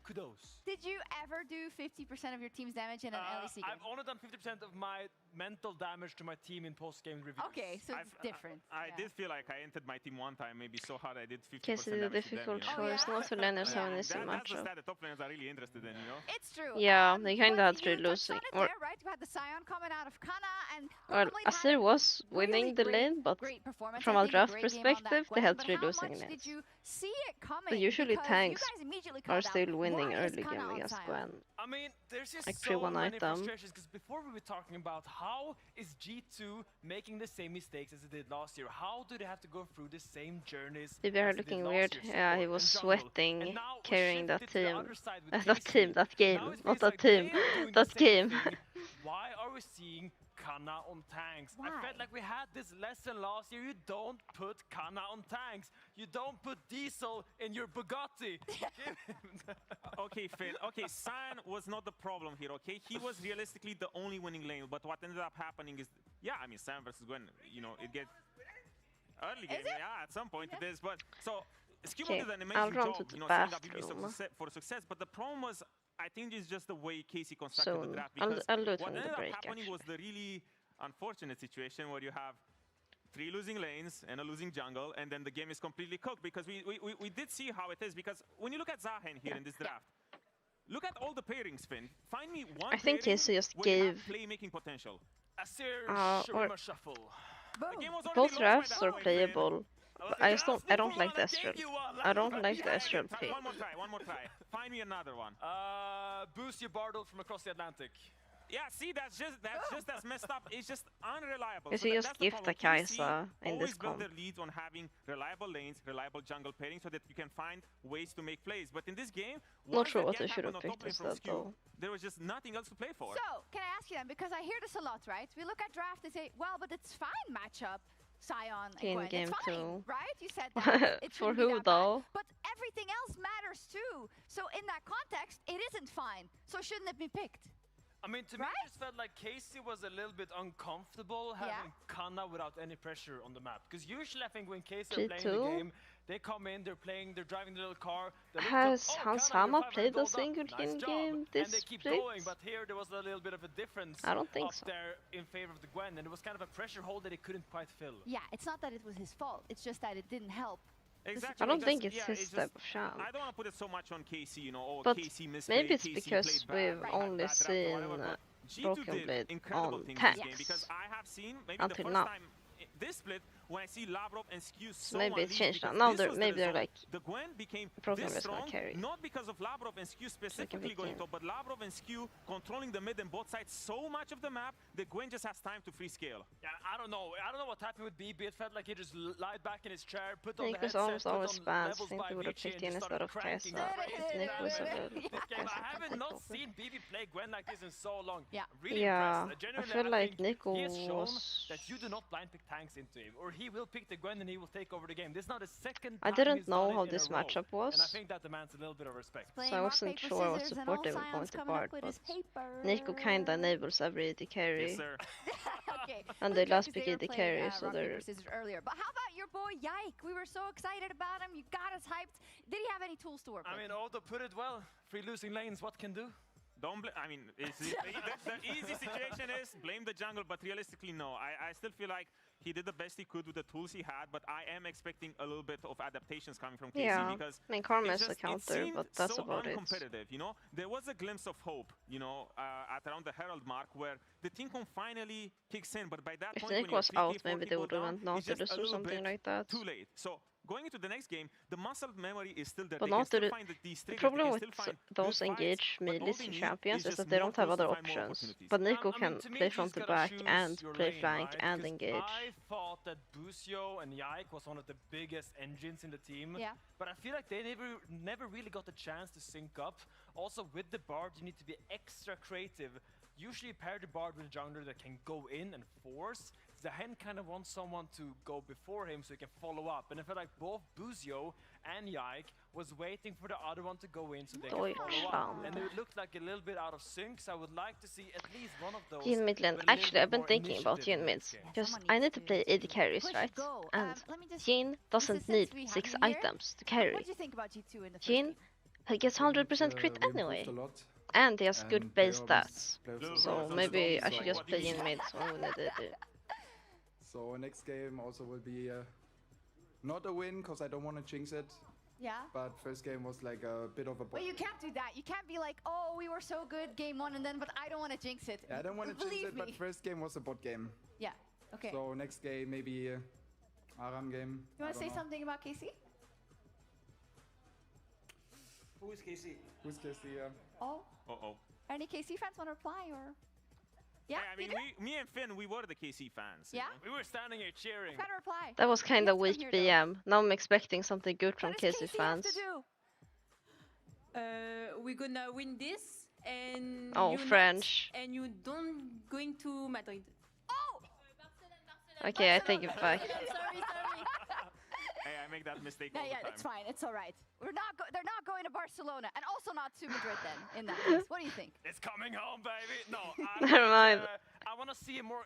kudos. Did you ever do 50% of your team's damage in an LEC game? I've only done 50% of my mental damage to my team in post-game reviews. Okay, so it's different. I did feel like I entered my team one time, maybe so hard I did 50% KC did a damage to them, difficult you know? choice, not to laners have an easy That's the matchup. stat the top laners are really interested in, you know? It's true. Yeah, they kinda had But to you losing. touched on Or, it there, right? You had the Scion coming out of Kana and well, Broken Blade had Azir was winning really the great- lane, but great performance. from I a think draft great game on that perspective, they Gwen, had but 3 how losing much lanes. did you see it coming? But usually Because tanks you guys immediately are called out, still winning why is early Kana game on against Scion? Gwen. I mean, there's just Like so 3-1 many item. frustrations, because before we were talking about how is G2 making the same mistakes as it did last year? How do they have to go through the same journeys? BB are as they did looking last weird. year, Yeah, he support was and jungle? sweating And now we carrying that shifted to the team. other side with That KC. team, that game, Now it not feels that like team, they are doing that the same game. thing. Why are we seeing Kana on tanks? I Why? felt like we had this lesson last year. You don't put Kana on tanks. You don't put Diesel in your Bugatti. Okay, Finn. Okay, San was not the problem here, okay? He was realistically the only winning lane, but what ended up happening is, yeah, I mean, San versus Gwen, you know, it gets early game, yeah, at some point it is, but so Skimo Okay, did an I'll amazing run job, to the you know, setting up BB bathroom. for success, but the problem was, I think it's just the way Casey constructed the Soon. draft, I'll because do it what in the ended up break, happening actually. was the really unfortunate situation where you have 3 losing lanes and a losing jungle, and then the game is completely cooked, because we did see how it is, because when you look at Zahen here in this draft, look at all the pairings, Finn. Find me one I think pairing KC just where you have gave playmaking potential. Asir or Shurima Shuffle. The game was already both lost, drafts by are the way, Finn. playable. But I don't like the Astral. I don't like the Astral pick. One more try. Find me another one. Boost your Bartle from across the Atlantic. Yeah, see, that's just as messed up. It's just unreliable. Is So he that's just the gift problem. the Kai'Sa in always this build comp? their leads on having reliable lanes, reliable jungle pairing, so that you can find ways to make plays. But in this game, Not once sure that what gap they should have happened on top picked lane from instead Skew, though. there was just nothing else to play for. So, can I ask you then, because I hear this a lot, right? We look at draft and say, well, but it's fine matchup, Sion and In Gwen. game It's fine, 2. right? You said that. It For shouldn't be who that bad. though? But everything else matters too. So in that context, it isn't fine. So shouldn't it be picked? I mean, to me, it just felt like KC was a little bit uncomfortable having Kanna without any pressure on the map. Because usually, I think when KC are playing the G2? game, they come in, they're driving the little car. They look Has up, Hans Kanna, Sama you're 500 played a gold up. single Nice job. game And this they keep split? going, but here there was a little bit of a difference I don't think up so. there in favor of the Gwen, and it was kind of a pressure hole that he couldn't quite fill. Yeah, it's not that it was his fault. It's just that it didn't help. Exactly. I don't because, think it's yeah, his type of shot. I don't want to put it so much on KC, you know, oh, But KC misplayed, maybe it's KC because played we've bad, only bad draft or seen whatever, but G2 Broken did Blade incredible on things this game, tanks. because I have seen maybe Until the first now. time this split when I see Lavrov and Skew So so maybe it's unleashed, changed now. because Now this they're was the maybe they're result. like the Gwen became Broken this Blade's gonna strong, carry. not because of Lavrov and Skew specifically going top, but Lavrov and Skew controlling the mid and both sides so much of the map that Gwen just has time to free scale. Yeah, I don't know what happened with BB. It felt like he just lied back in his chair, put on Nick the was headset, almost put on always bans. I levels think by they would have Vici, picked and in just instead started of cranking Kai'Sa. crazy Nick was a damage. good This game, I Kai'Sa haven't quite not often. seen BB play Gwen like this in so long. Yeah. Really Yeah, impressed. I Genuinely, feel like think Nico he has shown was... that you do not blind pick tanks into him, or he will pick the Gwen and he will take over the game. This is not the second I time didn't he's know done how it in this a row. matchup And I was, think that demands a little bit of respect. so I wasn't sure I was supportive and going to part, but Nico kinda enables every AD carry. Yes, sir. Okay. And well, they last because pick were AD playing, carry, so rock, they're... paper, scissors earlier. But how about your boy Yike? We were so excited about him. You got us hyped. Did he have any tools to work with? I mean, Odo put it well. Free losing lanes, what can do? Don't blame. I mean, the easy situation is blame the jungle, but realistically, no. I still feel like he did the best he could with the tools he had, but I am expecting a little bit of adaptations coming from KC, Yeah, because I mean, Karma it's is a just, counter, it seemed but that's so about it. uncompetitive, you know? There was a glimpse of hope, you know, at around the Herald mark, where the team can finally kicks in, but by that If point, Nick when you're was 3K, out, 4K maybe they gold would have down, went it's just Nautilus a or little something bit like that. too late. So going into the next game, the muscle memory is still there. But They can still Nautilus, find these the triggers, problem they with can still find those good fights, engaged but all mid-list they need champions is is just that they more don't have tools to other find more options. opportunities. But Nico I can mean, to me, play you front just to gotta back choose and your play lane, flank right? and 'Cause engage. I thought that Busio and Yike was one of the biggest engines in the team. Yeah. But I feel like they never really got the chance to sync up. Also, with the Bard, you need to be extra creative. Usually pair the Bard with a jungler that can go in and force. Zahen kind of wants someone to go before him so he can follow up. And I feel like both Busio and Yike was waiting for the other one to go in so they can follow up. And it looked like a little bit out of sync, so I would like to see at least one of those. Jhin mid lane. with a little Actually, I've bit been more thinking about initiative Jhin in mids, this game. because Someone I needs need to play AD carries, push right? go. And Let me just, Jhin doesn't since need we have 6 you here, items to carry. What do you think about G2 in the first Jhin, game? he gets 100% crit We improved anyway. a lot. And he has good And base they always stats. play Blue, also So well. maybe I So should just what play do you Jhin mean? mids when we need it. So next game also will be not a win because I don't want to jinx it. Yeah. But first game was like a bit of a. Well, you can't do that. You can't be like, oh, we were so good game 1 and then, but I don't want to jinx it. Yeah, I don't want to jinx Believe it, but me. first game was a bot game. Yeah. Okay. So next game maybe Aram game. You want to say something about KC? Who is KC? Who's KC? Oh. Uh-oh. Any KC fans want to reply or? Yeah. I mean, me and Finn, we were the KC fans. you Yeah? know? We were standing here cheering. Got to reply. That was kind of Yes, I'm weak here, though. BM. Now I'm expecting something good from What does KC KC have fans. to do? We're gonna win this, and Oh, you French. and you don't going to Madrid. Oh! Okay, I take it back. sorry. Hey, I make that mistake Yeah, all the yeah, time. it's fine. It's all right. They're not going to Barcelona, and also not to Madrid. Then, in that case, what do you think? It's coming home, baby. No, Never mind. I want to see a more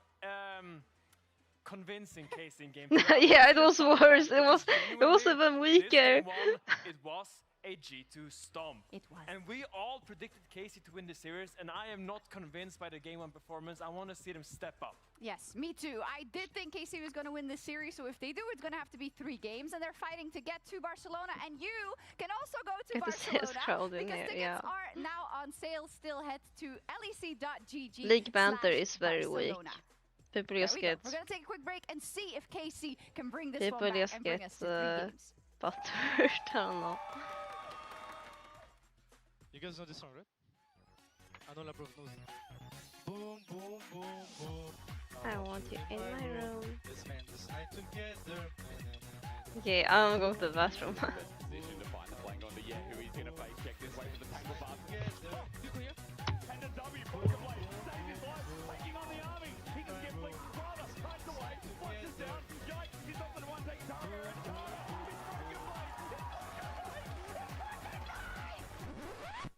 convincing case in game. Yeah, it was worse. It was Genuinely, even this weaker. game one, it was edgy to stomp. It was. And we all predicted KC to win the series, and I am not convinced by the game 1 performance. I want to see them step up. Yes, me too. I did think KC was going to win this series, so if they do, it's going to have to be 3 games, and they're fighting to get to Barcelona, and you can also go to Barcelona because tickets are now on sale. Still head to lec.gg. League banter is very weak. People just get. We're going to take a quick break and see if KC can bring this people one back just and bring get us to 3 games. buttered. I don't know. You guys know this song, right? I know Labrov knows it. Boom, boom, boom, boom. I want you in my room. Let's spend this night together. Okay, I'm going to the bathroom. Position to find the flank onto Yahoo. He's going to face check this way for the tackle pass. Oh, too clear. And the W broken blade. Save his life. Taking on the army. He can get flicked. Father strikes away. Flushes down. Yikes. He's off to the one taking Tara. And Tara.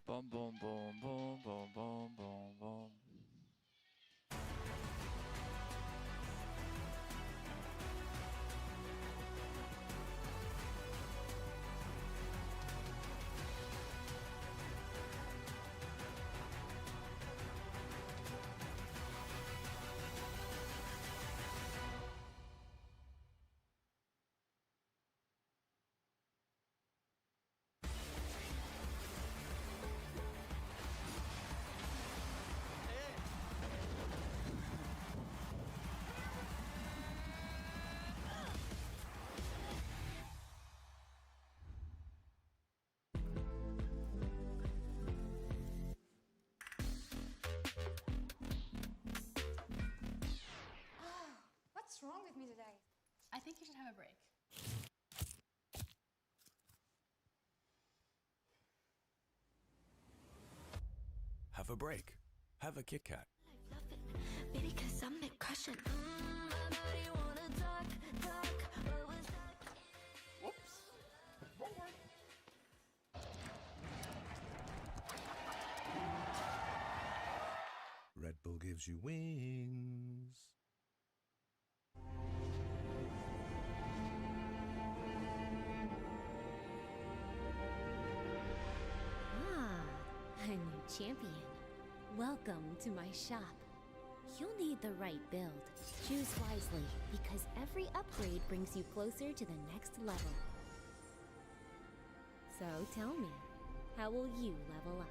Boom, boom, boom, boom, boom, boom, boom, boom. What's wrong with me today? I think you should have a break. Have a break. Have a Kit Kat. Baby, cause I'm crushing. Whoops. Red Bull gives you wings. A new champion. Welcome to my shop. You'll need the right build. Choose wisely, because every upgrade brings you closer to the next level. So tell me, how will you level up?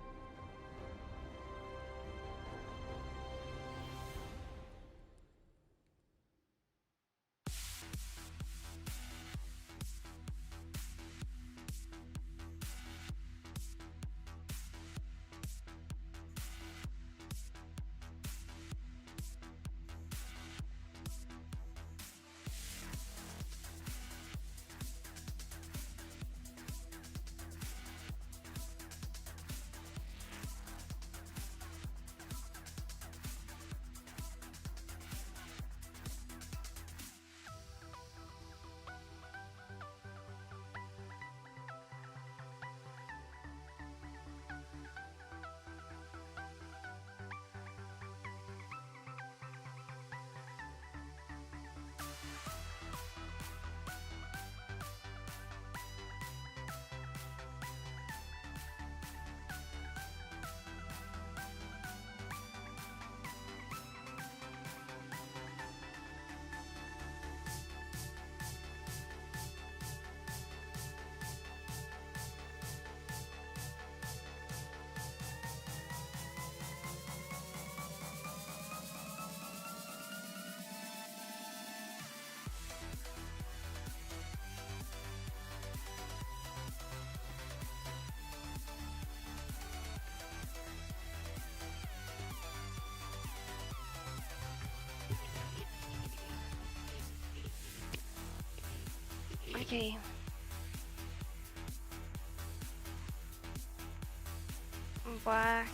Okay. I'm back.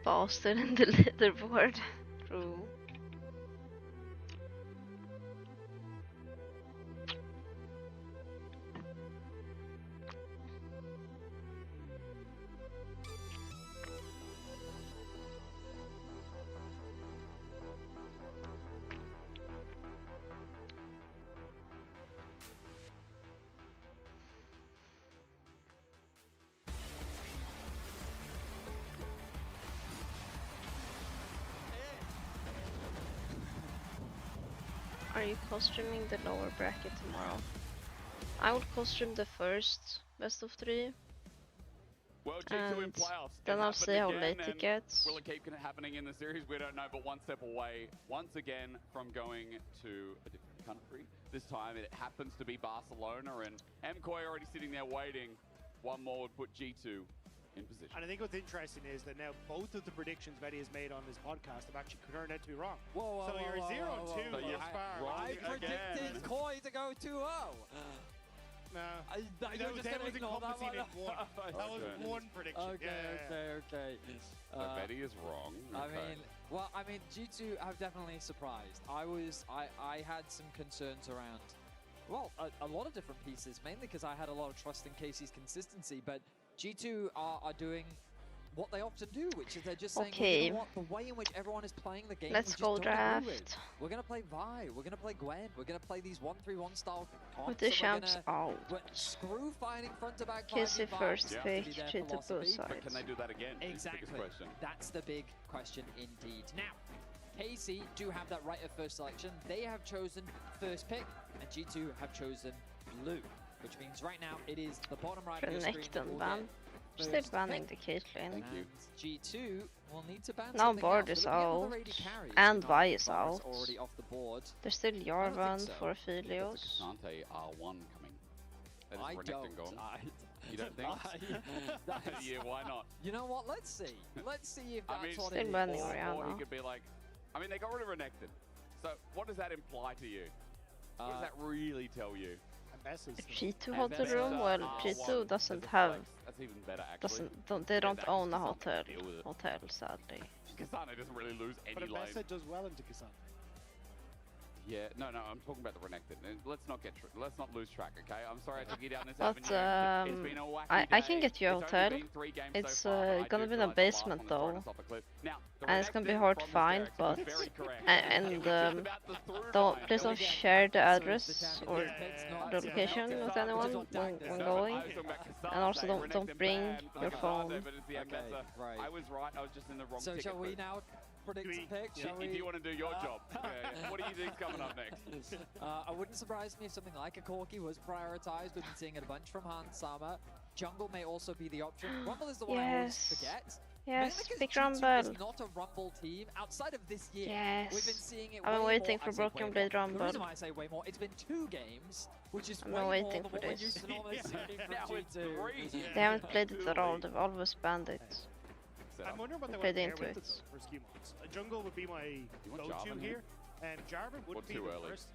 Faster than the leaderboard. True. Are you co-streaming the lower bracket tomorrow? I will co-stream the first best of 3. Well, G2 in playoffs. Then I'll see how late it gets. Will it keep happening in the series? We don't know, but one step away once again from going to a different country. This time it happens to be Barcelona, and MKOI already sitting there waiting. One more would put G2 in position. And I think what's interesting is that now both of the predictions Betty has made on this podcast have actually turned out to be wrong. Whoa, so you're 0-2 So thus far. I predicted KOI to go 2-0. No, you're just going to ignore that one? That was one prediction. Okay. So Betty is wrong. I mean, G2 have definitely surprised. I had some concerns around, well, a lot of different pieces, mainly because I had a lot of trust in KC's consistency, but G2 are doing what they often do, which is they're just saying, you know what, the way in which everyone is playing the game, let's go draft. We're going to play Vi, we're going to play Gwen, we're going to play these 1-3-1 style comps. With the champs out. Screw fighting front to back. KC first pick, G2 both sides. But can they do that again? Exactly. That's the big question indeed. Now, KC do have that right of first selection. They have chosen first pick, and G2 have chosen blue, which means right now it is the bottom right of your screen. Still banning the Caitlyn. G2 will need to ban now Bard is out, and Vi is out. Already off the board. There's still Jarvan for Aphelios. Sante R1 coming. That is I Renekton don't. gone. You don't think? Yeah, why not? You know what? Let's see. Let's see if that's what still it banning is. Or he could be like, I mean, they got rid of Renekton. So what does that imply to you? What does that really tell you? If G2 hold the room, well, G2 doesn't have, that's even better, actually. they don't own a hotel, sadly. Kasane doesn't really lose any lane. But Abessa does well into Kasane. Yeah, no, I'm talking about the Renekton. Let's not lose track, okay? I'm sorry I took you down this avenue. It's been a wacky I can get you a hotel. It's gonna be in a basement though, and it's gonna be hard to find. But please don't share the address or the location with anyone when going, and also don't bring your phone. Okay, right. I was right. I was just in the wrong ticket. So shall we now predict a pick? If you want to do your job, what do you think's coming up next? I wouldn't surprise me if something like a Corki was prioritized. We've been seeing it a bunch from Hans Sama. Jungle may also be the option. Rumble is the one I always forget. Yes, big Rumble. Rumble. Is not a Rumble team outside of this year. Yes. We've been seeing it. I've been waiting for Broken Broken Blade Rumble. The reason why I say way more, it's been 2 games, which is I'm way waiting more than for what we're this. used to normally seeing from G2. They haven't played it at all. They've always banned it. I'm wondering what they played want to into pair it. with it though, for ski mods. Jungle would be my go-to here. Jarvan would be the first.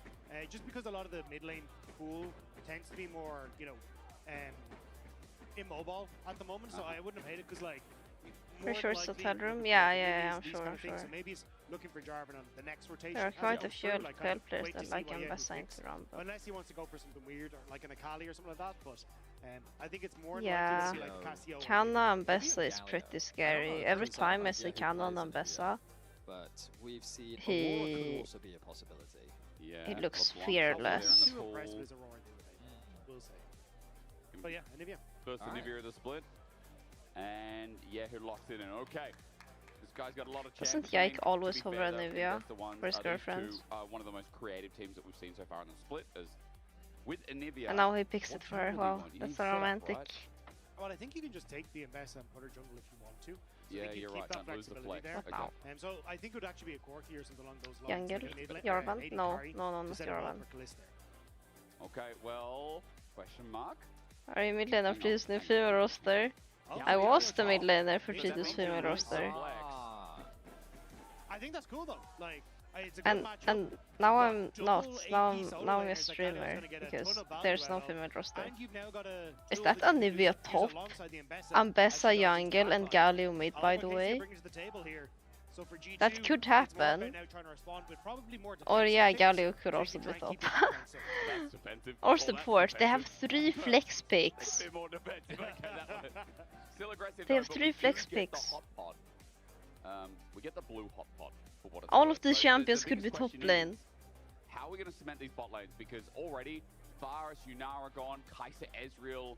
Just because a lot of the mid lane pool tends to be more, you know, immobile at the moment, so I wouldn't have hated because like. For sure, it's hotel room. Yeah, I'm sure. So maybe he's looking for Jarvan on the next rotation. There are quite a few like, LPL players that like Ambessa into Rumble. Unless he wants to go for something weird, or like an Akali or something like that. But I think it's more yeah, likely to see like Cassio. Canna and Ambessa is pretty scary. Every time I see Canna and Ambessa, but we've seen Aurora could also be a possibility. Yeah, he looks fearless. Too impressive as Aurora the other day, we'll say. But yeah, Anivia. First Anivia of the split. And yeah, who locks it in? Okay. This guy's got a lot of chances. Doesn't Yike always hover Anivia for his girlfriend? One of the most creative teams that we've seen so far in the split is with Anivia. And now he picks it for her. Wow, that's so romantic. Right? Well, I think you can just take the Ambessa and put her jungle if you want to. So yeah, you're right. Don't lose the flex. There. Okay. So I think it would actually be a Corki or something along those lines. Jungle? Jarvan? No, not Jarvan. Okay, well, question mark. Are you mid laner for this new female roster? I was the mid laner for G2's female roster. I think that's cool though. Like, it's a good matchup. And now I'm not. Now I'm a streamer because there's no female roster. Is that Anivia top? Ambessa jungle and Galio mid, by the way. That could happen. Or yeah, Galio could also be top. Or support. They have 3 flex picks. They have 3 flex picks. We get the blue hot pot. All of the champions could be top lane. How are we going to cement these bot lanes? Because already, Varus, Yunara gone, Kai'Sa, Ezreal,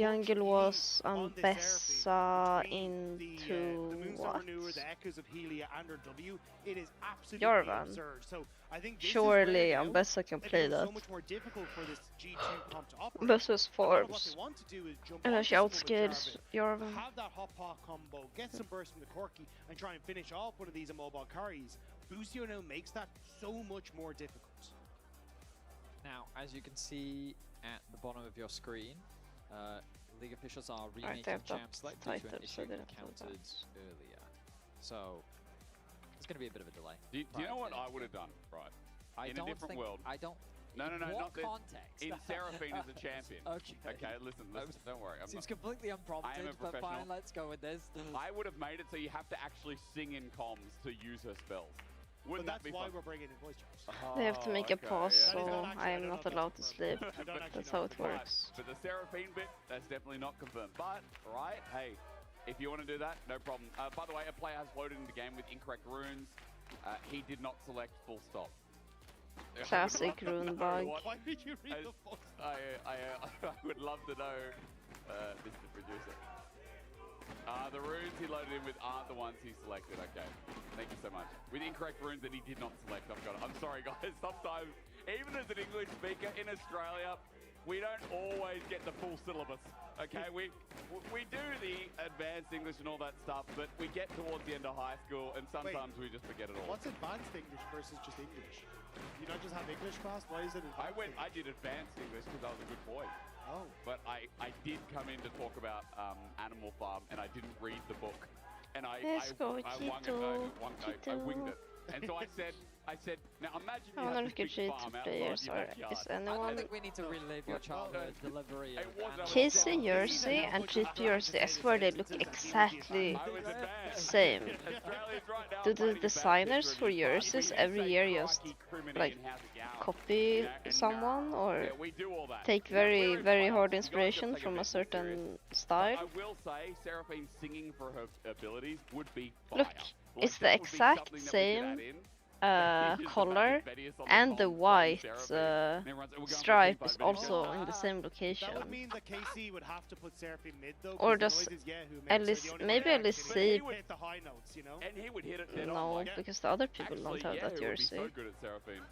jungle was Ambessa the into Moonstar what? Renewer, the Echoes of Helia, and her W, it is absolutely Jarvan. absurd. So I think this Surely is where now Ambessa can it play becomes that. so much more difficult for this G2 comp to operate. Versus And what Forbes. they want to do is jump And then onto she someone with outscales Jarvan, Jarvan. have that hop hop combo, get some burst from the Corki, and try and finish off one of these immobile carries. Busio now makes that so much more difficult. Now, as you can see at the bottom of your screen, league officials are remaking Champ Select due to an issue encountered earlier. So, there's going to be a bit of a delay. Do you know what I would have done, right? In a different world. I don't. No, not this. Context? In Seraphine as a champion. Okay, listen, don't worry. Seems completely unprompted, but fine, let's go with this. I would have made it so you have to actually sing in comms to use her spells. Wouldn't that be why fun? we're bringing in voice chats. They have to make a pause, yeah. so I am not allowed to sleep. That's how it works. But the Seraphine bit, that's definitely not confirmed. But, right, hey, if you want to do that, no problem. By the way, a player has loaded in the game with incorrect runes. He did not select full stop. Classic rune bug. Why did you read the full stop? I would love to know, Mr. Producer. The runes he loaded in with aren't the ones he selected. Okay, thank you so much. With incorrect runes that he did not select, I've got it. I'm sorry, guys. Sometimes, even as an English speaker in Australia, we don't always get the full syllabus. Okay, we do the advanced English and all that stuff, but we get towards the end of high school, and sometimes we just forget it all. What's advanced English versus just English? You don't just have English class? Why is it advanced? I did advanced English because I was a good boy. Oh. But I did come in to talk about Animal Farm, and I didn't read the book. And I winged it. And so I said, now imagine you have this big farm outside your backyard. Is anyone... I think we need to relive your childhood delivery. KC jersey and G2 jersey, I swear they look exactly the same. Do the designers for jerseys every year just like copy someone or take very, very hard inspiration from a certain style? I will say, Seraphine singing for her abilities would be fire. Look, it's the exact same color, and the white stripe is also in the same location. That would mean that KC would have to put Seraphine mid though. Or does at least maybe at least see. Hit the high notes, you know? And he would hit it no, because the other people don't have that jersey. So good at Seraphine.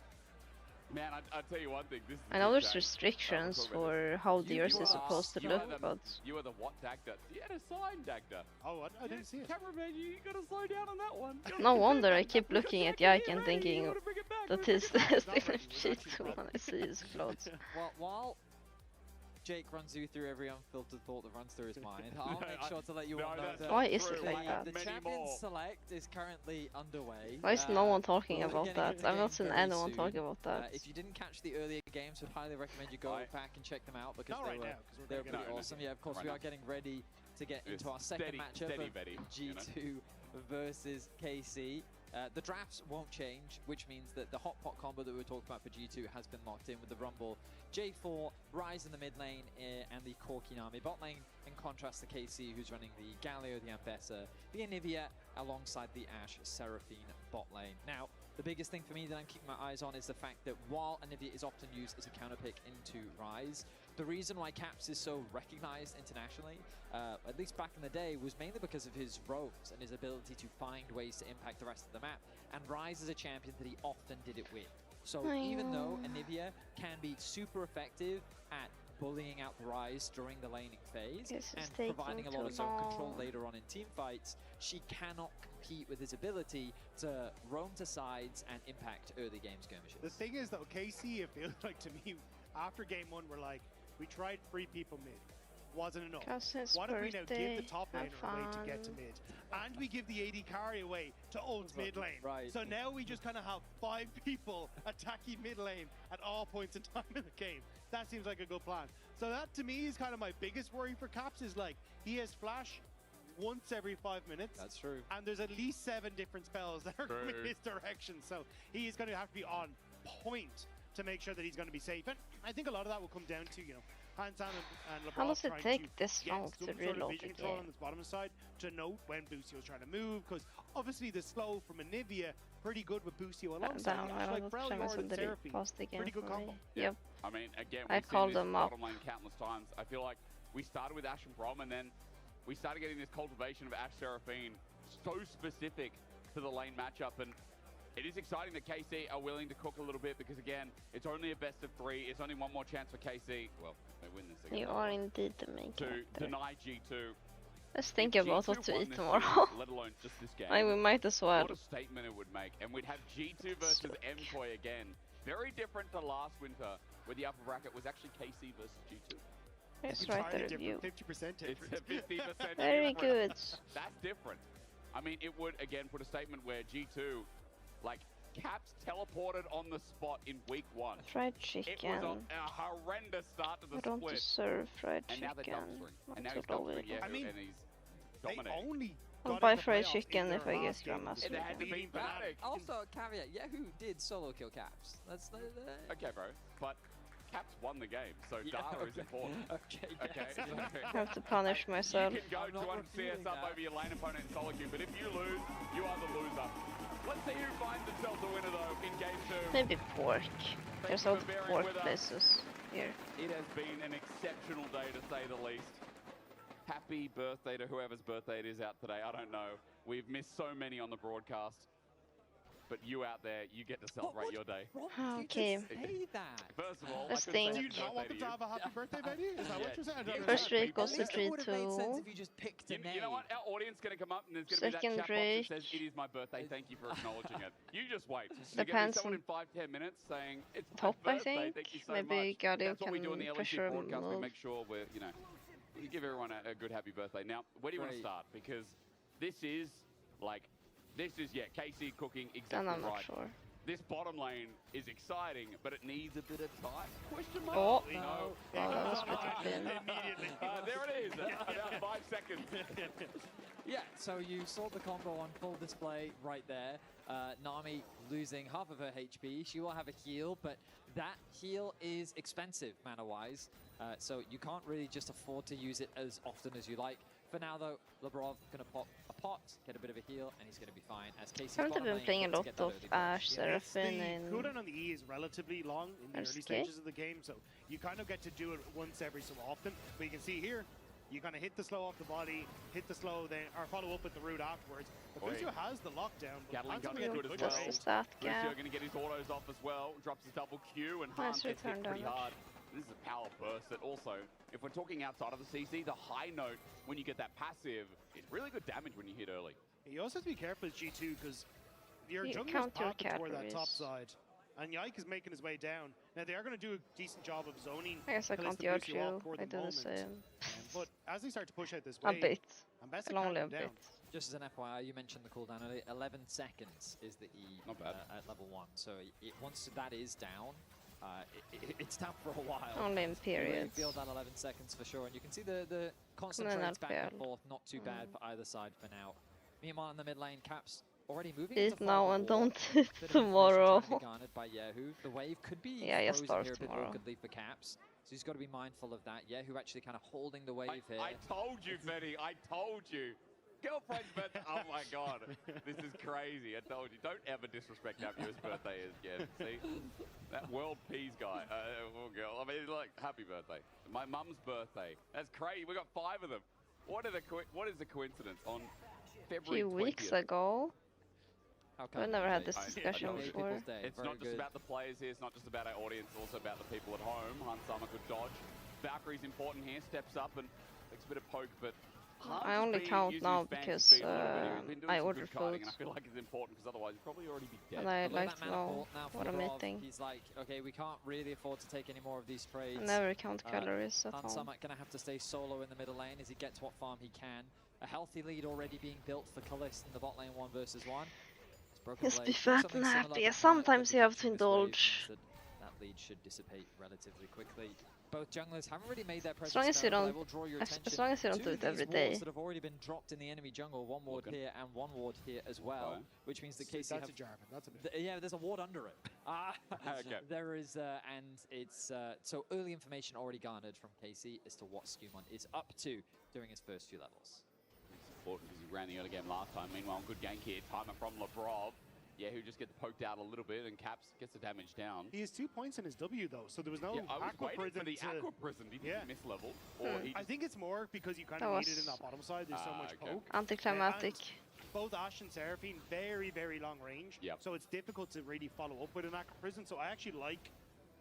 Man, I'll tell you one thing. This is I know there's restrictions for how the jersey is supposed to look, but... You are the what Dagda? You had a sign, Dagda. Oh, I didn't see it. Cameraman, you gotta slow down on that one. No wonder I keep looking at Yike and thinking that he's still in G2 when I see his clothes. Well, while Jake runs you through every unfiltered thought that runs through his mind, I'll make sure to let you all know that why is it like that? The Champions Select is currently underway. Why is no one talking about that? I've not seen anyone talk about that. If you didn't catch the earlier games, we'd highly recommend you go back and check them out because they were pretty awesome. Yeah, of course, we are getting ready to get into our second matchup of G2 versus KC. The drafts won't change, which means that the hot pot combo that we were talking about for G2 has been locked in with the Rumble, J4, Rise in the mid lane, and the Korkinami bot lane, in contrast to KC, who's running the Galio, the Ambessa, the Anivia, alongside the Ashe Seraphine bot lane. Now, the biggest thing for me that I'm keeping my eyes on is the fact that while Anivia is often used as a counter pick into Rise, the reason why Caps is so recognized internationally, at least back in the day, was mainly because of his roams and his ability to find ways to impact the rest of the map. And Rise is a champion that he often did it with. So even though Anivia can be super effective at bullying out Rise during the laning phase and providing a lot of zone control later on in team fights, she cannot compete with his ability to roam to sides and impact early game skirmishes. The thing is though, KC, it feels like to me, after game one, we're like, we tried 3 people mid. Wasn't enough. What if we now give the top laner away to get to mid? And we give the AD carry away to ult mid lane. Right. So now we just kind of have 5 people attacking mid lane at all points in time in the game. That seems like a good plan. So that to me is kind of my biggest worry for Caps is like, he has flash once every 5 minutes. That's true. And there's at least 7 different spells that are coming his direction. So he is going to have to be on point to make sure that he's going to be safe. And I think a lot of that will come down to, you know, Hansan and LeBron. How does it take this long to reload the game? On this bottom side to note when Busio is trying to move, because obviously the slow from Anivia pretty good with Busio alongside. Like pretty good combo. Yep. I mean, again, I called them up. Bottom lane countless times. I feel like we started with Ashe and Brom, and then we started getting this cultivation of Ashe Seraphine so specific to the lane matchup, and it is exciting that KC are willing to cook a little bit because, again, it's only a best of 3. It's only one more chance for KC. Well, they win this again. You are indeed the main to deny G2. Let's If think about G2 what to won eat this tomorrow. series, let alone just this game, We might as well. what a statement it would make. And we'd have G2 versus MKOI again. Very different to last winter, where the upper bracket was actually KC versus G2. Let's write the review. 50% It's a 50% Very good. That's different. I mean, it would, again, put a statement where G2, like, Caps teleported on the spot in week 1. Fried It was chicken. a horrendous start to the I don't split. deserve fried And now they're chicken. dumpstering. And now That's he's what dumpstering, yeah, I mean, and he's they dominating. only I'll got buy into fried playoffs chicken in if their I get last game. Grandma's It had to be Beating Fnatic. Also, caveat, Yahoo did solo kill Caps. That's the... Okay, bro. But Caps won the game, so Yeah, data is okay. important. Okay, Okay. I have to punish myself. You can go I'm not 200 refuting CS up that. over your lane opponent in solo queue, but if you lose, you are the loser. Let's see who finds themselves a winner though in game 2. Maybe pork. There's you all for the bearing pork with us. places here. It has been an exceptional day to say the least. Happy birthday to whoever's birthday it is out today. I don't know. We've missed so many on the broadcast. But you out there, you get to celebrate your day. Okay. Say that. First of all, Let's I couldn't think. say Do you happy not want birthday them to to you. have a happy birthday, baby? Is that what you're saying? I don't First understand. rate goes to At least it would have made sense 3-2. if you just picked a name. You know what? Our audience going to come up and there's going to be that Second chat box that rate. says, "It is my birthday. Thank you for acknowledging it." You just wait. There's going to be Depends someone on in 5-10 minutes saying, "It's my top, I birthday. think. Thank you so Maybe much." Galio That's what we do in the can LEC pressure broadcast. We move. make sure we're, we give everyone a good happy birthday. Now, where do you want to Great. start? Because this is KC cooking Then exactly I'm not right. sure. This bottom lane is exciting, but it needs a bit of time. Question mark? Oh. No. Oh, that was pretty thin. Immediately. There it is. About 5 seconds. Yeah, so you saw the combo on full display right there. Nami losing half of her HP. She will have a heal, but that heal is expensive mana-wise. So you can't really just afford to use it as often as you like. For now, though, Labrov going to pop a pot, get a bit of a heal, and he's going to be fine. As Casey's Haven't bottom been lane playing a looks to lot get that of early push. Ashe, It's Seraphine, the and cooldown on the E is relatively long in the early RSK. stages of the game, so you kind of get to do it once every so often. But you can see here, you kind of hit the slow off the body, hit the slow, then or follow up with the root afterwards. But Lucio has the lockdown. But Gatling Handsome got get good as good well. range. Does the stat Lucio gap. going to get his autos off as well. Drops his double Q, and Nice Hans gets hit return pretty damage. hard. This is a power burst that also, if we're talking outside of the CC, the high note, when you get that passive, is really good damage when you hit early. You also have to be careful as G2 because your You jungler's count your pathing toward that top calories. side. And Yike is making his way down. Now they are going to do a decent job of zoning. I guess I can't Callisto judge Lucio off you. for I the do the moment. same. But as they start to push out this A wave, bit. and best And to calm only a them down. bit. Just as an FYI, you mentioned the cooldown earlier. 11 seconds is the E Not bad. At level 1. So once that is down, it's down for a while. Only in You really periods. feel that 11 seconds for sure. And you can see the constant Come on, trades back and Alfred. forth. Not too bad for either side for now. Meanwhile, in the mid lane, Caps already moving Eat into now fog and of war. don't Bit of information tomorrow. trying to be garnered by Yahoo. The wave could be Yeah, you frozen starve here a bit tomorrow. awkwardly for Caps. So he's got to be mindful of that. Yahoo actually kind of holding the wave here. I told you, Fetty. I told you. Girlfriend's birthday. Oh my god. This is crazy. I told you. Don't ever disrespect how whose birthday is again. See? That world peas guy. Oh girl. I mean, like, happy birthday. My mum's birthday. That's crazy. We got 5 of them. What is the coincidence? On A February few weeks 20th. ago. How We've never had this I discussion told you. before. It's not just about the players here, it's not just about our audience, it's also about the people at home. Hansama good dodge. Valkyrie's important here, steps up and makes a bit of poke, but Hans I has only been count using now his fancy because speed a little bit here. He's been doing I some order good kiting, food. and I feel like it's important because otherwise you'd probably already be dead. And I Look at like that to mana know pool now for what I'm Labrov. eating. He's like, okay, we can't really afford to take any more of these trades. I never count calories at home. Hansama gonna have to stay solo in the middle lane as he gets what farm he can. A healthy lead already being built for Kalist in the bot lane 1 versus 1. Just be fat and happy. Sometimes you have to indulge. That lead should dissipate relatively quickly. Both junglers haven't really made their presence As long as you known, but I don't, will draw your attention as long as you don't to do it these every wards day. that have already been dropped in the enemy jungle. 1 ward here and 1 ward here as well, which means that KC That's have... a Jarvan. That's a bit. Yeah, there's a ward under it. Okay. There is, and it's so early information already garnered from KC as to what Skumon is up to during his first few levels. It's important because he ran the early game last time. Meanwhile, good gank here, timer from Labrov. Yeah, who just gets poked out a little bit, and Caps gets the damage down. He has 2 points in his W though, so there was no Yeah, I was Aqua waiting for Prison the Aqua Prison. Did he miss level? Or he I think it's more because you kind That of need it was- in that bottom side. There's so much okay. poke. Anticlimactic. And both Ashe and Seraphine, very, very long range. Yep. So it's difficult to really follow up with an Aqua Prison. So I actually like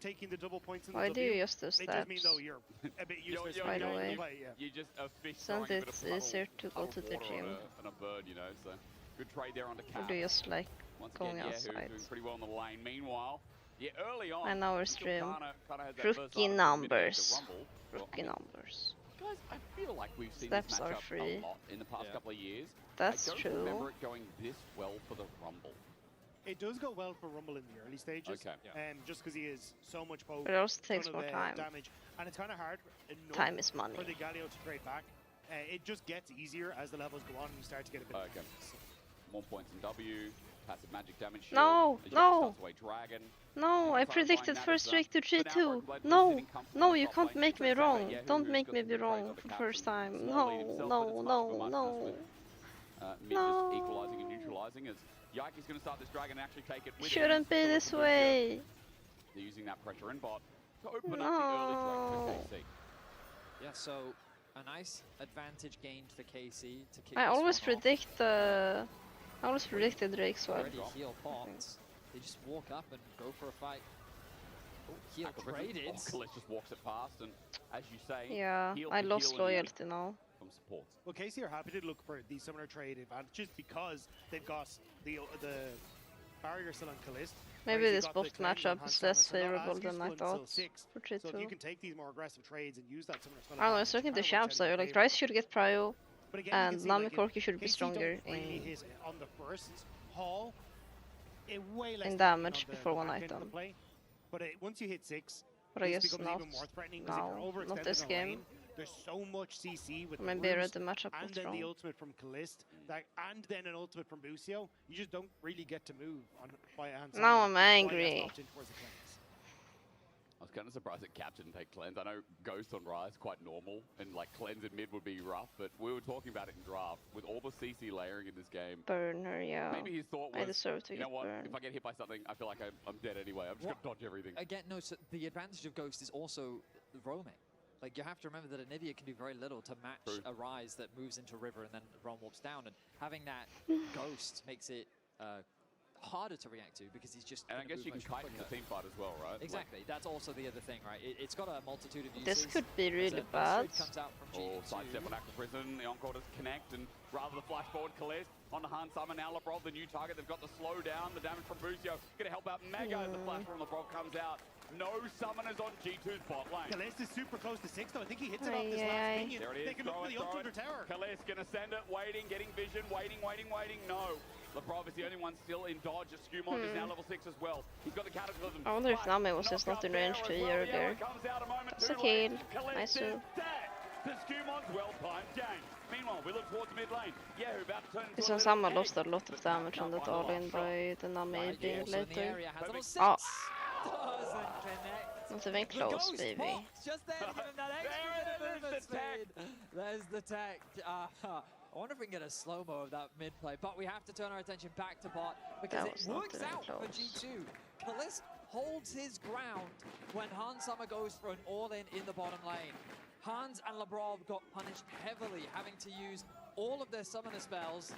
taking the double points in the Why do you W. use those It just means steps? though you're a bit useless. By the way. You just a fish Isn't throwing a bit it of easier to go puddle to the water gym? on a bird, you know. So good trade there onto Or Cap. do you just like Once going again, Yahoo outside? doing pretty well in the lane. Meanwhile, yeah, early on, And our until stream. Kana has that first Rookie item to mitigate the numbers. rumble. Rookie numbers. Guys, I feel like we've seen Steps this are matchup free. a lot in the past couple of years. That's I don't true. remember it going this well for the rumble. It does go well for Rumble in the early stages, Okay. just because he is so much poke, But it also takes ton more of, time. damage, and it's kind of hard enough Time is money. for the Galio to trade back. It just gets easier as the levels go on and you start to get a bit of practice. More points in W, passive magic damage shield. No, As Jack no. starts away Dragon. No, I predicted first streak to G2. No, no, you can't make me wrong. Don't make me be wrong for first time. No, no, no, no. Mid just equalizing and neutralizing as Yike's going to start this Dragon and actually take it with Shouldn't be this way. They're using that pressure in bot to open up the early track for KC. Yeah, so a nice advantage gained for KC to kick I this always one off. predict I always predicted Drake swap. Already heal popped. They just walk up and go for a fight. Oh, heal traded. Kalist just walks it past, and as you say, Yeah, heal I to lost heal and loyalty now. from support. Well, KC are happy to look for these summoner trade advantages because they've got the barrier still on Kalist. Maybe whereas this you've got bot the cleanse on matchup Hans is less Summer, so not as favorable than I useful until thought 6. for So if you G2. can take these more aggressive trades and use that summoner spell I don't know, advantage, it's looking it the kinda works champs out in though, your like favor. Rice should get prio, But again, you and can see, Nami like, Corki should be KC stronger don't really in hit on the first haul. Way less in threatening damage on the before one back end of the item. play. But once you hit 6, But I this guess becomes not even more threatening because if now, you're not overextended this in a game. lane, there's so much CC with Maybe the I read roost the matchup and was then the wrong. ultimate from Kalist, and then an ultimate from Busio. You just don't really get to move on by a hand. Now I'm angry. I was kind of surprised that Cap didn't take cleanse. I know Ghost on Rise quite normal, and like cleanse in mid would be rough, but we were talking about it in draft with all the CC layering in this game. Burner, yeah. Maybe his thought I was, deserve to you get know what? burned. If I get hit by something, I feel like I'm dead anyway. I'm just gonna dodge everything. Again, no, so the advantage of Ghost is also roaming. Like, you have to remember that Anivia can do very little to match a Rise that moves into River and then Ron warps down, and having that Ghost makes it harder to react to because he's just. And I guess you can kite in the team fight as well, right? Exactly, that's also the other thing, right? It's got a multitude of uses. This could be really As a bad. trade comes out from Oh, G2. sidestep on Aqua Prison. The Encore does connect, and rather the flash forward, Kalist on the Han Summer. Now Lebrov, the new target. They've got the slow down. The damage from Busio. Gonna help out Mega as the flash from Lebrov comes out. No summoners on G2's bot lane. Kalist is super close to 6 though. I think he hits it off this last minion. There it is. They can look for the ult under tower. Kalist gonna send it, waiting, getting vision, waiting. No. Lebrov is the only one still in dodge. Skewmon is now level 6 as well. He's got the cataclysm. I wonder if Nami was just not in range to a year ago. That's a kill. Nice move. The Skewmon's well-timed game. Meanwhile, we look towards mid lane. Yahoo about to turn into This a one little Sama egg. lost a lot of damage on that all-in by the Nami being Also in the later. area, has level 6. Oh, Doesn't connect. not even close, baby. Pops just there to give him that extra movement speed. There's the tech. I wonder if we can get a slow-mo of that mid-play, but we have to turn our attention back to bot because That it was not works even out for close. G2. Kalist holds his ground when Hans Summer goes for an all-in in the bottom lane. Hans and Lebrov got punished heavily, having to use all of their summoner spells.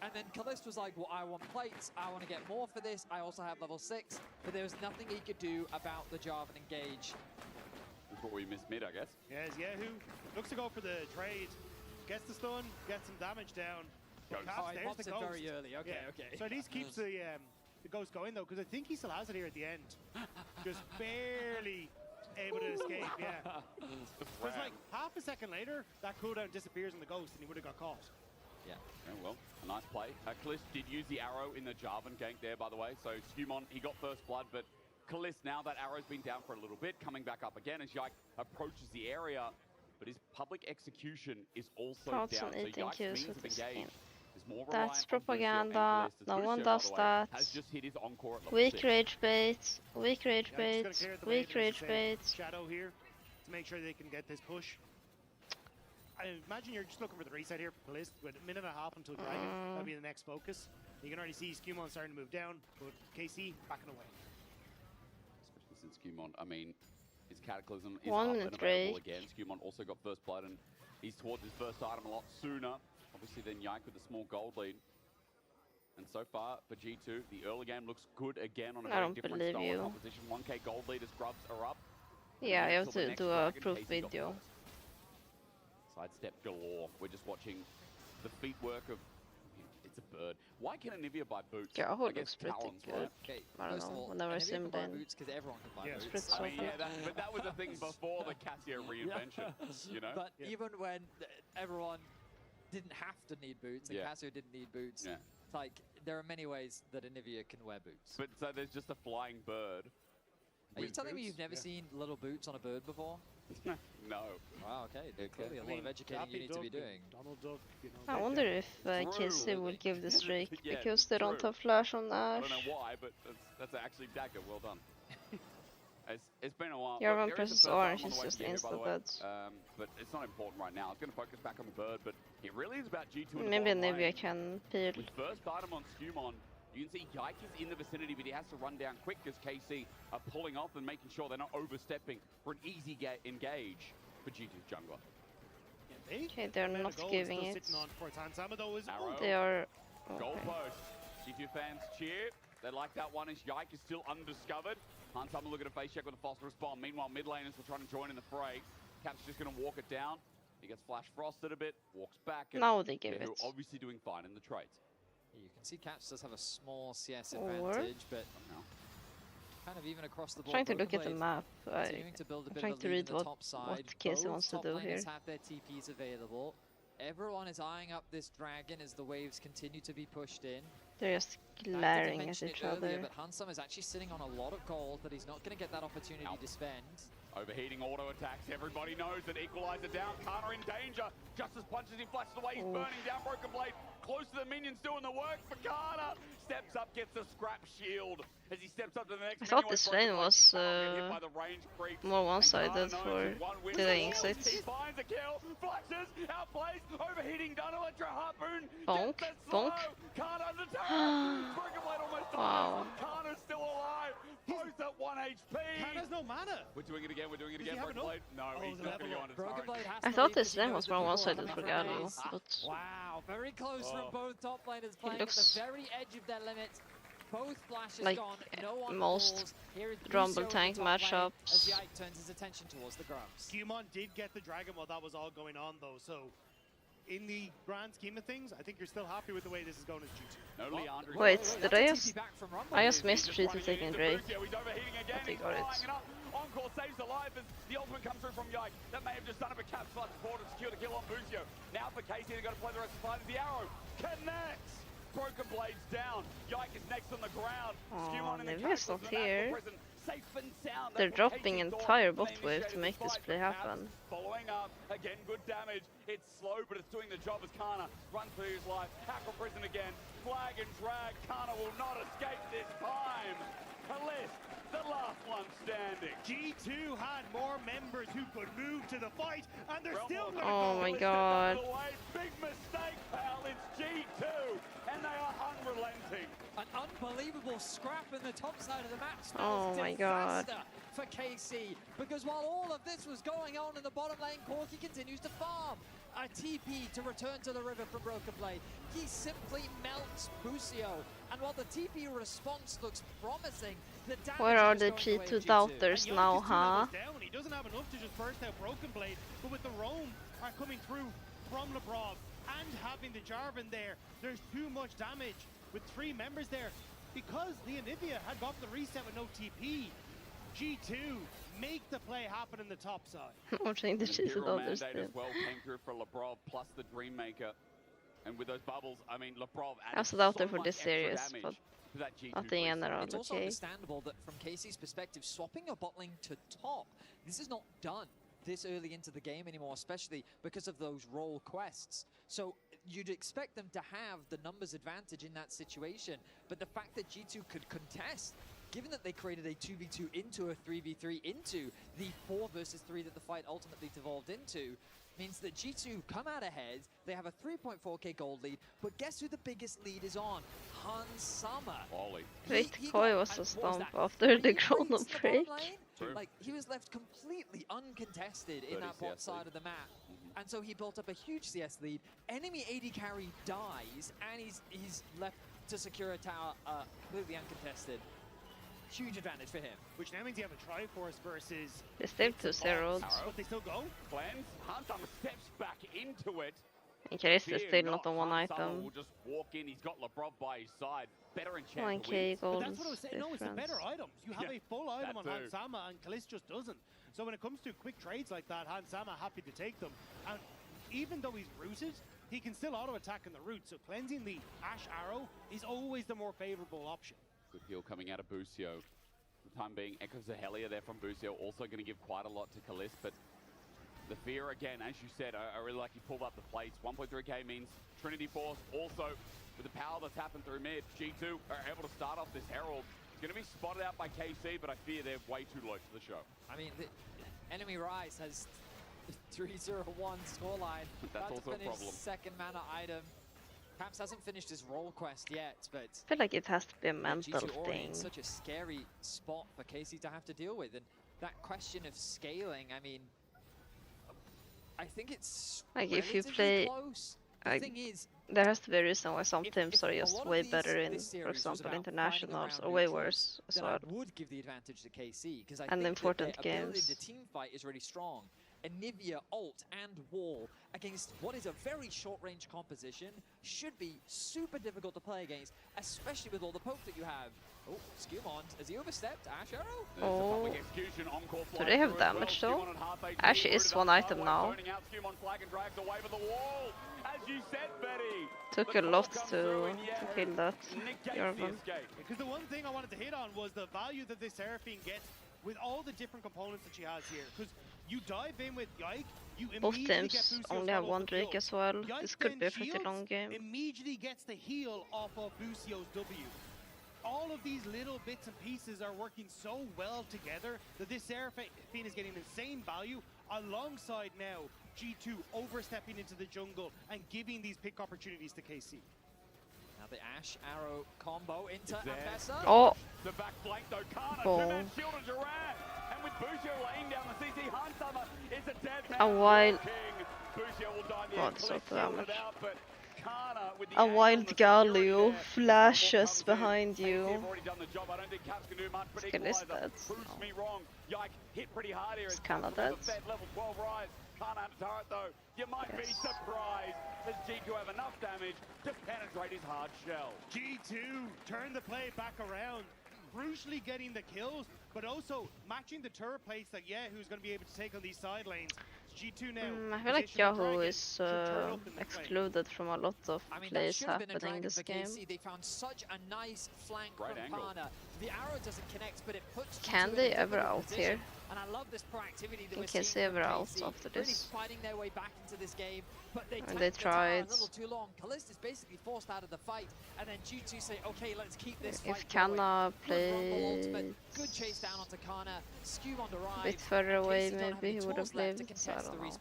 And then Kalist was like, well, I want plates, I want to get more for this, I also have level 6, but there was nothing he could do about the Jarvan engage. That's what we missed mid, I guess. Yes, Yahoo looks to go for the trade. Gets the stun, gets some damage down. Ghost. Oh, he There's pops the it ghost. very early, okay, Yeah. okay. So at least keeps the ghost going though, because I think he still has it here at the end. Just barely able to escape, yeah. Because like half a second later, that cooldown disappears on the ghost and he would have got caught. Yeah. Oh, well, a nice play. Kalist did use the arrow in the Jarvan gank there, by the way. So Skewmon, he got first blood, but Kalist, now that arrow's been down for a little bit, coming back up again as Yike approaches the area. But his public execution is also Thoughts down. on So eating Yike's kills means with of this engage game. is more That's reliant on Busio and propaganda. Kalist, as No Busio, one by does the way, that. has just hit his encore at level Weak 6. rage bait. Weak rage Yeah, bait. just gonna clear the Weak wave, rage as I said, bait. Shadow here to make sure they can get this push. I imagine you're just looking for the reset here for Kalist with a minute and a half until Dragon. That'll be the next focus. You can already see Skewmon starting to move down, but KC backing away. Especially since Skewmon, I mean, his Cataclysm is 1 up minute and available break. again. Skewmon also got first blood, and he's towards his first item a lot sooner. Obviously, then Yike with the small gold lead. And so far for G2, the early game looks good again on a I very don't different believe style you. of composition. 1K gold leader scrubs are up. Yeah, I have Until the to next do a dragon, proof KC got video. first. Sidestep galore. We're just watching the feet work of... It's a bird. Why can Anivia buy boots? Garou I guess looks pretty talons, good. right? Okay, I don't first of know. all, Whenever I Anivia zoomed can buy in. boots because everyone can buy It's boots. pretty I mean, soft. but that was the thing before the Casio reinvention, you know? But even when everyone didn't have to need boots and Casio didn't need boots, it's like there are many ways that Anivia can wear boots. But so there's just a flying bird. Are you with telling me boots? you've never seen little boots on a bird before? No. Wow, okay. There's clearly a lot of educating you need to be doing. Donald Duck, you know. I wonder if KC will give the streak Yeah, because they don't true. have flash on I Ash. don't know why, but that's actually dagger. Well done. It's been a while. Your Look, one there is a presses first orange, item on the it's way just to get here, by the insta way. dead. But it's not important right now. It's going to focus back on the bird, but it really is about G2 in the Maybe bottom Nivea lane. can peel. With first item on Skumon, you can see Yike is in the vicinity, but he has to run down quick because KC are pulling off and making sure they're not overstepping for an easy engage for G2's jungler. Okay, they're not giving it. They are... Goal Okay. post. G2 fans cheer. They like that one as Yike is still undiscovered. Hansama looking at a face check with a phosphorus bomb. Meanwhile, mid laners were trying to join in the fray. Cap's just going to walk it down. He gets flash frosted a bit, walks back. And Now they give they're it. obviously doing fine in the trades. You can see Caps does have a small CS Or- advantage, but kind of even across the board. Trying to look at Broken the Blade map. continuing to build a I'm bit trying of a to lead read in the top side. what KC Both wants to top do laners here. have their TPs available. Everyone is eyeing up this dragon as the waves continue to be pushed in. They're just I did glaring at mention each it earlier, other. but Hansam is actually sitting on a lot of gold that he's not going to get that opportunity to spend. Overheating auto attacks. Everybody knows that Equalizer down. Kana in danger. Justice punches him, flashes away. He's burning down. Broken Blade close to the minions doing the work for Kana. Steps up, gets a scrap shield. As he steps up to the next I thought minion this with Broken lane Blade, was he cannot get hit by the range creep. more And one-sided Kana knows for in one win delaying he exits. finds a kill. Flashes, outplays, overheating done. Electro Harpoon. Bonk, Gets it bonk. slow. Kana under turret. Broken Blade almost Wow. dies. Kana's still alive. Both at 1 HP. Kana's no mana. We're doing it again, we're doing it Does again. he have Broken enough? Blade. No, Oh, he's the not going to go level on his Broken turret. Blade has I to thought leave this because he lane knows was that more people one-sided are for coming from Gallo, base. but Wow, very close from both top laners playing looks at the very edge of their limits. Both flashes like gone, no one most falls. Here is Rumble Lucio in the Tank top lane matchups. as Yike turns his attention towards the grubs. Skumon did get the dragon while that was all going on, though. So, in the grand scheme of things, I think you're still happy with the way this is going as G2. No Leandro. Wait, That's did a I TP just... back from Rumble. I just He's missed just 3 to running taking into Drake. Lucio. He's overheating again. I think He's got it. flying it up. Encore saves the life as the ultimate comes through from Yike. That may have just done it, but Caps flash forward to secure the kill on Buzio. Now for KC, they've got to play the rest of the fight. The arrow connects. Broken Blades down. Yike is next on the ground. Skumon in the Nevia's castles not of the here. National Prison. Safe and sound. They're That's what dropping KC's entire thought when bot they wave to initiated make the this fight. play Caps happen. following up. Again, good damage. It's slow, but it's doing the job as Kana runs through his life. Aqua Prison again. Flag and drag. Kana will not escape this time. Kalist, the last one standing. G2 had more members who could move to the fight, and they're still going to Oh go. my Kalist god. steps away. Big mistake, pal. It's G2, and they are unrelenting. An unbelievable scrap in the top side of the map. Oh my god. For KC, because while all of this was going on in the bottom lane, Corki continues to farm. A TP to return to the river from Broken Blade. He simply melts Buzio. And while the TP response looks promising, the damage Where are is the going the way of G2 G2. doubters And now, Yike is 2 huh? levels down. He doesn't have enough to just burst out Broken Blade, but with the roam are coming through from Lebrov and having the Jarvan there, there's too much damage with 3 members there. Because the Anivia had got the reset with no TP, G2 make the play happen in the top side. I'm trying to The choose Hero others mandate too. as well came through for Lebrov plus the Dreammaker. And with those bubbles, I mean, Lebrov I added was out so there for much this extra series, damage but to that G2 nothing in reset. around, It's also okay. understandable that from KC's perspective, swapping your bot lane to top, this is not done this early into the game anymore, especially because of those role quests. So you'd expect them to have the numbers advantage in that situation, but the fact that G2 could contest, given that they created a 2v2 into a 3v3 into the 4 versus 3 that the fight ultimately devolved into, means that G2 come out ahead. They have a 3.4k gold lead, but guess who the biggest lead is on? Hansama. Wally. Wait, He Koi got- was and a what was stomp that, after 3 the chrono points in the break. bottom lane? True. Like, he was left completely uncontested in 30 that bot CS side lead. of the map. And so he built up a huge CS lead. Enemy AD carry dies, and he's left to secure a tower completely uncontested. Huge advantage for him. Which now means you have a Triforce versus... They still 2-0'd. But they still go. Cleanse. Hansama steps back into it. And Kalista is still not on one item. Will just walk in. He's got Labrov by his side. Better enchant. 1k gold. But that's what I was saying. No, it's the better items. You have a full item on Hansama, and Kalista just doesn't. So when it comes to quick trades like that, Hansama happy to take them. And even though he's rooted, he can still auto-attack in the root. So cleansing the Ash Arrow is always the more favorable option. Good heal coming out of Busio. For the time being, Echoes of Helia there from Busio, also going to give quite a lot to Kalist, but the fear again, as you said, I really like he pulled up the plates. 1.3k means Trinity Force also, with the power that's happened through mid, G2 are able to start off this Herald. It's going to be spotted out by KC, but I fear they're way too low to the show. I mean, the enemy Rise has 3-0-1 scoreline. That's also a problem. Second mana item. Caps hasn't finished his role quest yet, but I feel like it has to be a mental thing. It's such a scary spot for KC to have to deal with, and that question of scaling, I mean, I think it's like if you play, close. The thing is, there has to be a reason why some teams are just way better in, for example, internationals, or way worse as well. I would give the advantage to KC because I and think important that games. The team fight is really strong. Anivia, ult, and wall against what is a very short-range composition should be super difficult to play against, especially with all the poke that you have. Oh, Skewmond, has he overstepped? Ash Arrow? Oh, do they have damage though? Ash is one item now. Took a lot to kill that Jarvan. Because the one thing I wanted to hit on was the value that this Seraphine gets with all the different components that she has here. Because you dive in with Yike, you both immediately teams get only have one Drake as well. This could be a pretty long game. Immediately gets the heal off of Busio's W. All of these little bits and pieces are working so well together that this Seraphine is getting insane value alongside now G2 overstepping into the jungle and giving these pick opportunities to KC. Now the Ash Arrow combo into Ambessa. Oh! The back flank though, Kana, oh. two-man shield of Durant. And with Busio laying down the CC, Hansama is a dead man. A wild... Busio will die the What sort of damage? out, but Kana with the a wild Galio flashes behind you. Skill is dead. No. It's kinda dead. Can't have a turret though. You might be surprised as G2 have enough damage to penetrate his hard shell. G2 turn the play back around, crucially getting the kills, but also matching the turret plates that who's going to be able to take on these side lanes. G2 now. I feel like Yahoo is excluded from a lot of plays happening this game. They found such a nice flank from Kana. The arrow doesn't connect, but it puts Can they ever out here? And I love this proactivity that we're seeing. KC ever out after this? Really fighting their way back into this game, but they tried. A little too long. Kalist is basically forced out of the fight, and then G2 say, okay, let's keep this fight if Kana played good chase down onto Kana, Skewmond arrived. A bit further away, maybe he would have lived. So I don't know.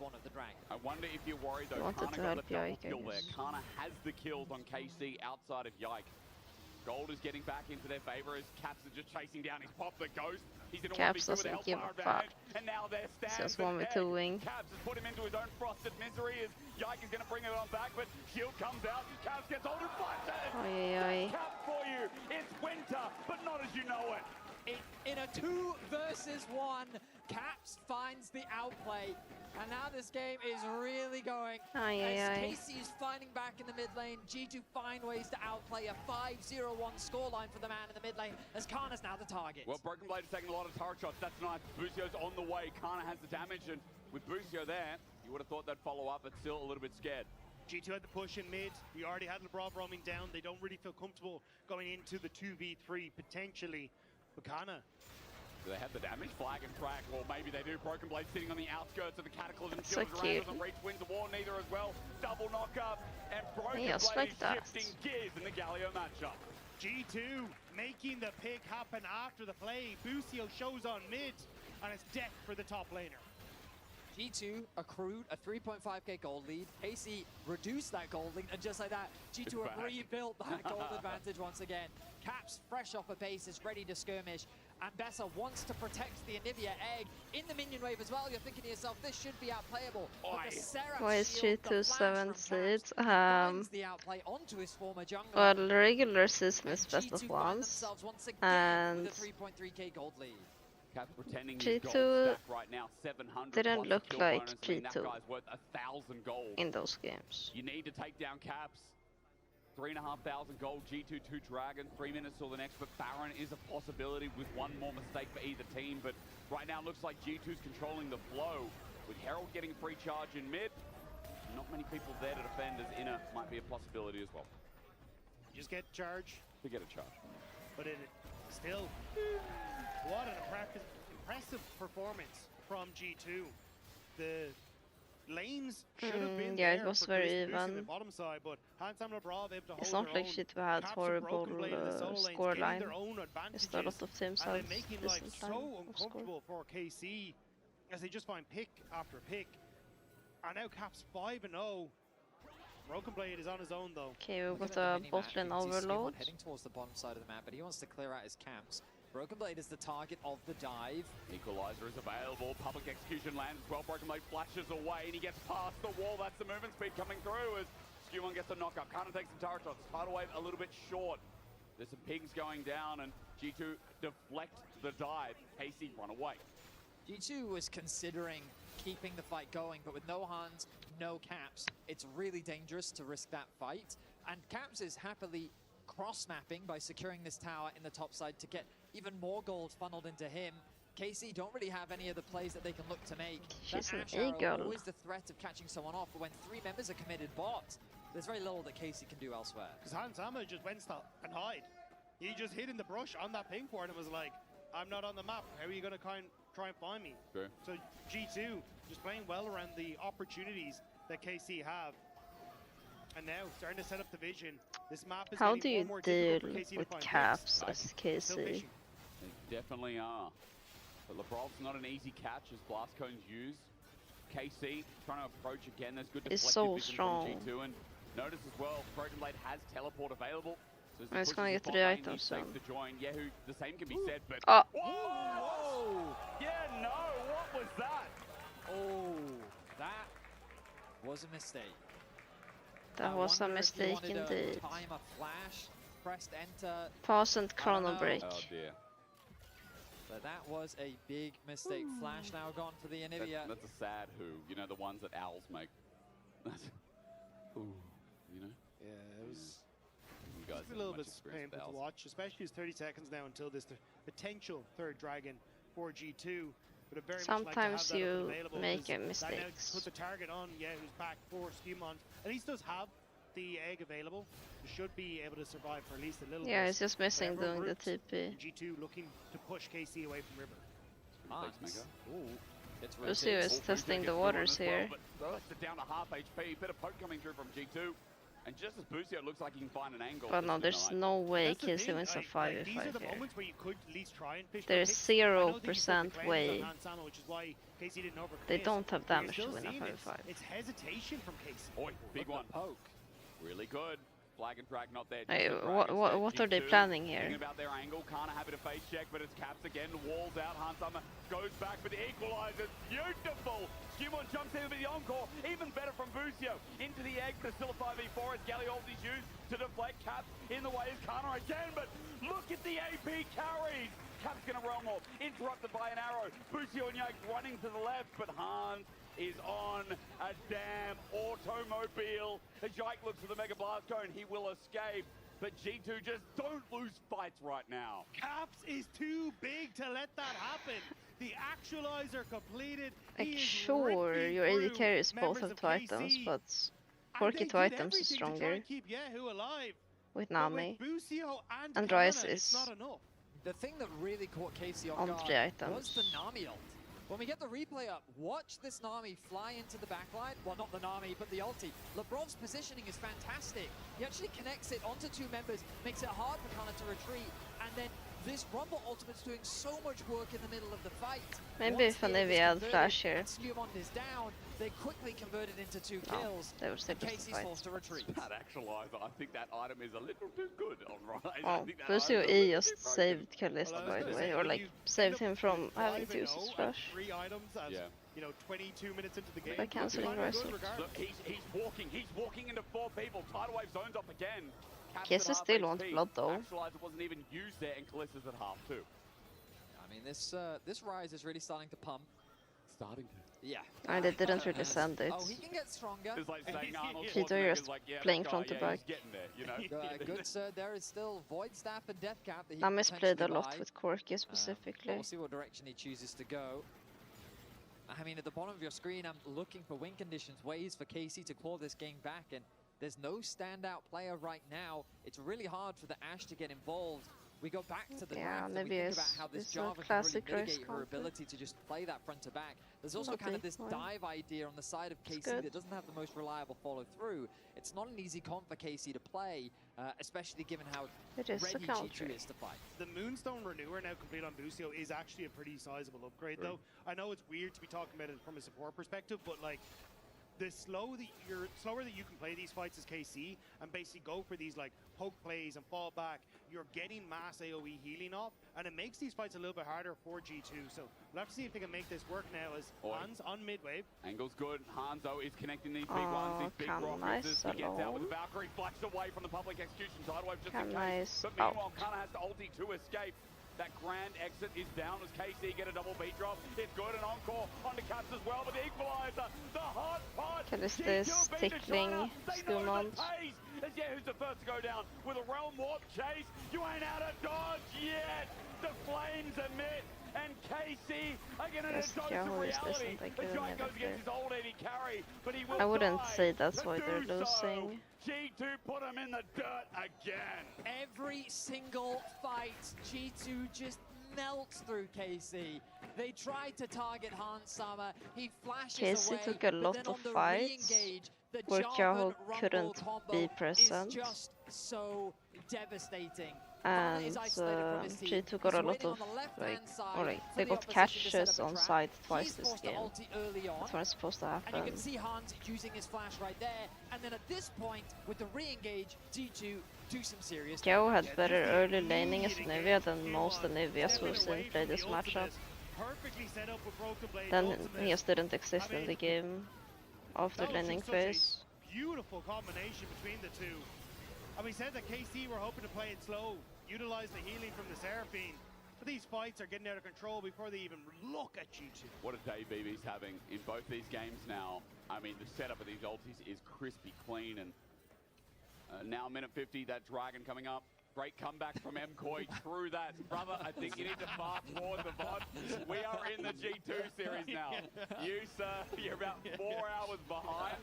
I wonder if you're worried though. Wanted to help Yike, kill there. Kana has the kills on KC outside of Yike. Gold is getting back into their favor as Caps are just chasing down his pop the ghost. He's in Caps doesn't give a fuck. And now they're just 1v2ing. Caps has put him into his own frosted misery as Yike is going to bring it on back, but shield comes out. Caps gets hold and flashes. Cap for you. It's winter, but not as you know it. In a 2 versus 1, Caps finds the outplay, and now this game is really going. As KC is fighting back in the mid lane, G2 find ways to outplay a 5-0-1 scoreline for the man in the mid lane, as Kana's now the target. Well, Broken Blade is taking a lot of turret shots. That's nice. Busio's on the way. Kana has the damage, and with Busio there, you would have thought they'd follow up, but still a little bit scared. G2 had the push in mid. We already had Labrov roaming down. They don't really feel comfortable going into the 2v3 potentially. Kana. Do they have the damage? Flag and track. Well, maybe they do. Broken Blade sitting on the outskirts of the Cataclysm. So cute. Doesn't reach Winds of War neither as well. Double knockup. And Broken Blade shifting gears in the Galio matchup. G2 making the pick happen after the play. Busio shows on mid. And it's death for the top laner. G2 accrued a 3.5k gold lead. KC reduced that gold lead, and just like that, G2 have rebuilt that gold advantage once again. Caps fresh off a base is ready to skirmish, And Bessa wants to protect the Anivia egg in the minion wave as well. You're thinking to yourself, this should be outplayable. But the Seraph Why is shield, the G2 flash 7 from seeds? Caps, he finds the outplay onto his former jungler. Well, regular season is best G2 of find ones, themselves once again and with a 3.3k gold lead. Caps pretending G2 his gold stack right now, 700 didn't plus look kill like bonus. I mean, that G2 guy's worth 1,000 gold. in those games. You need to take down Caps. 3,500 gold, G2 2 Dragons, 3 minutes till the next, but Baron is a possibility with one more mistake for either team. But right now it looks like G2's controlling the flow. With Herald getting free charge in mid, not many people there to defend, as Inner might be a possibility as well. Just get charge. To get a charge. But it still, what an impressive performance from G2. The lanes should have been yeah, there it was for very Chris Boost in even. the bottom side, but Hansam Labrov able to It's hold not their like own. G2 had Caps and horrible Broken Blade in the solo lanes, scoreline. getting their own Just a lot advantages, of teams and have then making life decent so line of score. uncomfortable for KC as they just find pick after pick. And now Caps 5-0. Broken Blade is on his own though. Okay, we've got a bot lane overload. Heading towards the bottom side of the map, but he wants to clear out his camps. Broken Blade is the target of the dive. Equalizer is available. Public execution lands as well. Broken Blade flashes away and he gets past the wall. That's the movement speed coming through as Skew1 gets a knock up. Kana takes some tower shots. Tidal wave a little bit short. There's some pigs going down and G2 deflect the dive. KC run away. G2 was considering keeping the fight going, but with no Hans, no Caps, it's really dangerous to risk that fight. And Caps is happily cross-mapping by securing this tower in the top side to get even more gold funneled into him. KC don't really have any other plays that they can look to make. She's an Ash Arrow, eagle. always the threat of catching someone off, but when 3 members are committed bot, there's very little that KC can do elsewhere. Because Hansama just went and hide. He just hid in the brush on that ping port and was like, I'm not on the map. How are you going to try and find me? Sure. So G2 just playing well around the opportunities that KC have. And now starting to set up the vision. This map is How getting do more you and more deal difficult for KC to with find Caps picks. as Still KC? fishing. They definitely are. But Labrov's not an easy catch as blast cones used. KC trying to approach again. There's good It's deflective so vision strong. from G2. And notice as well, Broken Blade has teleport available. So as he Oh, it's pushes gonna his get bot 3 lane, items he takes soon. the join. Yahoo, the same can be said, but... Oh. Whoa! Yeah, no, what was that? Oh, that was a mistake. That I was a wonder if he mistake wanted to indeed. time a flash, pressed enter. Pause and I don't chrono know. break. Oh dear. But that was a big mistake. Flash now gone for the Anivia. That's a sad who. You know, the ones that owls make. Ooh, you know? Yeah, it was You guys a have little much bit experience with painful to owls. watch, especially as 30 seconds now until this potential third dragon for G2. But very Sometimes much like to have that you available make because mistakes. That now put the target on, who's back for Skew1. At least does have the egg available. You should be able to survive for at least a little bit. Yeah, it's just missing But everyone doing the groups, TP. G2 looking to push KC away from River. Thanks, Lucio is testing the waters here. But down to half HP. Bit of poke coming through from G2. And just as Busio looks like he can find an angle. But no, just there's denied. no way That's the KC thing, wins a these 5v5 are the here. moments where you could at least try and fish for There's picks. I know that you put the 0% claims way. on Hansama, which is why KC didn't overcommit. They don't have But you're damage to still win a seeing 5v5. It's hesitation from KC. Oi, big one. Poke. Really good. Flag and drag not there. Hey, Just a what drag are they instead. G2 planning here? Thinking about their angle. Can't have it a face check, but it's Caps again. Walls out. Hansama goes back, but equalizes. Beautiful. Skew1 jumps in with the encore. Even better from Busio. Into the egg. There's still a 5v4 as Galliol's is used to deflect. Caps in the way is Kana again, but look at the AP carries. Caps gonna realm off. Interrupted by an arrow. Busio and Yike running to the left, but Hans is on a damn automobile. As Yike looks for the Mega Blast Cone, he will escape. But G2 just don't lose fights right now. Caps is too big to let that happen. The actualizer completed. Like, He is sure, ripping your AD through carries both members have of 2 items, KC. but And 4k they 2 did items is everything to try stronger and keep Yahoo alive. with But Nami. with Busio and And Kana, Ryze it's is not enough. The thing that really caught KC off on guard 3 items. was the Nami ult. When we get the replay up, watch this Nami fly into the backline. Well, not the Nami, but the ulti. Labrov's positioning is fantastic. He actually connects it onto 2 members, makes it hard for Kana to retreat, and then this Rumble ultimate's doing so much work in the middle of the fight. Maybe if an Navy had flash here. Stewmond is down. They quickly converted into 2 kills. They were still Casey's forced to retreat. That actualizer, I think that item is a little too good on Rise. Oh, Lucio E just saved Kalista, by the way, or like saved him from having to use his flash. 3 items as, you know, 22 minutes into the game. By cancelling Rise. Look, he's walking into 4 people. Tidal Wave zones up again. KC still wants blood though. Actualizer wasn't even used there, and Kalista's at half too. I mean, this Rise is really starting to pump. Starting to. Yeah. And they didn't really send it. Oh, he can get stronger. It's like saying Arnold Cheeto just like, playing front to back. He's getting there, you know? Good sir, there is still Void Staff and Death Cap that he I misplayed a potentially lot buy. with Corki specifically. We'll see what direction he chooses to go. I mean, at the bottom of your screen, I'm looking for win conditions, ways for KC to claw this game back, and there's no standout player right now. It's really hard for the Ashe to get involved. We go back to the draft and we think about how this Jarvan can really mitigate her ability to just play that front to back. There's also kind of this dive idea on the side of KC that doesn't have the most reliable follow through. It's not an easy comp for KC to play, especially given how ready G2 is to fight. The Moonstone Renewer now complete on Lucio is actually a pretty sizable upgrade though. I know it's weird to be talking about it from a support perspective, but like, the slower that you can play these fights as KC and basically go for these like poke plays and fall back, you're getting mass AoE healing off, and it makes these fights a little bit harder for G2. So we'll have to see if they can make this work now as Hans on mid wave. Angle's good. Hanzo is connecting these big ones, these big rockets. He gets out with the Valkyrie, flashes away from the public execution. Tidal Wave just in case. But meanwhile, Kana has to ulti to escape. That grand exit is down as KC get a double beat drop. It's good, and encore onto Caps as well, but the equalizer, the hot pot. Kalista is tickling Stewmond. As who's the first to go down with a Realm Warp chase? You ain't out of dodge yet. The flames emit, and KC are gonna dodge the reality. The giant goes against his old AD carry, but he will I wouldn't die. say that's why they're Do so. losing. G2 put him in the dirt again. Every single fight, G2 just melts through KC. They tried to target Hans Sama. He flashes KC away, took a but lot then of on the fights re-engage, the where Jarvan Kyaho Rumble couldn't combo be present. is just so devastating. And G2 got a lot of they got catches on side twice this game. That's what is supposed to happen. And you can see Hans using his flash right there. And then at this point, with the re-engage, G2 do some serious Kyaho had better early laning as Nivea than most Niveas we've seen play this matchup. Then he just didn't exist in the game after laning phase. Beautiful combination between the two. And we said that KC were hoping to play it slow, utilize the healing from the Seraphine. But these fights are getting out of control before they even look at G2. What a day BB's having in both these games now. I mean, the setup of these ultis is crispy clean, and now minute 50, that dragon coming up. Great comeback from MCoy through that. Brother, I think you need to fast forward the VOD. We are in the G2 series now. You, sir, you're about 4 hours behind,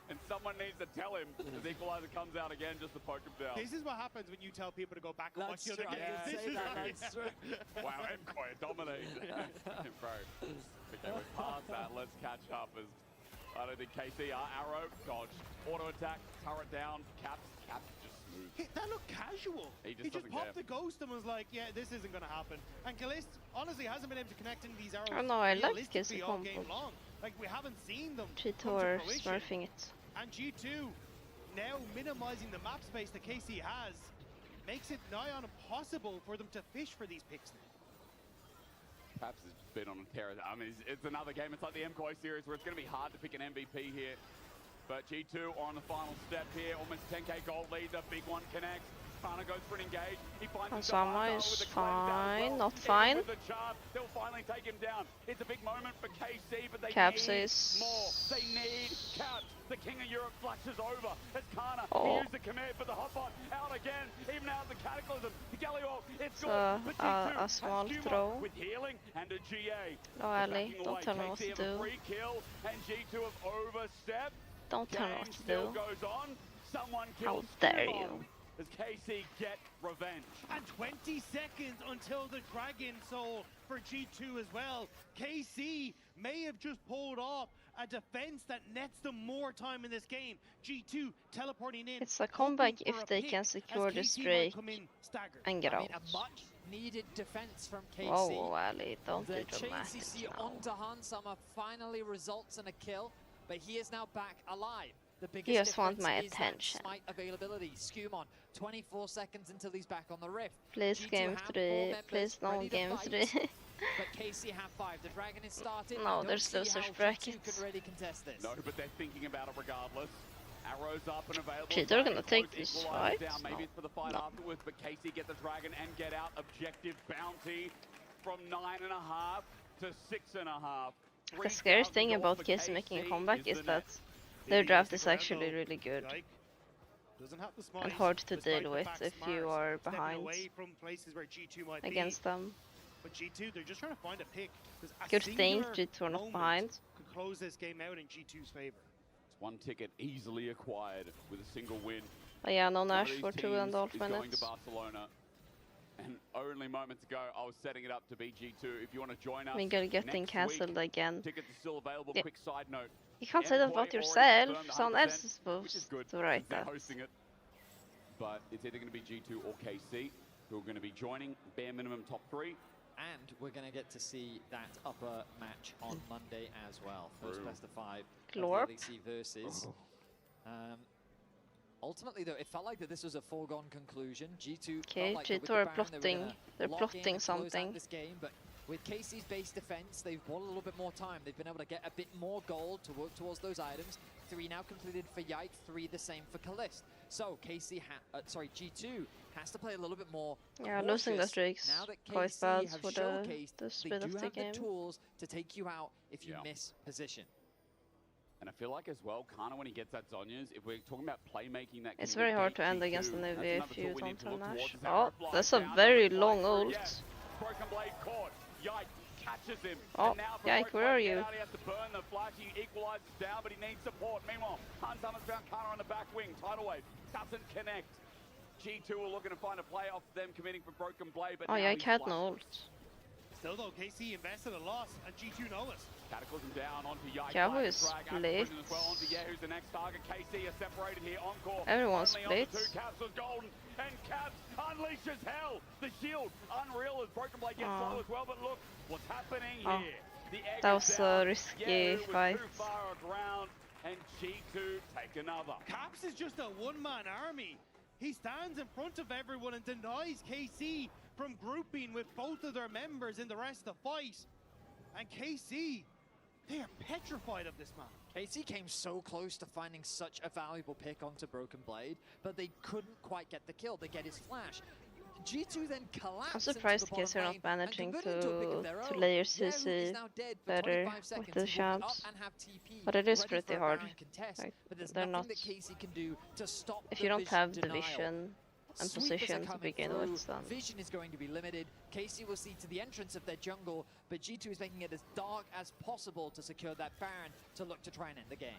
and someone needs to tell him as Equalizer comes out again just to poke him down. This is what happens when you tell people to go back and watch the other games. That's true. Wow, MCoy dominated. Bro, okay, we're past that. Let's catch up as I don't think KC arrow, dodge, auto attack, turret down, Caps just smooth. That looked casual. He just popped the ghost and was like, yeah, this isn't going to happen. And Kalist honestly hasn't been able to connect into these arrows. Oh no, I like realistically KC all combo. game long. Like, we haven't seen them G2 come to are fruition. smurfing it. And G2 now minimizing the map space that KC has makes it nigh on impossible for them to fish for these picks now. Perhaps has been on a tear. I mean, it's another game. It's like the MCoy series where it's going to be hard to pick an MVP here. But G2 are on the final step here. Almost 10k gold lead. The big one connects. Kana goes for an engage. He finds Sama is fine, not fine. With the charge, they'll finally take him down. It's a big moment for KC, but they Caps need is more. They need Caps. The King of Europe flashes over as Kana Oh. used the command for the hotbot. Out again, even out of the Cataclysm. The Galliol, it's It's good. But G2 a small has Stewmond throw. with healing and a GA. No, Ali, Backing don't away. tell me what KC to have a do. free kill, and G2 have overstepped. Don't tell me Game what to still do. goes on. Someone How kills dare Stewmond you. as KC get revenge. And 20 seconds until the Dragon Soul for G2 as well. KC may have just pulled off a defense that nets them more time in this game. G2 teleporting in. It's a comeback hoping for if a they pick can as secure the KC might streak come in staggered. and get I out. mean, needed defense from KC. Whoa, Ali, don't The be chase dramatic you see now. onto Hansama finally results in a kill, but he is now back alive. The biggest You just want difference my is attention. that smite availability. Skumon, 24 seconds until he's back on the rift. Please G2 game have 3, 4 please members no ready to game fight, 3. but KC have 5. The dragon is started. No, I don't there's see losers how G2 brackets. can really contest this. No, but they're thinking about it regardless. Arrows up and available. Shit, they're gonna take Close this equalizer fight? down. Maybe No. it's for the fight No. afterwards, but KC get the dragon and get out. Objective bounty from 9.5 to 6.5. The scary thing about KC making a comeback is that their draft is actually really good and hard to deal with if you are behind against them. But G2, they're just trying to find a pick. Good thing G2 are not behind. Could close this game out in G2's favor. It's one ticket easily acquired with a single win. But yeah, no One of Nash these for teams 2.5 is going minutes. to Barcelona. And only moments ago, I was setting it up to be G2. If you want to join us, We gotta get thing next cancelled week, again. tickets are still available. Yeah. Quick side note. You can't say that about yourself. Someone else is which is supposed good, to write they're that. hosting it. But it's either going to be G2 or KC who are going to be joining. Bare minimum top 3. And we're going to get to see that upper match on Monday as well. First True. best of 5 Glorp. of the LEC versus. Ultimately, though, it felt like that this was a foregone conclusion. G2 Okay, felt like that with G2 the are Baron, they were plotting. gonna They're lock plotting in and close out something. this game, but with KC's base defense, they've bought a little bit more time. They've been able to get a bit more gold to work towards those items. 3 now completed for Yike, 3 the same for Kalist. So G2 has to play a little bit more Yeah, losing the cautious streaks now that quite KC bad have for showcased the they speed do of the have game. the tools to take you out if you Yeah. miss position. And I feel like as well, Kana, when he gets that Zhonya's, if we're talking about playmaking that It's can very hard negate to end G2, against an that's EV another if you tool we need don't to have look Nash. towards. Is that Oh, reply that's a down, very doesn't long fly through ult. yet. Broken Blade caught. Yike catches him. Oh, And now for Yike, Broken where are Blade to you? get out, he has to burn the flash. He equalizes down, but he needs support. Meanwhile, Hansama's found Kana on the back wing. Tidal Wave doesn't connect. G2 are looking to find a play off them committing for Broken Blade, but Oh, now Yike he's had flushed. no ult. Still though, KC invested a lot, and G2 know it. Cataclysm down onto Yike. Yahoo Flag is drag out split. prison as well onto Yehu's the next target. KC is separated here. Encore. Everyone's only onto split. 2. Cavs was golden. And Cavs unleashes hell. The shield. Unreal as Broken Blade gets slow as well. But look what's happening Oh. here. The egg That is was down. a risky Yehu was fight. too far aground. And G2 take another. Caps is just a one-man army. He stands in front of everyone and denies KC from grouping with both of their members in the rest of the fight. And KC, they are petrified of this man. KC came so close to finding such a valuable pick onto Broken Blade, but they couldn't quite get the kill. They get his flash. G2 then collapsed. I'm surprised into the KC are bottom not lane and managing converted into a pick of to their own. layer Yehu CC is now dead for better 25 with seconds. the He will be up champs. and have TP, But it is ready pretty for a hard. Baron contest, Like, but there's they're nothing not. that KC can do to stop If the you don't vision have the denial. vision and Sweepers are position to coming begin through. with, then Vision is going to be limited. KC will see to the entrance of their jungle, but G2 is making it as dark as possible to secure that Baron to look to try and end the game.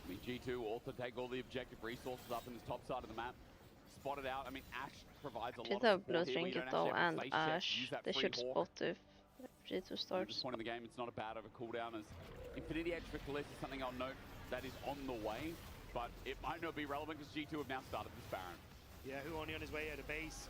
I mean, G2 also take all the objective resources up in the top side of the map. Spotted out. I mean, Ash provides a lot G2 of have support Blue here, but you Trinket don't though actually have and a face check. Ash. Use that They free should hawk. spot if G2 At this starts. point in the game, it's not a bad over cooldown. As Infinity Edge for Kalist is something I'll note that is on the way, but it might not be relevant because G2 have now started this Baron. Yeah, who only on his way out of base.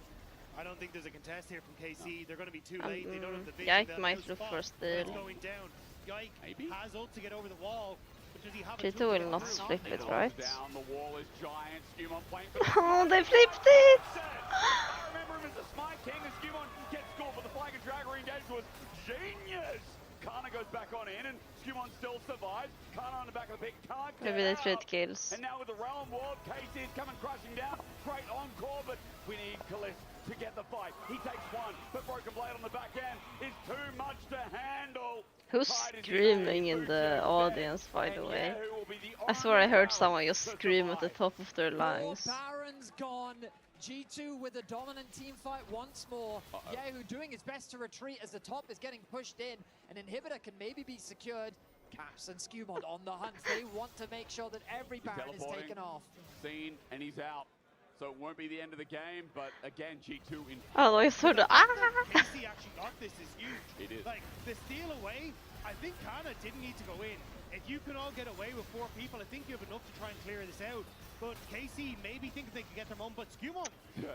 I don't think there's a contest here from KC. They're going to be too late. They don't have the vision. Yike They'll might lose look spot for a when steal. it's going down. Yike has ult to get over the wall. But does he have a G2 tool to will get not through? flip it, right? Down, the wall is giant. Skewmon playing for the Oh, they flipped it! I remember him as the Smite King. The Skewmon gets scored, but the Flag and Drag re-engaged was genius. Kana goes back on in, and Skewmon still survives. Kana on the back of the pick, can't get Maybe they out. split kills. And now with the Realm Warp, KC is coming crashing down. Great encore, but we need Kalist to get the fight. He takes one, but Broken Blade on the back end is too much to handle. Who's screaming in the audience, by the way? I swear I heard someone just scream at the top of their lungs. Baron's gone. G2 with a dominant team fight once more. Yehu doing his best to retreat as the top is getting pushed in. An inhibitor can maybe be secured. Caps and Skewmon on the hunt. They want to make sure that every Baron is taken off. Seen, and he's out. So it won't be the end of the game, but again, G2 in... Oh, I saw the KC actually got this is huge. It is. Like, the steal away, I think Kana didn't need to go in. If you can all get away with 4 people, I think you have enough to try and clear this out. But KC maybe thinks they can get their own, but Skewmon. Yeah.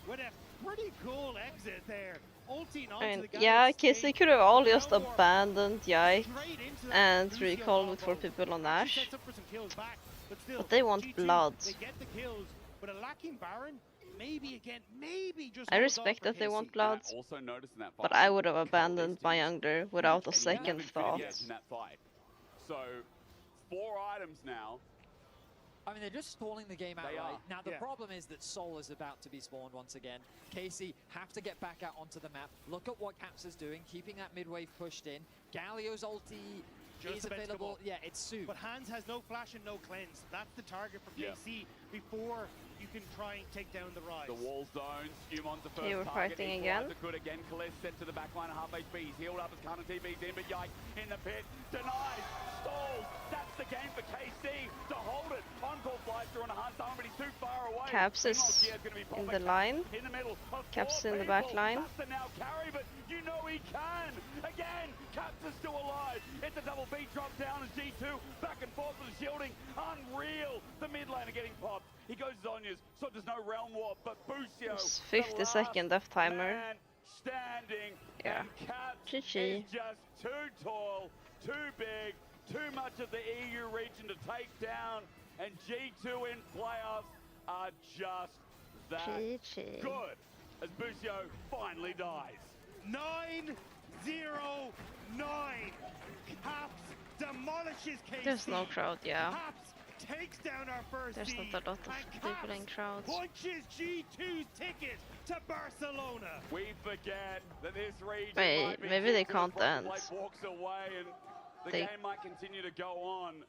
with a pretty cool exit there. Ulting I onto mean, the guy yeah, at KC stake. could have all No just more abandoned Yike straight into that and Lucio recalled with 4 combo. people on Actually Ash. sets up for some kills back, but still, But they want G2, blood. they get the kills, but a lacking Baron, maybe again, maybe just I holds on respect for that they KC. want blood, Also noticed in that but fight, I would have abandoned my Kalisti's Younger without a huge, and he second had Infinity thought. Edge in that fight. So 4 items now. I mean, they're just stalling the game outright. are. Now, the problem is that Sol is about to be spawned once again. KC have to get back out onto the map. Look at what Caps is doing, keeping that mid-wave pushed in. Galio's ulti is available. Yeah, it's soon. But Hans has no flash and no cleanse. That's the target for KC before you can try and take down the Rise. The wall zone, Stumon's the first They were target. fighting again. Good again. Kalist sent to the back line at half HP. He's healed up as Counter TV's in, but Yike in the pit. Denies, stalls. That's the game for KC to hold it. Encore flies through on a hard zone, but he's too far away. Caps is in the line. In the middle of Caps 4 in the back people. line. That's the now carry, but you know he can. Again, Caps is still alive. It's a double beat drop down as G2 back and forth with the shielding. Unreal. The mid laner getting popped. He goes Zonya's, so there's no realm warp, but Busio, It's 50-second death timer. standing. Yeah. And Caps GG. is just too tall, too big, too much of the EU region to take down, and G2 in playoffs are just that GG. good as Busio finally dies. 9-0-9. Caps demolishes KC. There's no crowd, yeah. Caps takes down our first There's seed, not a lot of and people in Caps crowds. punches G2's ticket to Barcelona. We forget that this region Wait, might be maybe they G2 can't Front dance. Blade walks away and the They- game might continue to go on.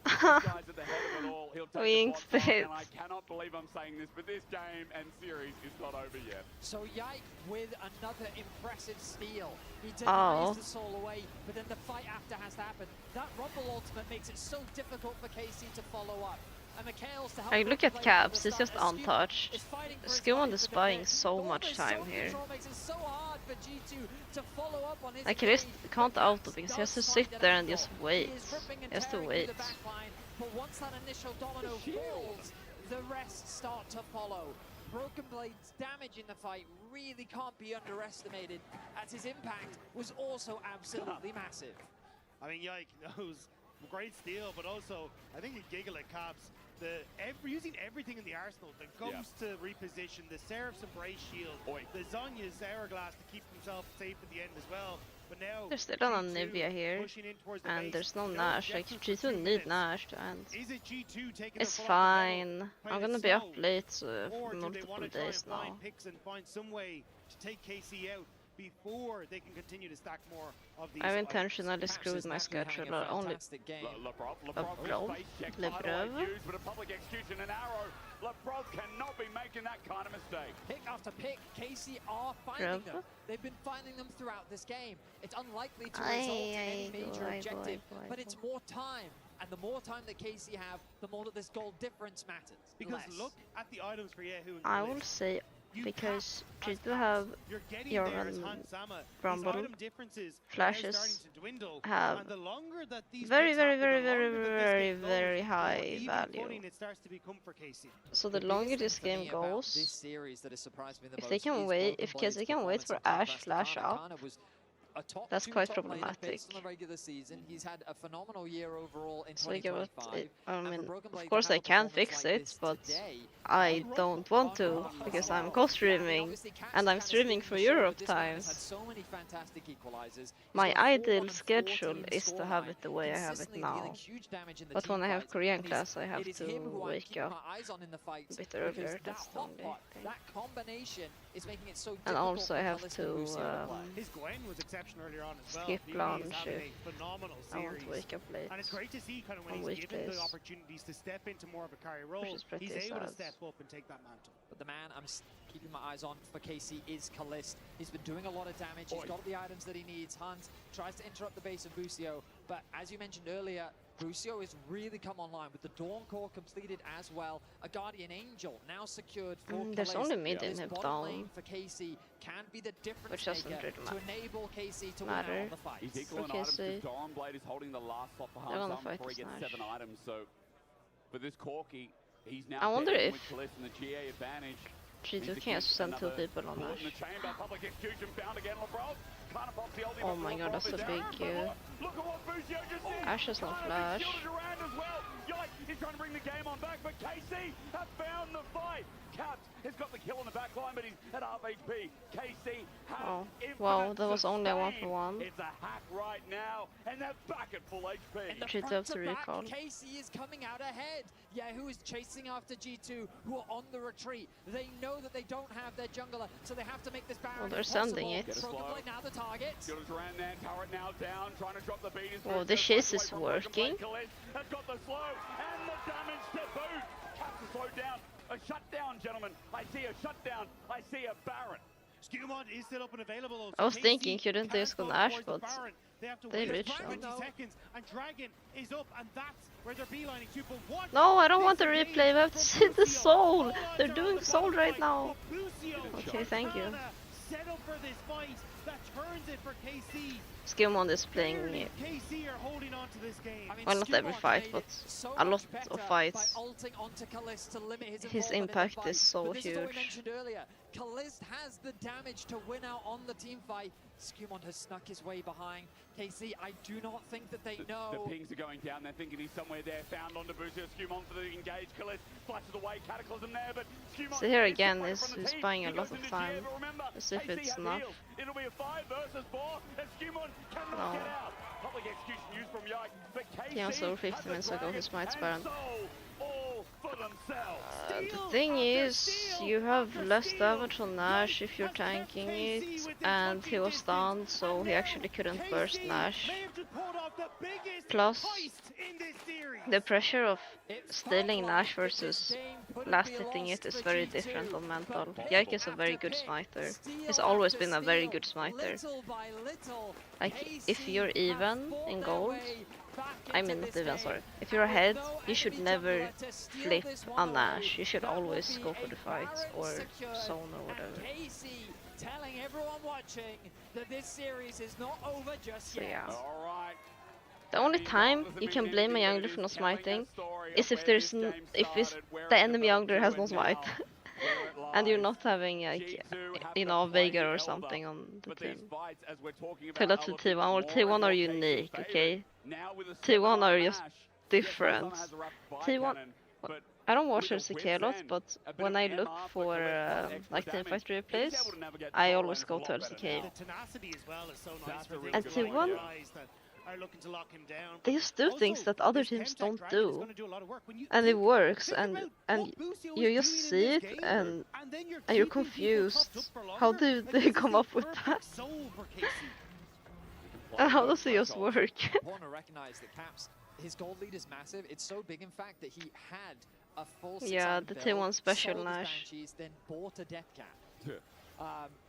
This guy's at the head of it all. He'll take Wings the pot, bits. and I cannot believe I'm saying this, but this game and series is not over yet. So Yike with another impressive steal. He denies the soul away, but then the fight after has happened. That Rumble ultimate makes it so difficult for KC to follow up. And Mikhail's to help Like, look at play Caps, from he's the just start. untouched. Is fighting for his Skillman life is with the buying pit. so All much this time zone here. control makes it so hard for G2 to follow up on his Like, he just engage. can't But auto Caps because he has to does sit find an there and angle. just wait. He is ripping and He has to tearing wait. through the back line, but once that initial domino falls, the rest start to follow. Broken Blade's damage in the fight really can't be underestimated, as his impact was also absolutely massive. I mean, Yike knows great steal, but also I think you giggle at Caps. Using everything in the arsenal, the Ghost to reposition, the Seraph's Embrace shield, the Zonya's Hourglass to keep himself safe at the end as well. But now There's still an Nivea here, and there's no Nash. Like, G2 need Nash to end. Is it G2 taking It's their foot off the fine. pedal, I'm playing it gonna be up slow? late Or for do they multiple want to try days and find now. picks and find some way to take KC out before they can continue to stack more of these I've items? intentionally screwed my schedule. Only upload Lebrov. But a public execution, an arrow. Lebrov cannot be making that kind of mistake. Pick after pick, KC are finding them. They've been finding them throughout this game. It's unlikely to result in any major objective, but it's more time. And the more time that KC have, the more that this goal difference matters. Because look at the items for Yehu and I Kalist. will say, because G2 have your Rumble, flashes have very, very, very, very, very, very high value. So the longer this game goes, if they can wait, if KC can wait for Ash flash up, that's quite problematic. In the regular season, he's had a phenomenal year overall in So like, 2025. I mean, of course I can fix it, but I don't want to, because I'm co-streaming, and I'm streaming for Europe times. My ideal schedule is to have it the way I have it now, but when I have Korean class I have to wake up a bit earlier, that's the only thing. That combination is making it so And also I have to His Gwen was exceptional earlier on as well. skip He is lunch having if a phenomenal I want series. to wake up late And it's great to see kind of when on he's given weekdays. the opportunities to step into more of a carry role, Which is pretty he's able to sad. step up and take that mantle. But the man I'm keeping my eyes on for KC is Kalist. He's been doing a lot of damage. He's got the items that he needs. Hunt tries to interrupt the base of Busio, but as you mentioned earlier, Busio has really come online with the Dawn Core completed as well. A Guardian Angel now secured for There's Kalist. only mid This inhib bottom down, lane for KC can be the difference which doesn't maker really to enable KC to win out matter. on the fight. He's equal in Okay, items so because Doran Blade is holding the last slot for they're gonna Hanzam fight before he this gets Nash. 7 items. So for this Corki, he's now I wonder betting if with Kalist and the GA advantage. G2 can't send 2 people on Nash. Oh my god, that's a big Ash is on flash. He's trying to bring the game on back, but KC have found the fight. Caps has got the kill on the back line, but he's at half HP. KC has wow, that was only a 1-for-1. It's a hack right now, and they're back at full HP. In the front to back, KC is coming out ahead. Yahoo is chasing after G2, who are on the retreat. They know that they don't have their jungler, so they have to make this Baron. Well, they're sending it. Now the target. Oh, the chase is working. Has got the slow and the damage to boot. Caps are slowed down. A shutdown, gentlemen. I see a shutdown. I see a Baron. Skewmont is still up and available. I was thinking, couldn't they just go Nash, but they reached them. Seconds, and Dragon is up, and that's where they're beelining to. But what? No, I don't want the replay. We have to see the soul. They're doing soul right now. Okay, thank you. Set up for this fight that turns it for KC. Skewmont is playing KC are holding on to this game. well, not every fight, but a lot of fights. His impact is so huge. Kalist has the damage to win out on the team fight. Skewmont has snuck his way behind. KC, I do not think that they know. The pings are going down. They're thinking he's somewhere there. Found on Debussy. Skewmont for the engage. Kalist flashes away. Cataclysm there, but Skewmont. So here again is buying a lot of time. As if it's enough. It'll be a 5 versus 4, and Skewmont cannot get out. Public execution used from Yike, but KC yeah, so 50 minutes ago his might Baron. The thing is, you have less damage on Nash if you're tanking it, and he was stunned, so he actually couldn't burst Nash. Plus, the pressure of stealing Nash versus last hitting it is very different on mental. Yike is a very good smiter. He's always been a very good smiter. Like, if you're even in gold, I mean not even, sorry. If you're ahead, you should never flip a Nash. You should always go for the fight or zone or whatever. Telling everyone watching that this series is not over just yet. Yeah. The only time you can blame a jungler for not smiting is if the enemy jungler has no smite. And you're not having, like, you know, Veigar or something on the team. Tell that to T1, or T1 are unique, okay? T1 are just different. T1, I don't watch LCK a lot, but when I look for like teamfight replays, I always go to LCK. And T1, they just do things that other teams don't do, and it works, and you just see it, and you're confused. How do they come up with that? And how does it just work? I want to recognize that Caps, his gold lead is massive. It's so big, in fact, that he had a full the T1 special Nash. Then bought a death cap.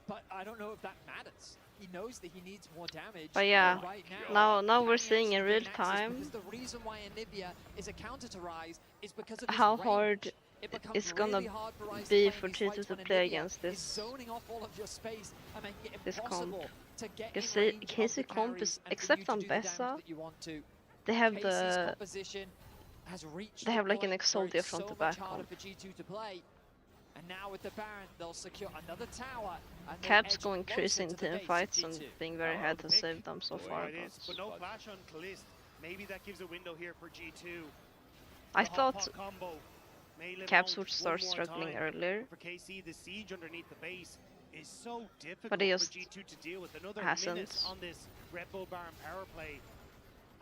But I don't know if that matters. He knows that he needs more damage. But yeah, right now we're seeing in real time the reason why Anivia is a counter to Rise is because of how hard it's gonna be for G2 to play against this comp. Because KC comp is, except on Bessa, they have like an Exodia front to back comp. And now with the Baron, they'll secure another tower. Caps going crazy in team fights and being very ahead has saved them so far. But no flash on Kalist. Maybe that gives a window here for G2. I thought Caps would start struggling earlier. For KC, the siege underneath the base is so difficult but he just for G2 to deal with. Another hasn't. minute on this Red Bull Baron power play.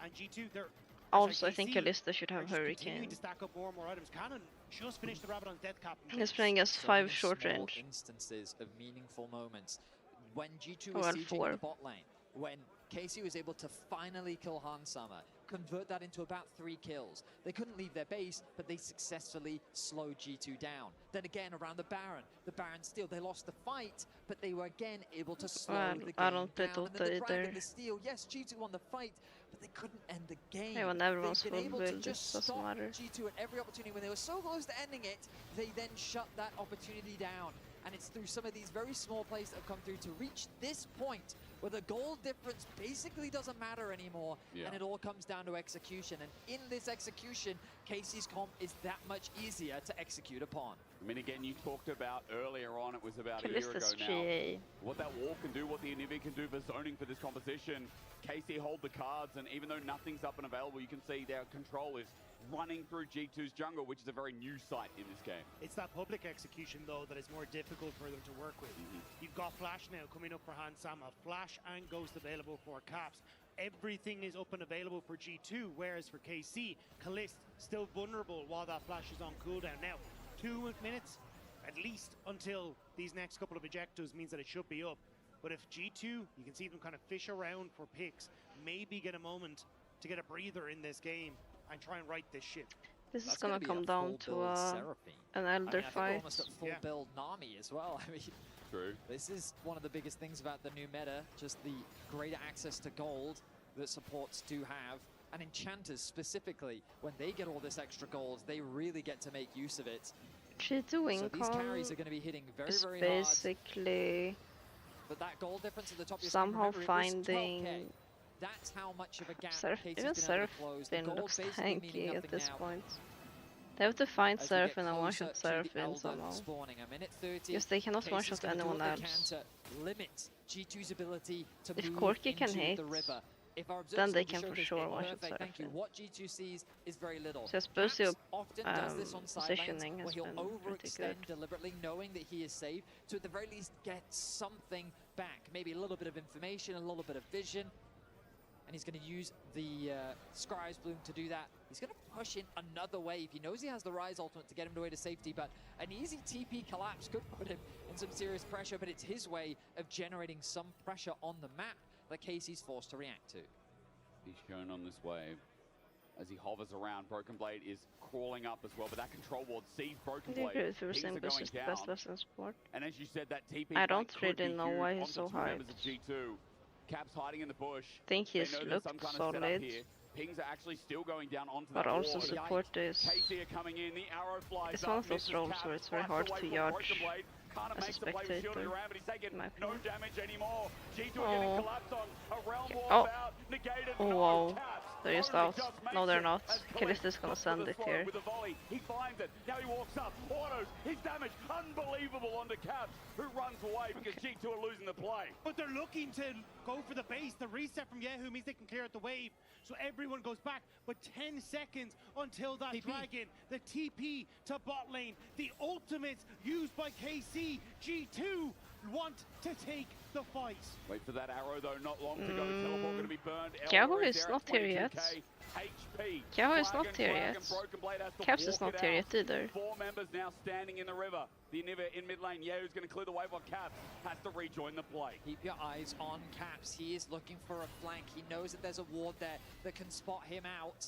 And G2, they're also, I think Kalista should have Hurricane. To stack up more and more items. Cannon just finished the rabbit on death cap. He's playing as 5 short range. Instances of meaningful moments when G2 was sieging the bot lane, when KC was able to finally kill Hansama, convert that into about 3 kills. They couldn't leave their base, but they successfully slowed G2 down. Then again, around the Baron steal. They lost the fight, but they were again able to slow the game I don't play down. Dota either. The steal. Yes, G2 won the fight, but they couldn't end the game. Yeah, when everyone's full able build, to it just doesn't stop matter. G2 at every opportunity. When they were so close to ending it, they then shut that opportunity down. And it's through some of these very small plays that have come through to reach this point where the goal difference basically doesn't matter anymore, Yeah. and it all comes down to execution. And in this execution, KC's comp is that much easier to execute upon. I mean, again, you talked about earlier on, it was about a year Kalista's ago now, GA. what that wall can do, what the Anivia can do for zoning for this composition. KC hold the cards, and even though nothing's up and available, you can see their control is running through G2's jungle, which is a very new sight in this game. It's that public execution, though, that is more difficult for them to work with. You've got Flash now coming up for Hansama, Flash and Ghost available for Caps. Everything is up and available for G2, whereas for KC, Kalist still vulnerable while that Flash is on cooldown. Now, 2 minutes at least until these next couple of ejectos means that it should be up. But if G2, you can see them kind of fish around for picks, maybe get a moment to get a breather in this game and try and right this ship. This is gonna come down to an elder fight. Almost at full build Nami as well. I mean, true. This is one of the biggest things about the new meta, just the greater access to gold that supports do have. And enchanters specifically, when they get all this extra gold, they really get to make use of it. G2 So these carries are going to be hitting very, is very basically hard. But that gold difference at the top of your somehow screen, remember, finding. That's how much of a gap Even Seraphine looks tanky at this point. They have to find Seraphine and one-shot Seraphine somehow. Because they cannot one-shot anyone else. Limit G2's ability to if move Corki can into hit, the river. If our then they observers can for show sure this, one-shot perfect, thank you. Seraphine. What G2 sees is very little. So I suppose your often does this on side lanes, positioning where has he'll been pretty overextend good. deliberately, knowing that he is safe, to at the very least get something back. Maybe a little bit of information, a little bit of vision. And he's going to use the Scry's Bloom to do that. He's going to push in another wave. He knows he has the Rise ultimate to get him away to safety, but an easy TP collapse could put him in some serious pressure, but it's his way of generating some pressure on the map that KC's forced to react to. He's shown on this wave. As he hovers around, Broken Blade is crawling up as well, but that control ward sees Broken I think Blade. if you're saying Bush is the best lesson support. And as you said, that TP I don't could really be know huge why he's onto so two hard. members of G2. Caps hiding in the bush. I think he's They know there's looked some kind of solid. setup here. Pings are actually still going down onto But that also ward. support is. KC are coming in, the arrow flies It's up, one of those misses roles Caps, where it's very flies hard away to from judge Broken Blade. Can't as a make the play with shielding spectator, around, but he's taking in my no opinion. damage anymore. G2 are Oh. getting collapsed on. A realm war Oh. about, negated, Oh no wow. Caps. They're just Only out. just No, makes they're it not. as Kalista's gonna send with it the here. With a volley, he finds it. Now he walks up. Autos. His damage unbelievable onto Caps, who runs away because G2 are losing the play. But they're looking to go for the base. The reset from Yehu means they can clear out the wave, so everyone goes back. But 10 seconds until that dragon, the TP to bot lane, the ultimates used by KC. G2 want to take the fight. Wait for that arrow though, not long to go. Teleport going to be burned. Kyaho Elbow is there not at here yet. 22k. HP. Kyaho is not Dragon, here Dragon, yet. Broken Blade has to Caps is walk not it here out. yet either. 4 members now standing in the river. The Anivia in mid lane. Yehu's going to clear the wave on Caps. Has to rejoin the play. Keep your eyes on Caps. He is looking for a flank. He knows that there's a ward there that can spot him out.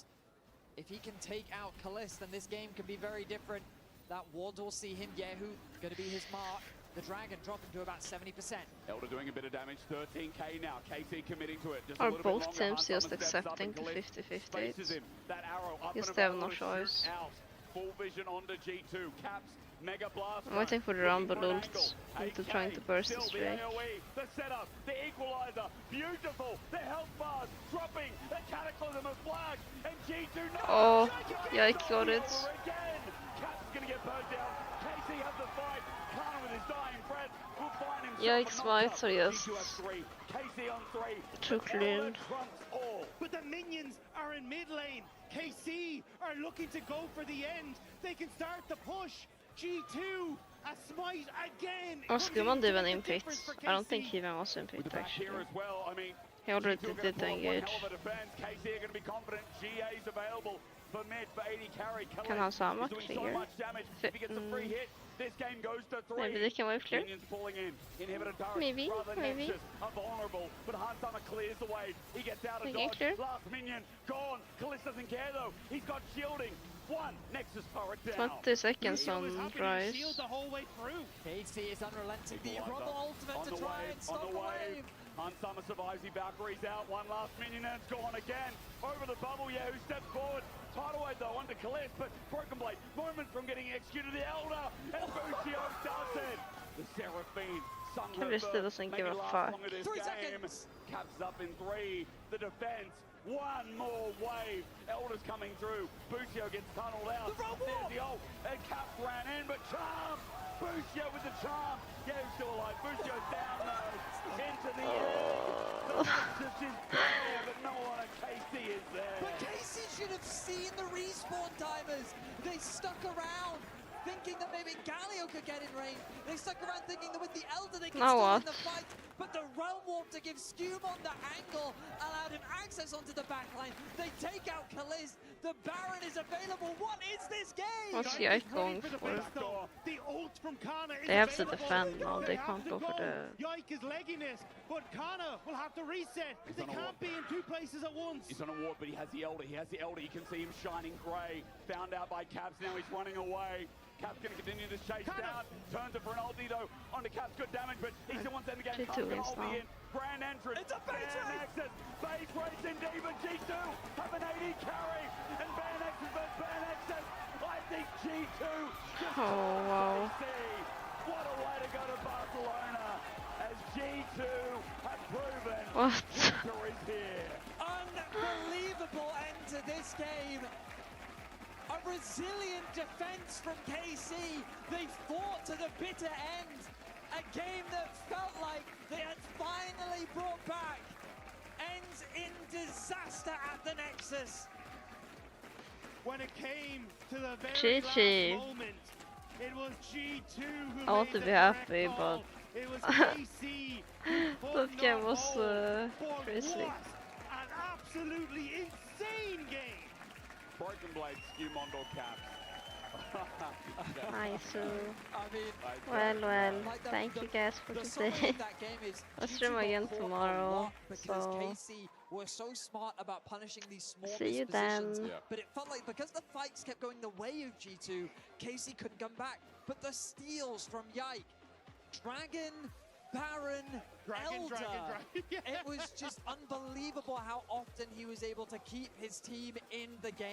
If he can take out Kalist, then this game can be very different. That ward will see him. Yehu going to be his mark. The Dragon dropping to about 70%. Elder doing a bit of damage. 13k now. KC committing to it. Just Are a little both bit longer. teams just Hunt steps up accepting and the Kalist 50-50? faces him. That arrow up Yes, and they have about no to shoot choice. out. Full vision onto G2. Caps. Mega blast. I'm waiting for the Looking Rumble for an ult angle. into trying to burst the Still streak. the AoE, the setup, the equalizer, beautiful, the health bars dropping, the cataclysm of flag, and G2 no. Oh, yeah, I got it. Again. Caps is gonna get burnt down. KC has the fight. Kana with his dying breath will find himself. Yikes, might are just G2 has 3. KC on 3. too clean. Trumps all. But the minions are in mid lane. KC are looking to go for the end. They can start the push. G2, a smite again. Oh, Skuman did an impact. I don't think he even was impact actually. Here as well, I mean, He already G2 are did gonna the pull up one engage. hell of a defense. KC are going to be confident. GA's available for mid for 80 carry. Can Hansama is doing so clear? much damage. If he gets a free hit, this game goes to 3. Maybe they can wave clear? Minions falling in. Inhibitor turret. Maybe, rather maybe. Nexus are vulnerable, but Hansama clears the wave. He gets out of They get dodge. clear? Last minion gone. Kalist doesn't care though. He's got shielding. 1 Nexus turret down. 20 seconds Lucio on is happy to Rise. shield the whole way through. KC is unrelenting. The Rumble ultimate On to the try wave, and stop on the the wave. wave. Hansama survives, he Valkyrie's out, 1 last minion and it's gone again. Over the bubble, yeah, who steps forward. Tidal wave though, onto Kalist, but Broken Blade, moment from getting executed, the Elder, and Bucio does it. The Seraphine Kevin still doesn't give a fuck. 3 seconds. Caps up in 3. The defense. One more wave. Elder's coming through. Bucio gets tunneled out. There's the ult. And Cap ran in, but Charm. Bucio with the charm. Yeah, he's still alive. Bucio's down though. Into the air. The Nexus is there, but no one at KC is there. But KC should have seen the respawn timers. They stuck around, thinking that maybe Galio could get in range. They stuck around thinking that with the Elder they could still win the fight. But the Realm Warp to give Skewmon the angle allowed him access onto the backline. They take out Kaliz. The Baron is available. What is this game? What's the Yike going for? The ult from Kana is They have to available. defend now. They can't go for the. Yike is legging this, but Kana will have to reset. They can't be in 2 places at once. He's on a ward, but he has the Elder. He has the Elder. You can see him shining grey. Found out by Caps. Now he's running away. Caps going to continue to chase down. Turns it for an ulti though. Onto Caps, good damage, but he still wants them to get G2 Caps wins ulti now. in. Grand entrance. It's a base race. Base race indeed, but G2 have an 80 carry. And Ban Nexus versus Ban Nexus. I think G2 just wow. What a way to go to Barcelona. As G2 have proven What? victory is here. Unbelievable end to this game. A resilient defense from KC. They fought to the bitter end. A game that felt like they had finally brought back ends in disaster at the Nexus. When it came to the GG. very last moment, it was G2 who I want made to the be correct happy, call. but It was KC who that put game not was home for crazy. what an absolutely insane game. Broken Blade, Skewmon or Caps. Nice. I mean, Well, like thank you guys for the today. summary of that game is I'll G2 stream got again caught a tomorrow. lot because So KC were so smart about punishing these small see you mispositions. then. But it felt like because the fights kept going the way of G2, KC couldn't come back. But the steals from Yike, Dragon, Baron, Elder. Yeah. It was just unbelievable how often he was able to keep his team in the game.